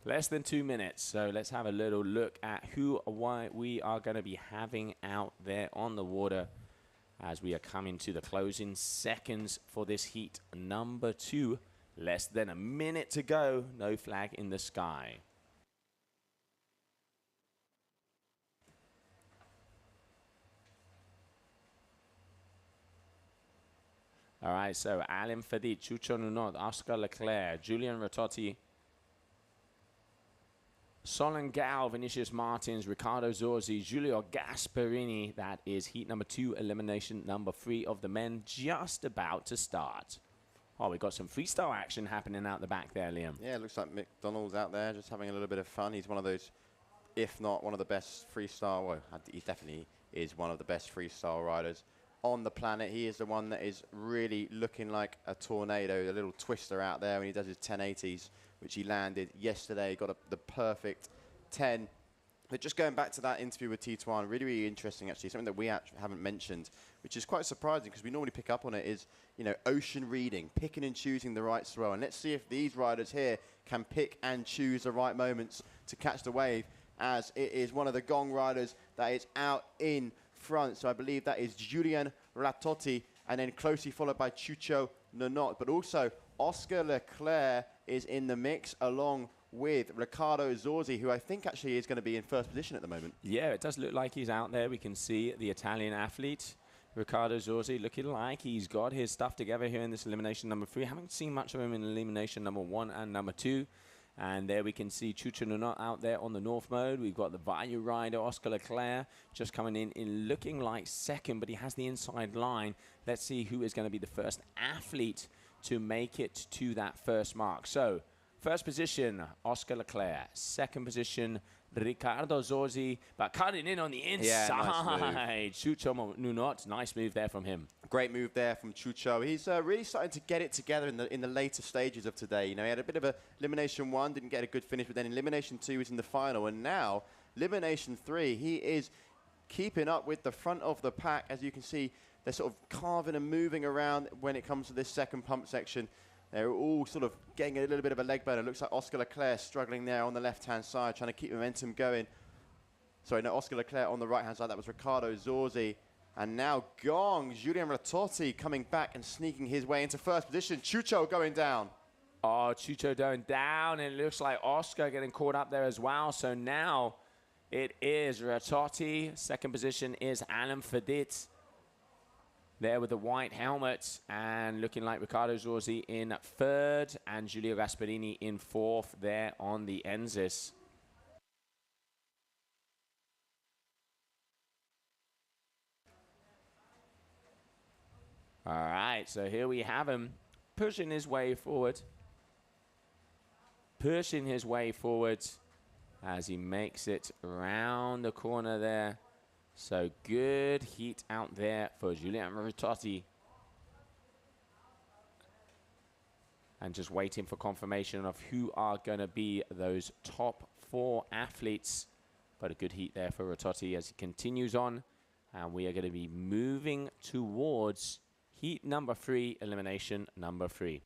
Less than 2 minutes, so let's have a little look at who we are going to be having out there on the water as we are coming to the closing seconds for this heat number 2. Less than a minute to go, no flag in the sky. All right, so Alain Fedit, Chucho Nunot, Oscar Leclerc, Julian Ratotti, Solon Gal, Vinicius Martins, Ricardo Zorzi, Giulio Gasparini. That is heat number 2, elimination number 3 of the men, just about to start. Oh, we've got some freestyle action happening out the back there, Liam. Yeah, it looks like McDonald's out there just having a little bit of fun. He's one of those, if not one of the best freestyle, well, he definitely is one of the best freestyle riders on the planet. He is the one that is really looking like a tornado, a little twister out there when he does his 1080s, which he landed yesterday, got the perfect 10. But just going back to that interview with Titouan, really, really interesting, actually. Something that we haven't mentioned, which is quite surprising because we normally pick up on it, is, you know, ocean reading, picking and choosing the right swell. And let's see if these riders here can pick and choose the right moments to catch the wave, as it is one of the gong riders that is out in front. So I believe that is Julian Ratotti, and then closely followed by Chucho Nunot. But also, Oscar Leclerc is in the mix along with Ricardo Zorzi, who I think actually is going to be in first position at the moment. Yeah, it does look like he's out there. We can see the Italian athlete, Ricardo Zorzi, looking like he's got his stuff together here in this elimination number 3. Haven't seen much of him in elimination number 1 and number 2. And there we can see Chucho Nunot out there on the north mode. We've got the value rider, Oscar Leclerc, just coming in looking like second, but he has the inside line. Let's see who is going to be the first athlete to make it to that first mark. So, first position, Oscar Leclerc. Second position, Ricardo Zorzi, but cutting in on the inside. Yeah, nice Chucho Nunot, nice move there from him. Great move there from Chucho. He's really starting to get it together in the later stages of today. You know, he had a bit of a elimination 1, didn't get a good finish, but then elimination 2 was in the final, and now elimination 3, he is keeping up with the front of the pack. As you can see, they're sort of carving and moving around when it comes to this second pump section. They're all sort of getting a little bit of a leg burner. Looks like Oscar Leclerc struggling there on the left-hand side, trying to keep momentum going. Sorry, no, Oscar Leclerc on the right-hand side. That was Ricardo Zorzi. And now Gong, Julian Ratotti coming back and sneaking his way into first position. Chucho going down. Oh, Chucho going down. And it looks like Oscar getting caught up there as well. So now it is Ratotti. Second position is Alain Fedit. there with the white helmet, and looking like Riccardo Zorzi in third and Giulio Gasparini in fourth there on the Enzis. All right, so here we have him pushing his way forward. Pushing his way forward as he makes it around the corner there. So good heat out there for Giuliano Ritotti. And just waiting for confirmation of who are going to be those top 4 athletes. But a good heat there for Ritotti as he continues on. And we are going to be moving towards heat number 3, elimination number 3.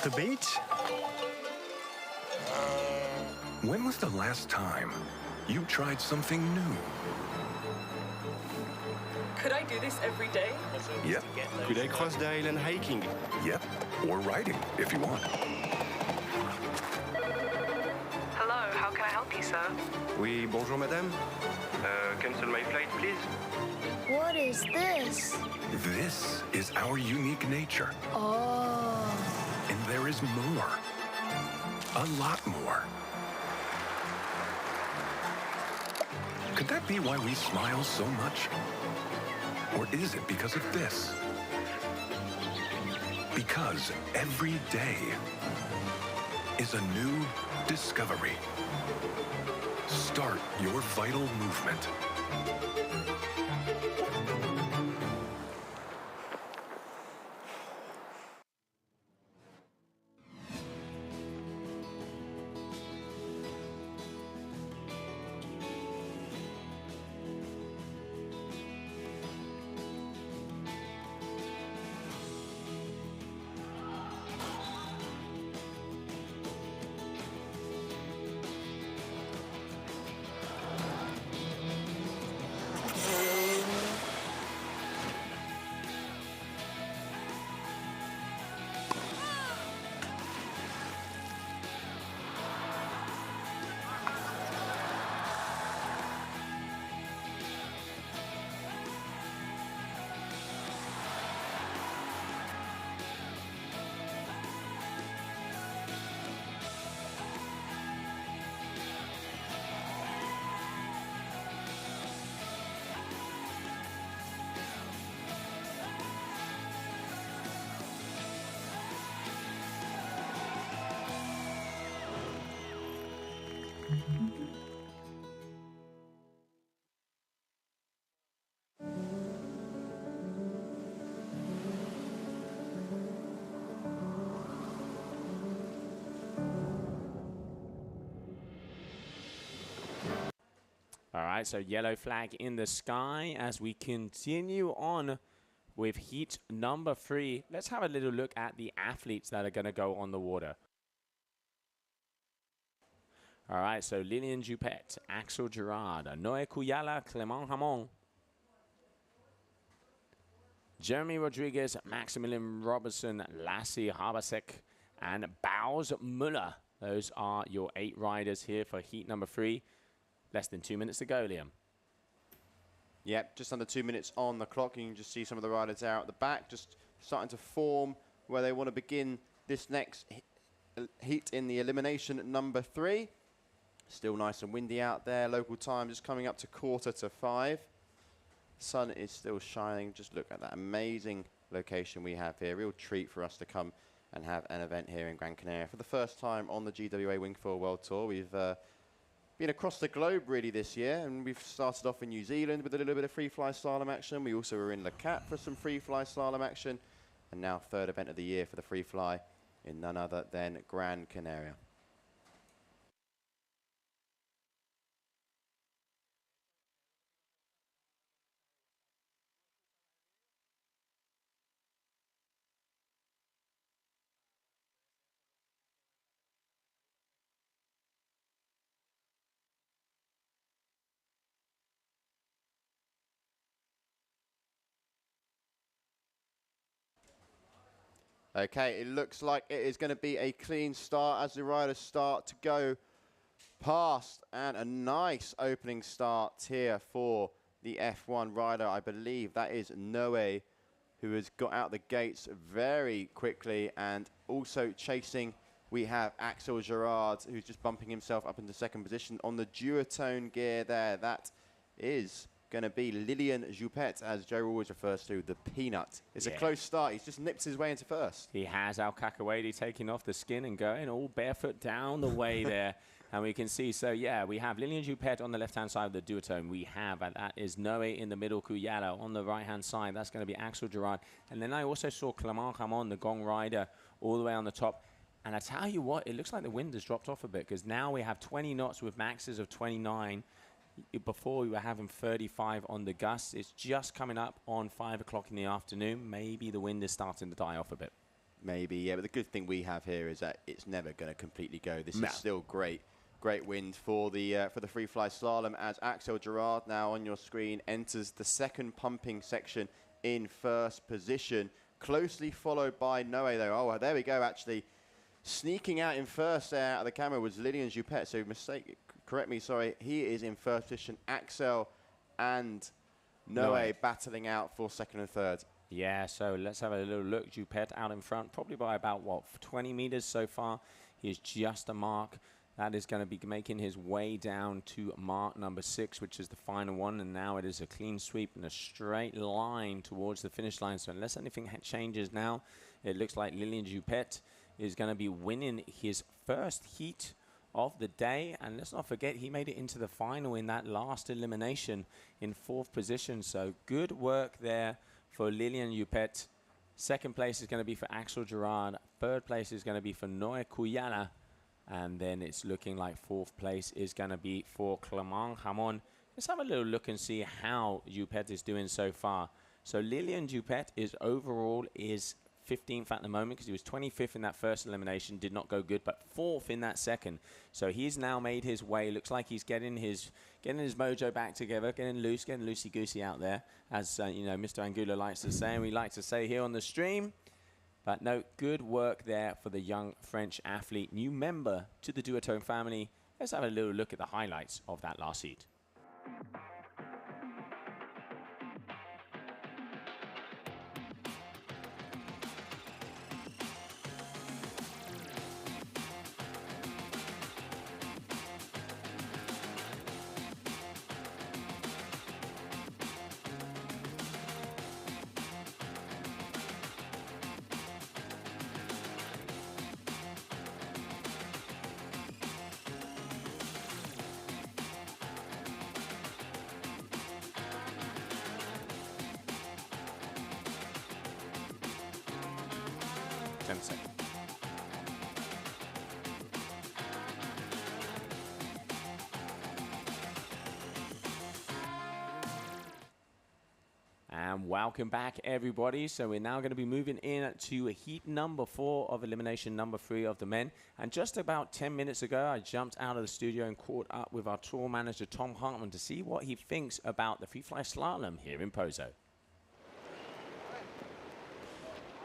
The beach? When was the last time you tried something new? Could I do this every day? Yep. Could I cross the island hiking? Yep. Or riding, if you want. Hello, how can I help you, sir? Oui, bonjour madame. Cancel my flight, please. What is this? This is our unique nature. Oh. And there is more. A lot more. Could that be why we smile so much? Or is it because of this? Because every day is a new discovery. Start your vital movement. All right, so yellow flag in the sky as we continue on with heat number 3. Let's have a little look at the athletes that are going to go on the water. All right, so Lilian Juppet, Axel Gerard, Noé Cuyala, Clément Hamon, Jeremy Rodriguez, Maximilian Robertson, Lassie Harbasek, and Baus Muller. Those are your 8 riders here for heat number 3. Less than 2 minutes to go, Liam. Yep, just under 2 minutes on the clock. You can just see some of the riders out at the back, just starting to form where they want to begin this next heat in the elimination number 3. Still nice and windy out there. Local time just coming up to 4:45. Sun is still shining. Just look at that amazing location we have here. Real treat for us to come and have an event here in Gran Canaria. For the first time on the GWA Wingfoil World Tour, we've been across the globe really this year, and we've started off in New Zealand with a little bit of free-fly-slalom action. We also were in Le Cap for some free-fly-slalom action, and now 3rd event of the year for the free-fly in none other than Gran Canaria. Okay, it looks like it is going to be a clean start as the riders start to go past, and a nice opening start here for the F1 rider. I believe that is Noe, who has got out the gates very quickly, and also chasing we have Axel Gerard, who's just bumping himself up into second position on the duotone gear there. That is going to be Lilian Joupet, as Joe always refers to, the peanut. It's a close start. He's just nipped his way into first. He has Al Kakawedi taking off the skin and going all barefoot down the way there. And we can see, so yeah, we have Lilian Joupet on the left-hand side of the duotone. We have, and that is Noe in the middle, Kuyala on the right-hand side. That's going to be Axel Gerard. And then I also saw Clement Ramon, the gong rider, all the way on the top. And I tell you what, it looks like the wind has dropped off a bit, because now we have 20 knots with maxes of 29. Before we were having 35 on the gusts. It's just coming up on 5 o'clock in the afternoon. Maybe the wind is starting to die off a bit. Maybe, yeah, but the good thing we have here is that it's never going to completely go. This is still great wind for the free fly slalom, as Axel Gerard now on your screen enters the second pumping section in first position, closely followed by Noe though. Oh, there we go, actually. Sneaking out in first there out of the camera was Lilian Joupet, so correct me, sorry, he is in first position. Axel and Noe battling out for second and third. Yeah, so let's have a little look. Joupet out in front, probably by about, what, 20 meters so far. He is just a mark. That is going to be making his way down to mark number 6, which is the final one. And now it is a clean sweep and a straight line towards the finish line. So unless anything changes now, it looks like Lilian Joupet is going to be winning his first heat of the day. And let's not forget, he made it into the final in that last elimination in 4th position. So good work there for Lilian Joupet. Second place is going to be for Axel Gerard. Third place is going to be for Noe Kuyala. And then it's looking like 4th place is going to be for Clement Ramon. Let's have a little look and see how Joupet is doing so far. So Lilian Joupet is overall is 15th at the moment, because he was 25th in that first elimination, did not go good, but 4th in that second. So he's now made his way. Looks like he's getting his mojo back together, getting loosey-goosey out there, as you know, Mr. Angulo likes to say, and we like to say here on the stream. But no, good work there for the young French athlete, new member to the duotone family. Let's have a little look at the highlights of that last heat. And welcome back, everybody. So we're now going to be moving in to heat number 4 of elimination number 3 of the men. And just about 10 minutes ago, I jumped out of the studio and caught up with our tour manager, Tom Hartman, to see what he thinks about the free fly slalom here in Pozo.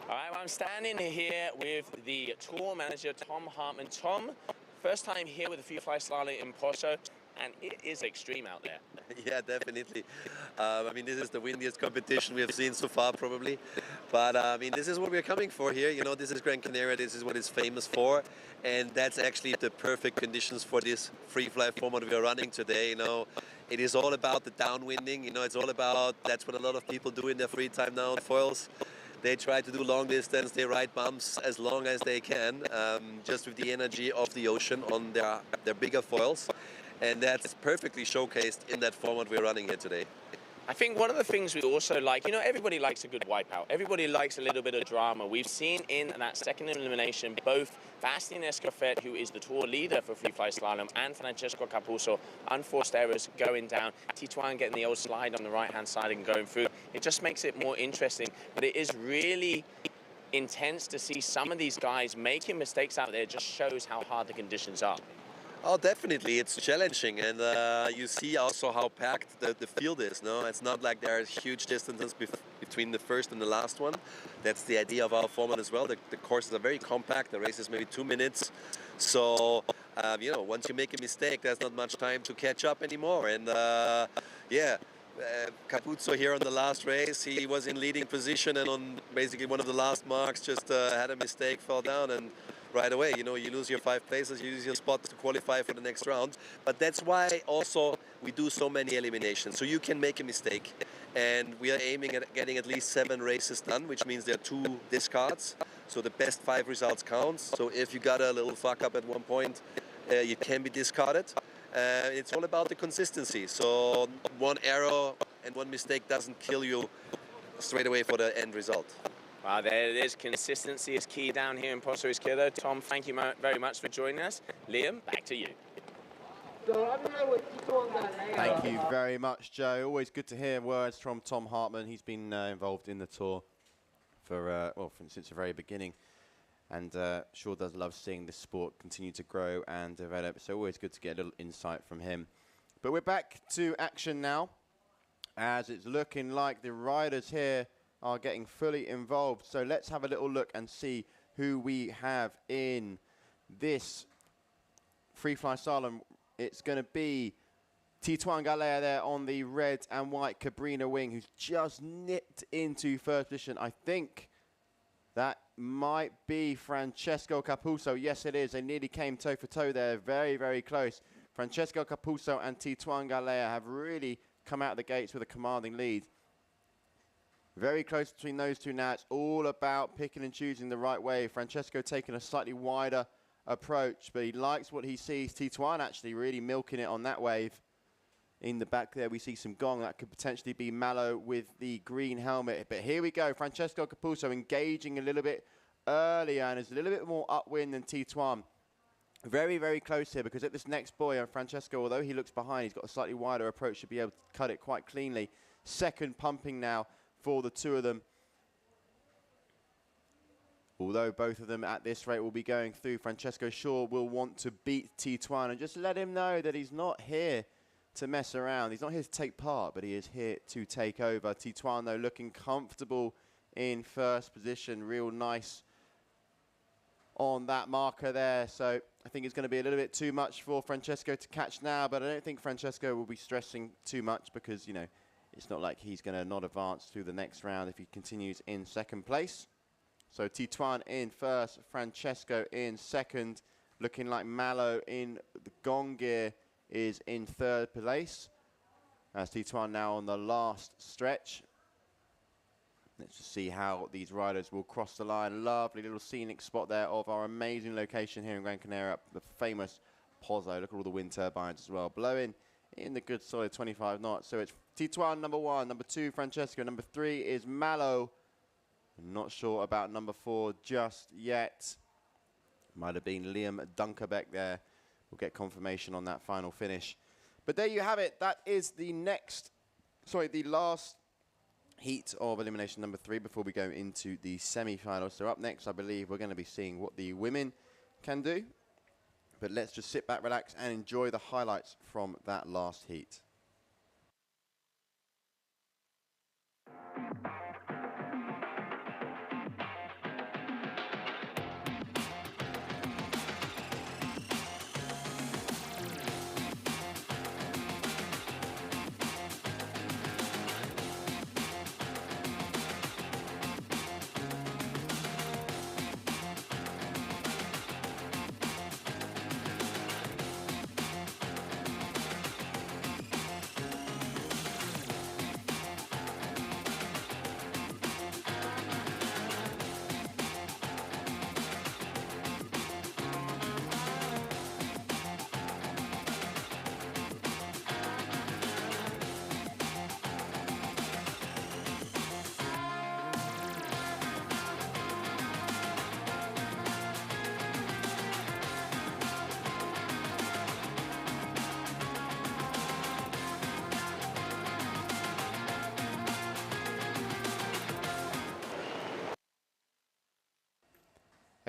All right, well, I'm standing here with the tour manager, Tom Hartman. Tom, first time here with the free fly slalom in Pozo, and it is extreme out there. Yeah, definitely. I mean, this is the windiest competition we have seen so far, probably. But I mean, this is what we're coming for here. You know, this is Gran Canaria. This is what it's famous for, and that's actually the perfect conditions for this free fly format we are running today. You know, it is all about the downwinding. You know, it's all about, that's what a lot of people do in their free time now on foils. They try to do long distance, they ride bumps as long as they can, just with the energy of the ocean on their bigger foils. And that's perfectly showcased in that format we're running here today. I think one of the things we also like, you know, everybody likes a good wipeout. Everybody likes a little bit of drama. We've seen in that second elimination both Bastien Escoffet, who is the tour leader for free fly slalom, and Francesco Capuzzo, unforced errors going down. Titouan getting the old slide on the right-hand side and going through. It just makes it more interesting. But it is really intense to see some of these guys making mistakes out there. It just shows how hard the conditions are. Oh, definitely. It's challenging, and you see also how packed the field is. No, it's not like there are huge distances between the first and the last one. That's the idea of our format as well. The courses are very compact. The race is maybe 2 minutes, so you know, once you make a mistake, there's not much time to catch up anymore. And yeah. Capuzzo here on the last race, he was in leading position, and on basically one of the last marks just had a mistake, fell down, and right away, you know, you lose your 5 places, you lose your spot to qualify for the next round. But that's why also we do so many eliminations, so you can make a mistake, and we are aiming at getting at least 7 races done, which means there are 2 discards, so the best 5 results counts. So if you got a little fuck up at one point, you can be discarded. It's all about the consistency. So one error and one mistake doesn't kill you straight away for the end result. Well, there it is. Consistency is key down here in Pozo Izquierdo. Tom, thank you very much for joining us. Liam, back to you. Thank you very much, Joe. Always good to hear words from Tom Hartman. He's been involved in the tour for since the very beginning. And sure does love seeing this sport continue to grow and develop. So always good to get a little insight from him. But we're back to action now, as it's looking like the riders here are getting fully involved. So let's have a little look and see who we have in this Free-Fly-Slalom. It's going to be Tituan Galea there on the red and white Cabrina wing, who's just nipped into first position. I think that might be Francesco Capuzzo. Yes, it is. They nearly came toe for toe there. Very, very close. Francesco Capuzzo and Tituan Galea have really come out of the gates with a commanding lead. Very close between those two now. It's all about picking and choosing the right way. Francesco taking a slightly wider approach, but he likes what he sees. Tituan actually really milking it on that wave. In the back there, we see some gong. That could potentially be Malo with the green helmet. But here we go. Francesco Capuzzo engaging a little bit earlier, and is a little bit more upwind than Tituan. Very, very close here, because at this next buoy, Francesco, although he looks behind, he's got a slightly wider approach, should be able to cut it quite cleanly. Second pumping now for the two of them. Although both of them at this rate will be going through, Francesco sure will want to beat Tituan and just let him know that he's not here to mess around. He's not here to take part, but he is here to take over. Tituan, though, looking comfortable in first position. Real nice on that marker there. So I think it's going to be a little bit too much for Francesco to catch now, but I don't think Francesco will be stressing too much, because, you know, it's not like he's going to not advance through the next round if he continues in second place. So Tituan in first, Francesco in second, looking like Malo in the gong gear is in third place. As Tituan now on the last stretch. Let's just see how these riders will cross the line. Lovely little scenic spot there of our amazing location here in Gran Canaria, the famous Pozo. Look at all the wind turbines as well, blowing in the good solid 25 knots. So it's Tituan number 1, number 2 Francesco, number 3 is Malo. I'm not sure about number 4 just yet. Might have been Liam Dunkerbeck there. We'll get confirmation on that final finish. But there you have it. That is the last heat of elimination number 3 before we go into the semi-finals. So up next, I believe we're going to be seeing what the women can do. But let's just sit back, relax, and enjoy the highlights from that last heat.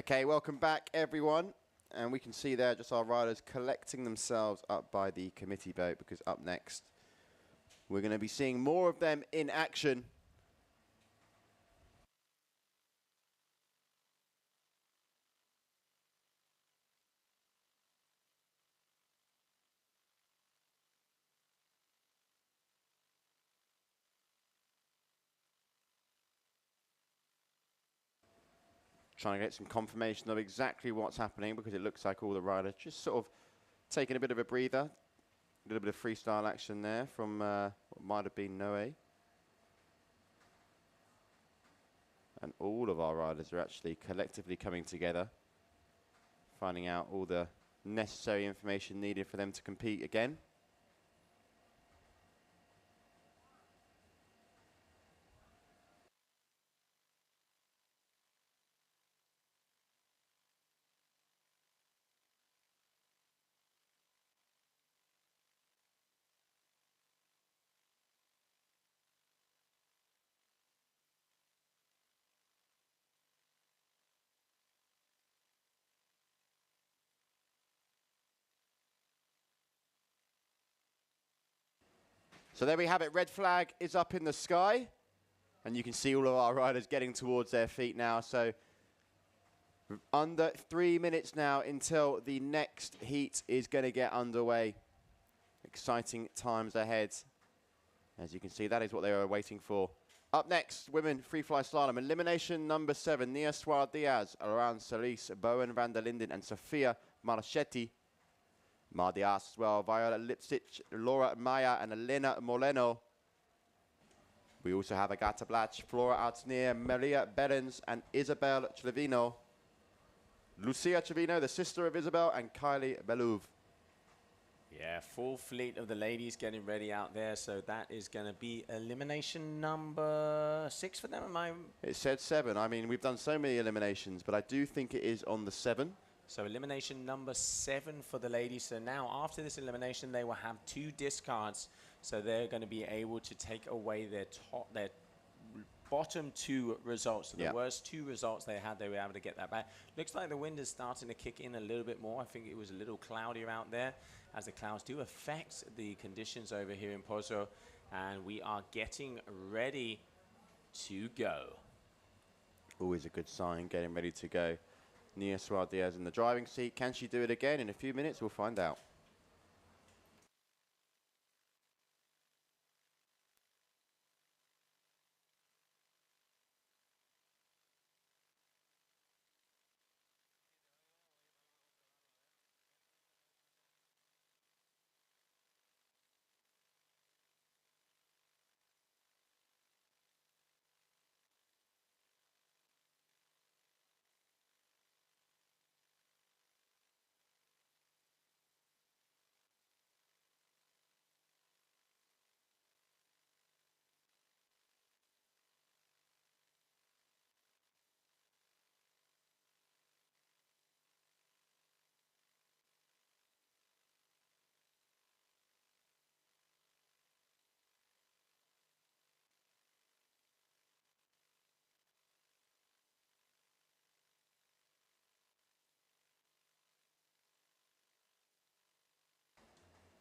Okay, welcome back, everyone. and we can see there just our riders collecting themselves up by the committee boat, because up next we're going to be seeing more of them in action. Trying to get some confirmation of exactly what's happening, because it looks like all the riders just sort of taking a bit of a breather. A little bit of freestyle action there from what might have been Noe. And all of our riders are actually collectively coming together, finding out all the necessary information needed for them to compete again. So there we have it, red flag is up in the sky. And you can see all of our riders getting towards their feet now. So under 3 minutes now until the next heat is going to get underway. Exciting times ahead. As you can see, that is what they were waiting for. Up next, women free-fly slalom. Elimination number 7, Nia Suarez, Aran Salis, Bowen van der Linden, and Sofia Marchetti. Mardias as well, Viola Lipsic, Laura Maya, and Elena Moleno. We also have Agata Blach, Flora Artnier, Maria Berens, and Isabel Trevino. Lucia Trevino, the sister of Isabel, and Kylie Belouv. Yeah, full fleet of the ladies getting ready out there. So that is going to be elimination number 6 for them. It said 7. I mean, we've done so many eliminations, but I do think it is on the 7. So elimination number 7 for the ladies. So now after this elimination, they will have 2 discards. So they're going to be able to take away their bottom 2 results. So the worst 2 results they had, they were able to get that back. Looks like the wind is starting to kick in a little bit more. I think it was a little cloudier out there, as the clouds do affect the conditions over here in Pozo. And we are getting ready to go. Always a good sign, getting ready to go. Nia Suarez in the driving seat. Can she do it again? In a few minutes, we'll find out.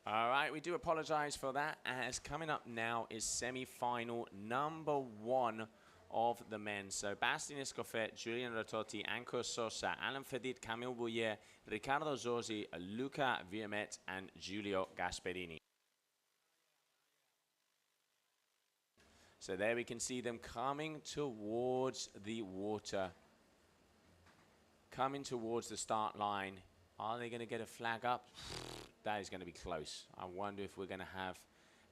All right, we do apologize for that, as coming up now is semi-final number 1 of the men. So Bastien Escoffet, Julian Ratotti, Anko Sosa, Alan Fedit, Camille Bouillet, Riccardo Zorzi, Luca Viamet, and Giulio Gasperini. So there we can see them coming towards the water, coming towards the start line. Are they going to get a flag up? That is going to be close. I wonder if we're going to have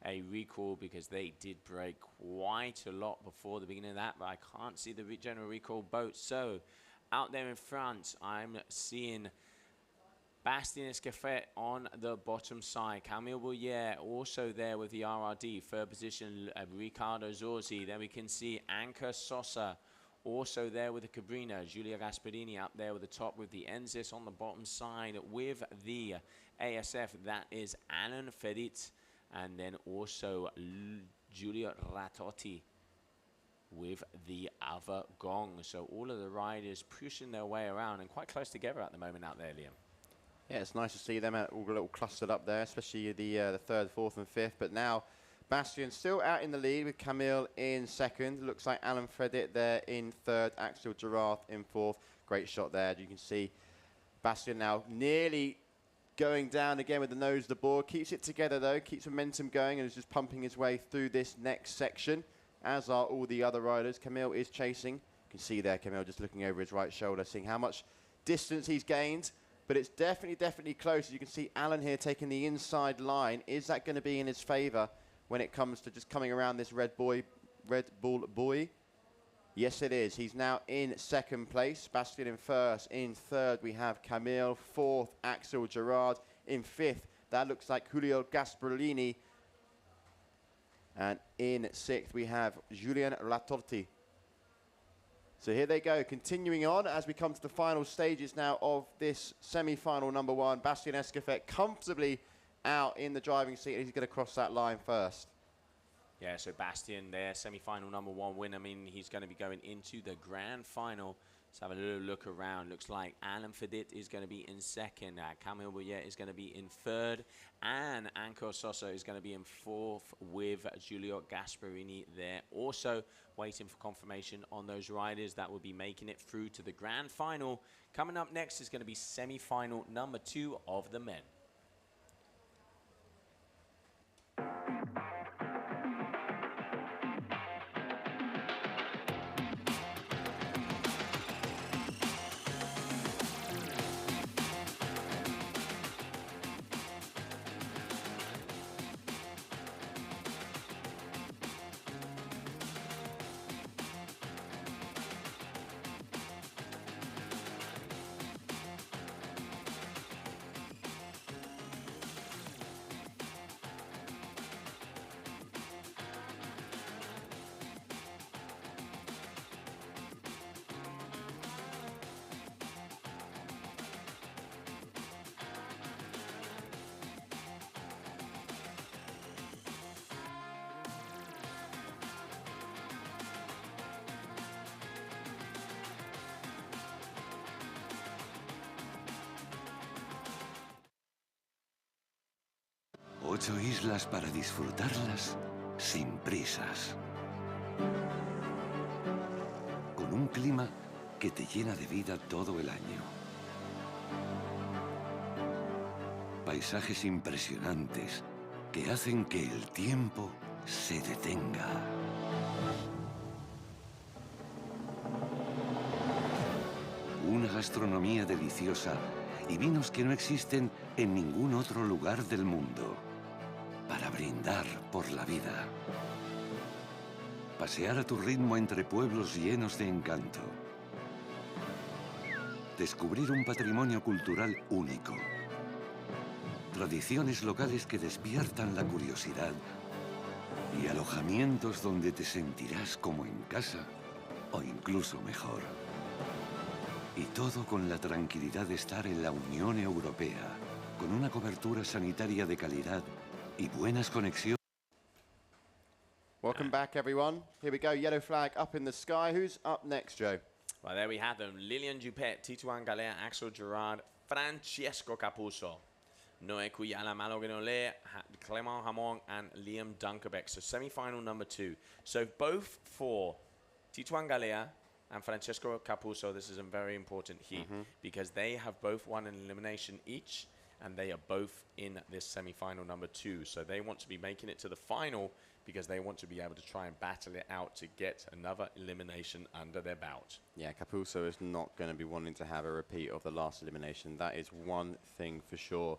a recall, because they did break quite a lot before the beginning of that, but I can't see the general recall boat. So out there in front, I'm seeing Bastien Escoffet on the bottom side. Camille Bouillet also there with the RRD. Third position, Riccardo Zorzi. Then we can see Anka Sosa also there with the Cabrina. Giulia Gasperini up there with the top with the Enzis on the bottom side with the ASF. That is Alan Ferit. And then also Giulio Ratotti with the other gong. So all of the riders pushing their way around and quite close together at the moment out there, Liam. Yeah, it's nice to see them all a little clustered up there, especially the third, fourth, and fifth. But now, Bastien still out in the lead with Camille in second. Looks like Alan Fredit there in third, Axel Girard in fourth. Great shot there. You can see Bastien now nearly going down again with the nose of the board. Keeps it together though, keeps momentum going, and is just pumping his way through this next section, as are all the other riders. Camille is chasing. You can see there Camille just looking over his right shoulder, seeing how much distance he's gained. But it's definitely close. As you can see Alan here taking the inside line. Is that going to be in his favour when it comes to just coming around this Red Bull buoy? Yes, it is. He's now in second place. Bastien in first. In third, we have Camille. Fourth, Axel Girard. In fifth, that looks like Julio Gasparini. And in sixth, we have Julien Latorti. So here they go, continuing on as we come to the final stages now of this semi-final number one. Bastien Escofet comfortably out in the driving seat. He's going to cross that line first. Yeah, so Bastien there, semi-final number one win. I mean, he's going to be going into the grand final. Let's have a little look around. Looks like Alan Fedit is going to be in second. Camille Bouillet is going to be in third. And Anko Soso is going to be in fourth with Giulio Gasparini there. Also waiting for confirmation on those riders that will be making it through to the grand final. Coming up next is going to be semi-final number 2 of the men. Ocho islas para disfrutarlas sin prisas. Con un clima que te llena de vida todo el año. Paisajes impresionantes que hacen que el tiempo se detenga. Una gastronomía deliciosa y vinos que no existen en ningún otro lugar del mundo. Para brindar por la vida. Pasear a tu ritmo entre pueblos llenos de encanto. Descubrir un patrimonio cultural único. Tradiciones locales que despiertan la curiosidad. Y alojamientos donde te sentirás como en casa o incluso mejor. Y todo con la tranquilidad de estar en la Unión Europea, con una cobertura sanitaria de calidad y buenas conexiones. Welcome back, everyone. Here we go, yellow flag up in the sky. Who's up next, Joe? Well, there we have them. Lilian Dupet, Titouan Galea, Axel Girard, Francesco Capuzzo, Noé Cuyala, Malogrenole, Clément Hamon, and Liam Dunkerbeck. So semi-final number 2. So both for Titouan Galea and Francesco Capuzzo, this is a very important heat because they have both won an elimination each, and they are both in this semi-final number 2. So they want to be making it to the final because they want to be able to try and battle it out to get another elimination under their belt. Yeah, Capuzzo is not going to be wanting to have a repeat of the last elimination. That is one thing for sure.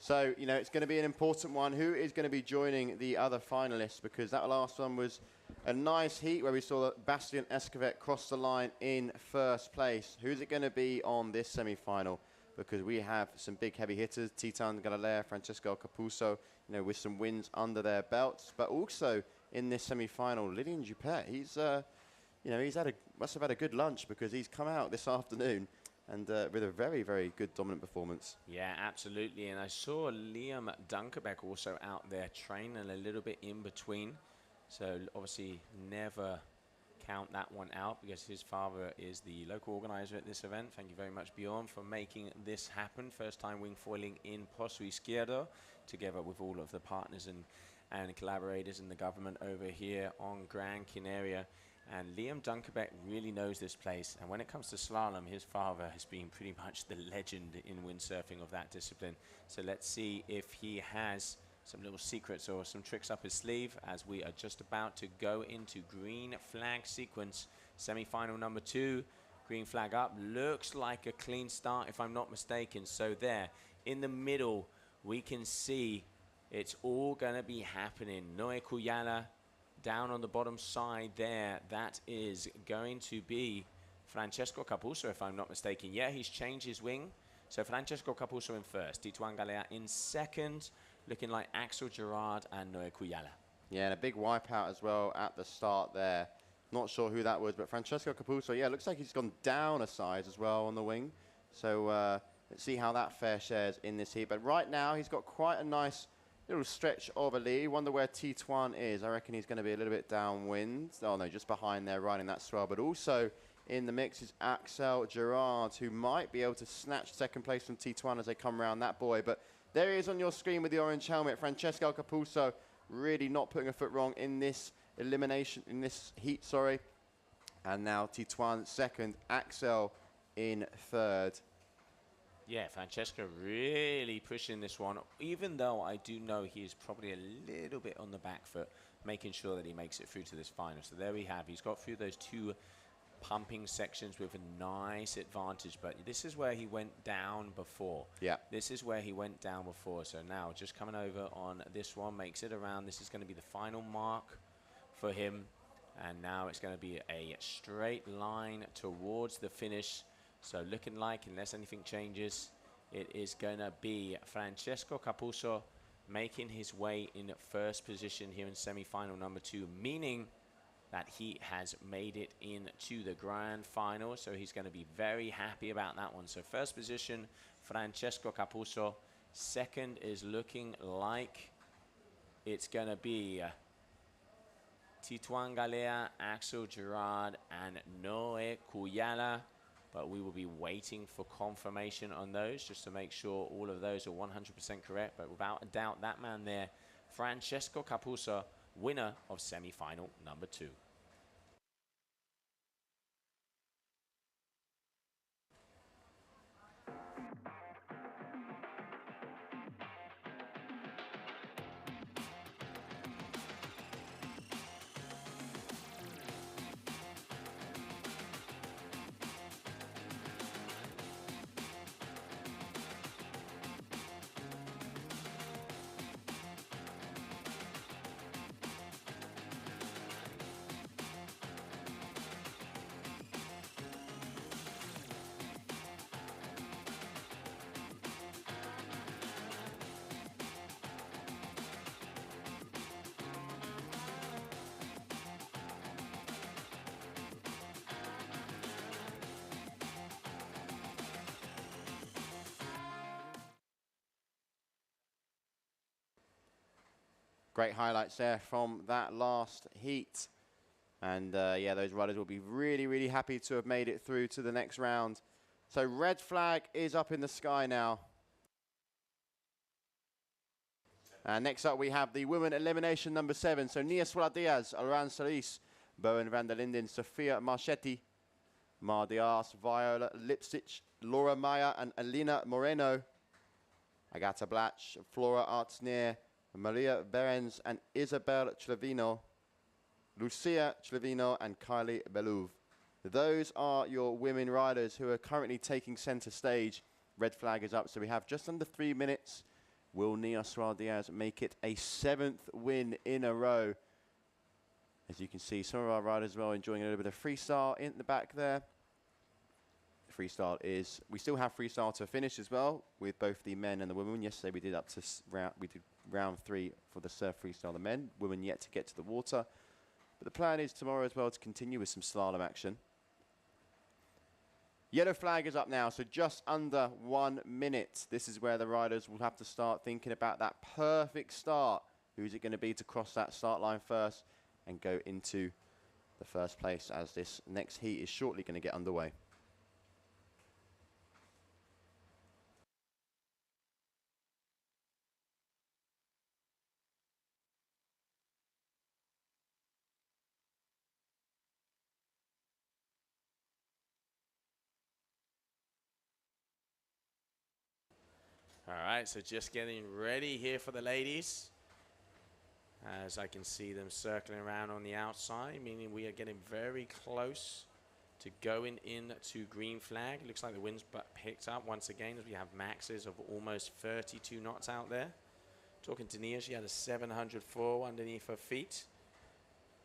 So, you know, it's going to be an important one. Who is going to be joining the other finalists? Because that last one was a nice heat where we saw that Bastien Escovet cross the line in first place. Who's it going to be on this semi-final? Because we have some big heavy hitters, Titan Galilea, Francesco Capuzzo, you know, with some wins under their belts. But also in this semi-final, Lilian Dupet, he's, you know, must have had a good lunch because he's come out this afternoon and with a very, very good dominant performance. Yeah, absolutely. And I saw Liam Dunkerbeck also out there training a little bit in between. So obviously never count that one out because his father is the local organizer at this event. Thank you very much, Bjorn, for making this happen. First time wingfoiling in Pozo Izquierdo, together with all of the partners and collaborators in the government over here on Gran Canaria. And Liam Dunkerbeck really knows this place. And when it comes to slalom, his father has been pretty much the legend in windsurfing of that discipline. So let's see if he has some little secrets or some tricks up his sleeve as we are just about to go into green flag sequence. Semi-final number 2, green flag up. Looks like a clean start if I'm not mistaken. So there, in the middle, we can see it's all going to be happening. Noe Kuyala down on the bottom side there. That is going to be Francesco Capuzzo, if I'm not mistaken. Yeah, he's changed his wing. So Francesco Capuzzo in first, Tituan Galea in second, looking like Axel Gerard and Noe Kuyala. Yeah, and a big wipeout as well at the start there. Not sure who that was, but Francesco Capuzzo, yeah, looks like he's gone down a size as well on the wing. So let's see how that fair shares in this heat. But right now, he's got quite a nice little stretch of a lead. Wonder where Tituan is. I reckon he's going to be a little bit downwind. Oh, no, just behind there, riding that swell. But also in the mix is Axel Gerard, who might be able to snatch second place from Tituan as they come around that boy. But there he is on your screen with the orange helmet. Francesco Capuzzo really not putting a foot wrong in this elimination, in this heat, sorry. And now Tituan second, Axel in third. Yeah, Francesco really pushing this one, even though I do know he is probably a little bit on the back foot, making sure that he makes it through to this final. So there we have. He's got through those 2 pumping sections with a nice advantage, but this is where he went down before. Yeah. This is where he went down before. So now just coming over on this one, makes it around. This is going to be the final mark for him. And now it's going to be a straight line towards the finish. So looking like, unless anything changes, it is going to be Francesco Capuzzo making his way in first position here in semi-final number 2, meaning that he has made it into the grand final. So he's going to be very happy about that one. So first position, Francesco Capuzzo. Second is looking like it's going to be Tituan Galea, Axel Gerard, and Noe Kuyala. But we will be waiting for confirmation on those just to make sure all of those are 100% correct. But without a doubt, that man there, Francesco Capuzzo, winner of semi-final number 2. Great highlights there from that last heat. And yeah, those riders will be really, really happy to have made it through to the next round. So red flag is up in the sky now. And next up we have the women elimination number 7. So Nia Suela Diaz, Aran Solis, Bowen van der Linden, Sofia Marchetti, Mar Diaz, Viola Lipstich, Laura Maya and Alina Moreno, Agata Blach, Flora Artsneer, Maria Berens and Isabel Chlevino, Lucia Chlevino and Kylie Belouv. Those are your women riders who are currently taking center stage. Red flag is up, so we have just under 3 minutes. Will Nia Suela Diaz make it a 7th win in a row? As you can see, some of our riders as well enjoying a little bit of freestyle in the back there. Freestyle is, we still have freestyle to finish as well with both the men and the women. Yesterday we did up to round 3 for the surf freestyle, the men. Women yet to get to the water. But the plan is tomorrow as well to continue with some slalom action. Yellow flag is up now, so just under 1 minute. This is where the riders will have to start thinking about that perfect start. Who's it going to be to cross that start line first and go into the first place, as this next heat is shortly going to get underway. All right, so just getting ready here for the ladies. As I can see them circling around on the outside, meaning we are getting very close to going into green flag. Looks like the wind's picked up once again as we have maxes of almost 32 knots out there. Talking to Nia, she had a 704 underneath her feet.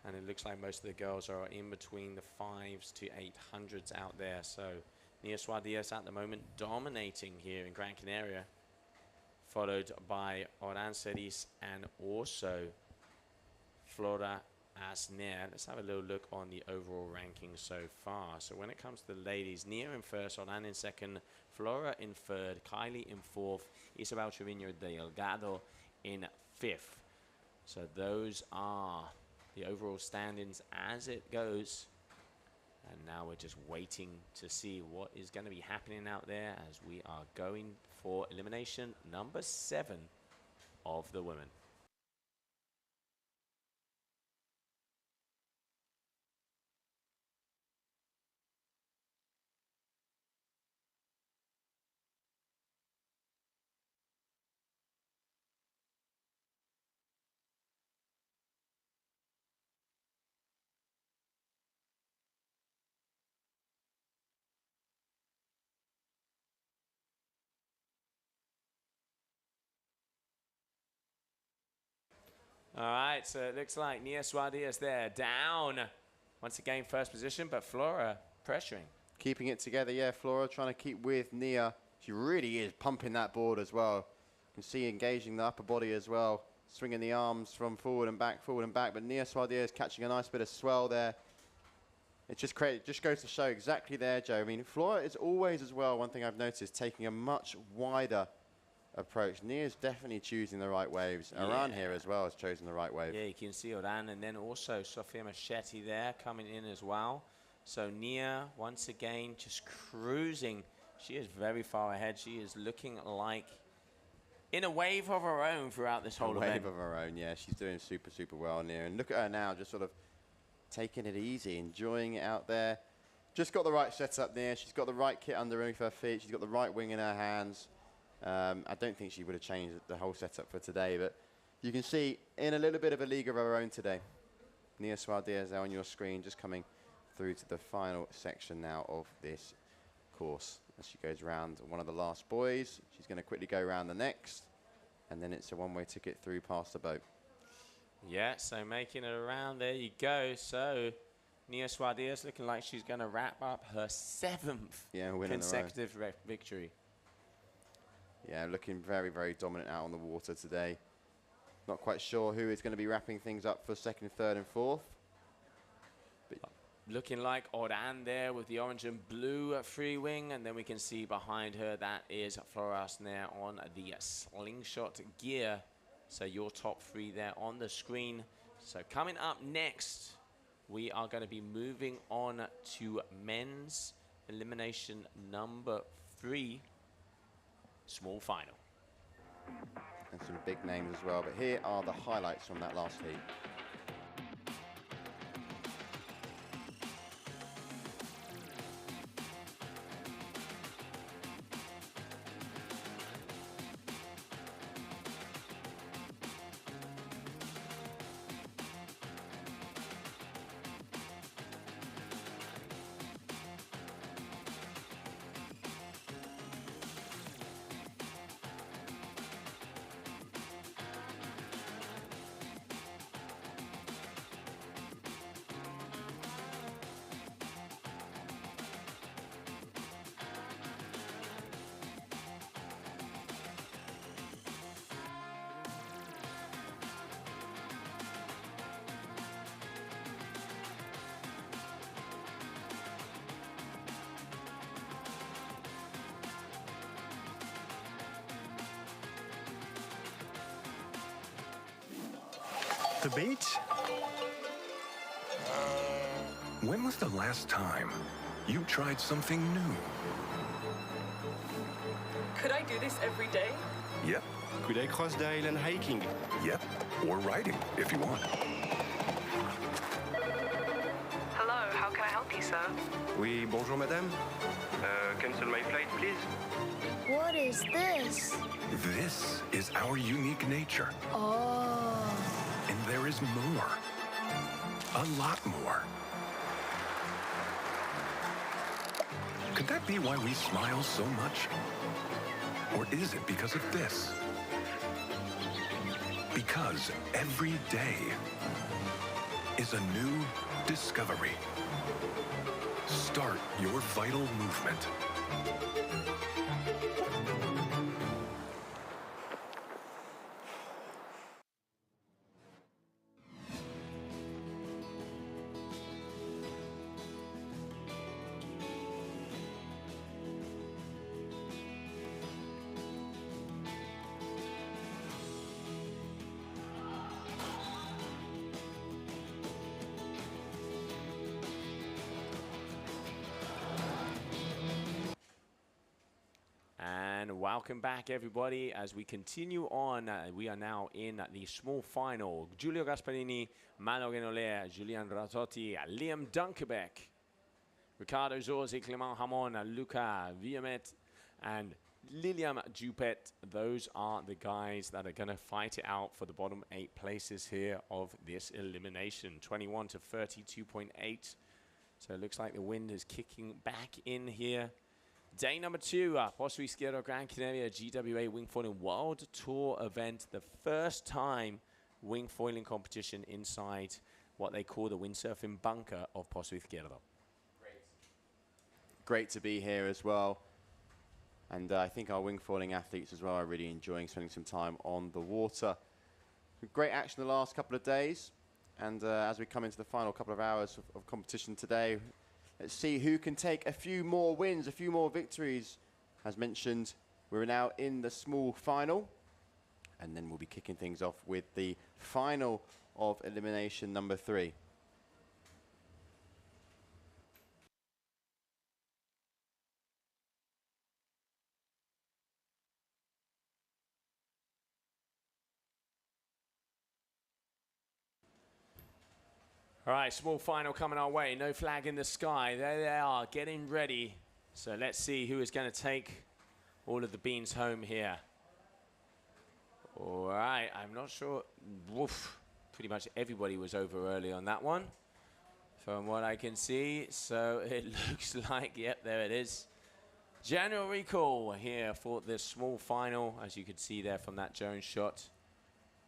And it looks like most of the girls are in between the 5s to 800s out there. So Nia Suarez at the moment dominating here in Gran Canaria, followed by Oran Ceris and also Flora Asner. Let's have a little look on the overall rankings so far. So when it comes to the ladies, Nia in first, Oran in second, Flora in third, Kylie in fourth, Isabel Trevino Delgado in fifth. So those are the overall standings as it goes. And now we're just waiting to see what is going to be happening out there as we are going for elimination number 7 of the women. All right, so it looks like Nia Suarez there, down. Once again, first position, but Flora pressuring. Keeping it together, yeah, Flora trying to keep with Nia. She really is pumping that board as well. You can see engaging the upper body as well, swinging the arms from forward and back, but Nia Suarez catching a nice bit of swell there. It just goes to show exactly there, Joe. I mean, Flora is always as well, one thing I've noticed, taking a much wider approach. Nia's definitely choosing the right waves. Yeah. Oran here as well has chosen the right wave. Yeah, you can see Oran, and then also Sofia Machetti there coming in as well. So Nia, once again, just cruising. She is very far ahead. She is looking like in a wave of her own throughout this whole event. A wave of her own, yeah. She's doing super, super well, Nia. And look at her now, just sort of taking it easy, enjoying it out there. Just got the right setup there. She's got the right kit underneath her feet. She's got the right wing in her hands. I don't think she would have changed the whole setup for today, but you can see in a little bit of a league of her own today. Nia Suarez there on your screen, just coming through to the final section now of this course. As she goes around one of the last buoys, she's going to quickly go around the next, and then it's a one-way ticket through past the boat. Yeah, so making it around, there you go. So Nia Suarez looking like she's going to wrap up her 7th consecutive victory. Yeah, looking very, very dominant out on the water today. Not quite sure who is going to be wrapping things up for second, third, and fourth. But looking like Oran there with the orange and blue free wing. And then we can see behind her that is Flora Asner on the slingshot gear. So your top 3 there on the screen. So coming up next, we are going to be moving on to men's elimination number 3. Small final. And some big names as well, but here are the highlights from that last heat. The beach? When was the last time you tried something new? Could I do this every day? Yep. Could I cross the island hiking? Yep. Or riding, if you want. Hello, how can I help you, sir? Oui, bonjour madame. Cancel my flight, please. What is this? This is our unique nature. Oh. And there is more. A lot more. Could that be why we smile so much? Or is it because of this? Because every day is a new discovery. Start your vital movement. And welcome back, everybody, as we continue on. We are now in the small final. Giulio Gasparini, Mano Genolea, Julian Ratotti, Liam Dunkerbeck, Ricardo Zorzi, Clément Hamon, Luca Villamet, and Lilian Dupet. Those are the guys that are going to fight it out for the bottom 8 places here of this elimination. 21 to 32.8. So it looks like the wind is kicking back in here. Day number 2, Pozo Izquierdo Gran Canaria GWA Wingfoil World Tour event. The first time wingfoiling competition inside what they call the windsurfing bunker of Pozo Izquierdo. Great to be here as well. And I think our wingfoiling athletes as well are really enjoying spending some time on the water. Great action the last couple of days. And as we come into the final couple of hours of competition today, let's see who can take a few more wins, a few more victories. As mentioned, we're now in the small final. And then we'll be kicking things off with the final of elimination number 3. All right, small final coming our way. No flag in the sky. There they are, getting ready. So let's see who is going to take all of the beans home here. All right, I'm not sure. Woof. Pretty much everybody was over early on that one, from what I can see. So it looks like, yep, there it is. General recall here for this small final. As you could see there from that Jones shot,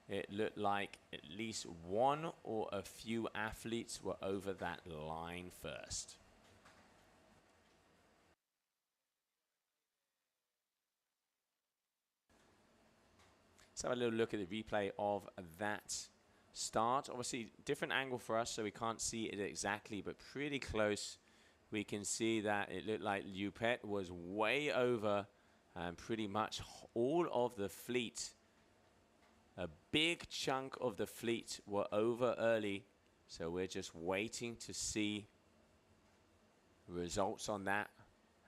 it looked like at least one or a few athletes were over that line first. Let's have a little look at the replay of that start. Obviously, different angle for us, so we can't see it exactly, but pretty close. We can see that it looked like Lupet was way over, and pretty much all of the fleet, a big chunk of the fleet, were over early. So we're just waiting to see results on that.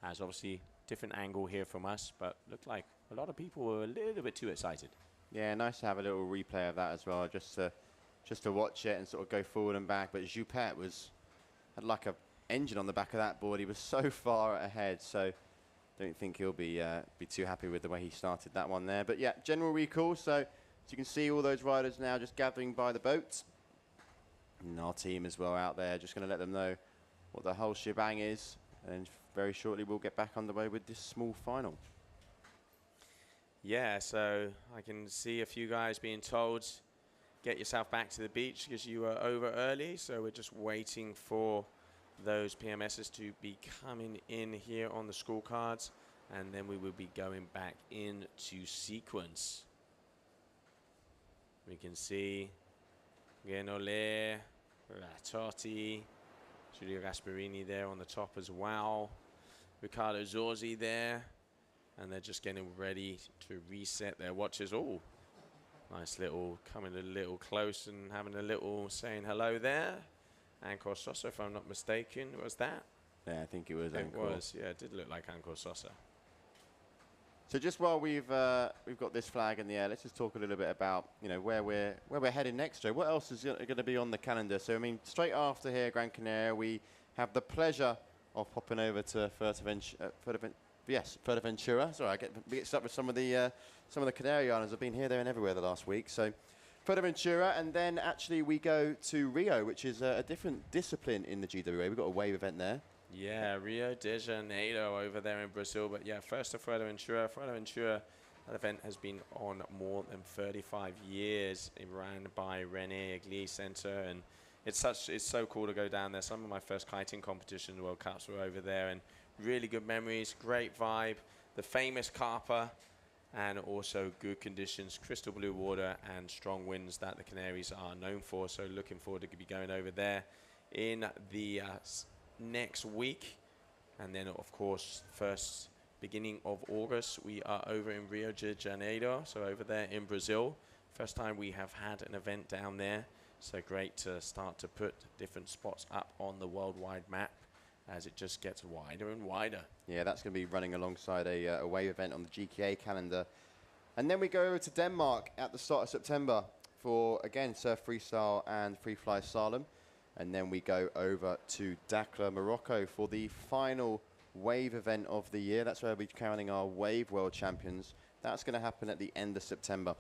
As obviously different angle here from us, but looked like a lot of people were a little bit too excited. Yeah, nice to have a little replay of that as well, just to watch it and sort of go forward and back. But Jupet had like a engine on the back of that board. He was so far ahead, so don't think he'll be too happy with the way he started that one there. But yeah, general recall. So as you can see, all those riders now just gathering by the boat. And our team as well out there, just going to let them know what the whole shebang is. And very shortly, we'll get back underway with this small final. Yeah, so I can see a few guys being told, get yourself back to the beach because you were over early. So we're just waiting for those PMSs to be coming in here on the scorecards. And then we will be going back into sequence. We can see Genole, Ratotti, Giulio Gasparini there on the top as well. Ricardo Zorzi there. And they're just getting ready to reset their watches. Oh, nice little, coming a little close and having a little saying hello there. Ancor Sosa, if I'm not mistaken. Was that? Yeah, I think it was It Ancor. was, yeah, it did look like Ancor Sosa. So just while we've got this flag in the air, let's just talk a little bit about where we're heading next, Joe. What else is going to be on the calendar? So I mean, straight after here, Gran Canaria, we have the pleasure of popping over to Fuerteventura. Sorry, I get mixed up with some of the Canary Islands. I've been here, there, and everywhere the last week. So Fuerteventura, and then actually we go to Rio, which is a different discipline in the GWA. We've got a wave event there. Yeah, Rio de Janeiro over there in Brazil. But yeah, first to Fuerteventura. Fuerteventura, that event has been on more than 35 years. It ran by René Eglise Center, and it's so cool to go down there. Some of my first kiting competition World Cups were over there, and really good memories, great vibe, the famous carpa, and also good conditions, crystal blue water and strong winds that the Canaries are known for. So looking forward to be going over there in the next week. And then of course first beginning of August we are over in Rio de Janeiro, so over there in Brazil. First time we have had an event down there, so great to start to put different spots up on the worldwide map as it just gets wider and wider. Yeah, that's going to be running alongside a wave event on the GKA calendar. And then we go over to Denmark at the start of September for, again, Surf-Freestyle and Free-Fly-Slalom. And then we go over to Dakar, Morocco for the final wave event of the year. That's where we'll be crowning our Wave World Champions. That's going to happen at the end of September.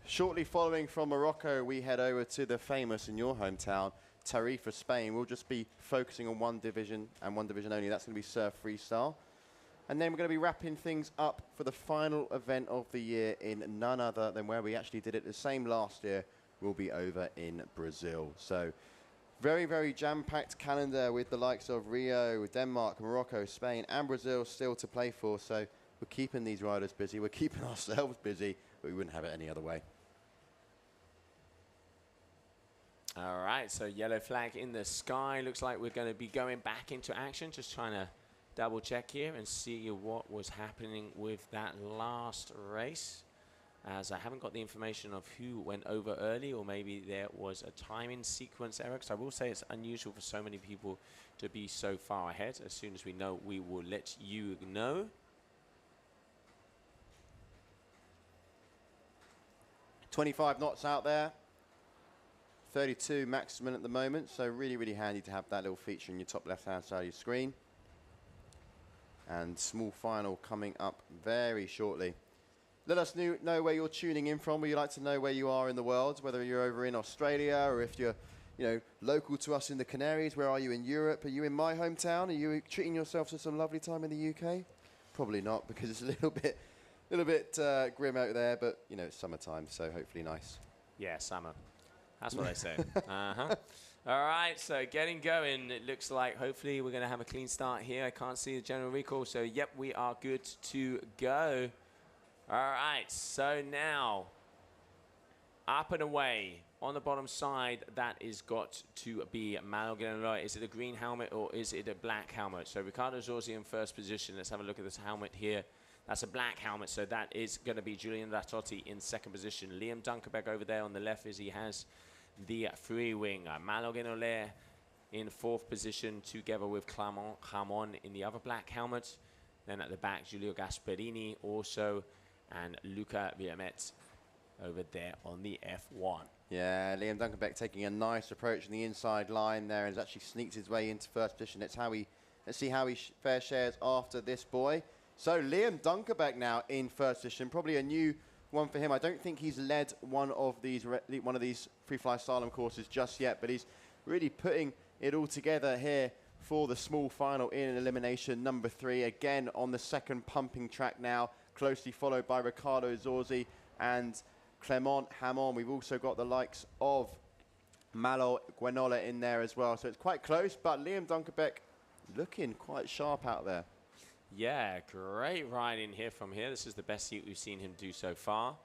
Shortly following from Morocco, we head over to the famous, in your hometown, Tarifa, Spain. We'll just be focusing on one division and one division only. That's going to be Surf-Freestyle. And then we're going to be wrapping things up for the final event of the year in none other than where we actually did it the same last year. We'll be over in Brazil. So very, very jam-packed calendar with the likes of Rio, Denmark, Morocco, Spain, and Brazil still to play for. So we're keeping these riders busy. We're keeping ourselves busy, but we wouldn't have it any other way. All right, so yellow flag in the sky. Looks like we're going to be going back into action. Just trying to double check here and see what was happening with that last race, as I haven't got the information of who went over early, or maybe there was a timing sequence error, because I will say it's unusual for so many people to be so far ahead. As soon as we know, we will let you know. "25 knots out there, 32 maximum at the moment, so really, really handy to have that little feature in your top left-hand side of your screen. And small final coming up very shortly. Let us know where you're tuning in from. We'd like to know where you are in the world, whether you're over in Australia or if you're local to us in the Canaries. Where are you in Europe? Are you in my hometown? Are you treating yourself to some lovely time in the UK? Probably not, because it's a little bit grim out there, but it's summertime, so hopefully nice. Yeah, summer. That's what I say. All right, so getting going. It looks like hopefully we're going to have a clean start here. I can't see the general recall, so yep, we are good to go. All right, so now up and away on the bottom side. That is got to be Malo Guinaloa. Is it a green helmet or is it a black helmet? So Riccardo Zorzi in first position. Let's have a look at this helmet here. That's a black helmet, so that is going to be Julian Latotti in second position. Liam Dunkerbeck over there on the left as he has the free wing. Malo Guinaloa in fourth position together with Clement Ramon in the other black helmet. Then at the back, Giulio Gasperini also, and Luca Villamet over there on the F1. Yeah, Liam Dunkerbeck taking a nice approach on the inside line there and has actually sneaked his way into first position. Let's see how he fair shares after this boy. So Liam Dunkerbeck now in first position, probably a new one for him. I don't think he's led one of these Free-Fly-Slalom courses just yet, but he's really putting it all together here for the small final in elimination number 3. Again on the second pumping track now, closely followed by Riccardo Zorzi and Clement Hamon. We've also got the likes of Malo Guinaloa in there as well. So it's quite close, but Liam Dunkerbeck looking quite sharp out there. Yeah, great riding here from here. This is the best heat we've seen him do so far,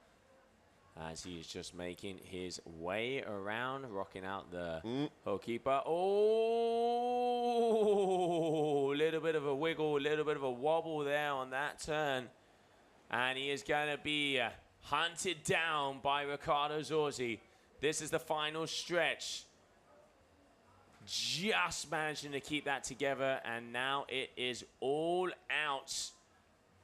as he is just making his way around, rocking out the hook keeper. Oh, a little bit of a wiggle, a little bit of a wobble there on that turn. And he is going to be hunted down by Riccardo Zorzi. This is the final stretch. just managing to keep that together, and now it is all out.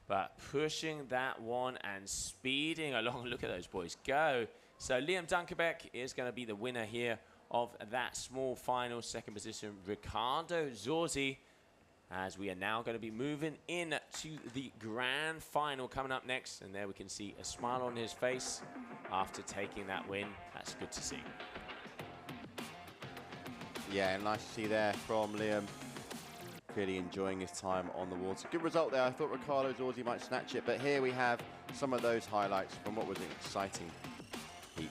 But pushing that one and speeding along. Look at those boys go. So Liam Dunkerbeck is going to be the winner here of that small final. Second position, Ricardo Zorzi, as we are now going to be moving in to the grand final coming up next. And there we can see a smile on his face after taking that win. That's good to see. Yeah, nice to see there from Liam. Really enjoying his time on the water. Good result there. I thought Ricardo Zorzi might snatch it, but here we have some of those highlights from what was an exciting heat.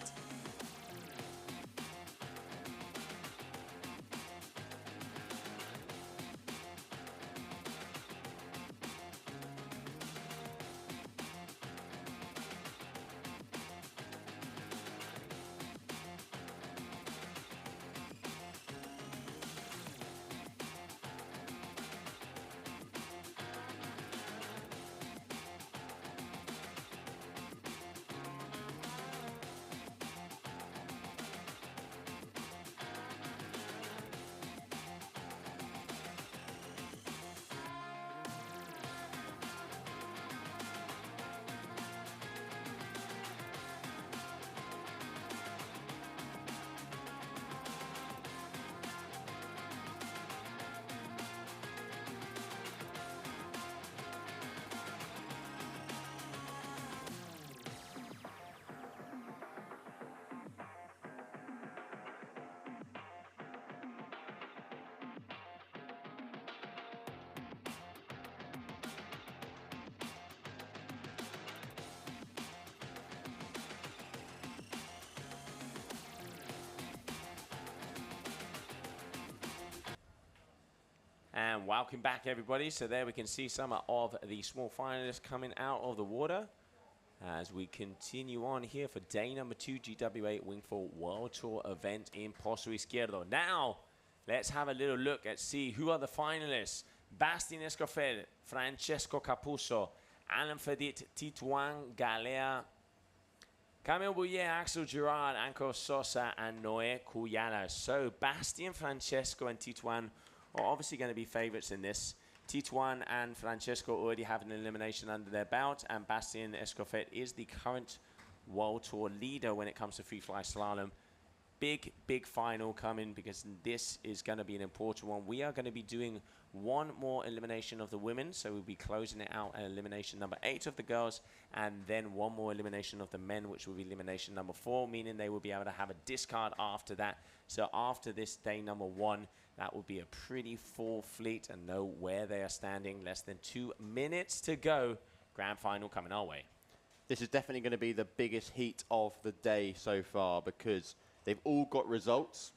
And welcome back, everybody. So there we can see some of the small finalists coming out of the water as we continue on here for day number 2 GWA Wingfoil World Tour event in Pozo Izquierdo. Now, let's have a little look at see who are the finalists. Bastien Escofet, Francesco Capuzzo, Alain Fedit, Titouan Galea, Camille Bouillet, Axel Girard, Anko Sosa, and Noé Cuyala. So Bastien, Francesco, and Titouan are obviously going to be favorites in this. Titouan and Francesco already have an elimination under their belt, and Bastien Escofet is the current World Tour leader when it comes to Freefly-Slalom. Big final coming, because this is going to be an important one. We are going to be doing one more elimination of the women, so we'll be closing it out at elimination number 8 of the girls, and then one more elimination of the men, which will be elimination number 4, meaning they will be able to have a discard after that. So after this day number 1, that will be a pretty full fleet and know where they are standing. Less than 2 minutes to go. Grand final coming our way. This is definitely going to be the biggest heat of the day so far, because they've all got results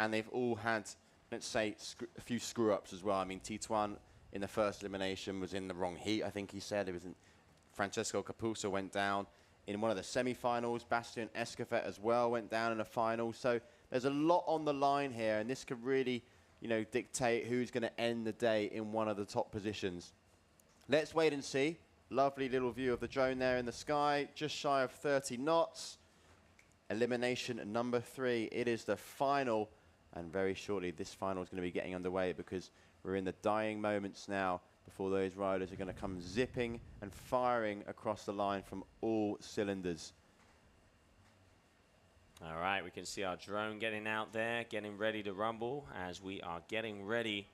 and they've all had, let's say, a few screw-ups as well. I mean, Titouan in the first elimination was in the wrong heat, I think he said. It was in Francesco Capuzzo went down in one of the semi-finals. Bastien Escofet as well went down in a final. So there's a lot on the line here, and this could really, you know, dictate who's going to end the day in one of the top positions. Let's wait and see. Lovely little view of the drone there in the sky, just shy of 30 knots. Elimination number 3. It is the final, and very shortly this final is going to be getting underway, because we're in the dying moments now before those riders are going to come zipping and firing across the line from all cylinders. All right, we can see our drone getting out there, getting ready to rumble as we are getting ready.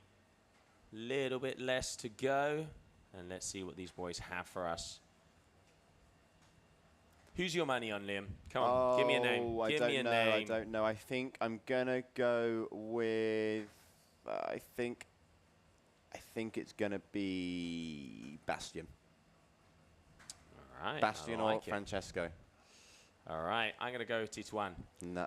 Little bit less to go, and let's see what these boys have for us. Who's your money on, Liam? Come on, give me a name. Give me a name. I don't know. I think I'm gonna go with. I think it's gonna be Bastien. All right. Bastien or Francesco. All right, I'm going to go Titouan. No,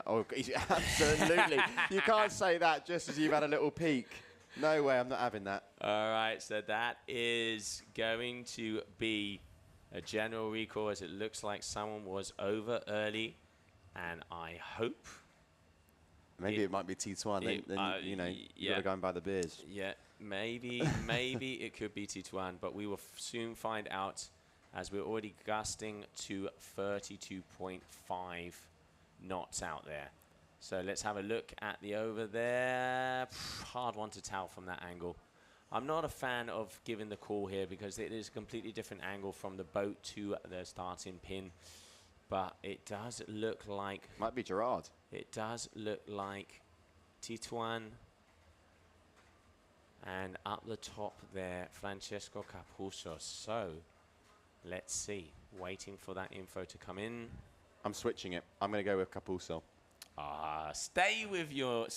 absolutely. You can't say that just as you've had a little peek. No way, I'm not having that. All right, so that is going to be a general recall, as it looks like someone was over early, and I hope... Maybe it might be Titouan, then you know, you've got to go and buy the beers. Yeah, maybe it could be Titouan, but we will soon find out, as we're already gusting to 32.5 knots out there. So let's have a look at the over there. Hard one to tell from that angle. I'm not a fan of giving the call here because it is a completely different angle from the boat to the starting pin. But it does look like... Might be Gerard. It does look like Tituan. And up the top there, Francesco Capuzzo. So, let's see. Waiting for that info to come in. I'm switching it. I'm going to go with Capuzzo. Ah, stay with your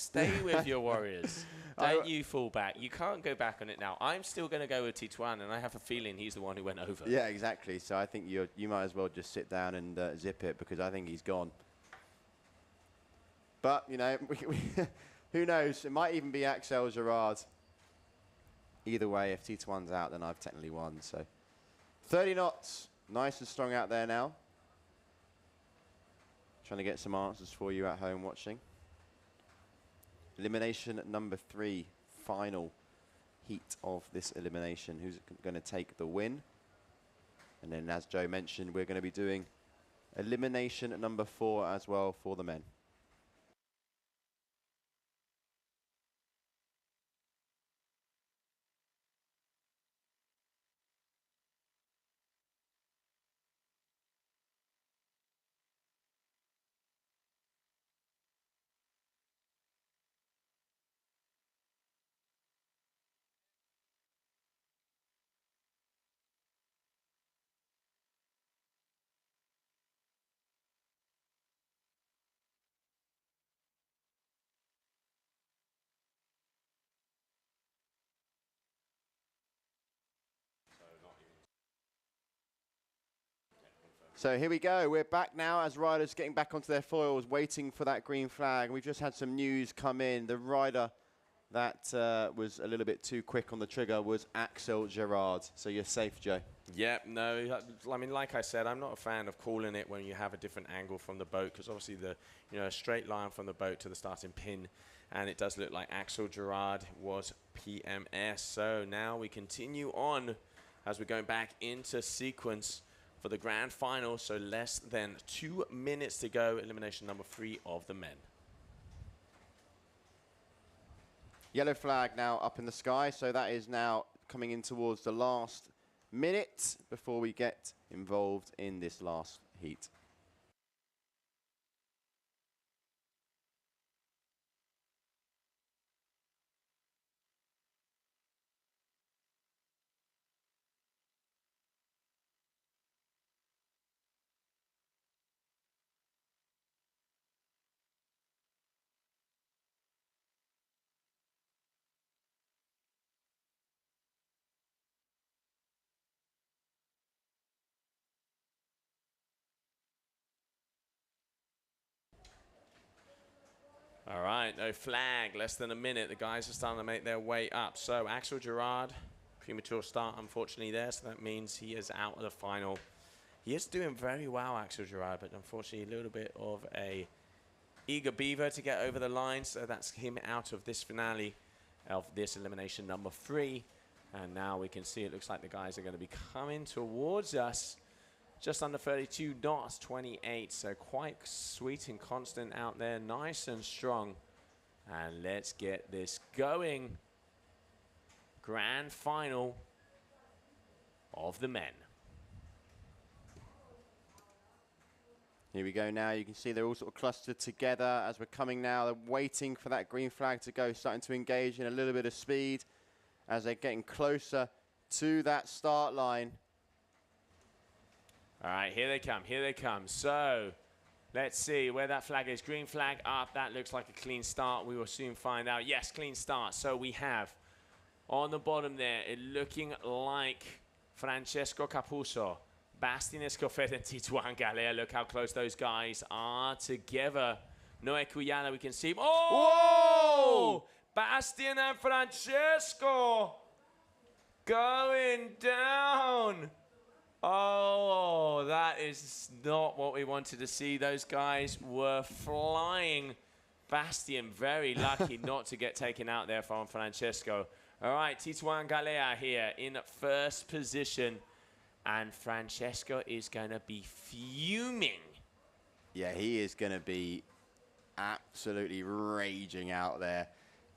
Warriors. Don't you fall back. You can't go back on it now. I'm still going to go with Tituan, and I have a feeling he's the one who went over. Yeah, exactly. So I think you might as well just sit down and zip it because I think he's gone. But, you know, who knows? It might even be Axel Gerard. Either way, if Tituan's out, then I've technically won. So 30 knots. Nice and strong out there now. Trying to get some answers for you at home watching. Elimination number 3, final heat of this elimination. Who's going to take the win? And then, as Joe mentioned, we're going to be doing elimination number 4 as well for the men. So here we go. We're back now as riders getting back onto their foils, waiting for that green flag. We've just had some news come in. The rider that was a little bit too quick on the trigger was Axel Gerard. So you're safe, Joe. Yep, no, I mean, like I said, I'm not a fan of calling it when you have a different angle from the boat, because obviously a straight line from the boat to the starting pin, and it does look like Axel Gerard was PMS. So now we continue on as we're going back into sequence for the grand final. So less than 2 minutes to go. Elimination number 3 of the men. Yellow flag now up in the sky. So that is now coming in towards the last minute before we get involved in this last heat. All right, no flag, less than a minute. The guys are starting to make their way up. So Axel Gerard, premature start, unfortunately, there. So that means he is out of the final. He is doing very well, Axel Gerard, but unfortunately a little bit of a eager beaver to get over the line. So that's him out of this finale of this elimination number 3. And now we can see it looks like the guys are going to be coming towards us. Just under 32 knots, 28, so quite sweet and constant out there, nice and strong. And let's get this going. Grand final of the men. Here we go now. You can see they're all sort of clustered together as we're coming now. They're waiting for that green flag to go, starting to engage in a little bit of speed as they're getting closer to that start line. All right, here they come, here they come. So let's see where that flag is. Green flag up, that looks like a clean start. We will soon find out. Yes, clean start. So we have on the bottom there, it looking like Francesco Capuzzo, Bastien Escofet and Tituan Galea. Look how close those guys are together. Noé Cuyana, we can see. Oh! Whoa! Bastien and Francesco going down. Oh, that is not what we wanted to see. Those guys were flying. Bastien very lucky not to get taken out there from Francesco. All right, Tituan Galea here in first position. And Francesco is going to be fuming. Yeah, he is going to be absolutely raging out there.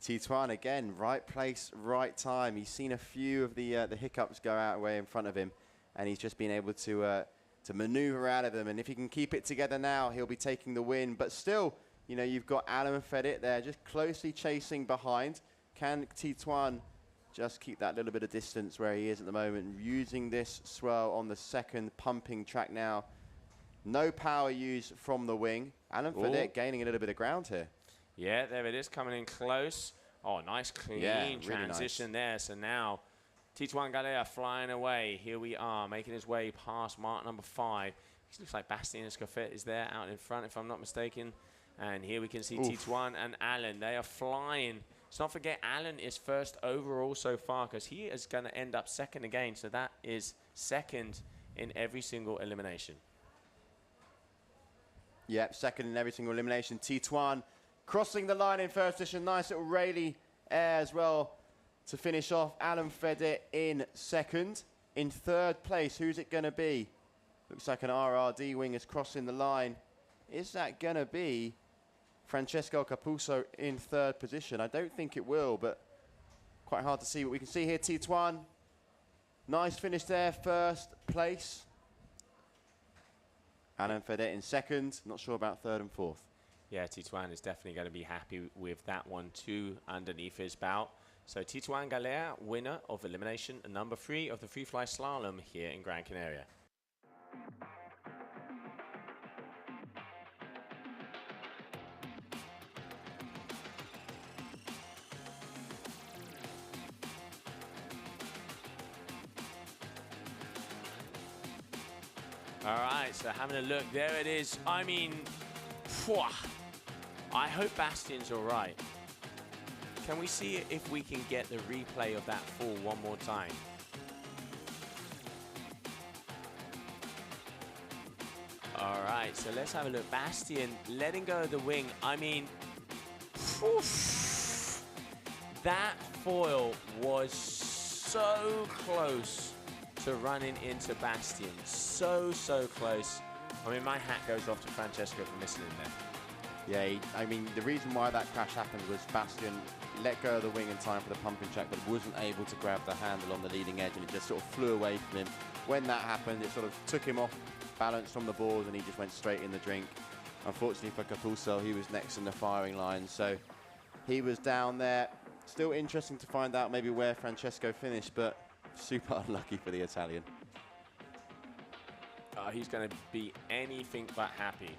Tituan again, right place, right time. He's seen a few of the hiccups go out way in front of him, and he's just been able to maneuver out of them. And if he can keep it together now, he'll be taking the win. But still, you know, you've got Alan Fedit there just closely chasing behind. Can Tituan just keep that little bit of distance where he is at the moment, using this swirl on the second pumping track now. No power use from the wing. Alan Fedit gaining a little bit of ground here. Yeah, there it is, coming in close. Oh, nice clean transition there. So now Tituan Galea flying away. Here we are, making his way past mark number 5. It looks like Bastien Escoffet is there out in front, if I'm not mistaken. And here we can see Tituan and Alan. They are flying. Let's not forget, Alan is first overall so far because he is going to end up second again. So that is second in every single elimination. Yep, second in every single elimination. Tituan crossing the line in first position. Nice little Rayleigh air as well to finish off. Alan Fedit in second. In third place, who's it going to be? Looks like an RRD wing is crossing the line. Is that going to be Francesco Capuzzo in third position? I don't think it will, but quite hard to see. But we can see here Tituan. Nice finish there, first place. Alan Fedit in second. Not sure about third and fourth. Yeah, Tituan is definitely going to be happy with that one too underneath his belt. So Tituan Galea, winner of elimination number 3 of the Freefly-Slalom here in Gran Canaria. All right, so having a look, there it is. I mean, I hope Bastien's all right. Can we see if we can get the replay of that fall one more time? All right, so let's have a look. Bastien letting go of the wing. I mean, that foil was so close to running into Bastien. So close. I mean, my hat goes off to Francesco for missing him there. Yeah, I mean, the reason why that crash happened was Bastien let go of the wing in time for the pumping track, but wasn't able to grab the handle on the leading edge, and it just sort of flew away from him. When that happened, it sort of took him off balance from the boards, and he just went straight in the drink. Unfortunately for Capuzzo, he was next in the firing line, so he was down there. Still interesting to find out maybe where Francesco finished, but super unlucky for the Italian. He's going to be anything but happy.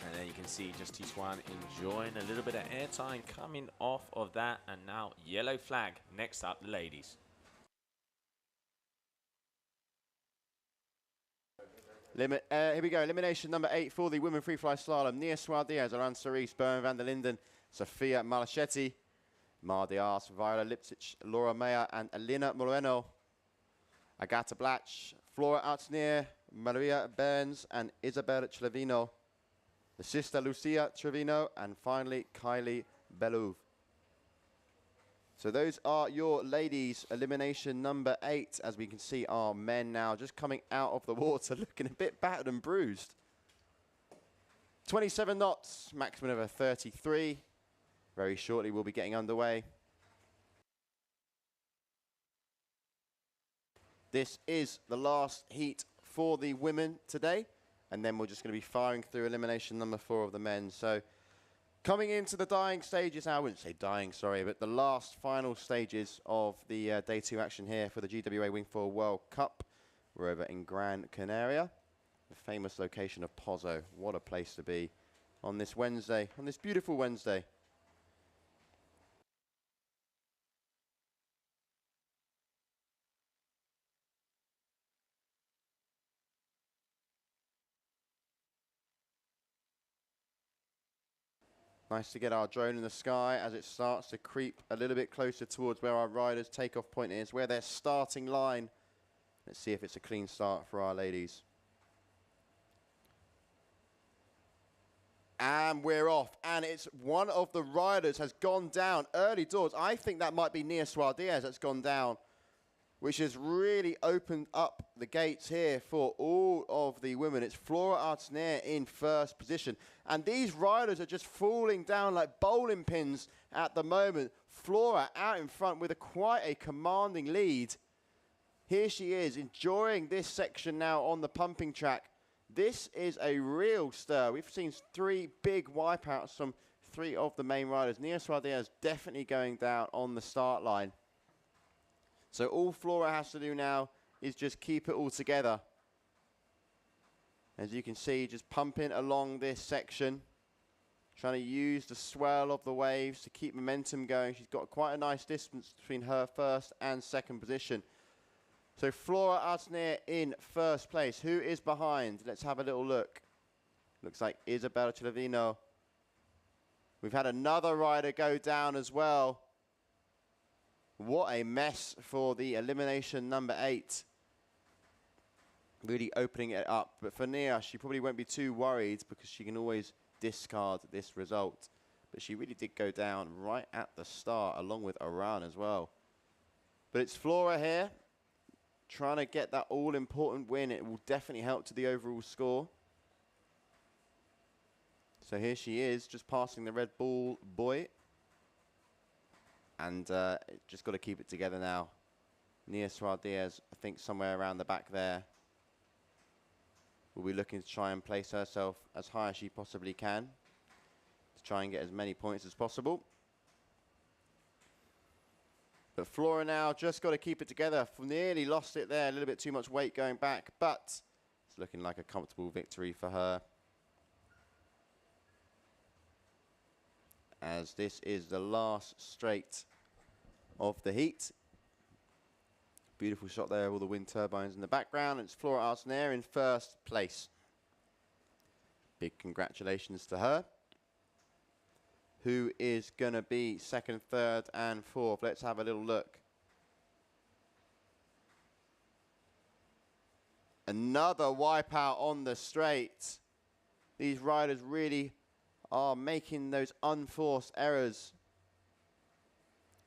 And then you can see just Tituan enjoying a little bit of airtime coming off of that. And now yellow flag. Next up, the ladies. Here we go, elimination number 8 for the women free-fly-slalom. Nia Suarez, Aran Cerise, Bern van der Linden, Sofia Malachetti, Mar Diaz, Viola Lipsic, Laura Meyer, and Elena Moreno. Agata Blach, Flora Artsnier, Maria Burns, and Isabel Trevino. The sister Lucia Trevino, and finally Kylie Belouve. So those are your ladies, elimination number 8. As we can see, our men now just coming out of the water, looking a bit battered and bruised. 27 knots, maximum of a 33. Very shortly, we'll be getting underway. This is the last heat for the women today, and then we're just going to be firing through elimination number 4 of the men. So coming into the dying stages, I wouldn't say dying, sorry, but the last final stages of the day 2 action here for the GWA Wingfoil World Cup. We're over in Gran Canaria, the famous location of Pozo. What a place to be on this Wednesday, on this beautiful Wednesday. Nice to get our drone in the sky as it starts to creep a little bit closer towards where our riders' takeoff point is, where their starting line. Let's see if it's a clean start for our ladies. And we're off. And it's one of the riders has gone down early doors. I think that might be Nia Suarez that's gone down, which has really opened up the gates here for all of the women. It's Flora Artner in first position. And these riders are just falling down like bowling pins at the moment. Flora out in front with quite a commanding lead. Here she is enjoying this section now on the pumping track. This is a real stir. We've seen 3 big wipeouts from 3 of the main riders. Nia Suarez definitely going down on the start line. So all Flora has to do now is just keep it all together. As you can see, just pumping along this section. Trying to use the swell of the waves to keep momentum going. She's got quite a nice distance between her first and second position. So Flora Artner in first place. Who is behind? Let's have a little look. Looks like Isabel Chilavino. We've had another rider go down as well. What a mess for the elimination number 8. Really opening it up. But for Nia, she probably won't be too worried because she can always discard this result. But she really did go down right at the start, along with Iran as well. But it's Flora here, trying to get that all-important win. It will definitely help to the overall score. So here she is, just passing the Red Bull boy. And just got to keep it together now. Nia Suarez, I think somewhere around the back there, will be looking to try and place herself as high as she possibly can to try and get as many points as possible. But Flora now just got to keep it together. Nearly lost it there, a little bit too much weight going back, but it's looking like a comfortable victory for her. As this is the last straight of the heat. Beautiful shot there, all the wind turbines in the background. It's Flora Artner in first place. Big congratulations to her. Who is going to be second, third, and fourth? Let's have a little look. Another wipeout on the straight. These riders really are making those unforced errors.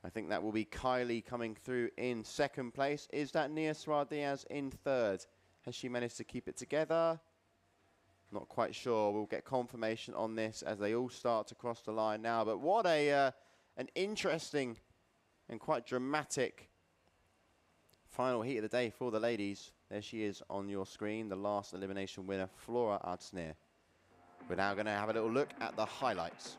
I think that will be Kylie coming through in second place. Is that Nia Suarez in third? Has she managed to keep it together? Not quite sure. We'll get confirmation on this as they all start to cross the line now. But what an interesting and quite dramatic final heat of the day for the ladies. There she is on your screen, the last elimination winner, Flora Artner. We're now going to have a little look at the highlights.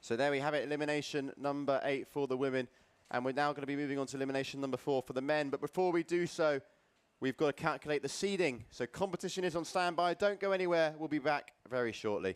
So there we have it, elimination number 8 for the women. And we're now going to be moving on to elimination number 4 for the men. But before we do so, we've got to calculate the seeding. So competition is on standby. Don't go anywhere. We'll be back very shortly.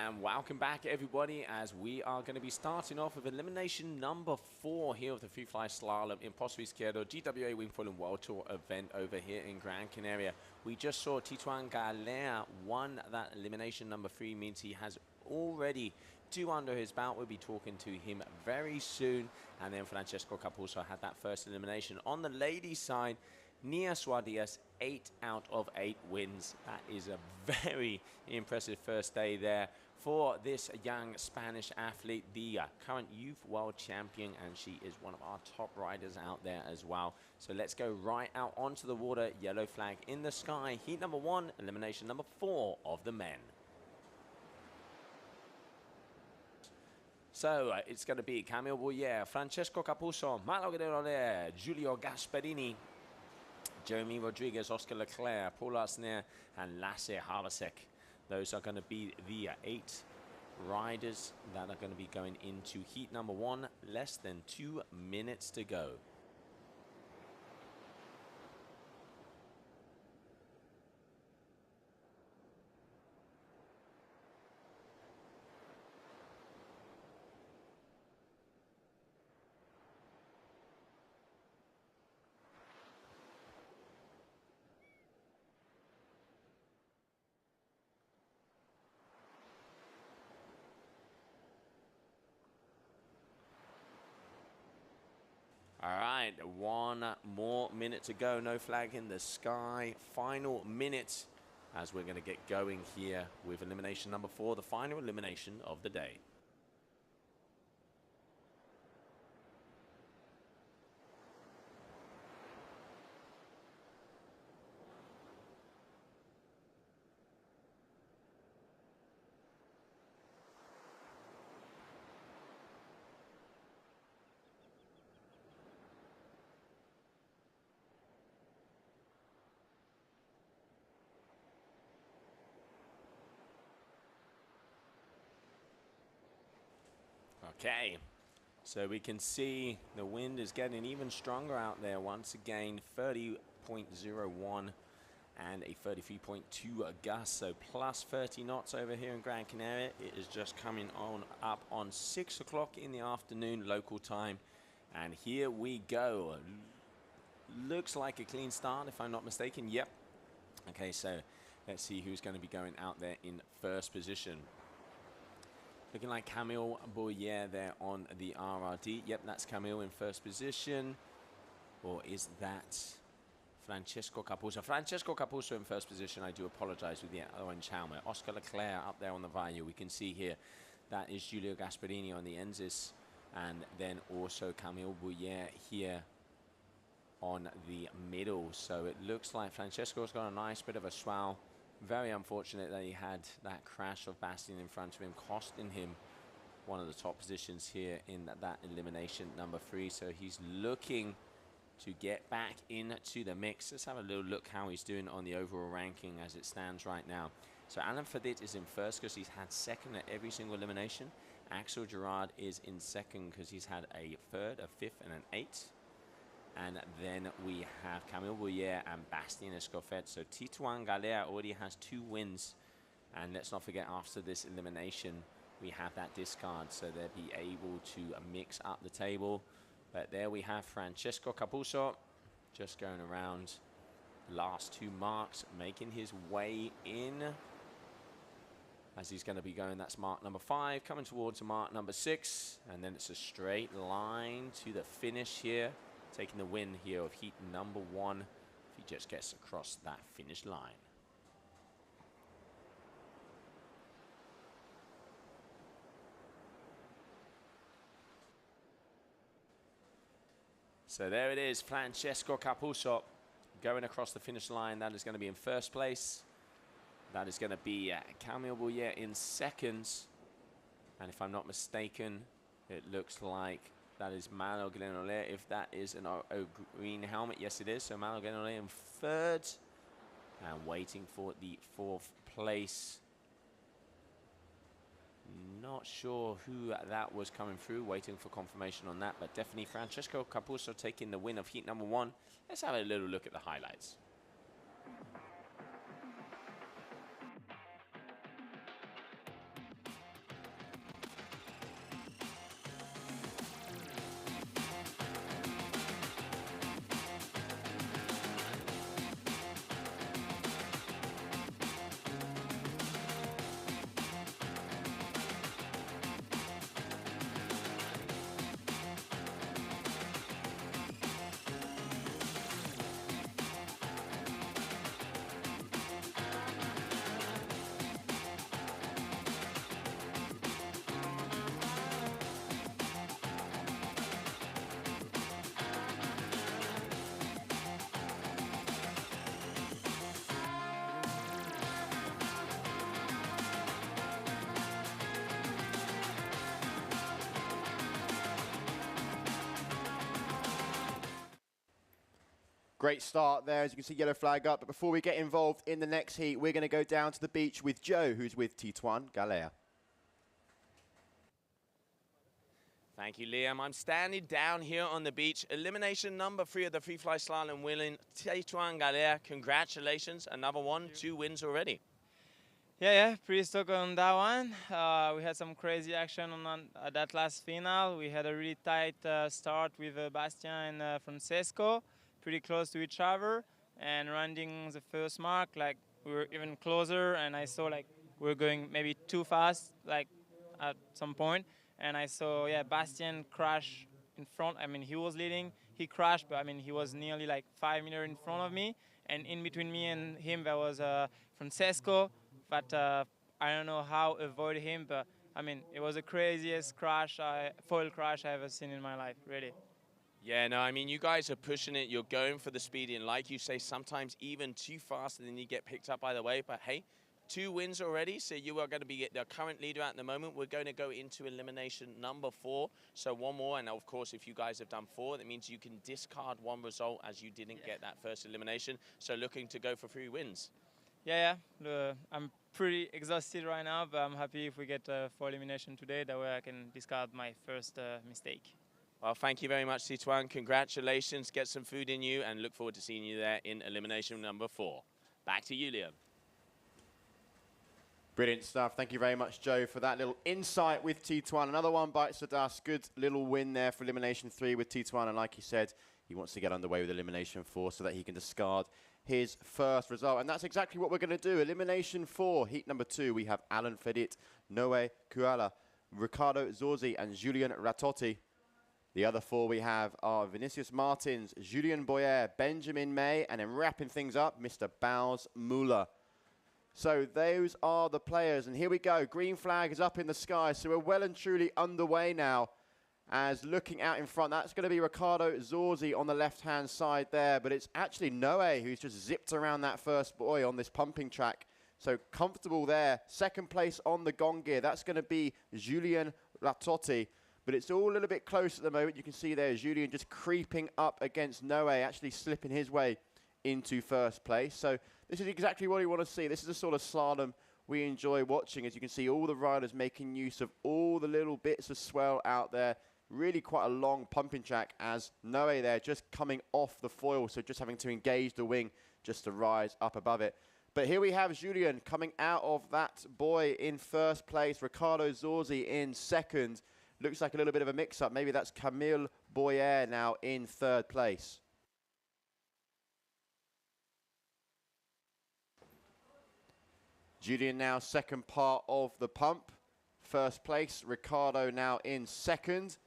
And welcome back, everybody, as we are going to be starting off with elimination number 4 here of the FreeFly-Slalom in Pozo Izquierdo GWA Wingfoil World Tour event over here in Gran Canaria. We just saw Tituan Galea won that elimination number 3, means he has already 2 under his belt. We'll be talking to him very soon. And then Francesco Capuzzo had that first elimination. On the ladies' side, Nia Suardias, 8 out of 8 wins. That is a very impressive first day there for this young Spanish athlete, the current youth world champion, and she is one of our top riders out there as well. So let's go right out onto the water. Yellow flag in the sky. Heat number 1, elimination number 4 of the men. So it's going to be Camille Boyer, Francesco Capuzzo, Malo Guerrero, Giulio Gasperini, Jeremy Rodriguez, Oscar Leclerc, Paul Arsner, and Lasse Havasek. Those are going to be the 8 riders that are going to be going into heat number 1. Less than 2 minutes to go. All right, 1 more minute to go. No flag in the sky. Final minute as we're going to get going here with elimination number 4, the final elimination of the day. Okay, so we can see the wind is getting even stronger out there once again. 30.01 and a 33.2 gust, so plus 30 knots over here in Gran Canaria. It is just coming on up on 6 o'clock in the afternoon local time, and here we go. Looks like a clean start if I'm not mistaken. Yep. Okay, so let's see who's going to be going out there in first position. Looking like Camille Boyer there on the RRD. Yep, that's Camille in first position. Or is that Francesco Capuzzo? Francesco Capuzzo in first position. I do apologize with the orange helmet. Oscar Leclerc up there on the Valle. We can see here that is Giulio Gasperini on the Enzis. And then also Camille Boyer here on the middle. So it looks like Francesco's got a nice bit of a swell. Very unfortunate that he had that crash of Bastien in front of him, costing him one of the top positions here in that elimination number 3. So he's looking to get back into the mix. Let's have a little look how he's doing on the overall ranking as it stands right now. So Alain Fadit is in first because he's had second at every single elimination. Axel Gerard is in second because he's had a 3rd, a 5th, and an 8th. And then we have Camille Boyer and Bastien Escoffet. So Tituan Galea already has 2 wins. And let's not forget, after this elimination, we have that discard. So they'll be able to mix up the table. But there we have Francesco Capuzzo just going around the last 2 marks, making his way in. As he's going to be going, that's mark number 5, coming towards mark number 6. And then it's a straight line to the finish here. Taking the win here of heat number 1 if he just gets across that finish line. So there it is, Francesco Capuzzo going across the finish line. That is going to be in first place. That is going to be Camille Boyer in seconds. And if I'm not mistaken, it looks like that is Malo Glenolé, if that is a green helmet. Yes, it is. So Malo Glenolé in 3rd. And waiting for the 4th place. Not sure who that was coming through. Waiting for confirmation on that. But definitely Francesco Capuzzo taking the win of heat number 1. Let's have a little look at the highlights. Great start there, as you can see, yellow flag up. But before we get involved in the next heat, we're going to go down to the beach with Joe, who's with Tituan Galea. Thank you, Liam. I'm standing down here on the beach. Elimination number 3 of the FreeFly-Slalom winning Tituan Galea. Congratulations, another one, 2 wins already. Yeah, pretty stoked on that one. We had some crazy action on that last final. We had a really tight start with Bastien and Francesco, pretty close to each other. And rounding the first mark, like we were even closer, and I saw like we were going maybe too fast, like at some point. And I saw, yeah, Bastien crash in front. I mean, he was leading, he crashed, but I mean, he was nearly like 5 meters in front of me. And in between me and him, there was Francesco. But I don't know how to avoid him, but I mean, it was the craziest foil crash I ever seen in my life, really. Yeah, no, I mean, you guys are pushing it. You're going for the speed, and like you say, sometimes even too fast, and then you get picked up by the wave. But hey, 2 wins already, so you are going to be the current leader at the moment. We're going to go into elimination number 4, so 1 more. And of course, if you guys have done 4, that means you can discard 1 result as you didn't get that first elimination. So looking to go for 3 wins. Yeah. I'm pretty exhausted right now, but I'm happy if we get 4 elimination today. That way I can discard my first mistake. Well, thank you very much, Tituan. Congratulations. Get some food in you, and look forward to seeing you there in elimination number 4. Back to you, Liam. Brilliant stuff. Thank you very much, Joe, for that little insight with Tituan. Another one bites the dust. Good little win there for elimination 3 with Tituan. And like he said, he wants to get underway with elimination 4 so that he can discard his first result. And that's exactly what we're going to do. Elimination 4, heat number 2. We have Alan Fedit, Noé Kuala, Ricardo Zorzi, and Julien Ratotti. The other 4 we have are Vinicius Martins, Julien Boyer, Benjamin May, and then wrapping things up, Mr. Baus Muller. So those are the players, and here we go. Green flag is up in the sky, so we're well and truly underway now. As looking out in front, that's going to be Ricardo Zorzi on the left-hand side there, but it's actually Noé who's just zipped around that first buoy on this pumping track. So comfortable there. Second place on the gong gear, that's going to be Julien Ratotti, but it's all a little bit close at the moment. You can see there Julien just creeping up against Noé, actually slipping his way into first place. So this is exactly what we want to see. This is the sort of slalom we enjoy watching. As you can see, all the riders making use of all the little bits of swell out there. Really quite a long pumping track, as Noé there just coming off the foil, so just having to engage the wing just to rise up above it. But here we have Julien coming out of that buoy in first place, Ricardo Zorzi in second. Looks like a little bit of a mix-up. Maybe that's Camille Boyer now in third place. Julien now second part of the pump. First place, Ricardo now in second.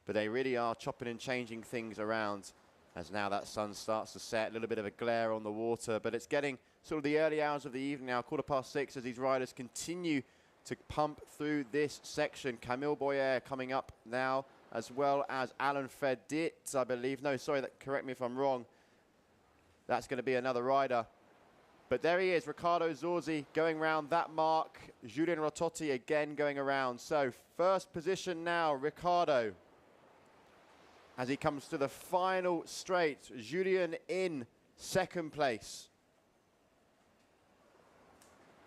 But they really are chopping and changing things around as now that sun starts to set. A little bit of a glare on the water, but it's getting sort of the early hours of the evening now, 6:15, as these riders continue to pump through this section. Camille Boyer coming up now, as well as Alan Fedit, I believe. No, sorry, correct me if I'm wrong. That's going to be another rider. But there he is, Ricardo Zorzi going around that mark. Julien Ratotti again going around. So first position now, Ricardo. As he comes to the final straight, Julien in second place.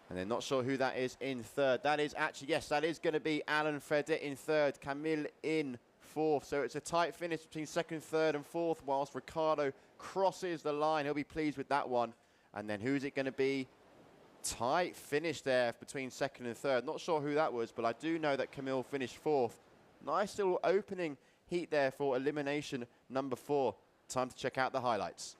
And they're not sure who that is in third. That is actually, yes, that is going to be Alan Fedit in third, Camille in fourth. So it's a tight finish between second, third, and fourth, whilst Ricardo crosses the line. He'll be pleased with that one. And then who's it going to be? Tight finish there between second and third. Not sure who that was, but I do know that Camille finished fourth. Nice little opening heat there for elimination number 4. Time to check out the highlights.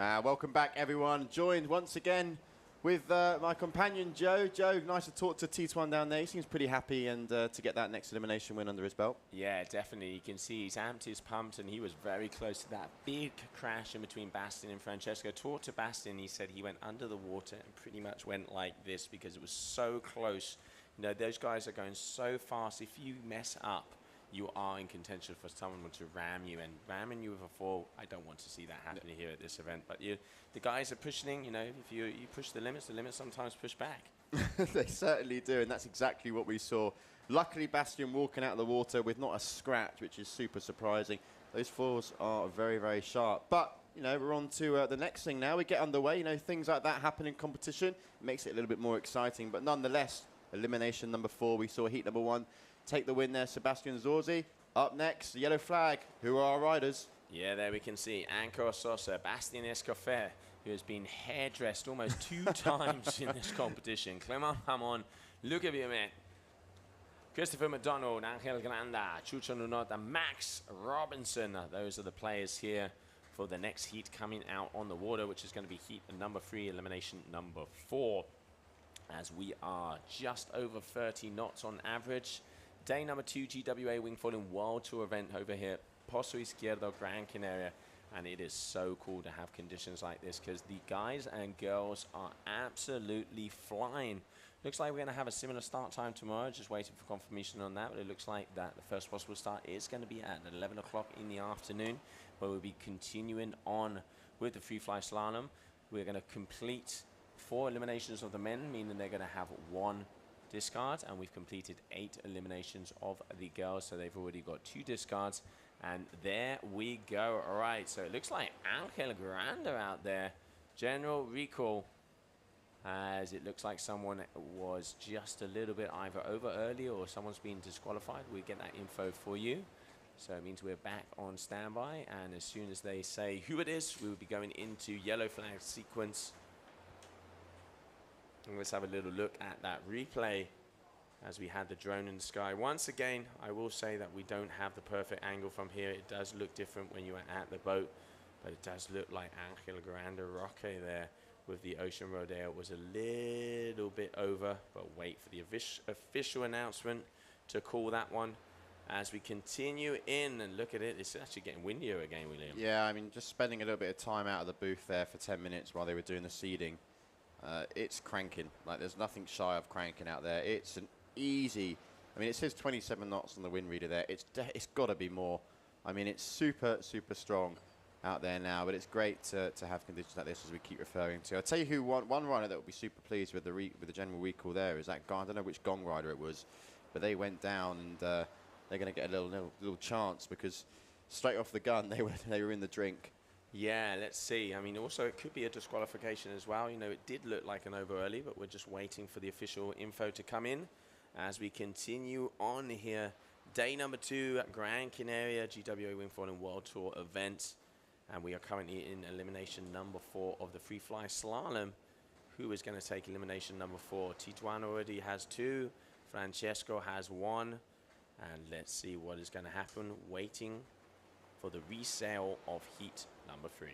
Welcome back, everyone. Joined once again with my companion, Joe. Joe, nice to talk to T1 down there. He seems pretty happy and to get that next elimination win under his belt. Yeah, definitely. You can see he's amped, he's pumped, and he was very close to that big crash in between Bastian and Francesco. Talked to Bastian, he said he went under the water and pretty much went like this because it was so close. You know, those guys are going so fast. If you mess up, you are in contention for someone to ram you, and ramming you with a fall, I don't want to see that happening here at this event. But the guys are pushing, you know, if you push the limits sometimes push back. They certainly do, and that's exactly what we saw. Luckily, Bastian walking out of the water with not a scratch, which is super surprising. Those falls are very, very sharp. But, you know, we're on to the next thing now. We get underway. You know, things like that happen in competition. It makes it a little bit more exciting. But nonetheless, elimination number 4. We saw heat number 1 take the win there, Sebastian Zorzi. Up next, the yellow flag. Who are our riders? Yeah, there we can see Anko Sosa, Bastien Escoffier, who has been hairdressed almost 2 times in this competition. Clement Hamon, Luca Viamet, Christopher McDonald, Angel Granda, Chucho Nunot, and Max Robinson. Those are the players here for the next heat coming out on the water, which is going to be heat number 3, elimination number 4. As we are just over 30 knots on average. Day number 2 GWA Wingfoil World Tour event over here, Pozo Izquierdo, Gran Canaria. And it is so cool to have conditions like this because the guys and girls are absolutely flying. Looks like we're going to have a similar start time tomorrow, just waiting for confirmation on that. But it looks like that the first possible start is going to be at 11 o'clock in the afternoon, where we'll be continuing on with the free fly slalom. We're going to complete 4 eliminations of the men, meaning they're going to have 1 discard, and we've completed 8 eliminations of the girls, so they've already got 2 discards, and there we go. All right, so it looks like Angel Granda out there. General recall, as it looks like someone was just a little bit either over early or someone's been disqualified. We get that info for you, so it means we're back on standby, and as soon as they say who it is, we will be going into yellow flag sequence. And let's have a little look at that replay as we had the drone in the sky. Once again, I will say that we don't have the perfect angle from here. It does look different when you are at the boat, but it does look like Angel Granda Roque there with the Ocean Rodeo was a little bit over, but wait for the official announcement to call that one as we continue in. And look at it, it's actually getting windier again, William. Yeah, I mean, just spending a little bit of time out of the booth there for 10 minutes while they were doing the seeding. It's cranking. Like, there's nothing shy of cranking out there. It's an easy, I mean, it says 27 knots on the wind reader there. It's got to be more. I mean, it's super, super strong out there now, but it's great to have conditions like this, as we keep referring to. I'll tell you who one rider that will be super pleased with the general recall there is that guy. I don't know which gong rider it was, but they went down, and they're going to get a little chance because straight off the gun they were in the drink. Yeah, let's see. I mean, also it could be a disqualification as well. You know, it did look like an over early, but we're just waiting for the official info to come in as we continue on here. Day number 2 at Gran Canaria GWA Wingfoil World Tour event. And we are currently in elimination number 4 of the free fly slalom. Who is going to take elimination number 4? Tituan already has 2. Francesco has 1. And let's see what is going to happen. Waiting for the resale of heat number 3.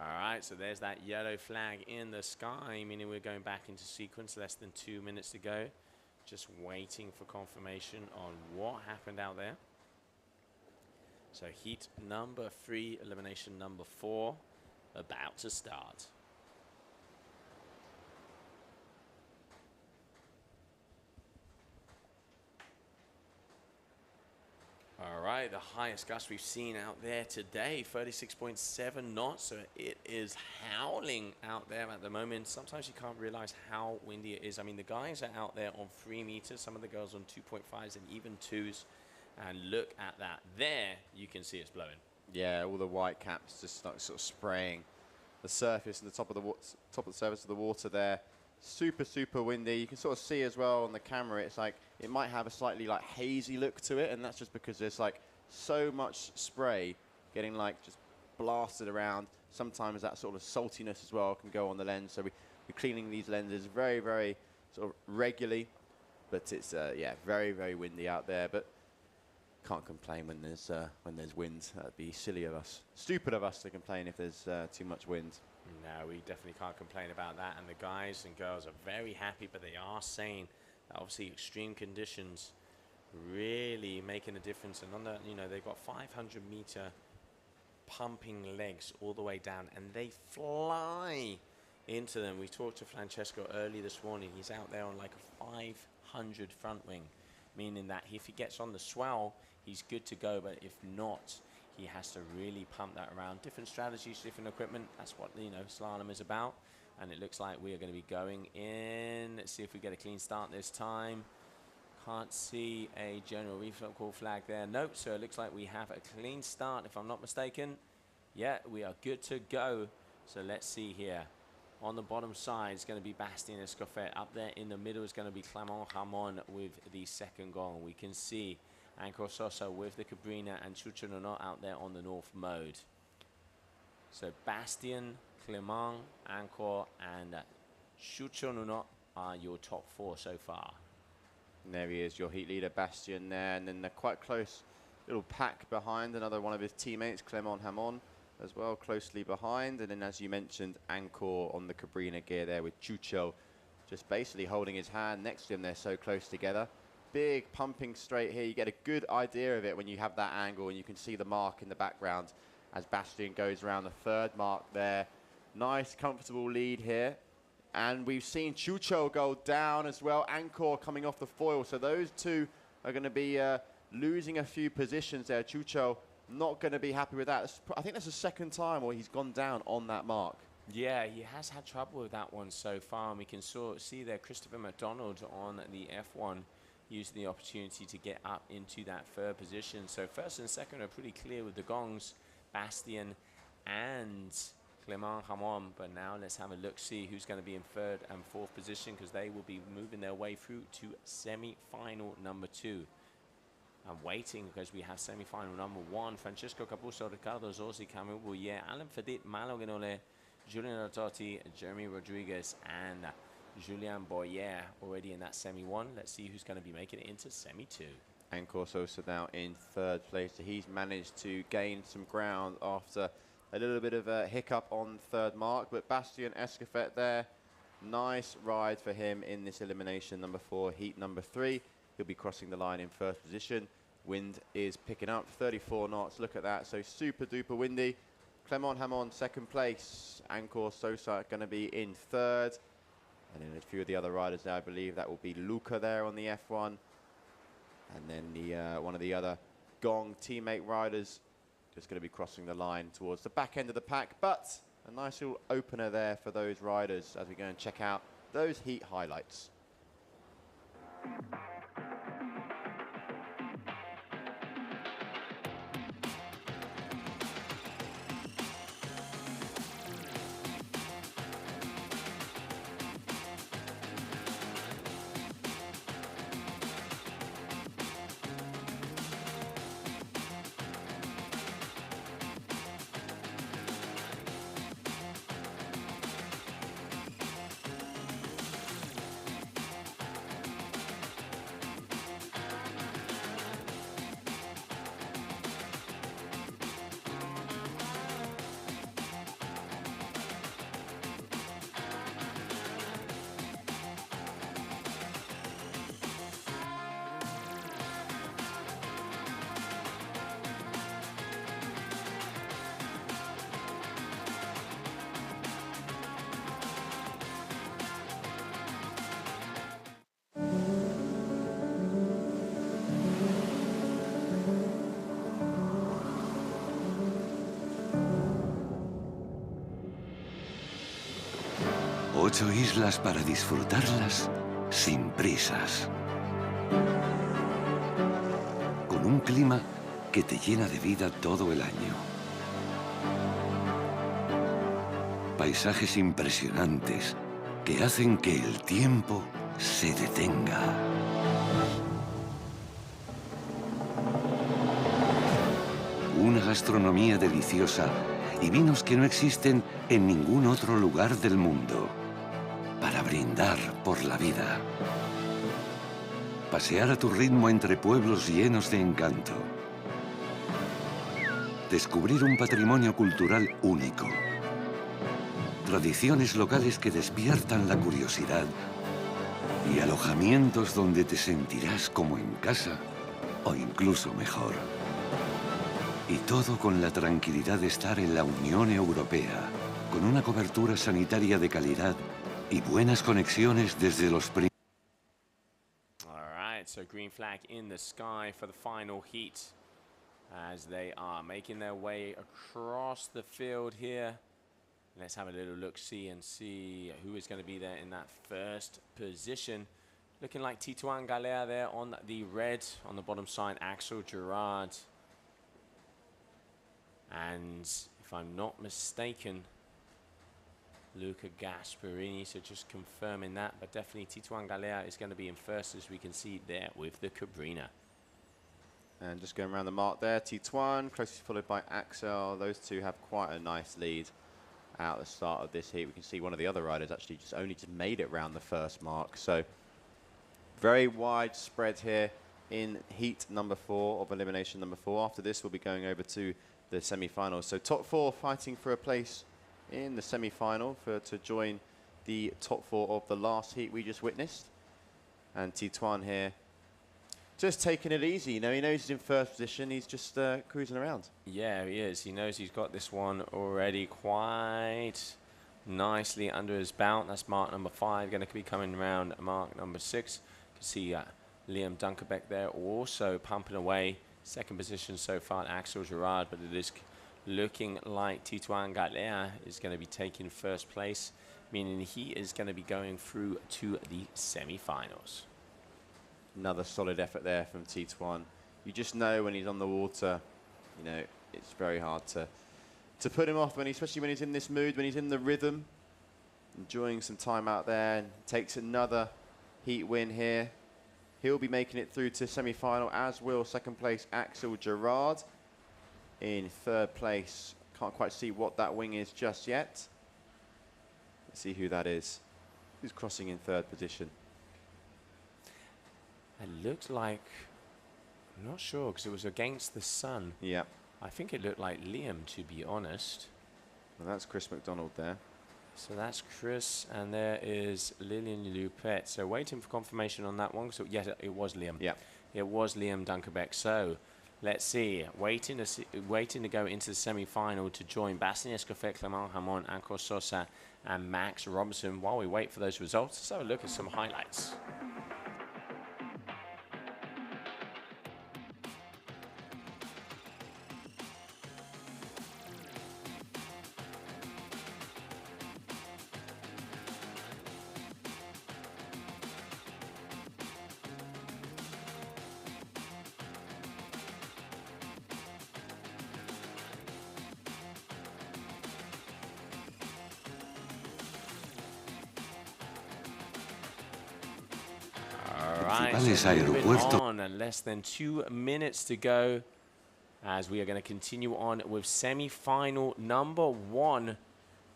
All right, so there's that yellow flag in the sky, meaning we're going back into sequence, less than 2 minutes to go. Just waiting for confirmation on what happened out there. So heat number 3, elimination number 4, about to start. All right, the highest gust we've seen out there today, 36.7 knots. So it is howling out there at the moment. Sometimes you can't realize how windy it is. I mean, the guys are out there on 3 meters, some of the girls on 2.5s and even 2s. And look at that. There, you can see it's blowing. Yeah, all the white caps just like sort of spraying the surface and the top of the surface of the water there. Super, super windy. You can sort of see as well on the camera, it's like it might have a slightly like hazy look to it, and that's just because there's like so much spray getting like just blasted around. Sometimes that sort of saltiness as well can go on the lens. So we're cleaning these lenses very, very sort of regularly, but it's yeah, very, very windy out there. But can't complain when there's wind. That'd be silly of us, stupid of us to complain if there's too much wind. No, we definitely can't complain about that. And the guys and girls are very happy, but they are saying that obviously extreme conditions really making a difference. And on the, you know, they've got 500-meter pumping legs all the way down, and they fly into them. We talked to Francesco early this morning. He's out there on like a 500 front wing, meaning that if he gets on the swell, he's good to go. But if not, he has to really pump that around. Different strategies, different equipment. That's what, you know, slalom is about. And it looks like we are going to be going in. Let's see if we get a clean start this time. Can't see a general recall flag there. Nope, so it looks like we have a clean start, if I'm not mistaken. Yeah, we are good to go. So let's see here. On the bottom side is going to be Bastien Escoffet. Up there in the middle is going to be Clement Ramon with the second gong. We can see Anko Sosa with the Cabrina and Chucho Nonot out there on the north mode. So Bastien, Clement, Anko and Chucho Nonot are your top 4 so far. And there he is, your heat leader, Bastien there. And then they're quite close, little pack behind. Another one of his teammates, Clement Ramon, as well, closely behind. And then, as you mentioned, Anko on the Cabrina gear there with Chucho just basically holding his hand next to him. They're so close together. Big pumping straight here. You get a good idea of it when you have that angle, and you can see the mark in the background as Bastien goes around the 3rd mark there. Nice, comfortable lead here. And we've seen Chucho go down as well. Anko coming off the foil. So those two are going to be losing a few positions there. Chucho not going to be happy with that. I think that's the 2nd time where he's gone down on that mark. Yeah, he has had trouble with that one so far. And we can see there Christopher McDonald on the F1 using the opportunity to get up into that 3rd position. So 1st and 2nd are pretty clear with the gongs, Bastien and Clement Ramon. But now let's have a look, see who's going to be in 3rd and 4th position, because they will be moving their way through to semi-final number 2. I'm waiting because we have semi-final number 1. Francesco Capuzzo, Ricardo Zorzi, Camille Bouillet, Alain Fedit, Malo Guinole, Julian Totti, Jeremy Rodriguez, and Julien Boyer already in that semi-1. Let's see who's going to be making it into semi-2. Anko Sosa now in 3rd place. So he's managed to gain some ground after a little bit of a hiccup on 3rd mark. But Bastien Escoffet there, nice ride for him in this elimination number 4, heat number 3. He'll be crossing the line in 1st position. Wind is picking up, 34 knots. Look at that. So super duper windy. Clement Ramon 2nd place. Anko Sosa going to be in 3rd. And then a few of the other riders there, I believe that will be Luca there on the F1. And then the one of the other Gong teammate riders just going to be crossing the line towards the back end of the pack. But a nice little opener there for those riders as we go and check out those heat highlights. 8 islas para disfrutarlas sin prisas. Con un clima que te llena de vida todo el año. Paisajes impresionantes que hacen que el tiempo se detenga. Una gastronomía deliciosa y vinos que no existen en ningún otro lugar del mundo. Para brindar por la vida. Pasear a tu ritmo entre pueblos llenos de encanto. Descubrir un patrimonio cultural único. Tradiciones locales que despiertan la curiosidad. Y alojamientos donde te sentirás como en casa o incluso mejor. Y todo con la tranquilidad de estar en la Unión Europea, con una cobertura sanitaria de calidad y buenas conexiones desde los primeros. All right, so green flag in the sky for the final heat as they are making their way across the field here. Let's have a little look-see and see who is going to be there in that first position. Looking like Tituan Galea there on the red, on the bottom side, Axel Gerard. And if I'm not mistaken, Luca Gasparini, so just confirming that, but definitely Tituan Galea is going to be in first, as we can see there with the Cabrina. And just going around the mark there, Tituan, closely followed by Axel. Those two have quite a nice lead out at the start of this heat. We can see one of the other riders actually only just made it round the first mark. So very wide spread here in heat number 4 of elimination number 4. After this, we'll be going over to the semi-finals. So top 4 fighting for a place in the semi-final to join the top 4 of the last heat we just witnessed. And Tituan here just taking it easy. You know, he knows he's in first position. He's just cruising around. Yeah, he is. He knows he's got this one already quite nicely under his belt. That's mark number 5. Going to be coming around mark number 6. You can see Liam Dunkerbeck there also pumping away. Second position so far, Axel Gerard, but it is looking like Tituan Galea is going to be taking first place, meaning he is going to be going through to the semi-finals. Another solid effort there from Tituan. You just know when he's on the water, you know, it's very hard to put him off, especially when he's in this mood, when he's in the rhythm, enjoying some time out there, and takes another heat win here. He'll be making it through to semi-final, as will second place Axel Gerard. In third place, can't quite see what that wing is just yet. Let's see who that is. Who's crossing in third position? It looks like, I'm not sure, because it was against the sun. Yeah. I think it looked like Liam, to be honest. Well, that's Chris McDonald there. So that's Chris, and there is Lillian Lupet. So waiting for confirmation on that one. So yes, it was Liam. Yeah. It was Liam Dunkerbeck. So let's see. Waiting to go into the semi-final to join Bastien Escofet, Clement Hamon, Anko Sosa, and Max Robinson. While we wait for those results, let's have a look at some highlights. On and less than 2 minutes to go as we are going to continue on with semi-final number 1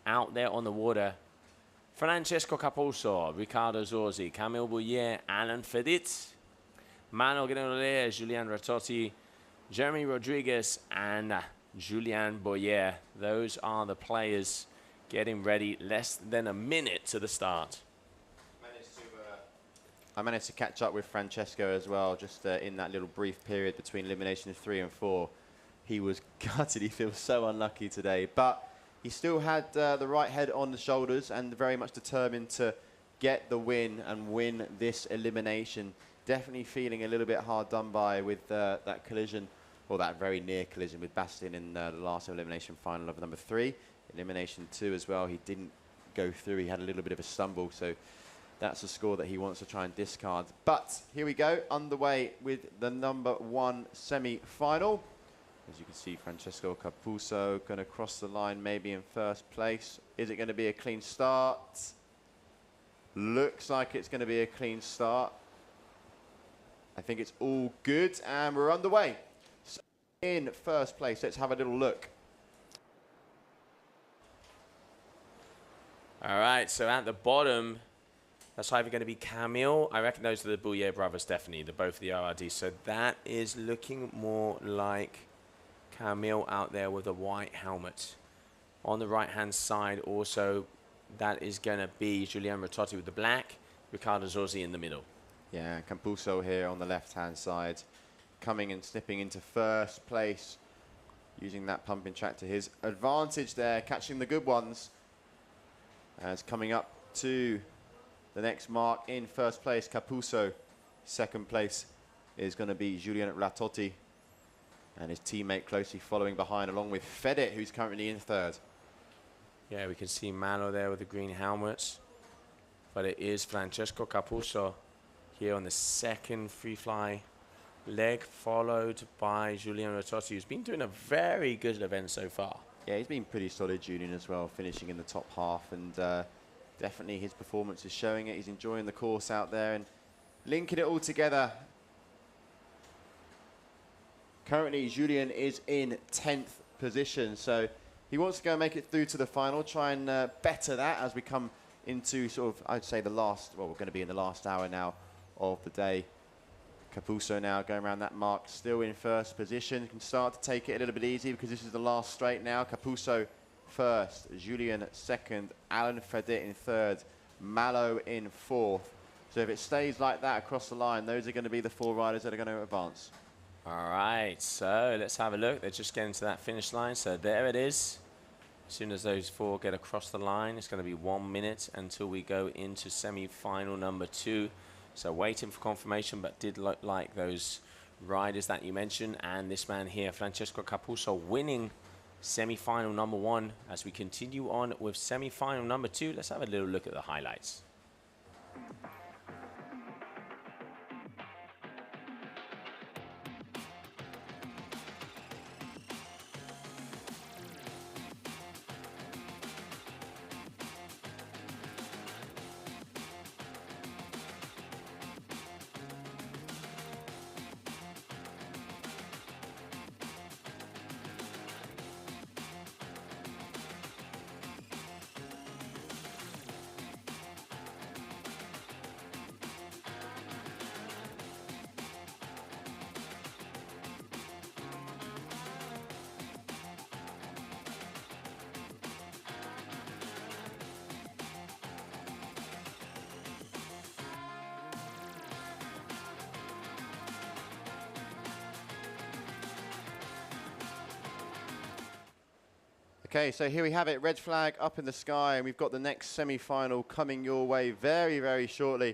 out there on the water. Francesco Capozzo, Riccardo Zorzi, Camille Bouillet, Alan Fedit, Manuel Guinole, Julian Ratotti, Jeremy Rodriguez, and Julian Boyer. Those are the players getting ready, less than a minute to the start. I managed to catch up with Francesco as well, just in that little brief period between eliminations 3 and 4. He was gutted. He feels so unlucky today. But he still had the right head on the shoulders and very much determined to get the win and win this elimination. Definitely feeling a little bit hard done by with that collision, or that very near collision with Bastien in the last elimination final of number 3. Elimination 2 as well. He didn't go through. He had a little bit of a stumble, so that's a score that he wants to try and discard. But here we go, underway with the number 1 semi-final. As you can see, Francesco Capuzzo going to cross the line maybe in first place. Is it going to be a clean start? Looks like it's going to be a clean start. I think it's all good, and we're underway. So in first place, let's have a little look. All right, so at the bottom, that's either going to be Camille. I reckon those are the Bouillet brothers, definitely. They're both the ORD. So that is looking more like Camille out there with a white helmet. On the right-hand side, also, that is going to be Julien Ritotti with the black, Riccardo Zorzi in the middle. Yeah, Capuzzo here on the left-hand side, coming and snipping into first place, using that pumping track to his advantage there, catching the good ones. As coming up to the next mark in first place, Capuzzo. Second place is going to be Julien Ritotti, and his teammate closely following behind, along with Fedit, who's currently in third. Yeah, we can see Malo there with the green helmets, but it is Francesco Capuzzo here on the second free fly leg, followed by Julien Ritotti, who's been doing a very good event so far. Yeah, he's been pretty solid, Julien, as well, finishing in the top half, and definitely his performance is showing it. He's enjoying the course out there and linking it all together. Currently, Julien is in 10th position, so he wants to go and make it through to the final, try and better that as we come into sort of, I'd say, the last, well, we're going to be in the last hour now of the day. Capuzzo now going around that mark, still in first position. Can start to take it a little bit easy because this is the last straight now. Capuzzo first, Julien second, Alan Fedit in third, Malo in fourth. So if it stays like that across the line, those are going to be the 4 riders that are going to advance. All right, so let's have a look. They're just getting to that finish line. So there it is. As soon as those 4 get across the line, it's going to be 1 minute until we go into semi-final number 2. So waiting for confirmation, but did look like those riders that you mentioned. And this man here, Francesco Capuzzo, winning semi-final number 1. As we continue on with semi-final number 2, let's have a little look at the highlights. Okay, so here we have it, red flag up in the sky, and we've got the next semi-final coming your way very, very shortly.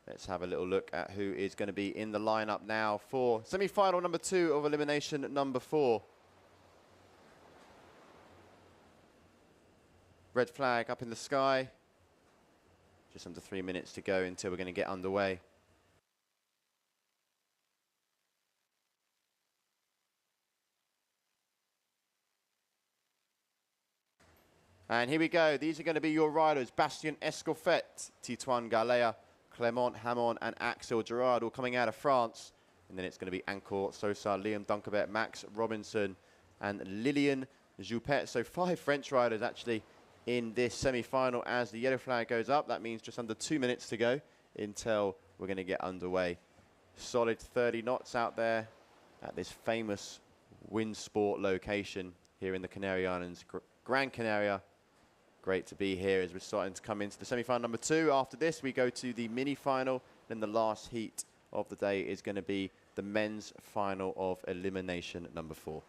Let's have a little look at who is going to be in the lineup now for semi-final number 2 of elimination number 4. Red flag up in the sky. Just under 3 minutes to go until we're going to get underway. And here we go. These are going to be your riders. Bastien Escoffet, Titouan Galea, Clément Hamon, and Axel Gerard, all coming out of France. And then it's going to be Ancor Sosa, Liam Dunkerbet, Max Robinson, and Lilian Joupet. So 5 French riders actually in this semi-final as the yellow flag goes up. That means just under 2 minutes to go until we're going to get underway. Solid 30 knots out there at this famous wind sport location here in the Canary Islands, Gran Canaria. Great to be here as we're starting to come into the semi-final number 2. After this, we go to the mini-final. Then the last heat of the day is going to be the men's final of elimination number 4.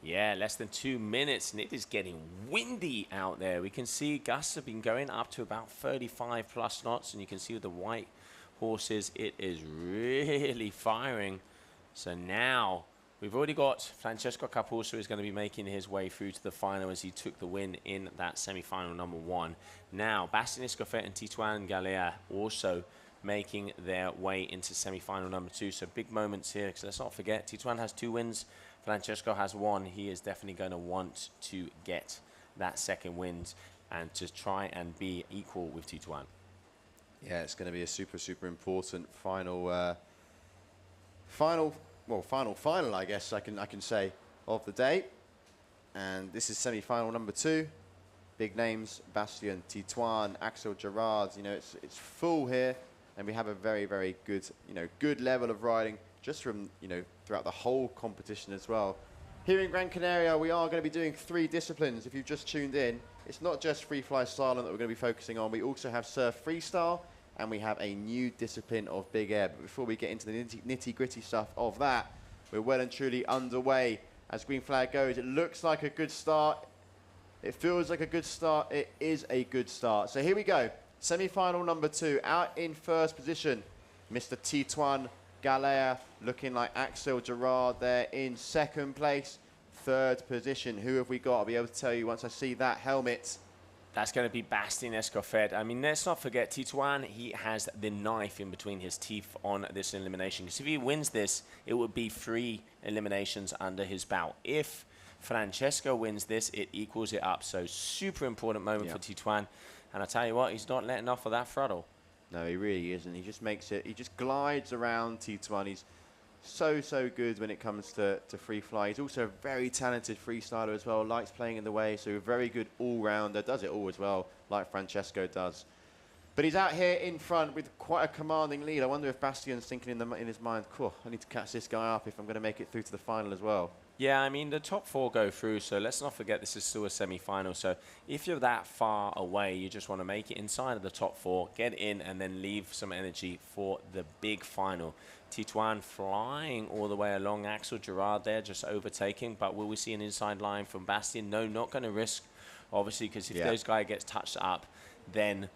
Yeah, less than 2 minutes, and it is getting windy out there. We can see gusts have been going up to about 35 plus knots, and you can see with the white horses, it is really firing. So now We've already got Francesco Capurso, who is going to be making his way through to the final as he took the win in that semi-final number 1. Now, Bastien Escoffet and Titouan Galea also making their way into semi-final number 2. So big moments here, because let's not forget, Titouan has 2 wins, Francesco has 1. He is definitely going to want to get that second win and to try and be equal with Titouan. Yeah, it's going to be a super, super important final, final, I guess I can say, of the day. And this is semi-final number 2. Big names: Bastien, Titouan, Axel Gerard. You know, it's full here, and we have a very, very good, good level of riding just from, throughout the whole competition as well. Here in Gran Canaria, we are going to be doing 3 disciplines. If you've just tuned in, it's not just Free-Fly-Slalom that we're going to be focusing on. We also have Surf-Freestyle, and we have a new discipline of Big Air. But before we get into the nitty-gritty stuff of that, we're well and truly underway. As green flag goes, it looks like a good start. It feels like a good start. It is a good start. So here we go. Semi-final number 2. Out in first position, Mr. Titouan Galea, looking like Axel Gerard there in second place. Third position, who have we got? I'll be able to tell you once I see that helmet. That's going to be Bastien Escoffet. I mean, let's not forget, Titouan, he has the knife in between his teeth on this elimination. Because if he wins this, it would be 3 eliminations under his belt. If Francesco wins this, it equals it up. So super important moment for Titouan. And I tell you what, he's not letting off of that throttle. No, he really isn't. He just makes it, he just glides around Titouan. He's so good when it comes to free fly. He's also a very talented freestyler as well, likes playing in the way, so a very good all-rounder, does it all as well, like Francesco does. But he's out here in front with quite a commanding lead. I wonder if Bastien's thinking in his mind, cool, I need to catch this guy up if I'm going to make it through to the final as well. Yeah, I mean, the top 4 go through, so let's not forget this is still a semi-final. So if you're that far away, you just want to make it inside of the top 4, get in, and then leave some energy for the big final. Titouan flying all the way along. Axel Gerard there just overtaking, but will we see an inside line from Bastien? No, not going to risk, obviously, because if those guy gets touched up, then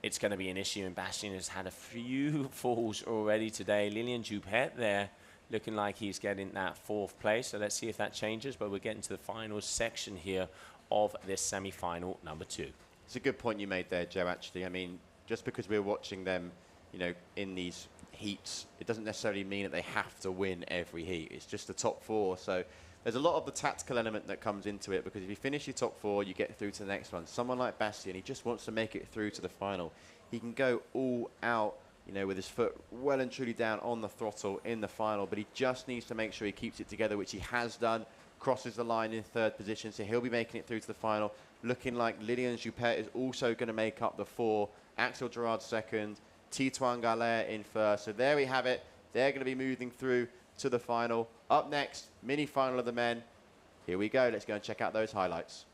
it's going to be an issue, and Bastien has had a few falls already today. Lilian Juppet there, looking like he's getting that 4th place. So let's see if that changes. But we're getting to the final section here of this semi-final number 2. It's a good point you made there, Joe, actually. I mean, just because we're watching them, in these heats, it doesn't necessarily mean that they have to win every heat. It's just the top 4. So there's a lot of the tactical element that comes into it, because if you finish your top 4, you get through to the next one. Someone like Bastien, he just wants to make it through to the final. He can go all out, with his foot well and truly down on the throttle in the final, but he just needs to make sure he keeps it together, which he has done. Crosses the line in 3rd position, so he'll be making it through to the final. Looking like Lilian Juppet is also going to make up the 4. Axel Gerard 2nd, Titouan Galea in 1st. So there we have it. They're going to be moving through to the final. Up next, mini final of the men. Here we go. Let's go and check out those highlights.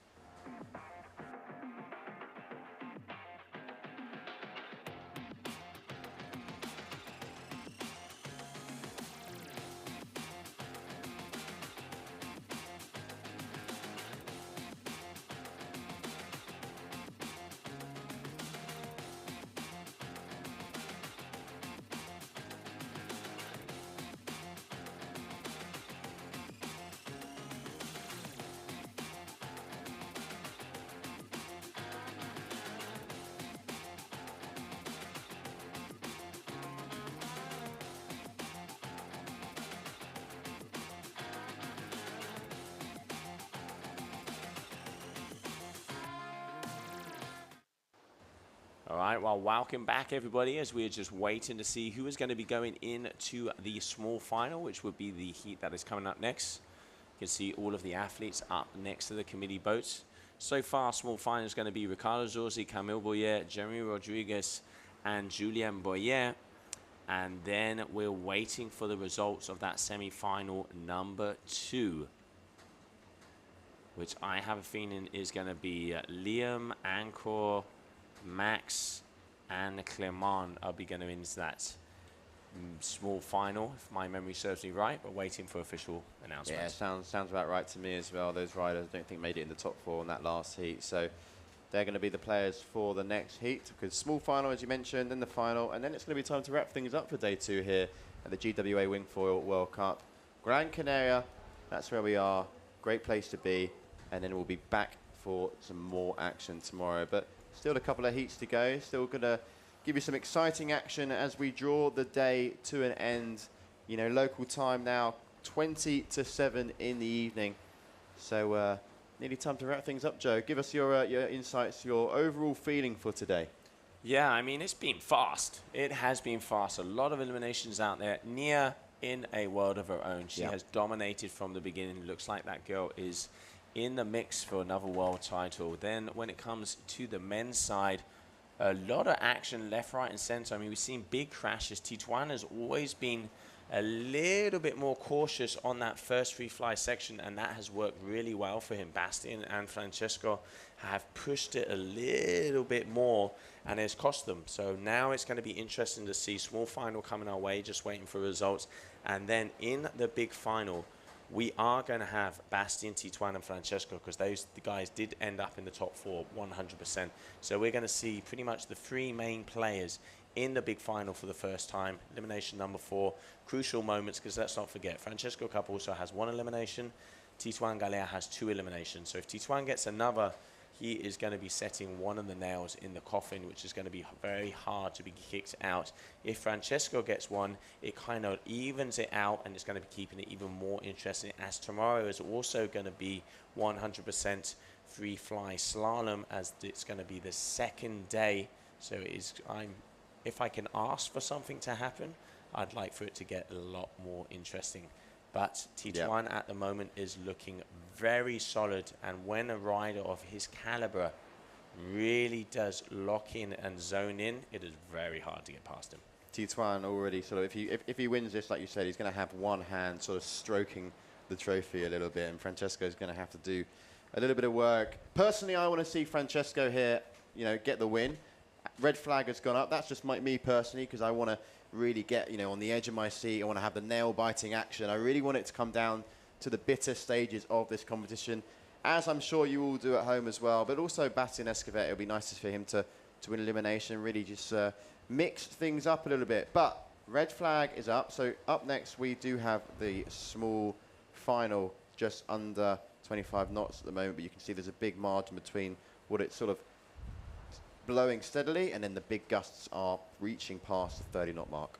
All right, well, welcome back, everybody, as we're just waiting to see who is going to be going into the small final, which would be the heat that is coming up next. You can see all of the athletes up next to the committee boats. So far, small final is going to be Ricardo Zorzi, Camille Boyer, Jeremy Rodriguez, and Julien Boyer. And then we're waiting for the results of that semi-final number 2, which I have a feeling is going to be Liam, Anchor, Max, and Clement. I'll be going into that small final, if my memory serves me right, but waiting for official announcements. Yeah, sounds about right to me as well. Those riders I don't think made it in the top 4 in that last heat, so they're going to be the players for the next heat, because small final, as you mentioned, then the final, and then it's going to be time to wrap things up for day 2 here at the GWA Wingfoil World Cup. Gran Canaria, that's where we are. Great place to be. And then we'll be back for some more action tomorrow. But still a couple of heats to go. Still going to give you some exciting action as we draw the day to an end. You know, local time now, 20 to 7 in the evening. So nearly time to wrap things up, Joe. Give us your insights, your overall feeling for today. Yeah, I mean, it's been fast. It has been fast. A lot of eliminations out there. Nia in a world of her own. She has dominated from the beginning. Looks like that girl is in the mix for another world title. Then when it comes to the men's side, a lot of action left, right, and center. I mean, we've seen big crashes. Tituan has always been a little bit more cautious on that first free fly section, and that has worked really well for him. Bastian and Francesco have pushed it a little bit more, and it's cost them. So now it's going to be interesting to see small final coming our way, just waiting for results. And then in the big final, we are going to have Bastian, Tituan, and Francesco, because the guys did end up in the top 4 100%. So we're going to see pretty much the 3 main players in the big final for the first time. Elimination number 4. Crucial moments, because let's not forget, Francesco Cup also has 1 elimination. Tituan Galea has 2 eliminations. So if Tituan gets another, he is going to be setting one of the nails in the coffin, which is going to be very hard to be kicked out. If Francesco gets one, it kind of evens it out, and it's going to be keeping it even more interesting, as tomorrow is also going to be 100% free fly slalom, as it's going to be the second day. So it is, if I can ask for something to happen, I'd like for it to get a lot more interesting. But Tituan at the moment is looking very solid, and when a rider of his caliber really does lock in and zone in, it is very hard to get past him. Tituan already sort of, if he wins this, like you said, he's going to have one hand sort of stroking the trophy a little bit, and Francesco's going to have to do a little bit of work. Personally, I want to see Francesco here, you know, get the win. Red flag has gone up. That's just me personally, because I want to really get, you know, on the edge of my seat. I want to have the nail-biting action. I really want it to come down to the bitter stages of this competition, as I'm sure you all do at home as well. But also Bastian Escovet, it'll be nice for him to win elimination, really just mix things up a little bit. But red flag is up. So up next, we do have the small final, just under 25 knots at the moment. But you can see there's a big margin between what it's sort of blowing steadily, and then the big gusts are reaching past the 30 knot mark.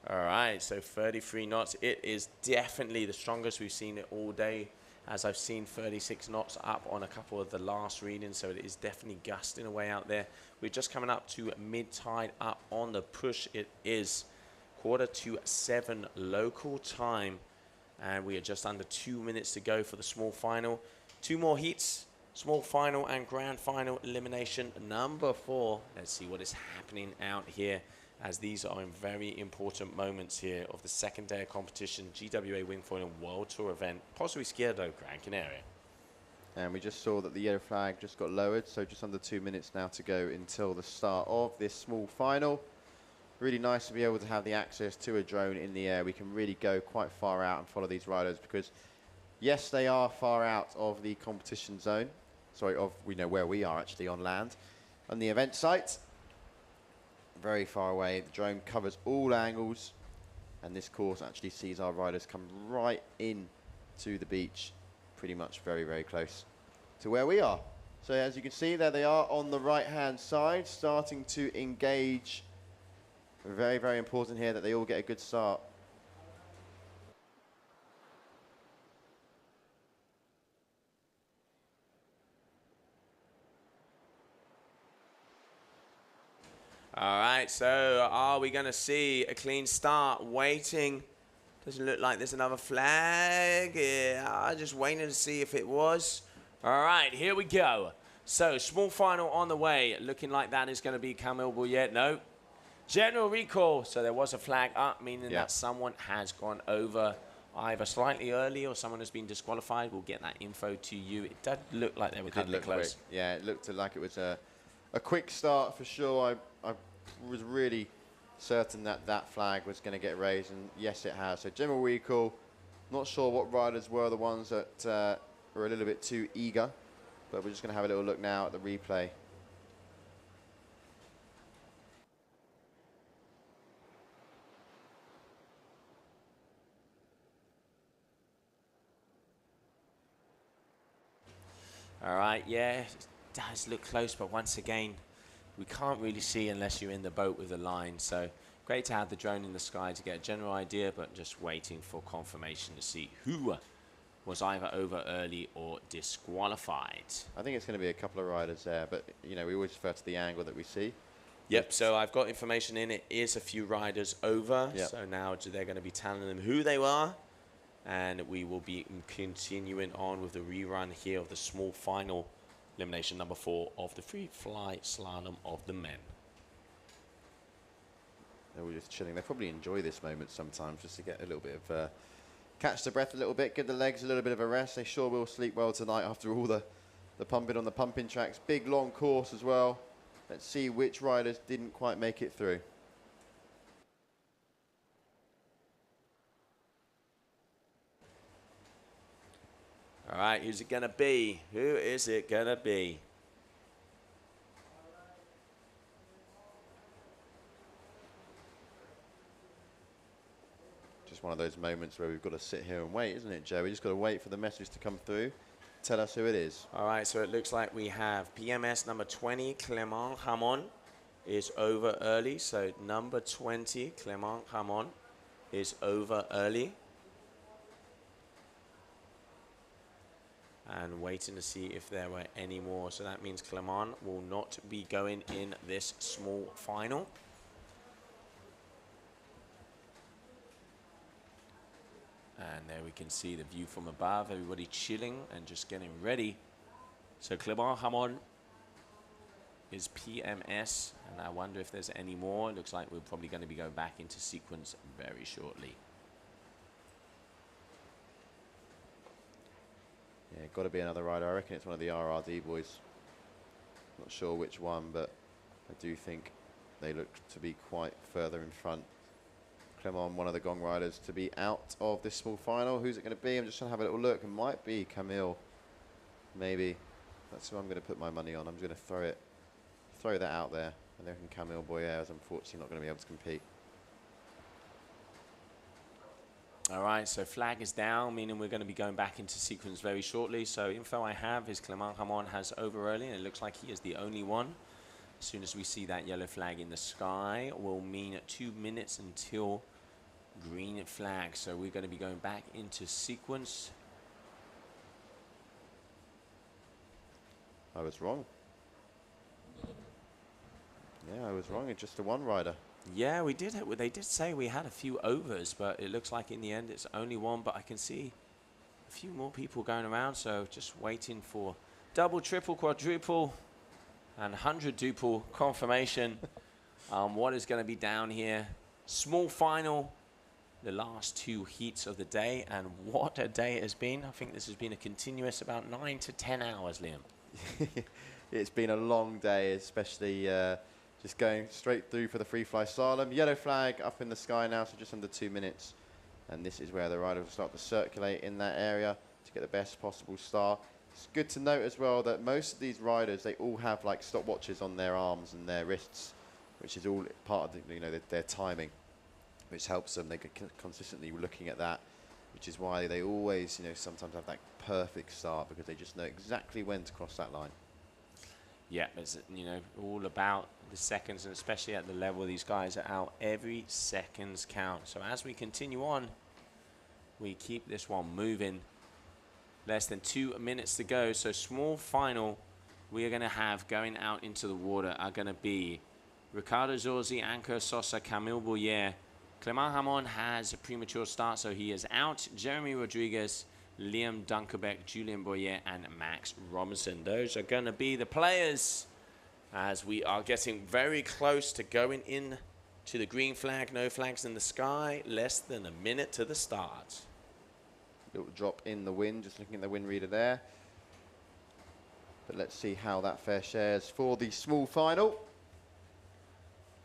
All right, so 33 knots. It is definitely the strongest we've seen it all day, as I've seen 36 knots up on a couple of the last readings, so it is definitely gusting away out there. We're just coming up to mid-tide up on the push. It is 6:45 local time, and we are just under 2 minutes to go for the small final. 2 more heats, small final and grand final elimination number 4. Let's see what is happening out here, as these are in very important moments here of the second day of competition, GWA Wingfoil World Tour event, Pozo Izquierdo, Gran Canaria. And we just saw that the yellow flag just got lowered, so just under 2 minutes now to go until the start of this small final. Really nice to be able to have the access to a drone in the air. We can really go quite far out and follow these riders, because yes, they are far out of the competition zone. Sorry, we know where we are actually on land. On the event site, very far away. The drone covers all angles, and this course actually sees our riders come right in to the beach, pretty much very, very close to where we are. So as you can see, there they are on the right-hand side, starting to engage. Very, very important here that they all get a good start. All right, so are we going to see a clean start? Waiting. Doesn't look like there's another flag. Yeah, just waiting to see if it was. All right, here we go. So, small final on the way. Looking like that is going to be Camille Bouillet. No. General recall. So, there was a flag up, meaning that someone has gone over either slightly early or someone has been disqualified. We'll get that info to you. It does look like they were cutting it close. Quick. Yeah, it looked like it was a quick start for sure. I was really certain that that flag was going to get raised, and yes, it has. So general recall. Not sure what riders were the ones that were a little bit too eager, but we're just going to have a little look now at the replay. All right, yeah, it does look close, but once again, we can't really see unless you're in the boat with the line. So great to have the drone in the sky to get a general idea, but just waiting for confirmation to see who was either over early or disqualified. I think it's going to be a couple of riders there, but you know, we always refer to the angle that we see. Yep, so I've got information in. It is a few riders over. Yep. So now they're going to be telling them who they are. And we will be continuing on with the rerun here of the small final, elimination number 4 of the Free-Fly-Slalom of the men. They were just chilling. They probably enjoy this moment sometimes, just to get a little bit of, catch the breath a little bit, give the legs a little bit of a rest. They sure will sleep well tonight after all the pumping on the pumping tracks. Big long course as well. Let's see which riders didn't quite make it through. All right, who's it going to be? Who is it going to be? Just one of those moments where we've got to sit here and wait, isn't it, Joe? We just got to wait for the message to come through. Tell us who it is. All right, so it looks like we have PMS number 20, Clement Hamon, is over early. So number 20, Clement Hamon, is over early. And waiting to see if there were any more. So that means Clement will not be going in this small final. And there we can see the view from above, everybody chilling and just getting ready. So Clement Hamon is PMS, and I wonder if there's any more. It looks like we're probably going to be going back into sequence very shortly. Yeah, got to be another rider. I reckon it's one of the RRD boys. Not sure which one, but I do think they look to be quite further in front. Clement, one of the gong riders, to be out of this small final. Who's it going to be? I'm just trying to have a little look. It might be Camille. Maybe. That's who I'm going to put my money on. I'm going to throw that out there. I reckon Camille Bouillet is unfortunately not going to be able to compete. All right, so flag is down, meaning we're going to be going back into sequence very shortly. So info I have is Clement Hamon has over early, and it looks like he is the only one. As soon as we see that yellow flag in the sky, will mean 2 minutes until green flag. So we're going to be going back into sequence. I was wrong. Yeah, I was wrong. It's just the one rider. Yeah, we did. They did say we had a few overs, but it looks like in the end it's only one. But I can see a few more people going around, so just waiting for double, triple, quadruple, and 100-duple confirmation. What is going to be down here? Small final, the last 2 heats of the day, and what a day it has been. I think this has been a continuous about 9 to 10 hours, Liam. It's been a long day, especially just going straight through for the Free-Fly-Slalom. Yellow flag up in the sky now, so just under 2 minutes. And this is where the riders will start to circulate in that area to get the best possible start. It's good to note as well that most of these riders, they all have like stopwatches on their arms and their wrists, which is all part of the, their timing, which helps them. They can consistently looking at that, which is why they always, sometimes have that perfect start, because they just know exactly when to cross that line. Yeah, it's, all about the seconds, and especially at the level these guys are out, every seconds count. So as we continue on, we keep this one moving. Less than 2 minutes to go. So small final we are going to have going out into the water are going to be Ricardo Zorzi, Anko Sosa, Camille Boyer. Clement Hamon has a premature start, so he is out. Jeremy Rodriguez, Liam Dunkerbeck, Julian Boyer, and Max Robinson. Those are going to be the players as we are getting very close to going in to the green flag. No flags in the sky. Less than a minute to the start. Little drop in the wind, just looking at the wind reader there. But let's see how that fair shares for the small final.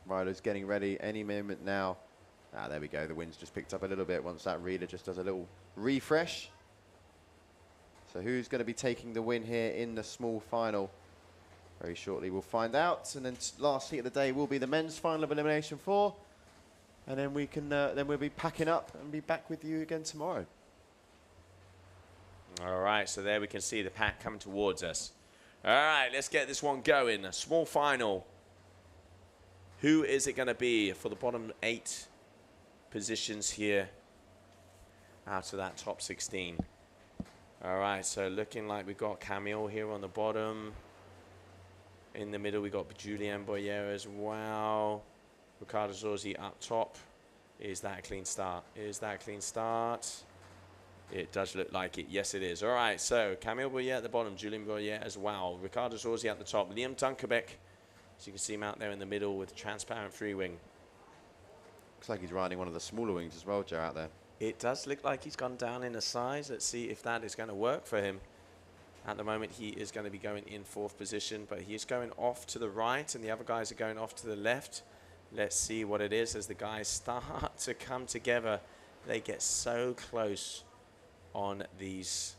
Riders getting ready any moment now. Ah, there we go. The wind's just picked up a little bit once that reader just does a little refresh. So who's going to be taking the win here in the small final? Very shortly we'll find out. And then last heat of the day will be the men's final of elimination 4. And then we can then we'll be packing up and be back with you again tomorrow. All right, so there we can see the pack coming towards us. All right, let's get this one going. A small final. Who is it going to be for the bottom 8 positions here out of that top 16? All right, so looking like we've got Camille here on the bottom. In the middle, we got Julien Boyer as well. Ricardo Zorzi up top. Is that a clean start? Is that a clean start? It does look like it. Yes, it is. All right, so Camille Boyer at the bottom, Julien Boyer as well. Ricardo Zorzi at the top. Liam Dunkerbeck, as you can see him out there in the middle with transparent free wing. Looks like he's riding one of the smaller wings as well, Joe, out there. It does look like he's gone down in a size. Let's see if that is going to work for him. At the moment, he is going to be going in 4th position, but he is going off to the right, and the other guys are going off to the left. Let's see what it is as the guys start to come together. They get so close on these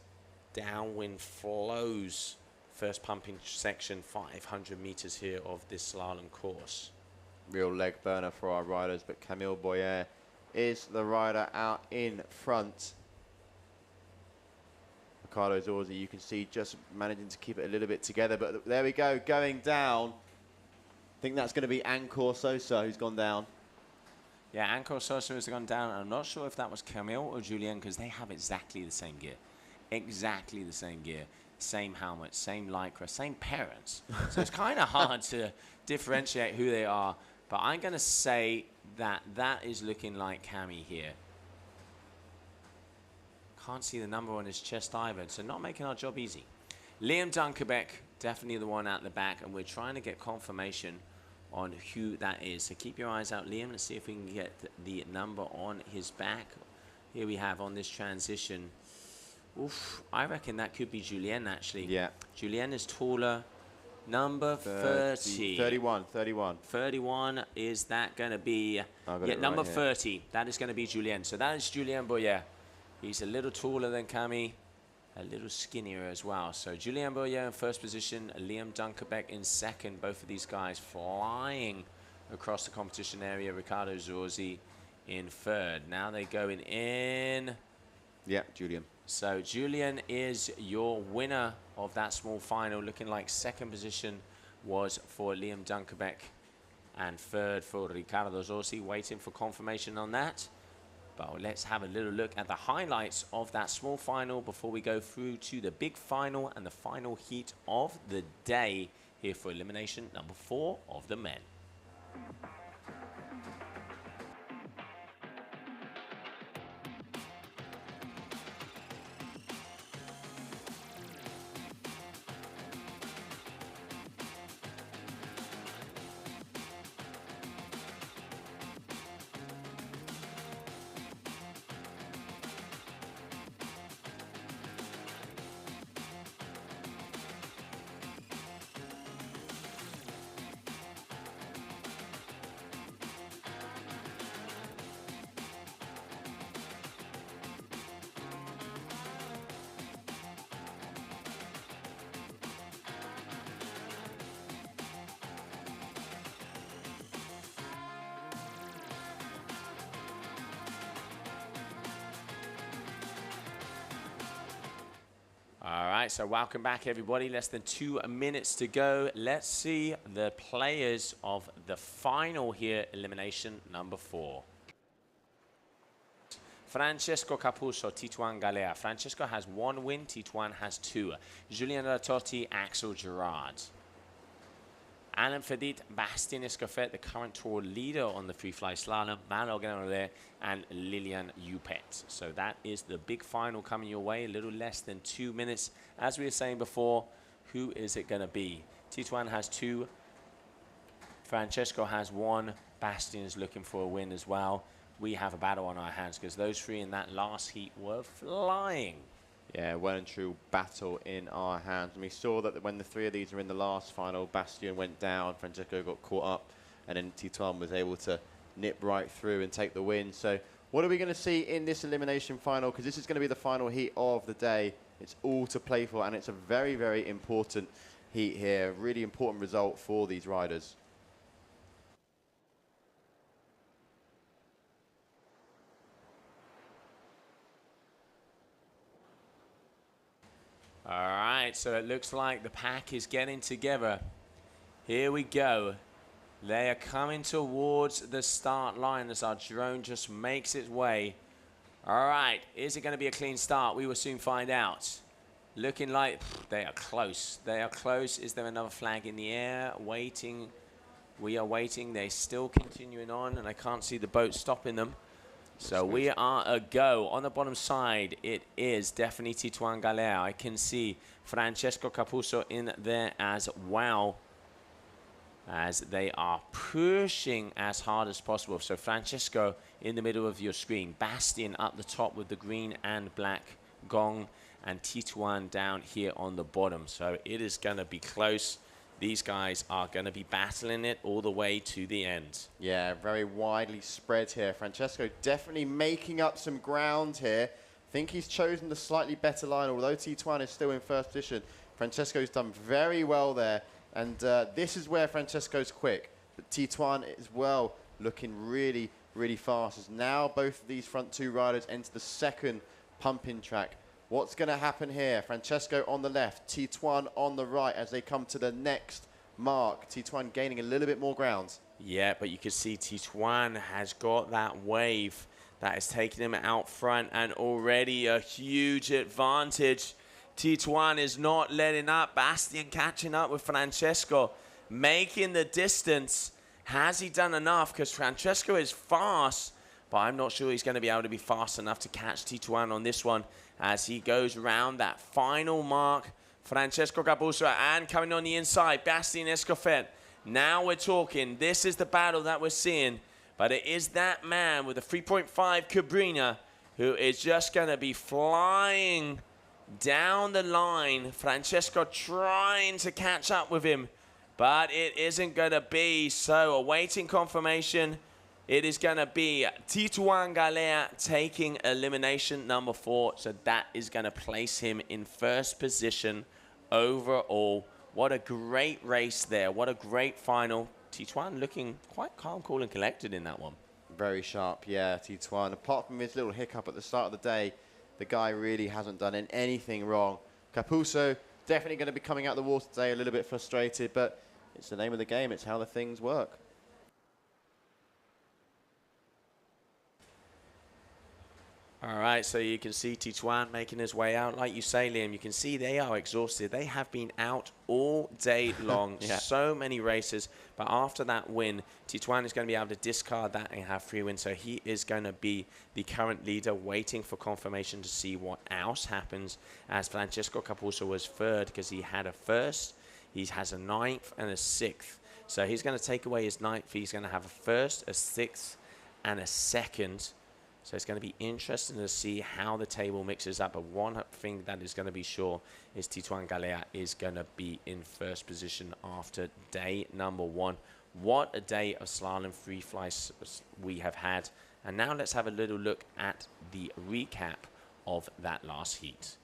downwind flows. First pumping section, 500 meters here of this slalom course. Real leg burner for our riders, but Camille Boyer is the rider out in front. Ricardo Zorzi, you can see just managing to keep it a little bit together, but there we go, going down. I think that's going to be Anko Sosa who's gone down. Yeah, Anko Sosa has gone down. I'm not sure if that was Camille or Julien because they have exactly the same gear. Exactly the same gear. Same helmet, same lycra, same parents. So it's kind of hard to differentiate who they are. But I'm going to say that that is looking like Cami here. Can't see the number on his chest either, so not making our job easy. Liam Dunkerbeck, definitely the one at the back, and we're trying to get confirmation on who that is. So keep your eyes out, Liam. Let's see if we can get the number on his back. Here we have on this transition. Oof, I reckon that could be Julien, actually. Yeah. Julien is taller. Number 30. 31. 31, is that going to be... Yeah, number 30. That is going to be Julien. So that is Julien Boyer. He's a little taller than Cami, a little skinnier as well. So Julien Boyer in 1st position, Liam Dunkerbeck in 2nd. Both of these guys flying across the competition area. Ricardo Zorzi in 3rd. Now they're going in. Yeah, Julien. So Julien is your winner of that small final. Looking like 2nd position was for Liam Dunkerbeck and 3rd for Ricardo Zorzi. Waiting for confirmation on that. But let's have a little look at the highlights of that small final before we go through to the big final and the final heat of the day here for elimination number 4 of the men. All right, so welcome back, everybody. Less than 2 minutes to go. Let's see the players of the final here, elimination number 4. Francesco Capuzzo, Tituan Galea. Francesco has 1 win, Tituan has 2. Julien Latorti, Axel Gerard. Alain Fedit, Bastien Escoffet, the current tour leader on the free-fly slalom, Malo Ganole, and Lilian Upet. So that is the big final coming your way, a little less than 2 minutes. As we were saying before, who is it going to be? Tituan has 2, Francesco has 1, Bastien is looking for a win as well. We have a battle on our hands because those 3 in that last heat were flying. Yeah, well and true battle in our hands. And we saw that when the 3 of these were in the last final, Bastien went down, Francesco got caught up, and then Tituan was able to nip right through and take the win. So what are we going to see in this elimination final? Because this is going to be the final heat of the day. It's all to play for, and it's a very, very important heat here. Really important result for these riders. All right, so it looks like the pack is getting together. Here we go. They are coming towards the start line as our drone just makes its way. All right, is it going to be a clean start? We will soon find out. Looking like they are close. They are close. Is there another flag in the air? Waiting. We are waiting. They're still continuing on, and I can't see the boat stopping them. So we are a go. On the bottom side, it is definitely Tituan Galea. I can see Francesco Capuzzo in there as well, as they are pushing as hard as possible. So Francesco in the middle of your screen, Bastien up the top with the green and black gong, and Tituan down here on the bottom. So it is going to be close. These guys are going to be battling it all the way to the end. Yeah, very widely spread here. Francesco definitely making up some ground here. I think he's chosen the slightly better line, although Tituan is still in first position. Francesco's done very well there, and this is where Francesco's quick. But Tituan as well looking really, really fast. As now both of these front 2 riders enter the second pumping track. What's going to happen here? Francesco on the left, Tituan on the right as they come to the next mark. Tituan gaining a little bit more ground. Yeah, but you can see Tituan has got that wave that is taking him out front, and already a huge advantage. Tituan is not letting up. Bastien catching up with Francesco, making the distance. Has he done enough? Because Francesco is fast, but I'm not sure he's going to be able to be fast enough to catch Tituan on this one as he goes round that final mark. Francesco Capuzzo, and coming on the inside, Bastien Escoffet. Now we're talking. This is the battle that we're seeing, but it is that man with a 3.5 Cabrina who is just going to be flying down the line. Francesco trying to catch up with him, but it isn't going to be. So awaiting confirmation. It is going to be Tituan Galea taking elimination number 4. So that is going to place him in first position overall. What a great race there. What a great final. Tituan looking quite calm, cool, and collected in that one. Very sharp, yeah, Tituan. Apart from his little hiccup at the start of the day, the guy really hasn't done anything wrong. Capuzzo definitely going to be coming out of the water today a little bit frustrated, but it's the name of the game. It's how the things work. All right, so you can see Tituan making his way out. Like you say, Liam, you can see they are exhausted. They have been out all day long. Yeah. So many races. But after that win, Tituan is going to be able to discard that and have 3 wins. So he is going to be the current leader, waiting for confirmation to see what else happens, as Francesco Capuzzo was 3rd because he had a 1st. He has a 9th and a 6th. So he's going to take away his 9th. He's going to have a 1st, a 6th, and a 2nd. So it's going to be interesting to see how the table mixes up. But one thing that is going to be sure is Tituan Galea is going to be in first position after day number 1. What a day of slalom free flies we have had. And now let's have a little look at the recap of that last heat.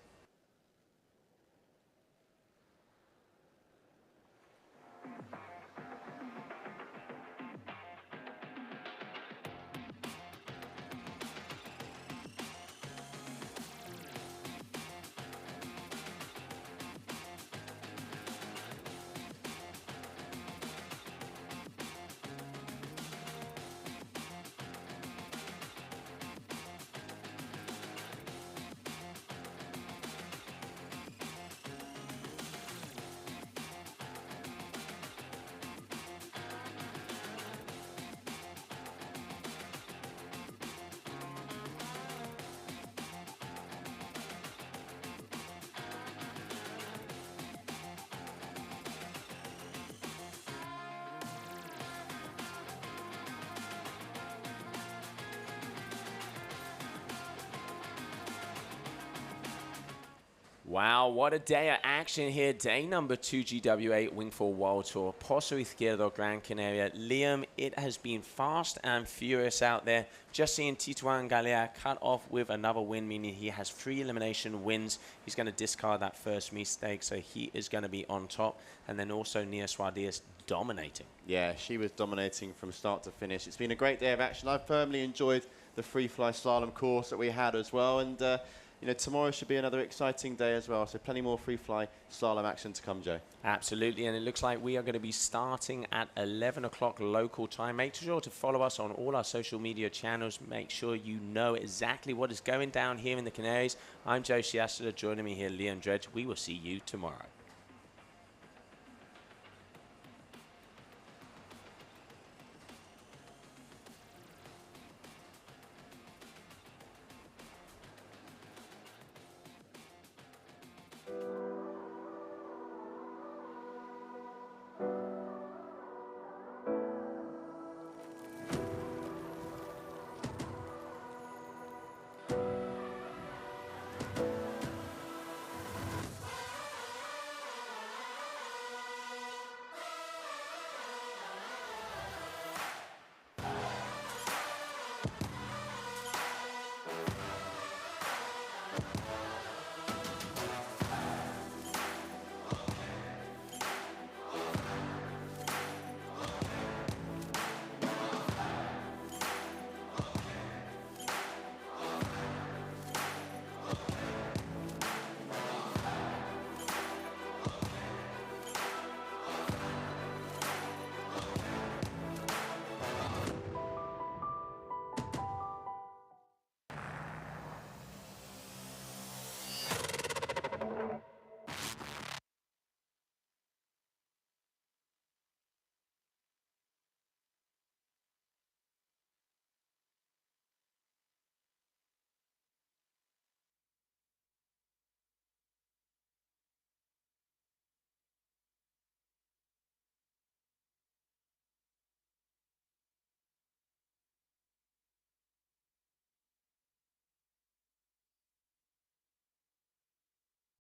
Wow, what a day of action here. Day number 2 GWA Wingfoil World Tour. Pozo Izquierdo, Gran Canaria. Liam, it has been fast and furious out there. Just seeing Tituan Galea cut off with another win, meaning he has 3 elimination wins. He's going to discard that first mistake, so he is going to be on top. And then also Nia Suardias dominating. Yeah, she was dominating from start to finish. It's been a great day of action. I've firmly enjoyed the FreeFly-Slalom course that we had as well. And you know, tomorrow should be another exciting day as well. So plenty more FreeFly-Slalom action to come, Joe. Absolutely, and it looks like we are going to be starting at 11 o'clock local time. Make sure to follow us on all our social media channels. Make sure you know exactly what is going down here in the Canaries. I'm Joe Shiasta. Joining me here, Liam Dredge. We will see you tomorrow.